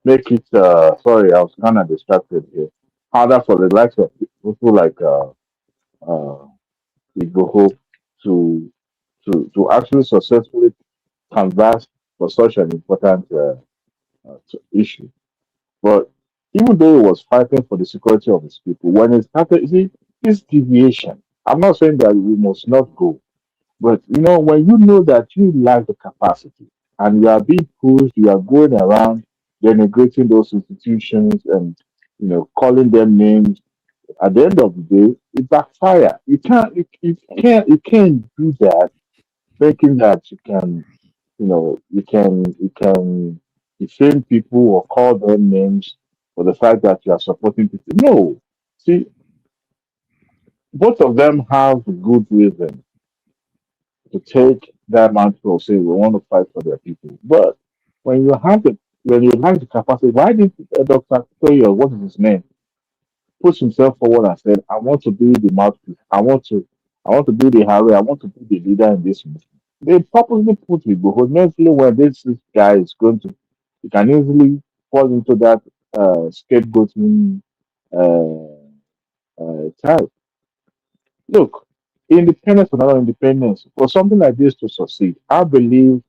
make it sorry, I was kind of distracted here, harder for the likes of people like uh Igboho to actually successfully canvass for such an important issue. But even though he was fighting for the security of his people, when it started, you see, this deviation, I'm not saying that we must not go, but when you know that you lack the capacity and you are being pushed, you are going around denigrating those institutions and calling them names. At the end of the day, it backfire. You can't do that thinking that you can defame people or call them names for the fact that you are supporting people. No. See, both of them have good reason to take that mantle, say we want to fight for their people. But when you have the capacity, why did Dr. Toyo, what is his name, put himself forward and said, I want to be the mouthpiece. I want to be the Harry. I want to be the leader in this movement. They purposely put it because mentally when this guy is going to, he can easily fall into that scapegoating type. Look, independence or not independence, for something like this to succeed, I believe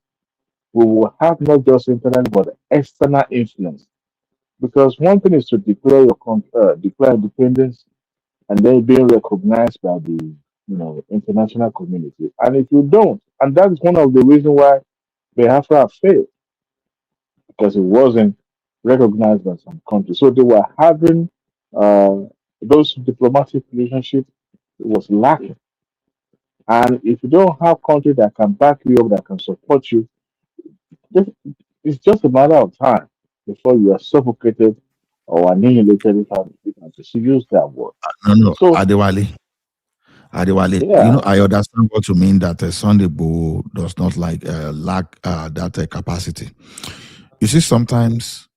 we will have not just internal but external influence. Because one thing is to declare declare independence and then being recognized by the international community. And if you don't, and that is one of the reasons why Biafra failed, because it wasn't recognized by some countries. So they were having uh, those diplomatic relationships, it was lacking. And if you don't have countries that can back you up, that can support you, just, it's just a matter of time before you are suffocated or annihilated, if I just use that word. No, So, Adewale. yeah, I understand what you mean that Sunday Bo does not lack that capacity. You see, sometimes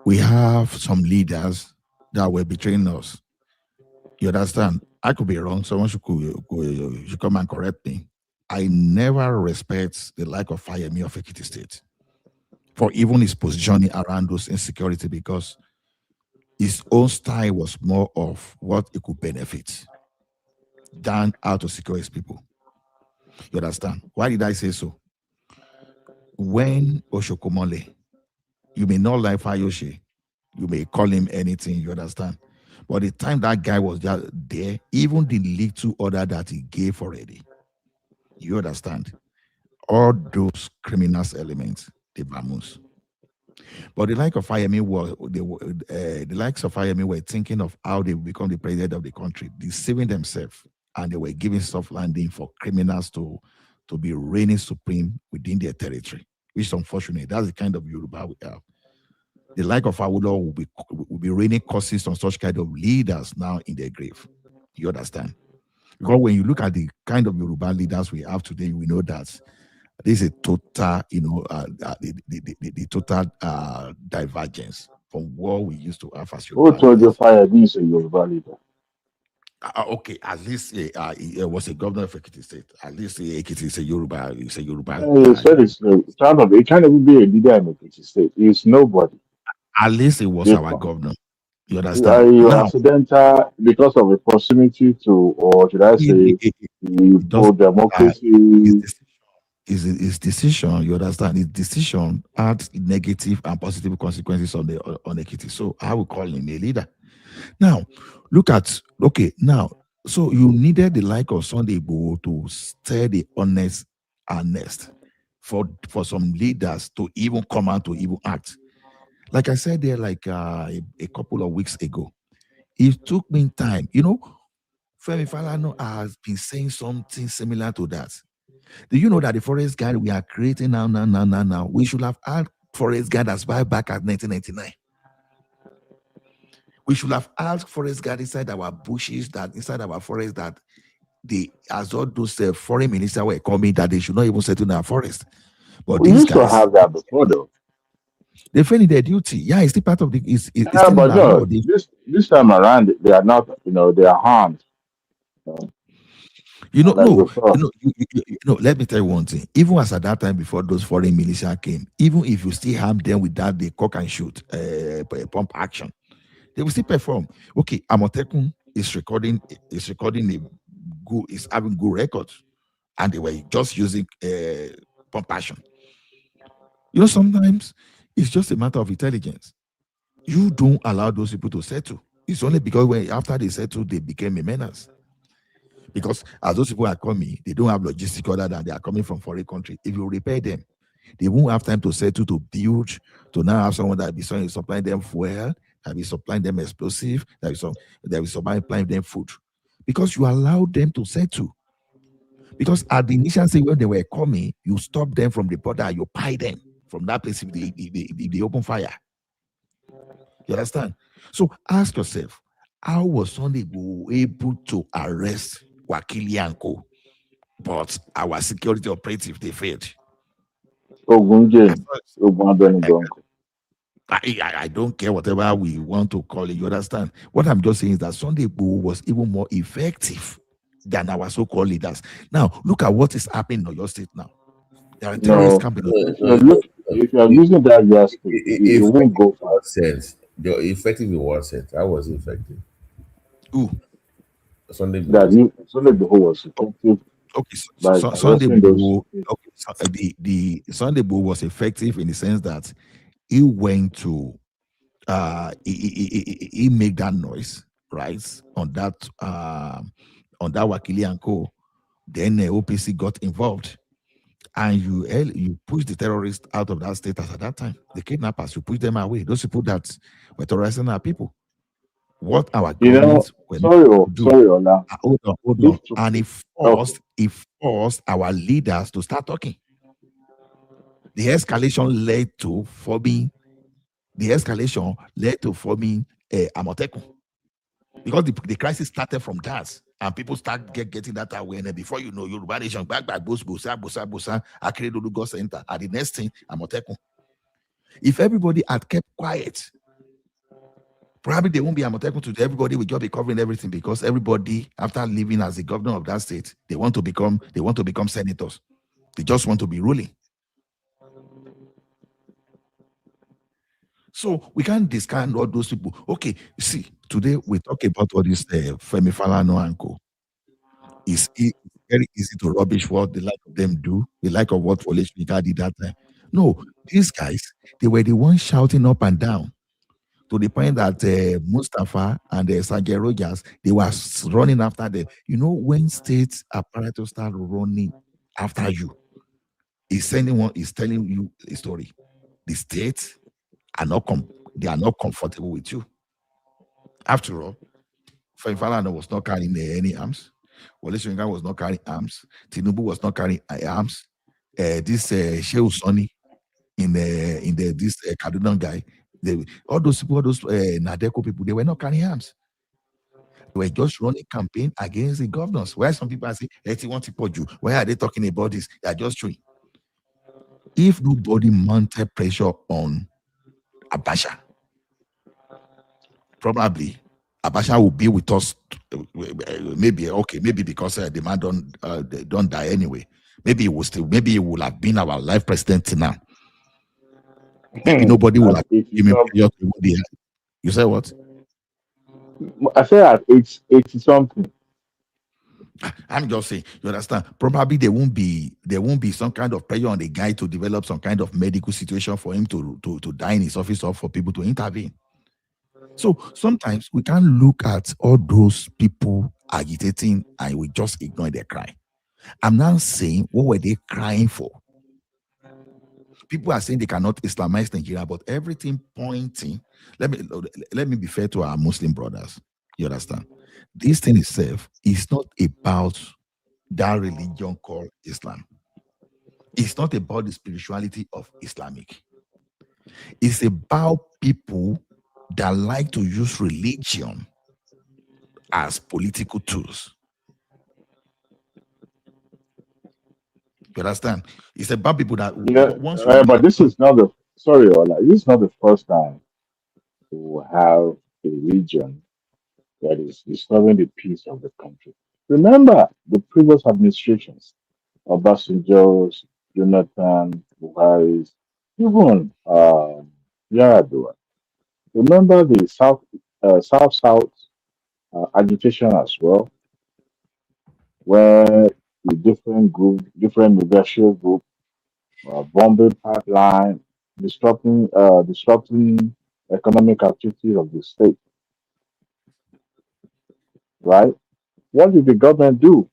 we have some leaders that were betraying us. You understand? I could be wrong. Someone should come and correct me. I never respect the like of Fayemi of Ekiti State for even his positioning around those insecurity because his own style was more of what it could benefit than how to secure his people. You understand? Why did I say so? When Oshokomole, you may not like Fayoshe, you may call him anything, you understand? But the time that guy was just there, even the little order that he gave already, you understand? all those criminals elements, they vamoose. But the like of Fayemi the likes of Fayemi were thinking of how they will become the president of the country, deceiving themselves, and they were giving soft landing for criminals to be reigning supreme within their territory, which is unfortunate. That's the kind of Yoruba we have. The like of Awolowo will be raining curses on such kind of leaders now in their grave. You understand? Because when you look at the kind of Yoruba leaders we have today, we know that this is a total, the total divergence from what we used to have as Who Yoruba told you leaders. fire means a Yoruba leader? Okay, at least it was a governor of Ekiti State. At least Ekiti is a Yoruba. It's a Yoruba. You said it's it can't even be a leader in Ekiti State. It's nobody. At least it was our Because governor. You understand? you Now, accidental because of a proximity to, or should I say, the it pro doesn't. democracy. His decision, you understand, his decision had negative and positive consequences on Ekiti. So I would call him a leader. Now, look at so you needed the like of Sunday Igboho to stir the honest and nest for some leaders to even come out to even act. Like I said there, like a couple of weeks ago, it took me time. Femi Falana has been saying something similar to that. Do you know that the forest guard we are creating now, we should have had forest guard as far back as 1999. We should have asked forest guard inside our bushes, that inside our forest, that as all those foreign ministers were coming, that they should not even settle in our forest. But We these used to guys, have that before, though. they fail in their duty. Yeah, it's still part of it's still But in our law. no, this time around, they are not. They are harmed. Like before. Let me tell you one thing. Even as at that time, before those foreign militia came, even if you still harm them with that, they cock and shoot, pump action, they will still perform. Okay, Amotekun is recording is having good records, and they were just using pump action. Sometimes it's just a matter of intelligence. You don't allow those people to settle. It's only because after they settle, they became a menace. Because as those people are coming, they don't have logistics other than they are coming from foreign country. If you repair them, they won't have time to settle, to build, to now have someone that will be supplying them fuel, that will be supplying them explosive, that will be supplying them food. Because you allow them to settle. Because at the initial stage when they were coming, you stop them from the border, you pie them from that place if they open fire. You understand? So ask yourself, how was Sunday able to arrest Wakili and Co? But our security operative, they failed. I don't care whatever we want to call it. You understand? What I'm just saying is that Sunday was even more effective than our so-called leaders. Now, look at what is happening in your state now. There are terrorist campaigns. If you are using that yardstick, it won't go far. They're effective in what sense? I was effective. Who? Sunday Igboho was effective. Okay, Sunday Igboho. Okay, the Sunday Igboho was effective in the sense that he went to he made that noise, right, on that Wakili and Co. Then OPC got involved, and you push the terrorists out of that state at that time. The kidnappers, you push them away. Those people that were terrorizing our people. What our governments sorry, Ola. Hold on. And it forced our leaders to start talking. The escalation led to forming Amotekun, because the crisis started from that, and people start getting that awareness. Before you know, Yoruba Nation back bosa Akeredolu got center, and the next thing Amotekun. If everybody had kept quiet, probably they won't be Amotekun today. Everybody will just be covering everything, because everybody, after living as the governor of that state, they want to become senators. They just want to be ruling. So we can't discount all those people. Okay, see, today we talk about all this Femi Falana and Co. It's very easy to rubbish what the like of them do, the like of what Wole Soyinka did that time. No, these guys, they were the ones shouting up and down, to the point that Mustafa and Sergeant Rogers, they were running after them. When state apparatus start running after you, is telling you a story. The states are not they are not comfortable with you. After all, Falana was not carrying any arms. Wale Soyinka was not carrying arms. Tinubu was not carrying arms. This Shehu Sani in this Kaduna guy, all those people, all those Nadeko people, they were not carrying arms. They were just running campaign against the governors. Where some people are saying, why are they talking about this? They are just showing. If nobody mounted pressure on Abacha, probably Abacha will be with us. Maybe because the man don't die anyway. Maybe he will have been our life president till now. Maybe nobody will have given him pressure to the. You say what? I say at 80 something. I'm just saying, you understand? Probably there won't be some kind of pressure on the guy to develop some kind of medical situation for him to die in his office or for people to intervene. So sometimes we can't look at all those people agitating and we just ignore their cry. I'm now saying, what were they crying for? People are saying they cannot Islamize Nigeria, but everything pointing. Let me be fair to our Muslim brothers. You understand? This thing itself is not about that religion called Islam. It's not about the spirituality of Islamic. It's about people that like to use religion as political tools. You understand? It's about people that once but this is not this is not the first time to have a region that is disturbing the peace of the country. Remember the previous administrations, Obasanjo's, Jonathan, Buhari's, even Yaradua. Remember the South agitation as well, where the different negotiation group, bombing pipeline, disrupting economic activities of the state. Right? What did the government do?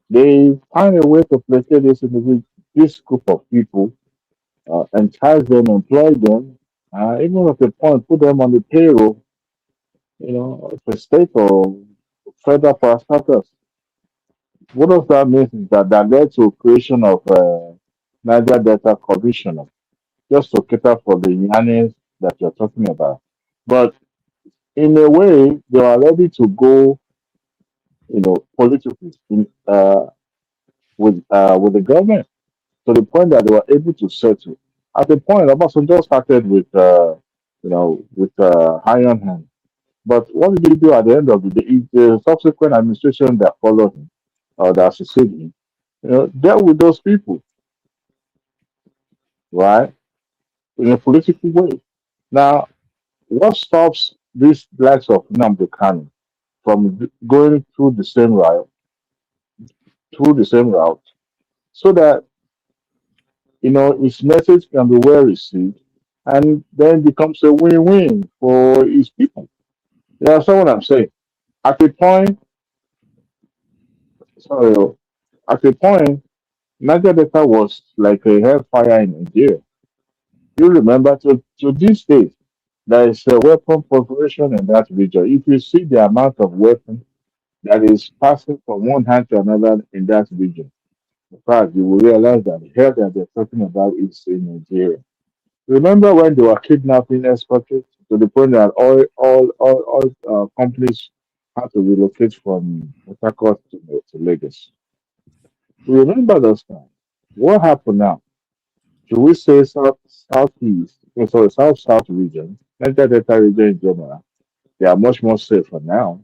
They find a way to placate this group of people, entice them, employ them, even at the point put them on the payroll, for state or federal parastatals. What does that mean is that led to creation of Niger Delta Commissioner, just to cater for the yearnings that you're talking about. But in a way, they are ready to go, politically with the government to the point that they were able to settle. At the point, Obasanjo started with iron hand. But what did he do at the end of the day? The subsequent administration that followed him or that succeeded him, dealt with those people, right, in a political way. Now, what stops these likes of Nnamdi Kanu from going through the same route, so that his message can be well received, and then becomes a win-win for his people. You understand what I'm saying? At a point, sorry, at a point, Niger Delta was like a hellfire in Nigeria. You remember, to this day, there is a weapon proliferation in that region. If you see the amount of weapons that is passing from one hand to another in that region, in fact, you will realize that the hell that they're talking about is in Nigeria. Remember when they were kidnapping expatriates to the point that all companies had to relocate from Port Harcourt to Lagos? Remember those times. What happened now? Should we say southeast, south region, Niger Delta region in general? They are much more safer now.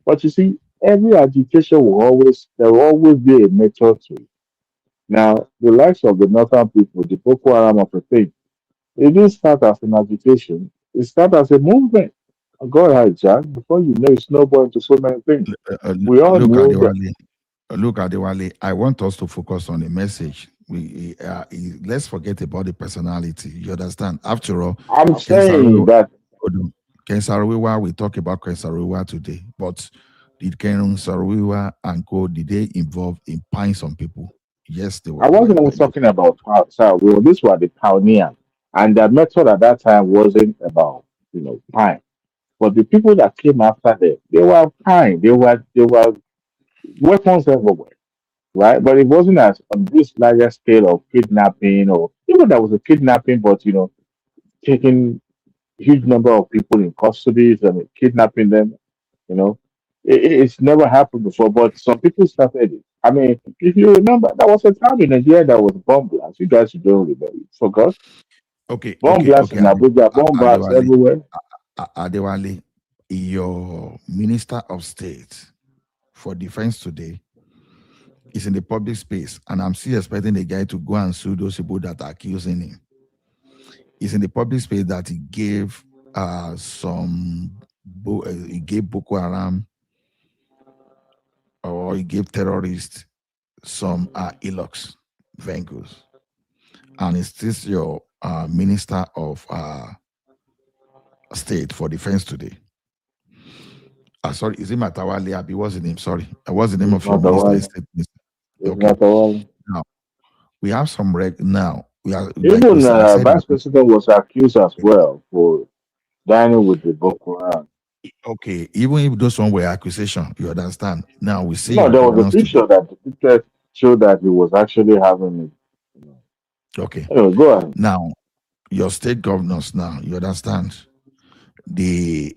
But you see, every agitation there will always be a method to it. Now, the likes of the northern people, the Boko Haram of a thing, it didn't start as an agitation. It started as a movement. Go ahead, Jack. Before you know, it snowballed into so many things. We all Look know at that. Adewale. I want us to focus on the message. Let's forget about the personality. You understand? After all, I'm saying that Ken Saro-Wiwa, we talk about Ken Saro-Wiwa today, but did Ken Saro-Wiwa and Co. did they involve in paying some people? Yes, they were. I wasn't even talking about, I wasn't even talking about South. Well, this was the pioneer, and the method at that time wasn't about time. But the people that came after them, they were fine. They were weapons everywhere, right? But it wasn't as on this larger scale of kidnapping, or even there was a kidnapping, but taking huge number of people in custody and kidnapping them. You know, it's never happened before. But some people started it. I mean, if you remember, there was a time in Nigeria that was bomb blast. You guys don't remember. You forgot Okay, bomb okay, blast okay. in Abuja, bomb blast Adewale, everywhere. Adewale, your Minister of State for Defense today is in the public space, and I'm still expecting the guy to go and sue those people that are accusing him. He's in the public space that he gave he gave Boko Haram, or he gave terrorists some Hilux vehicles, and is this your Minister of State for Defense today? Sorry, is it Matawale Abi? What's the name? Sorry, what's the name It's of your not the minister? one. It's Okay. not the one. Now we have some now. We are like Even I said. Vice President was accused as well for dining with the Boko Haram. Okay, even if those one were accusation, you understand. Now we see No, your there was a governance today. picture that the picture showed that he was actually having it. Okay. Anyway, go ahead. Now your state governors. Now you understand. They've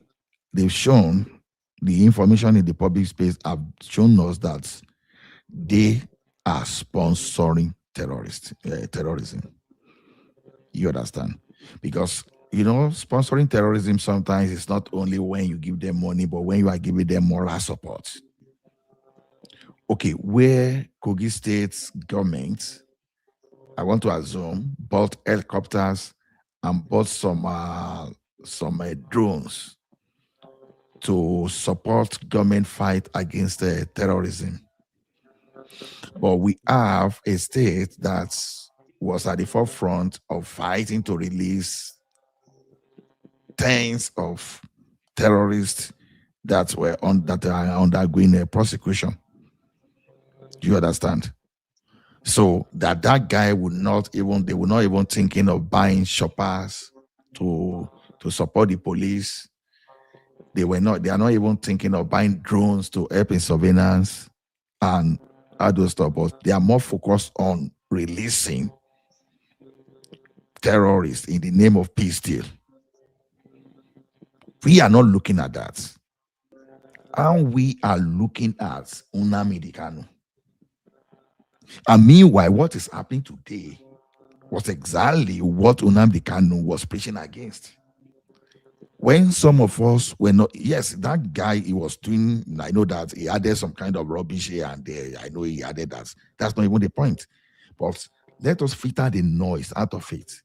shown the information in the public space have shown us that they are sponsoring terrorism. You understand? Because sponsoring terrorism sometimes is not only when you give them money, but when you are giving them moral support. Okay, where Kogi State's government, I want to assume, bought helicopters and bought some drones to support government fight against terrorism. But we have a state that was at the forefront of fighting to release tens of terrorists that are undergoing a prosecution. Do you understand? So that guy they would not even thinking of buying shoppers to support the police. They are not even thinking of buying drones to help in surveillance and other stuff, but they are more focused on releasing terrorists in the name of peace deal. We are not looking at that. And we are looking at Nnamdi Kanu. And meanwhile, what is happening today was exactly what Nnamdi Kanu was preaching against. When some of us were not, yes, that guy, he was doing, I know that he added some kind of rubbish here and there. I know he added that. That's not even the point. But let us filter the noise out of it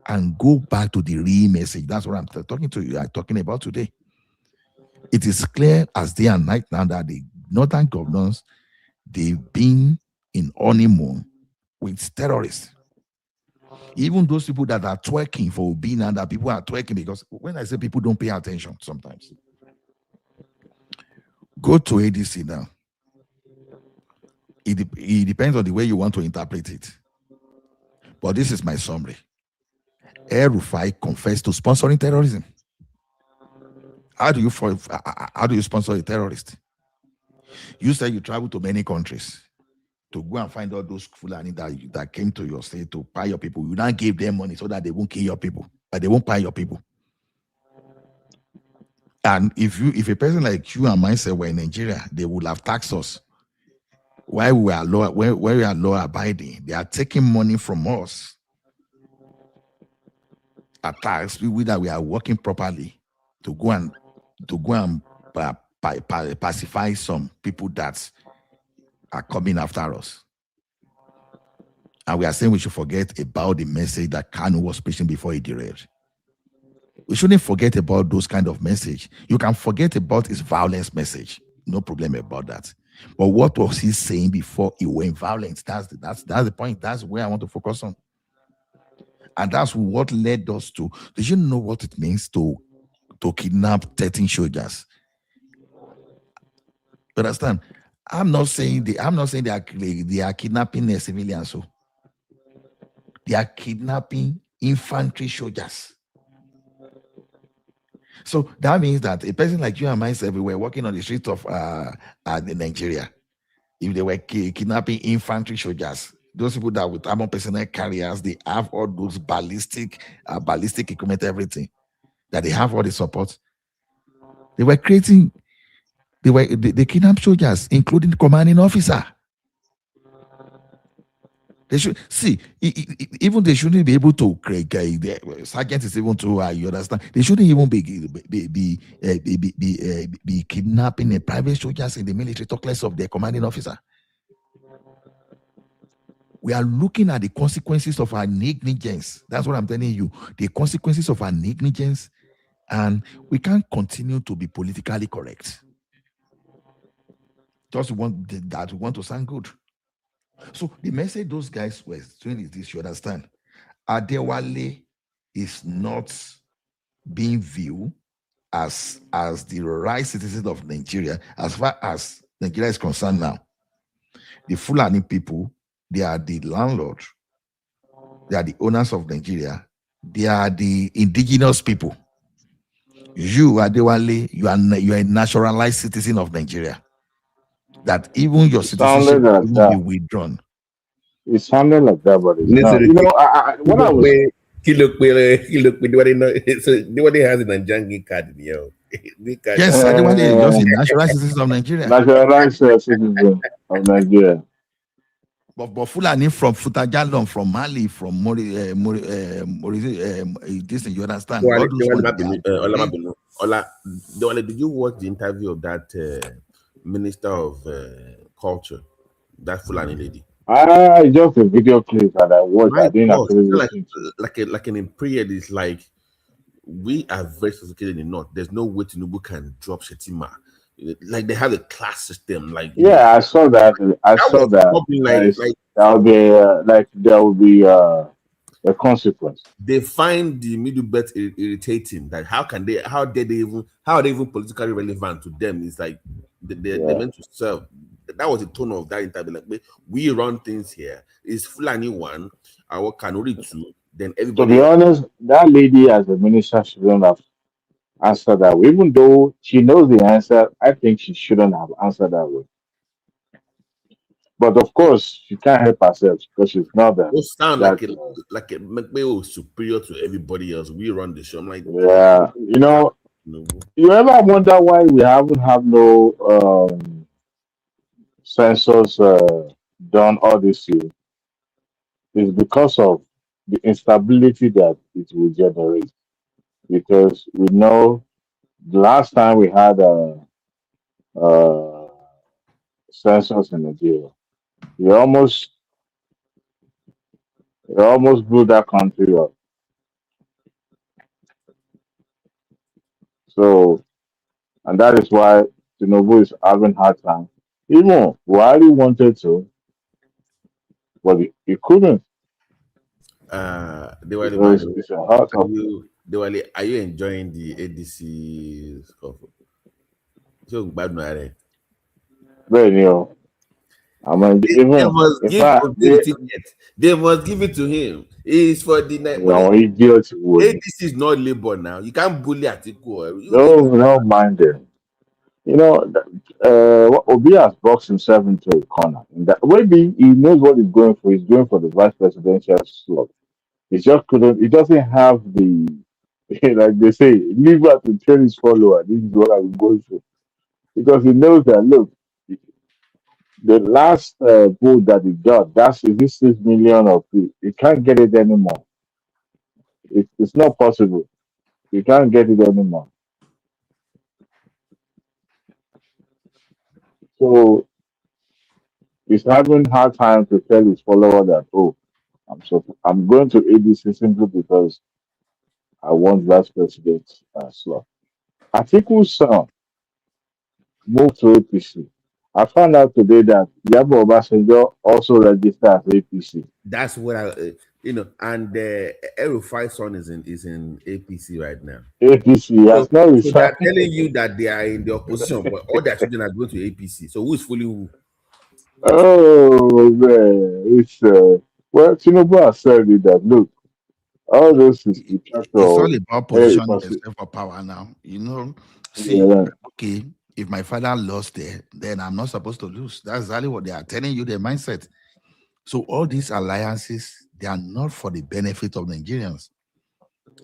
and go back to the real message. That's what I'm talking about today. It is clear as day and night now that the northern governors, they've been in honeymoon with terrorists. Even those people that are twerking for being under, people are twerking because when I say people don't pay attention sometimes. Go to ADC now. It depends on the way you want to interpret it. But this is my summary. El-Rufai confessed to sponsoring terrorism. How do you sponsor a terrorist? You say you travel to many countries to go and find all those Fulani that came to your state to pay your people. You don't give them money so that they won't kill your people, but they won't pay your people. And if a person like you and myself were in Nigeria, they would have taxed us. While we are law abiding, they are taking money from us. At tax, that we are working properly to go and pacify some people that are coming after us. And we are saying we should forget about the message that Kanu was preaching before he derailed. We shouldn't forget about those kind of message. You can forget about his violence message. No problem about that. But what was he saying before he went violent? That's the point. That's where I want to focus on. And that's what led us to. Did you know what it means to kidnap 13 soldiers? You understand? I'm not saying they are kidnapping civilians. So they are kidnapping infantry soldiers. So that means that a person like you and myself, we were walking on the streets of Nigeria. If they were kidnapping infantry soldiers, those people that with armored personnel carriers, they have all those ballistic equipment, everything, that they have all the support. They were creating, they kidnapped soldiers, including the commanding officer. They should see, even they shouldn't be able to create. The sergeant is even too high. You understand? They shouldn't even be kidnapping a private soldiers in the military, talk less of their commanding officer. We are looking at the consequences of our negligence. That's what I'm telling you. The consequences of our negligence, and we can't continue to be politically correct. Just want that we want to sound good. So the message those guys were doing is this: you understand? Adewale is not being viewed as the right citizen of Nigeria as far as Nigeria is concerned now. The Fulani people, they are the landlord. They are the owners of Nigeria. They are the indigenous people. You, Adewale, you are a naturalized citizen of Nigeria. That even your citizenship will be withdrawn. It sounded like that, but it's not. You know, what I was. Nobody has a Nigerian card, yo. Yes, Adewale is just a naturalized citizen of Nigeria. Naturalized citizen of Nigeria. But Fulani from Futajalon, from Mali, from this thing, you understand? Did you watch the interview of that Minister of Culture, that Fulani lady? Just a video clip that I watched. I didn't actually listen to. Like an period is like, we are very sophisticated in the north. There's no way Tinubu can drop Shetima. Like they have a class system. Like I saw that. I saw that. There will be a consequence. They find the middle belt irritating. Like how are they even politically relevant to them? It's like they're meant to serve. That was the tone of that interview. Like we run things here. It's Fulani one, our Kanuri two. Then everybody. To be honest, that lady as a minister shouldn't have answered that way. Even though she knows the answer, I think she shouldn't have answered that way. But of course, she can't help herself because she's not that. It sounds like it superior to everybody else. We run the show. I'm like, you know, you ever wonder why we haven't had no census done all this year? It's because of the instability that it will generate. Because we know the last time we had a census in Nigeria, we almost blew that country up. So, and that is why Tinubu is having hard time. Even Buhari wanted to, but he couldn't. Are you enjoying the ADC stuff? Very new. I mean, they must give it to him. It's for the night. ADC is not labor now. You can't bully Atiku. No, mind them. You know, Obi has boxed himself into a corner. Maybe he knows what he's going for. He's going for the vice presidential slot. He just couldn't. He doesn't have the, like they say, liver to train his follower. This is what I'm going for, because he knows that. Look, the last vote that he got, that's 6 million of it. He can't get it anymore. It's not possible. He can't get it anymore. So he's having hard time to tell his follower that, I'm going to ADC simply because I want vice president slot. Atiku's son moved to APC. I found out today that Yabo Obasanjo also registered as APC. That's what and El-Rufai's son is in APC right now. APC has not So they are resigned. telling you that they are in the opposition, but all their children are going to APC. So who is fooling who? Oh man, it's well, Tinubu has said it that look, all this is because It's all of about hey, positioning because yourself for power now. See, yeah, okay, if my father lost there, then I'm not supposed to lose. That's exactly what they are telling you, their mindset. So all these alliances, they are not for the benefit of Nigerians.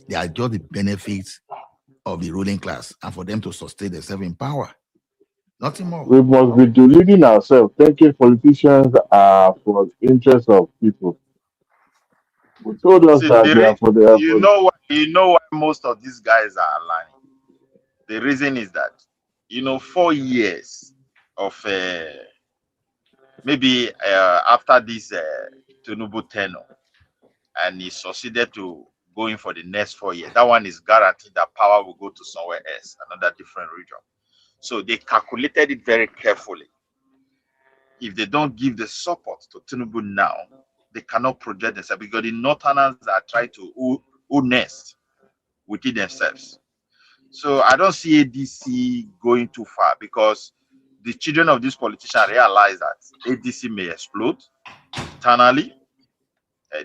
They are just the benefits of the ruling class and for them to sustain themselves in power. Nothing more. we must be deluding ourselves, thinking politicians are for the interest of people. We told us See, that they are for the you know why most of these guys are lying. The reason is that 4 years of maybe after this Tinubu tenure, and he succeeded to going for the next 4 years. That one is guaranteed that power will go to somewhere else, another different region. So they calculated it very carefully. If they don't give the support to Tinubu now, they cannot project themselves because the Northerners are trying to who nest within themselves. So I don't see ADC going too far because the children of these politicians realize that ADC may explode internally.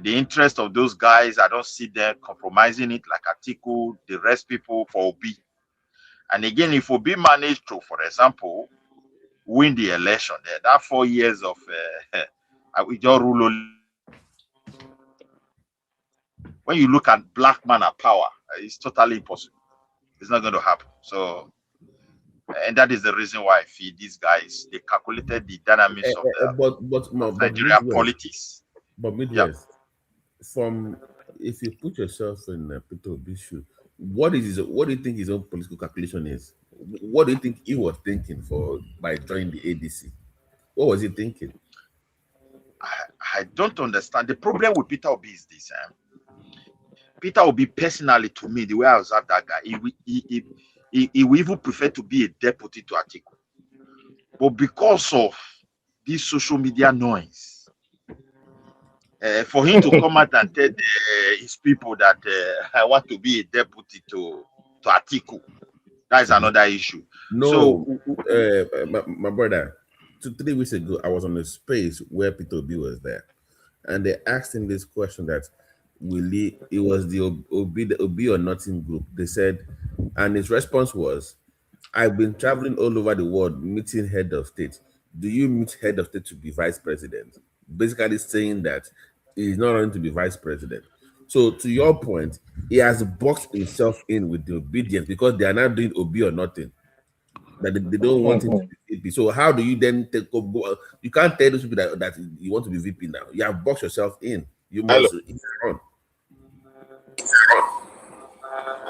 The interest of those guys, I don't see them compromising it like Atiku, the rest people for Obi. And again, if Obi managed to, for example, win the election, that 4 years of we just rule. When you look at black man at power, it's totally impossible. It's not going to happen. So, and that is the reason why I feel these guys, they calculated the dynamics of Nigerian politics. But Midwest, from if you put yourself in Peter Obi's shoe, what do you think his own political calculation is? What do you think he was thinking by joining the ADC? What was he thinking? I don't understand. The problem with Peter Obi is this. Peter Obi, personally, to me, the way I observe that guy, he will even prefer to be a deputy to Atiku. But because of this social media noise, for him to come out and tell his people that I want to be a deputy to Atiku, that is another issue. No, so, my brother, 3 weeks ago, I was on a space where Peter Obi was there, and they asked him this question that it was the Obi or nothing group. They said, and his response was, I've been traveling all over the world meeting head of state. Do you meet head of state to be vice president? Basically saying that he's not going to be vice president. So to your point, he has boxed himself in with the obedience because they are not doing Obi or nothing. That they don't want him to be VP. So how do you then go? You can't tell those people that you want to be VP now. You have boxed yourself in. You must run.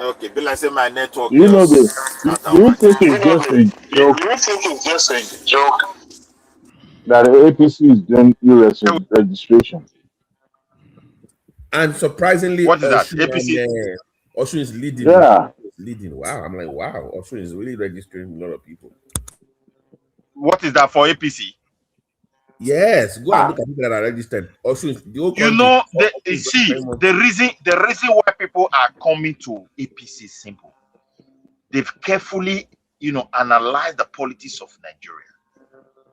Okay, but like say my network. Do you think it's just a joke that the APC is doing registration? And surprisingly, what is that? APC? Osun is leading. Yeah. Leading. Wow. I'm like, wow, Osun is really registering a lot of people. What is that for APC? Yes, go and look at people that are registered. Osun, the reason why people are coming to APC is simple. They've carefully, analyzed the politics of Nigeria.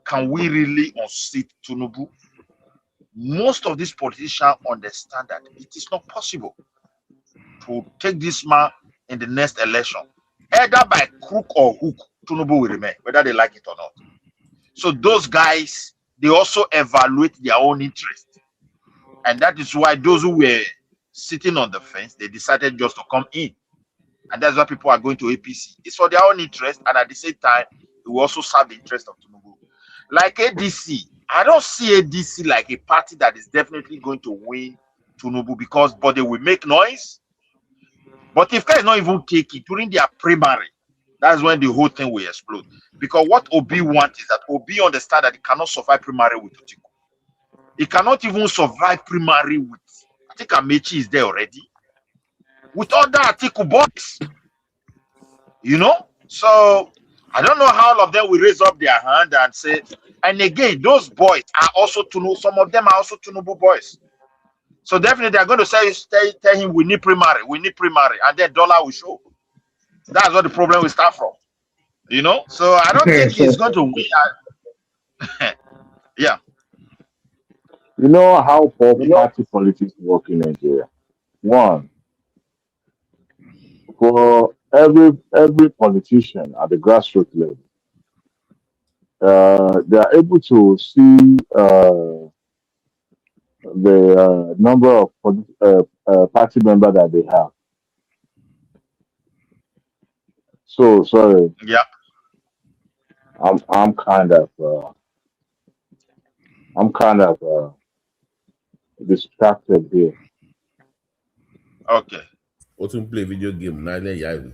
Can we really unseat Tinubu? Most of these politicians understand that it is not possible to take this man in the next election. Either by crook or hook, Tinubu will remain, whether they like it or not. So those guys, they also evaluate their own interest. And that is why those who were sitting on the fence, they decided just to come in. And that's why people are going to APC. It's for their own interest, and at the same time, it will also serve the interest of Tinubu. Like ADC, I don't see ADC like a party that is definitely going to win Tinubu but they will make noise. But if guys not even take it during their primary, that's when the whole thing will explode. Because what Obi wants is that Obi understand that he cannot survive primary with Atiku. He cannot even survive primary with, I think Amechi is there already, with other Atiku boys. So I don't know how all of them will raise up their hand and say, and again, those boys are also Tinubu, some of them are also Tinubu boys. So definitely they're going to tell him we need primary, and then dollar will show. That's what the problem will start from. So I don't think he's going to win. Yeah. You know how party politics work in Nigeria? One, for every politician at the grassroots level, they are able to see the number of party members that they have. So sorry, Yeah. I'm kind of distracted here. Okay. What to play video game? Nile Yahoo.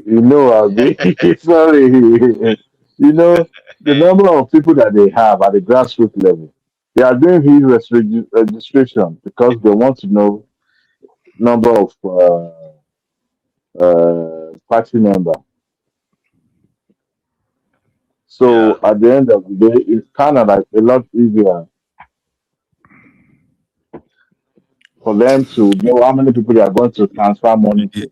You know, I'll be sorry. You know, the number of people that they have at the grassroots level, they are doing his registration because they want to know number of party member. Yeah. So at the end of the day, it's kind of like a lot easier for them to know how many people they are going to transfer money to.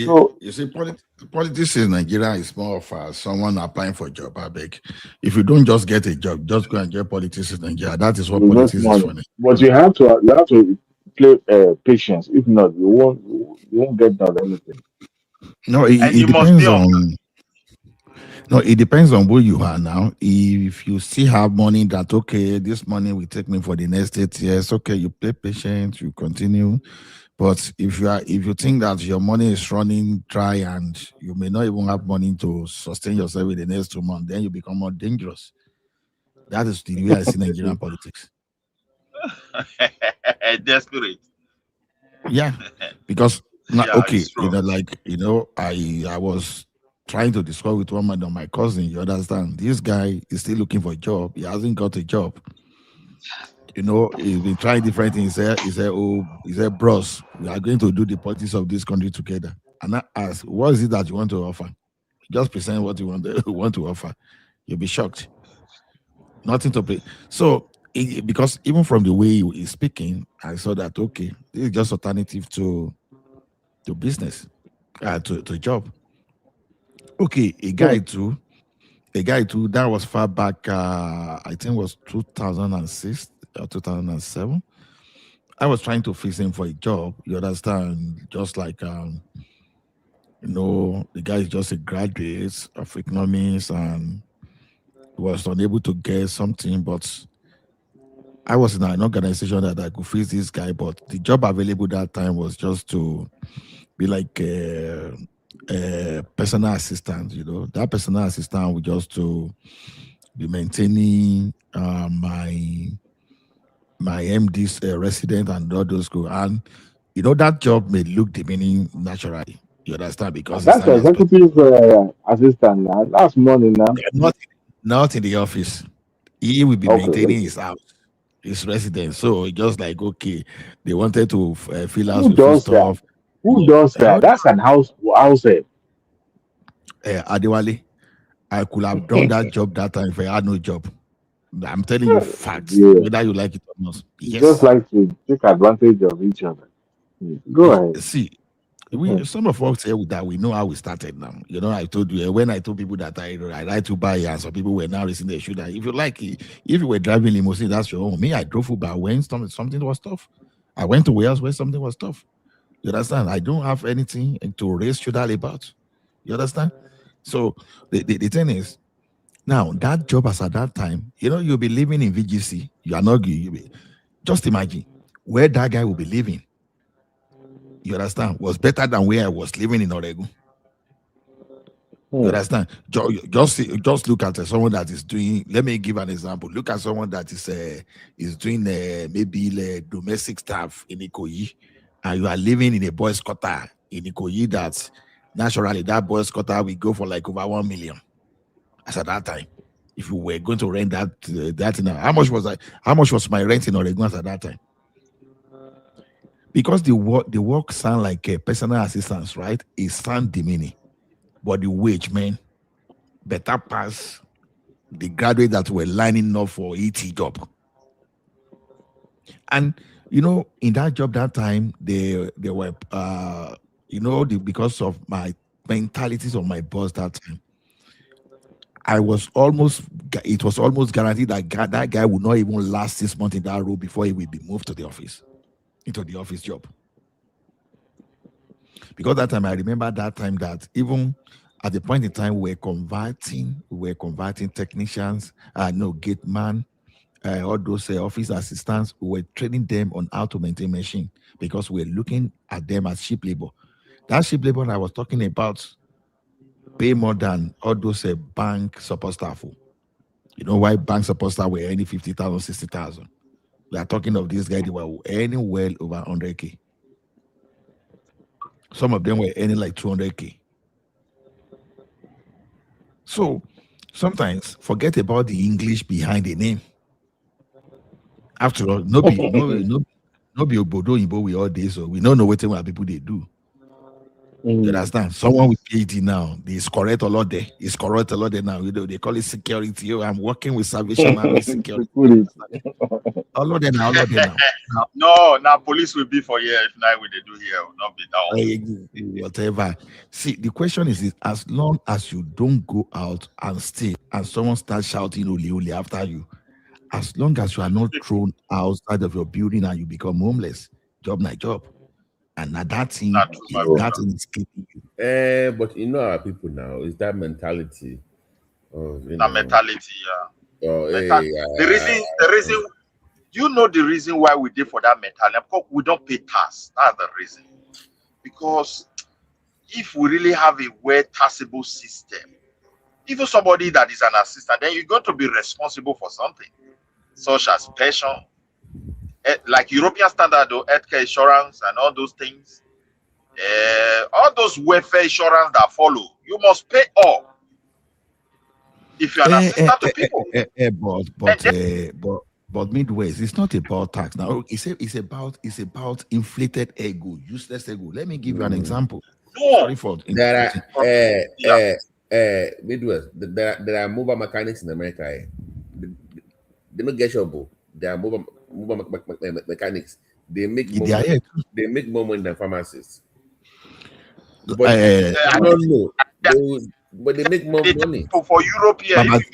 So You see, politics in Nigeria is more of someone applying for a job. I beg. If you don't just get a job, just go and get politics in Nigeria. That is what you make politics is for. money, but you have to play patience. If not, you won't get done anything. No, And it you must be depends on. on. No, it depends on who you are now. If you still have money that okay, this money will take me for the next 8 years, okay, you play patient, you continue. But if you think that your money is running dry and you may not even have money to sustain yourself in the next 2 months, then you become more dangerous. That is the way I see Nigerian politics. Desperate. Yeah, because now Yeah, okay, it's true. I was trying to discuss with one man on my cousin. You understand? This guy is still looking for a job. He hasn't got a job. He's been trying different things. He said, bros, we are going to do the politics of this country together. And I asked, what is it that you want to offer? Just present what you want to offer. You'll be shocked. Nothing to pay. So, because even from the way he is speaking, I saw that, okay, this is just alternative to business, to job. Okay, a guy too, that was far back, I think it was 2006 or 2007. I was trying to fix him for a job. You understand? Just like the guy is just a graduate of economics and was unable to get something. But I was in an organization that I could fix this guy. But the job available that time was just to be like a personal assistant. That personal assistant would just to be maintaining my MD's resident and all those go. And that job may look demeaning naturally. You understand? Because it's That's highly expected. executive assistant now. That's money now. Not in the office. He will be Okay, maintaining okay. his house, his residence. So just like okay, they wanted to fill out Who with food does that? stuff. Who does that? That's an house help. Adewale, I could have done that job that time if I had no job. I'm telling you facts, Yeah, whether you like it or not. just Yes. like to take advantage of each other. Go ahead. See, Mhm. some of us here that we know how we started now. I told you when I told people that I like to buy, and some people were now raising their shoulder. If you like, if you were driving limousine, that's your own. Me, I drove Uber when something was tough. I went to warehouse where something was tough. You understand? I don't have anything to raise shoulder about. You understand? So the thing is, now that job as at that time, you'll be living in VGC. You are not. Just imagine where that guy will be living. You understand? Was better than where I was living in Oregon. You understand? Just look at someone that is doing. Let me give an example. Look at someone that is doing maybe domestic staff in Ikoyi, and you are living in a boys' quarter in Ikoyi. That naturally that boys' quarter will go for like over 1 million. As at that time, if you were going to rent that now, how much was that? How much was my rent in Oregon at that time? Because the work sound like a personal assistance, right? It sound demeaning, but the wage, man, better pass the graduates that were lining up for ET job. And You know, in that job that time, they were because of my mentalities of my boss that time, it was almost guaranteed that that guy would not even last 6 months in that role before he will be moved to the office, into the office job. Because that time, I remember that time that even at the point in time we were converting technicians, gate man, all those office assistants, we were training them on how to maintain machine because we're looking at them as cheap labor. That cheap labor I was talking about pay more than all those bank support staff. You know why bank support staff were earning 50,000, 60,000? We are talking of these guys, they were earning well over 100K. Some of them were earning like 200K. So sometimes forget about the English behind the name. After all, no be obodo Igbo we all day, so we don't know what people they do. You understand? Someone with PhD now, is correct a lot there. It's correct a lot there now. You know, they call it security. Oh, I'm working with Salvation Army security. All of them now. No, now police will be for here if not what they do here will not be down. Whatever. See, the question is as long as you don't go out and stay and someone starts shouting oli oli after you, as long as you are not thrown outside of your building and you become homeless, job not job. And that thing is keeping you. But you know our people now is that mentality of mentality, the reason you know the reason why we did for that mentality because we don't pay tax. That's the reason. Because if we really have a well taxable system, even somebody that is an assistant, then you're going to be responsible for something, such as pension. Like European standard or healthcare insurance and all those things, all those welfare insurance that follow, you must pay all. If you're an assistant to people. But Midwest, it's not about tax. Now it's about inflated ego, useless ego. Let me give you an example. No. Sorry for Midwest. There are mobile mechanics in America. They don't get your book. They are mobile mechanics. They make more money than pharmacists. But I don't know. But they make more money. For European, like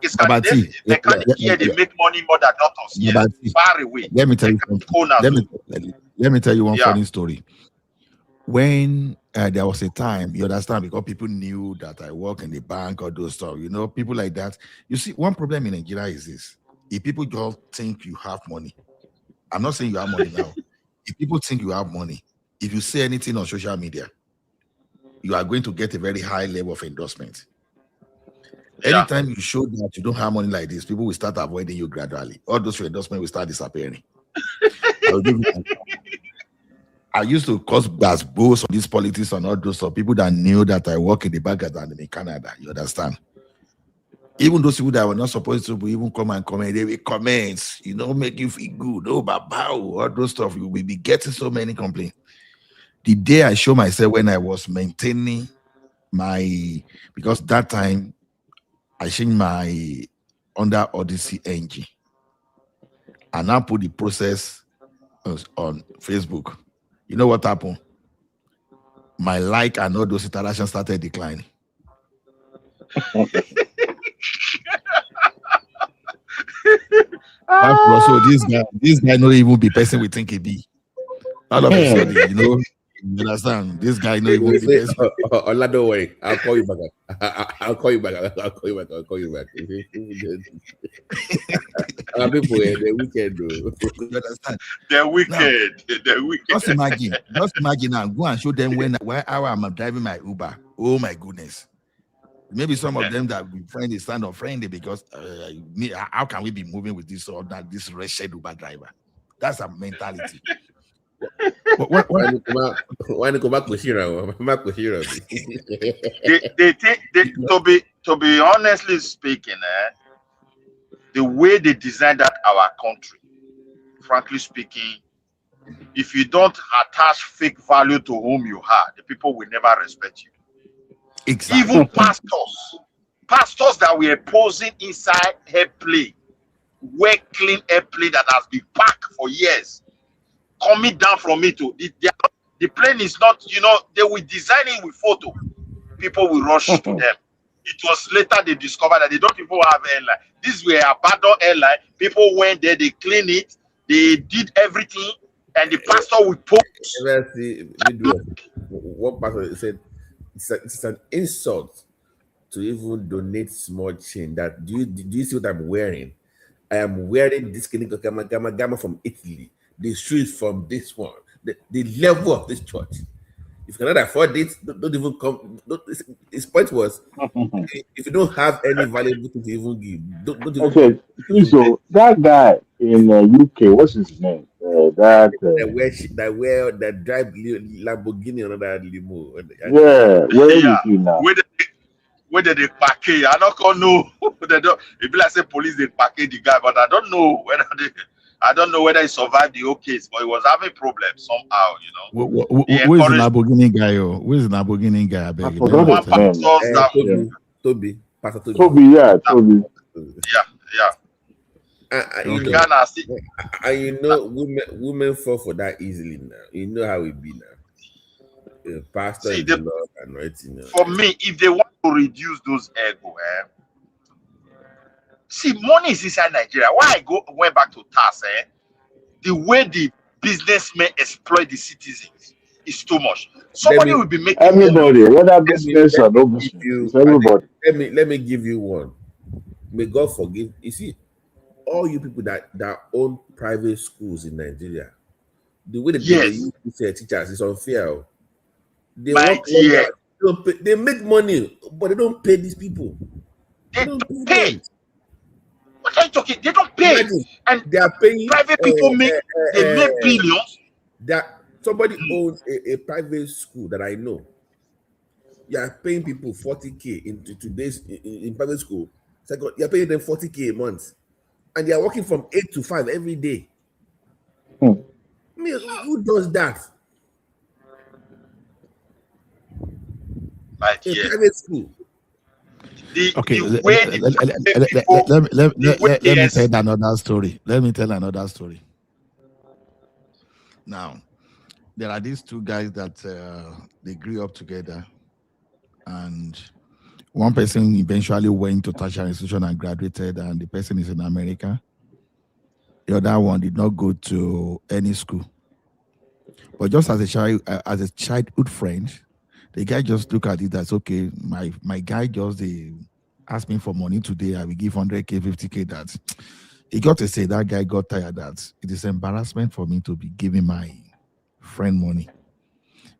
it's they make money more than doctors here. Far away. Let me tell you something. Let me tell you one funny story. When there was a time, you understand, because people knew that I work in the bank or those stuff, you know, people like that. You see, one problem in Nigeria is this. If people just think you have money, I'm not saying you have money now. If people think you have money, if you say anything on social media, you are going to get a very high level of endorsement. Anytime you show that you don't have money like this, people will start avoiding you gradually. All those endorsements will start disappearing. I used to cause boast on these politics and all those stuff. People that knew that I work in the bank and in Canada, you understand? Even those people that were not supposed to even come and comment, they will comment, you know, make you feel good. Oh, babao, all those stuff. You will be getting so many complaints. The day I show myself when I was maintaining because that time I changed my under Odyssey engine and now put the process on Facebook. You know what happened? My like and all those interactions started declining. So this guy not even be person we think he be. All of a sudden, you know, you understand? This guy not even be person. Don't worry, I'll call you back. I'll call you back. People, they're wicked, though. You understand? They're wicked. They're wicked. Just imagine now. Go and show them where I'm driving my Uber. Oh my goodness. Maybe some of them that we find is stand unfriendly because how can we be moving with this or that this wretched Uber driver? That's a mentality. Why go back to Shira? They think to be honestly speaking, the way they designed that our country, frankly speaking, if you don't attach fake value to whom you are, the people will never respect you. Exactly. Even pastors that were posing inside help play. well clean airplane that has been parked for years, coming down from it. The plane is not, they will design it with photo. People will rush to them. It was later they discovered that they don't even have airline. This were abandoned airline. People went there, they cleaned it, they did everything, and the pastor will post. One pastor said it's an insult to even donate small change. That do you see what I'm wearing? I am wearing this gamma from Italy. The shoes from this one. The level of this church. If you cannot afford it, don't even come. His point was, if you don't have any valuable thing to even give, don't even. Okay, so that guy in UK, what's his name? That drive Lamborghini or that limo. Yeah, where is he now? Where did they package? I don't know. They don't. If I say police, they package the guy, but I don't know whether he survived the whole case, but he was having problems somehow, Who is the Lamborghini guy? Who is the Lamborghini guy? I forgot his name. Toby. Pastor Toby. Toby, yeah, Toby. Yeah. Women fall for that easily now. You know how it be now. Pastor is the Lord anointing. For me, if they want to reduce those ego, see, money is inside Nigeria. Why I went back to TAS, the way the businessmen exploit the citizens is too much. Somebody will be making everybody, whether business or no business, everybody. Let me give you one. May God forgive. You see, all you people that own private schools in Nigeria, the way they use teachers is unfair. They work they make money, but they don't pay these people. They don't pay. What are you talking? They don't pay. Imagine, and they are paying. Private people make billions. That somebody owns a private school that I know. You are paying people 40K in private school. So you are paying them 40K a month, and they are working from 8 to 5 every day. Who does that? Private school. Okay, let me tell another story. Let me tell another story. Now, there are these two guys that they grew up together, and one person eventually went to tertiary institution and graduated, and the person is in America. The other one did not go to any school, but just as a childhood friend, the guy just look at it as, okay, my guy just asked me for money today. I will give 100K, 50K. That he got to say that guy got tired that it is embarrassment for me to be giving my friend money.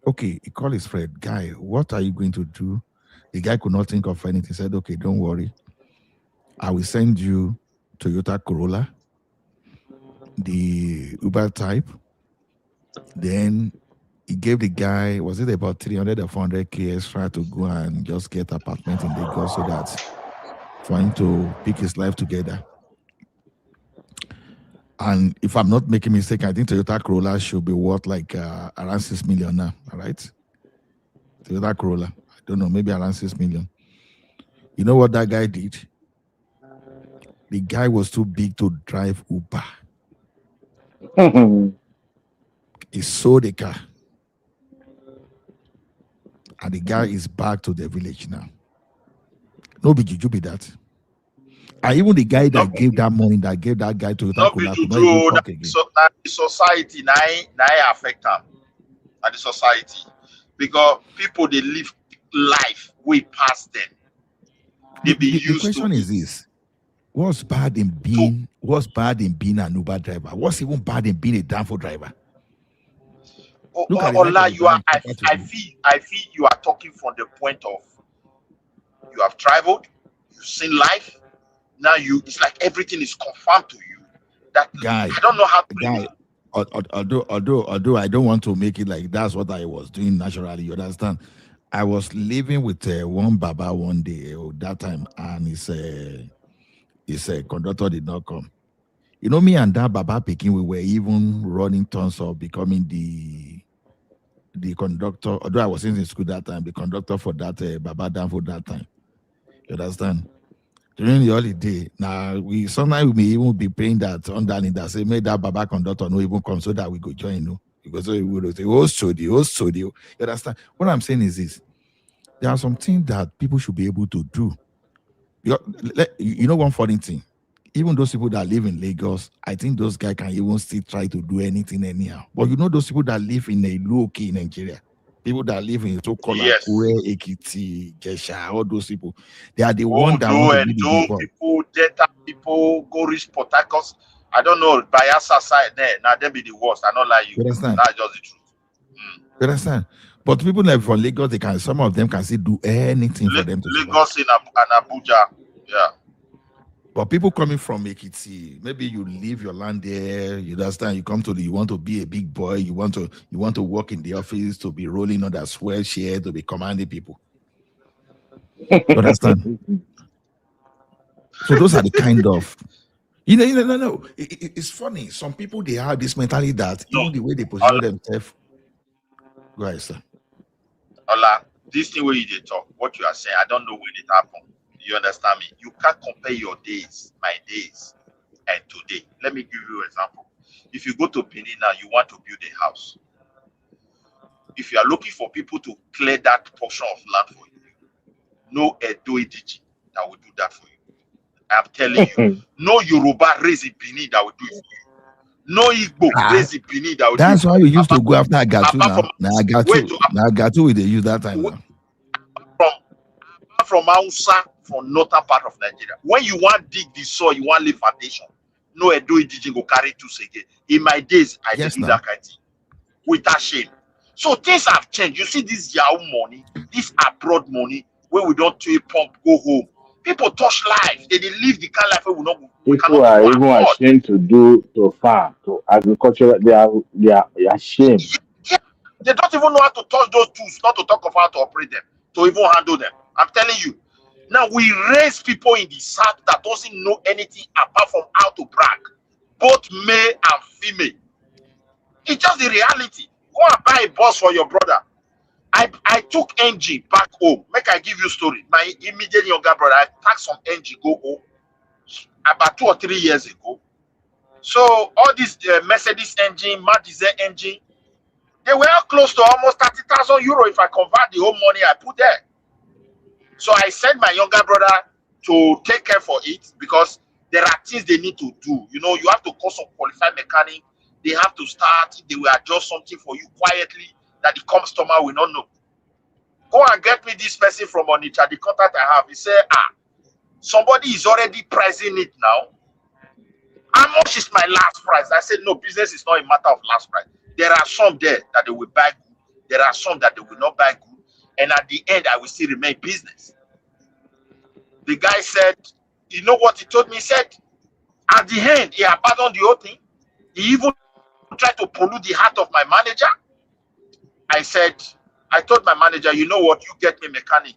Okay, he called his friend, guy, what are you going to do? The guy could not think of anything. He said, okay, don't worry. I will send you Toyota Corolla, the Uber type. Then he gave the guy, was it about 300 or 400K extra to go and just get apartment in Lagos, so that for him to pick his life together. And if I'm not making a mistake, I think Toyota Corolla should be worth like around 6 million now, all right? Toyota Corolla, I don't know, maybe around 6 million. You know what that guy did? The guy was too big to drive Uber. He sold the car. And the guy is back to the village now. No big juju be that. And even the guy that gave that money, that gave that guy to not be juju, that society now affect them. And the society. Because people, they live life way past them. They be used to. The question is this. What's bad in being an Uber driver? What's even bad in being a Danfo driver? Ola, I feel you are talking from the point of you have traveled, you've seen life. Now it's like everything is confirmed to you. That guy, I don't know how to do it. Although I don't want to make it like that's what I was doing naturally. You understand? I was living with one Baba one day that time, and his conductor did not come. You know, me and that Baba Peking, we were even running tons of becoming the conductor, although I was in school that time, the conductor for that Baba Danfo that time. You understand? during the holiday. Now sometimes we may even be praying that underneath that say make that Baba conductor no even come so that we go join you. Because we would say, oh studio. You understand? What I'm saying is this: there are some things that people should be able to do. You know one funny thing. Even those people that live in Lagos, I think those guys can even still try to do anything anyhow. But you know those people that live in a low-key Nigeria, people that live in so-called Akure, Ekiti, Gesha, all those people, they are the one that want to be the big boy. People, Delta people, go reach Port Harcourt. I don't know, Bayelsa side there. Now they be the worst. I don't like you. That's just the truth. You understand? But people like from Lagos, some of them can still do anything for them to Lagos and Abuja, yeah. But people coming from Ekiti, maybe you leave your land there, you understand, you want to be a big boy, you want to work in the office, to be rolling on that sweat share, to be commanding people. You understand? So those are the kind of no. It's funny. Some people, they have this mentality that even the way they position themselves. Go ahead, sir. Ola, this thing where you talk, what you are saying, I don't know when it happened. You understand me? You can't compare your days, my days, and today. Let me give you an example. If you go to Benin now, you want to build a house. If you are looking for people to clear that portion of land for you, no Edo Idiji that will do that for you. I'm telling you, no Yoruba raised in Benin that will do it for you. No Igbo raised in Benin that will do it for you. That's why we used to go after Agatu now. Now Agatu we they use that time now. From Hausa, from northern part of Nigeria. When you want dig the soil, you want lay foundation. No Edo Idiji go carry tools again. In my days, I did that kind of thing. Without shame. So things have changed. You see this Yahoo money, this abroad money, where we don't do a pump, go home. People touch life. They live the kind of life where we not. People are even ashamed to farm, to agriculture. They are ashamed. Yeah. They don't even know how to touch those tools, not to talk of how to operate them, to even handle them. I'm telling you. Now we raise people in the South that doesn't know anything apart from how to brag, both male and female. It's just the reality. Go and buy a bus for your brother. I took NG back home. Make I give you a story. My immediate younger brother, I packed some NG go home about 2 or 3 years ago. So all these Mercedes engine, Mercedes engine, they were close to almost 30,000 euro if I convert the whole money I put there. So I sent my younger brother to take care for it because there are things they need to do. You know, you have to call some qualified mechanic. They have to start. They will adjust something for you quietly that the customer will not know. Go and get me this person from Onitsha, the contact I have. He said, somebody is already pricing it now. How much is my last price? I said, no, business is not a matter of last price. There are some there that they will buy good. There are some that they will not buy good. And at the end, I will still remain business. The guy said, you know what he told me? He said, at the end, he abandoned the whole thing. He even tried to pollute the heart of my manager. I told my manager, you know what? You get me mechanic